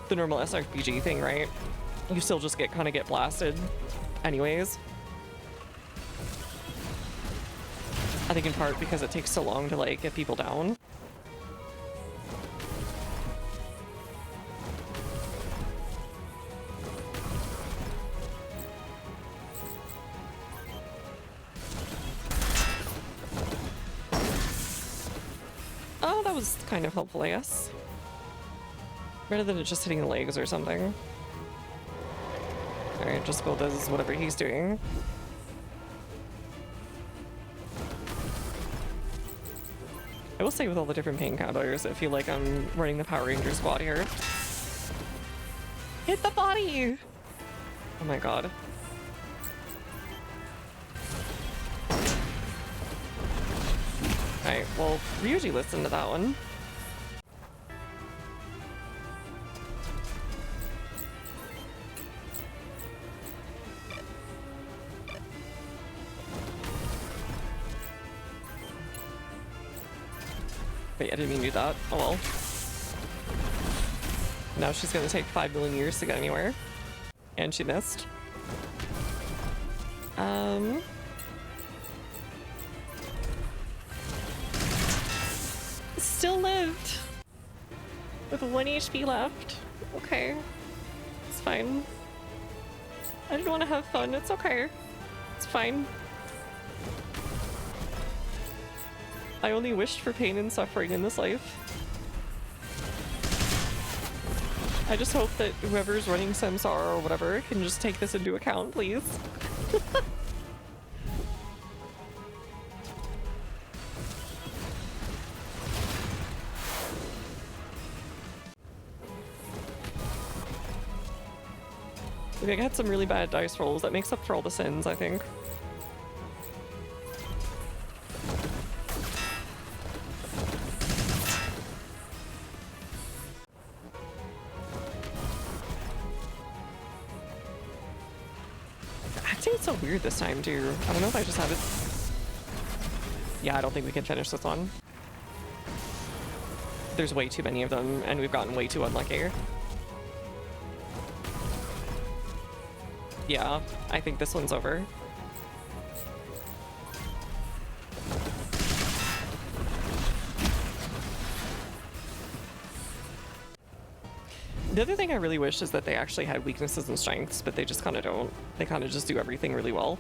Speaker 1: the normal SRPG thing, right? You still just kind of get blasted anyways. I think in part because it takes so long to, like, get people down. Oh, that was kind of helpful, I guess. Better than it just hitting the legs or something. Alright, just Bill does whatever he's doing. I will say with all the different pain counters, I feel like I'm running the Power Ranger squad here. Hit the body! Oh my god. Alright, well, Ryuji listened to that one. Wait, I didn't mean to do that. Oh well. Now she's gonna take 5 million years to get anywhere. And she missed. Still lived. With 1 HP left. Okay. It's fine. I didn't want to have fun. It's okay. It's fine. I only wished for pain and suffering in this life. I just hope that whoever's running Samsara or whatever can just take this into account, please. Okay, I had some really bad dice rolls. That makes up for all the sins, I think. Acting so weird this time, too. I don't know if I just have it. Yeah, I don't think we can finish this one. There's way too many of them, and we've gotten way too unlucky. Yeah, I think this one's over. The other thing I really wish is that they actually had weaknesses and strengths, but they just kind of don't. They kind of just do everything really well.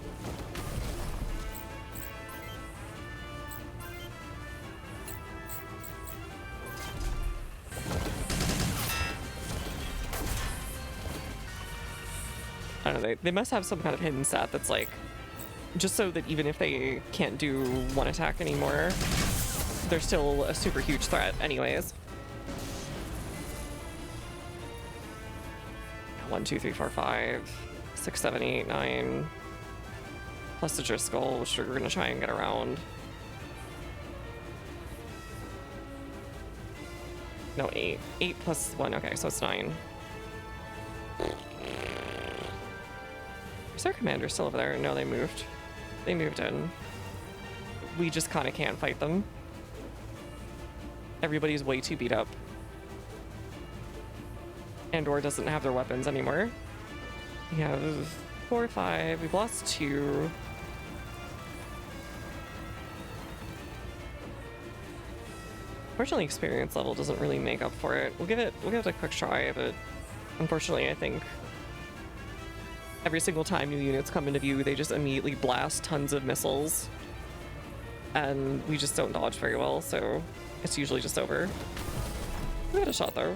Speaker 1: I don't know, they must have some kind of hidden stat that's like, just so that even if they can't do one attack anymore, they're still a super huge threat anyways. 1, 2, 3, 4, 5, 6, 7, 8, 9. Plus the Driscoll, which we're gonna try and get around. No, 8. 8 plus 1, okay, so it's 9. Is our commander still over there? No, they moved. They moved in. We just kind of can't fight them. Everybody's way too beat up. Andor doesn't have their weapons anymore. We have 4 or 5. We've lost 2. Fortunately, experience level doesn't really make up for it. We'll give it a quick try, but unfortunately, I think every single time new units come into view, they just immediately blast tons of missiles, and we just don't dodge very well, so it's usually just over. We got a shot though.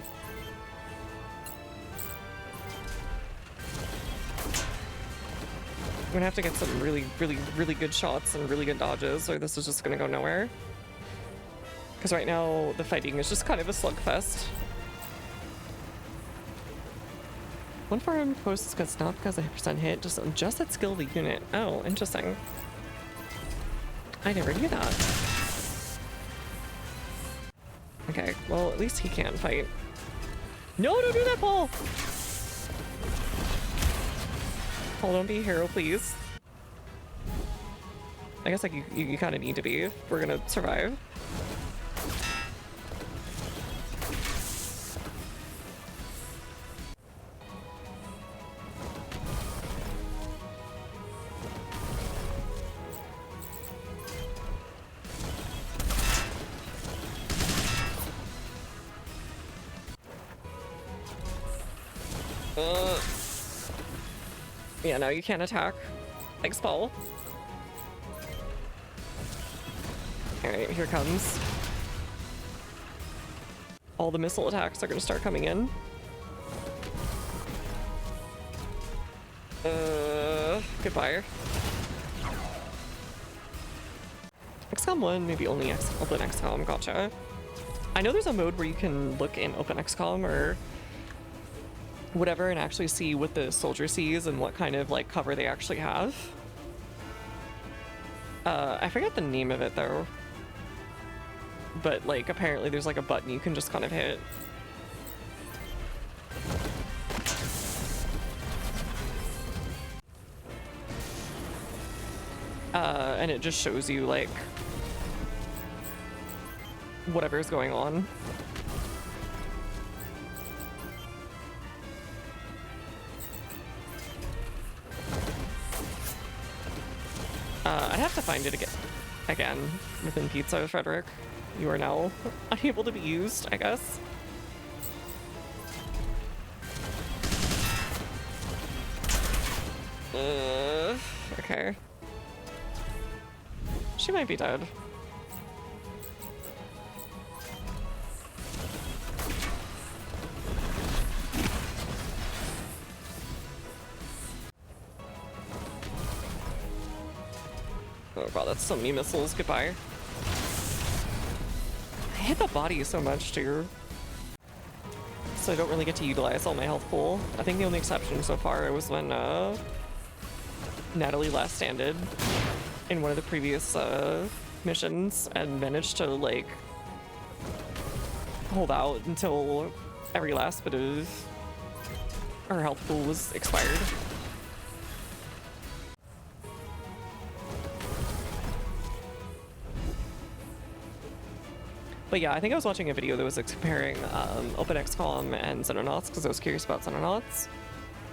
Speaker 1: We're gonna have to get some really good shots and really good dodges, or this is just gonna go nowhere. Because right now, the fighting is just kind of a slugfest. One foreign post gets not because of a percent hit, just at skill of the unit. Oh, interesting. I never knew that. Okay, well, at least he can fight. No, don't do that, Paul! Paul, don't be a hero, please. I guess like you kind of need to be if we're gonna survive. Yeah, no, you can't attack. Thanks, Paul. Alright, here comes. all the missile attacks are gonna start coming in. Goodbye. XCOM 1, maybe only Open XCOM, gotcha. I know there's a mode where you can look in Open XCOM or whatever and actually see what the soldier sees and what kind of like cover they actually have. I forget the name of it though. But like apparently there's like a button you can just kind of hit. And it just shows you like whatever's going on. I'd have to find it again within Pizza, Frederick. You are now unable to be used, I guess. Okay. She might be dead. Oh god, that's so many missiles. Goodbye. I hit the body so much too. So I don't really get to utilize all my health pool. I think the only exception so far was when Natalie last standed in one of the previous missions and managed to like hold out until every last bit of her health pool was expired. But yeah, I think I was watching a video that was comparing Open XCOM and Xenonauts because I was curious about Xenonauts.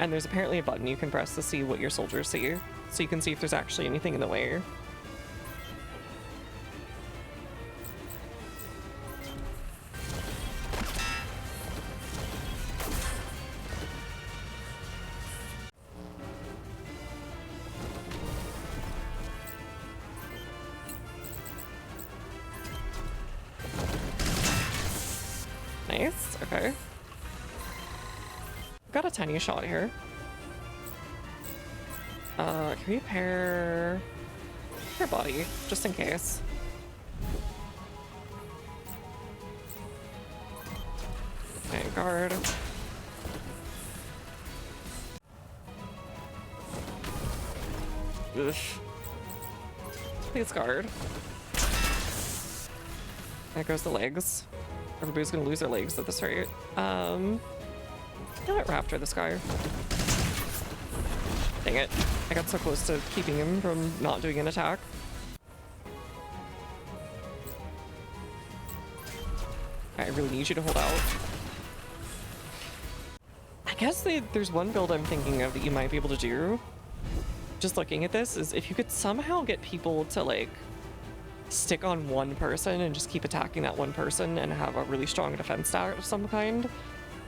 Speaker 1: And there's apparently a button you can press to see what your soldiers see. So you can see if there's actually anything in the way. Nice, okay. Got a tiny shot here. Can we pair her body, just in case? Okay, guard. Ugh. Please guard. There goes the legs. Everybody's gonna lose their legs at this rate. You know what, Raptor this guy. Dang it. I got so close to keeping him from not doing an attack. I really need you to hold out. I guess there's one build I'm thinking of that you might be able to do. Just looking at this is if you could somehow get people to like stick on one person and just keep attacking that one person and have a really strong defense stat of some kind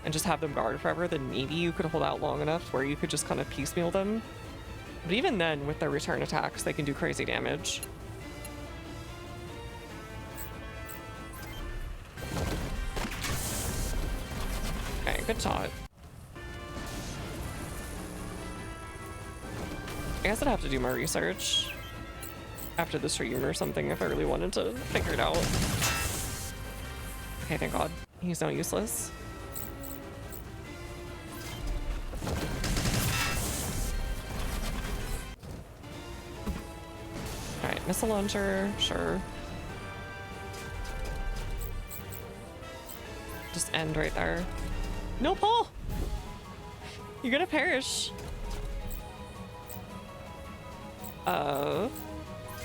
Speaker 1: and just have them guard forever, then maybe you could hold out long enough where you could just kind of piecemeal them. But even then, with their return attacks, they can do crazy damage. Okay, good shot. I guess I'd have to do more research after the stream or something if I really wanted to figure it out. Okay, thank God. He's now useless. Alright, missile launcher, sure. Just end right there. No, Paul! You're gonna perish.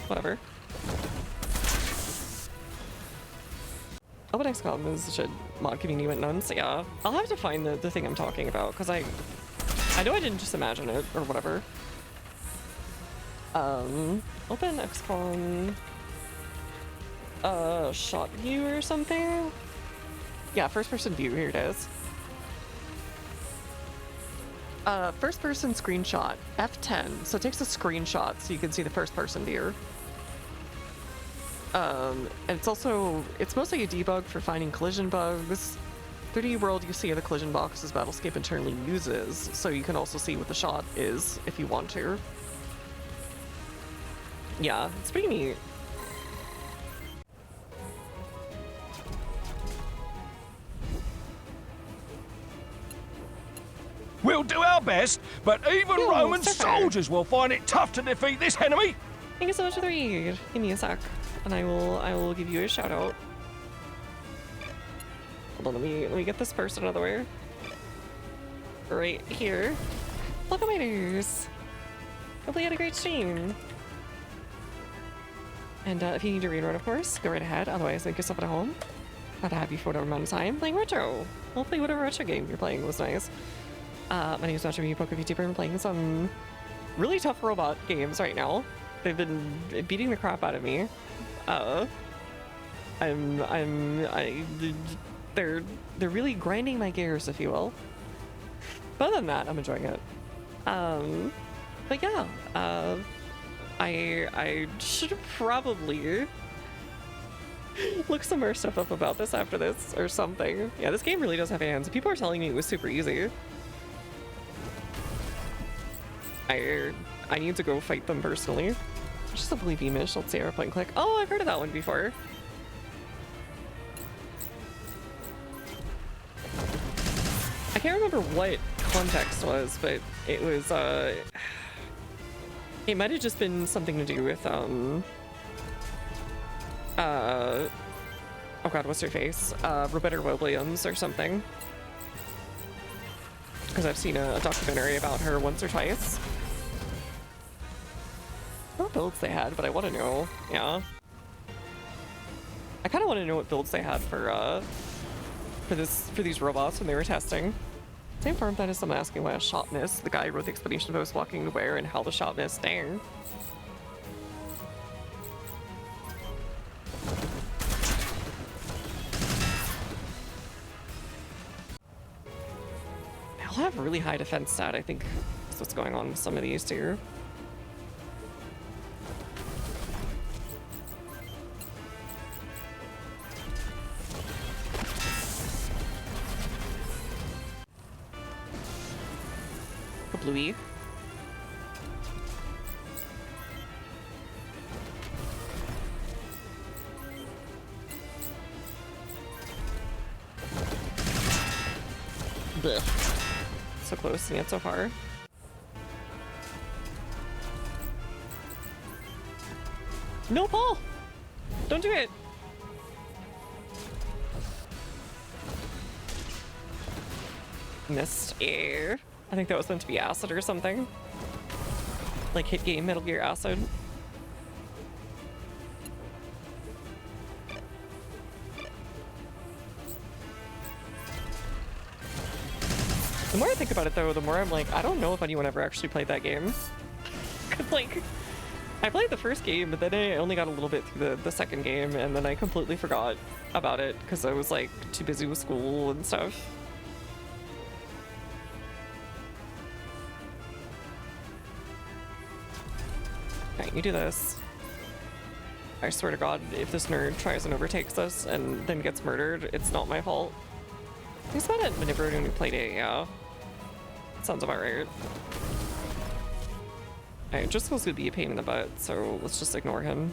Speaker 1: Whatever. Open XCOM is such a mod community went none, so yeah. I'll have to find the thing I'm talking about, because I know I didn't just imagine it, or whatever. Open XCOM... shot view or something? Yeah, first person view, here it is. First person screenshot, F10. So it takes a screenshot so you can see the first person view. And it's mostly a debug for finding collision bugs. 3D World, you see the collision boxes Battlescape internally uses, so you can also see what the shot is if you want to. Yeah, it's pretty neat.
Speaker 3: We'll do our best, but even
Speaker 1: Yo,
Speaker 3: Roman
Speaker 1: surfer.
Speaker 3: soldiers will find it tough to defeat this enemy.
Speaker 1: Thank you so much for the read. Give me a sec, and I will give you a shout out. Hold on, let me get this person out of the way. Right here. Welcome, miners. Hopefully you had a great stream. And if you need to rerun, of course, go right ahead. Otherwise, make yourself at home. Glad to have you for whatever amount of time playing retro. Hopefully, whatever retro game you're playing was nice. My name is Matcha Poker VTuber. I'm playing some really tough robot games right now. They've been beating the crap out of me. They're really grinding my gears, if you will. But other than that, I'm enjoying it. But yeah, I should probably look some more stuff up about this after this or something. Yeah, this game really does have hands. People are telling me it was super easy. I need to go fight them personally. Just a blue beamish. Let's see our point click. Oh, I've heard of that one before. I can't remember what context was, but it was it might have just been something to do with oh god, what's her face? Roberta Williams or something. Because I've seen a documentary about her once or twice. What builds they had, but I want to know. Yeah, I kind of want to know what builds they had for these robots when they were testing. Same farm that is someone asking why a shot missed. The guy who wrote the explanation of who's walking where and how the shot missed. Dang. I'll have really high defense stat, I think that's what's going on with some of these too. Bluey. Blech. So close and yet so far. No, Paul! Don't do it! Missed air. I think that was meant to be acid or something. Like hit game Metal Gear Acid. The more I think about it though, the more I'm like, I don't know if anyone ever actually played that game. 'Cause like, I played the first game, but then I only got a little bit through the second game, and then I completely forgot about it because I was like too busy with school and stuff. Alright, you do this. I swear to God, if this nerd tries and overtakes us and then gets murdered, it's not my fault. He's bad at manipulating when we played it, yeah. Sounds about right. Alright, Driscoll's gonna be a pain in the butt, so let's just ignore him.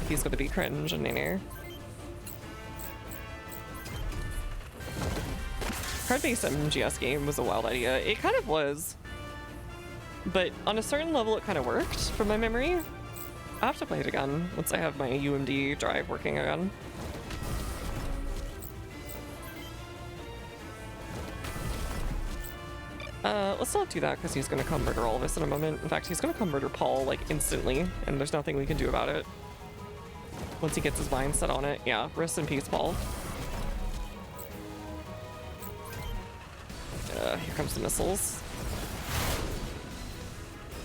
Speaker 1: He's gonna be cringe and nene. Card-based MGS game was a wild idea. It kind of was. But on a certain level, it kind of worked, from my memory. I'll have to play it again once I have my UMD drive working again. Let's not do that because he's going to come murder all of us in a moment. In fact, he's going to come murder Paul, like, instantly, and there's nothing we can do about it. Once he gets his mind set on it. Yeah, rest in peace, Paul. Here comes the missiles.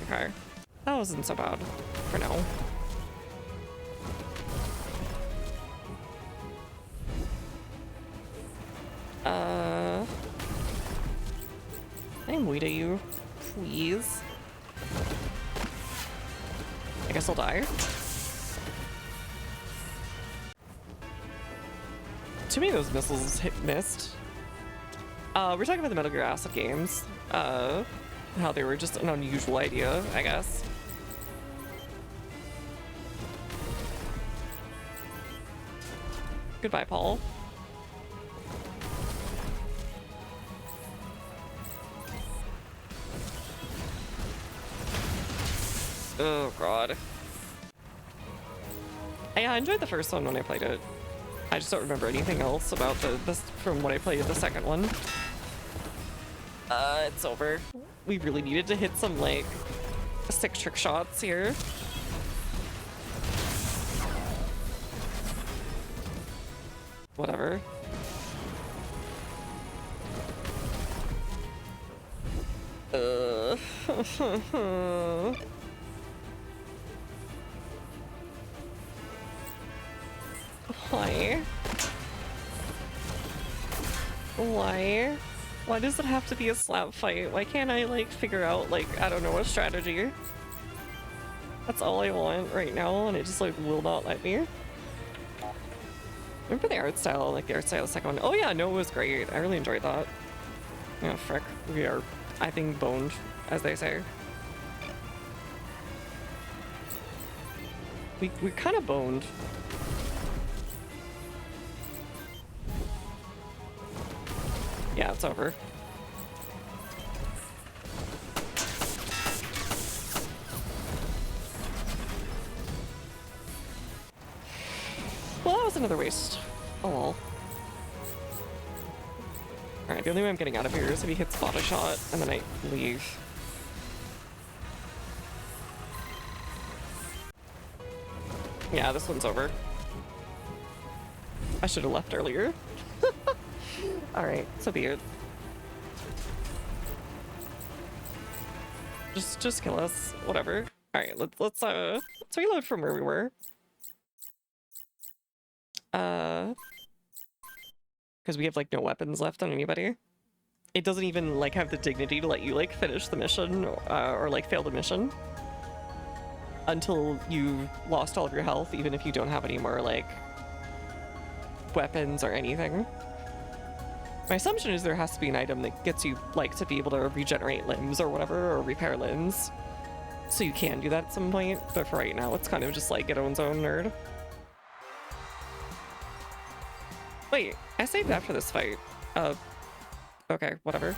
Speaker 1: Okay. That wasn't so bad for now. I'm weed at you, please. I guess I'll die. Too many of those missiles missed. We're talking about the Metal Gear Acid games. How they were just an unusual idea, I guess. Goodbye, Paul. Oh god. Yeah, I enjoyed the first one when I played it. I just don't remember anything else about this from what I played the second one. It's over. We really needed to hit some like sick trick shots here. Whatever. Why? Why? Why does it have to be a slap fight? Why can't I like figure out like, I don't know, a strategy? That's all I want right now and it just like will not let me. Remember the art style, like the art style of the second one? Oh yeah, no, it was great. I really enjoyed that. Yeah, frick. We are, I think, boned, as they say. We kind of boned. Yeah, it's over. Well, that was another waste. Oh well. Alright, the only way I'm getting out of here is if he hits spot a shot and then I leave. Yeah, this one's over. I should have left earlier. Alright, so be it. Just kill us. Whatever. Alright, let's reload from where we were. Because we have like no weapons left on anybody. It doesn't even like have the dignity to let you like finish the mission or like fail the mission until you've lost all of your health, even if you don't have any more like weapons or anything. My assumption is there has to be an item that gets you like to be able to regenerate limbs or whatever, or repair limbs, so you can do that at some point, but for right now it's kind of just like get own's own nerd. Wait, I saved after this fight. Okay, whatever.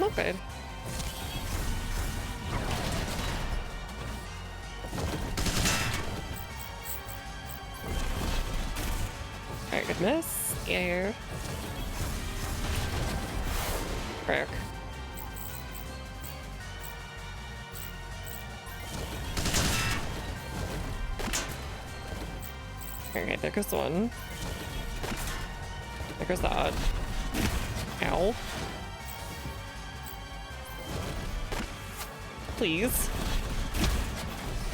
Speaker 1: Not good. Alright, good miss. Yeah. Frick. Alright, there goes one. There goes that. Ow. Please.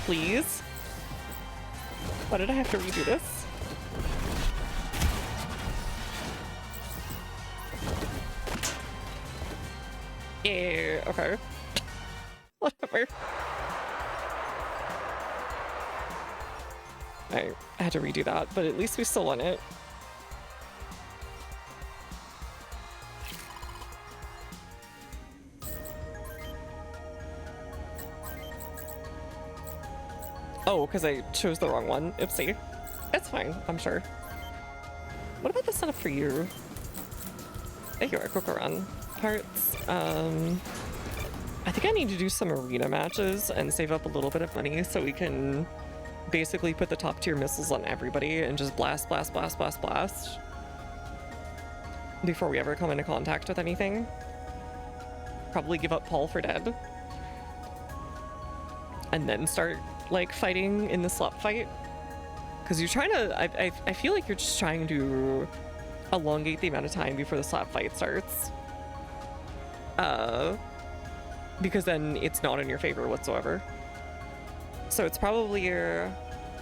Speaker 1: Please. Why did I have to redo this? Yeah, okay. Whatever. I had to redo that, but at least we still won it. Oh, because I chose the wrong one. Oopsie. It's fine, I'm sure. What about the setup for you? There you are, Kokoran. Parts. I think I need to do some arena matches and save up a little bit of money so we can basically put the top tier missiles on everybody and just blast, blast, blast, blast, blast before we ever come into contact with anything. Probably give up Paul for dead. And then start like fighting in the slot fight. Because you're trying to, I feel like you're just trying to elongate the amount of time before the slap fight starts. Because then it's not in your favor whatsoever. So it's probably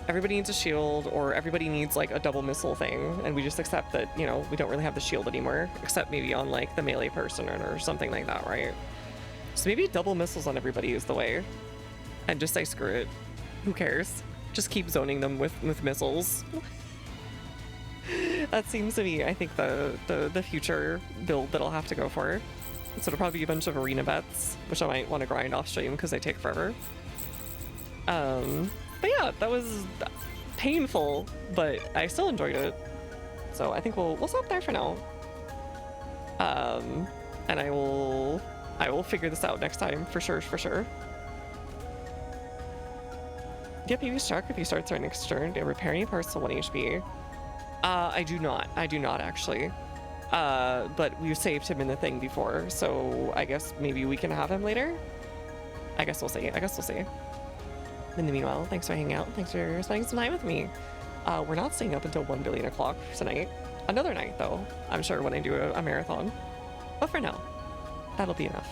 Speaker 1: everybody needs a shield, or everybody needs like a double missile thing, and we just accept that, you know, we don't really have the shield anymore, except maybe on like the melee person or something like that, right? So maybe double missiles on everybody is the way. And just say screw it. Who cares? Just keep zoning them with missiles. That seems to be, I think, the future build that I'll have to go for. So it'll probably be a bunch of arena bets, which I might want to grind off stream because they take forever. But yeah, that was painful, but I still enjoyed it. So I think we'll stop there for now. And I will figure this out next time for sure, for sure. Yep, you struck if you start their next turn. They repair any parts to 1 HP. I do not actually. But we've saved him in the thing before, so I guess maybe we can have him later. I guess we'll see. In the meanwhile, thanks for hanging out. Thanks for spending some time with me. We're not staying up until 1 billion o'clock tonight. Another night, though, I'm sure, when I do a marathon. But for now, that'll be enough.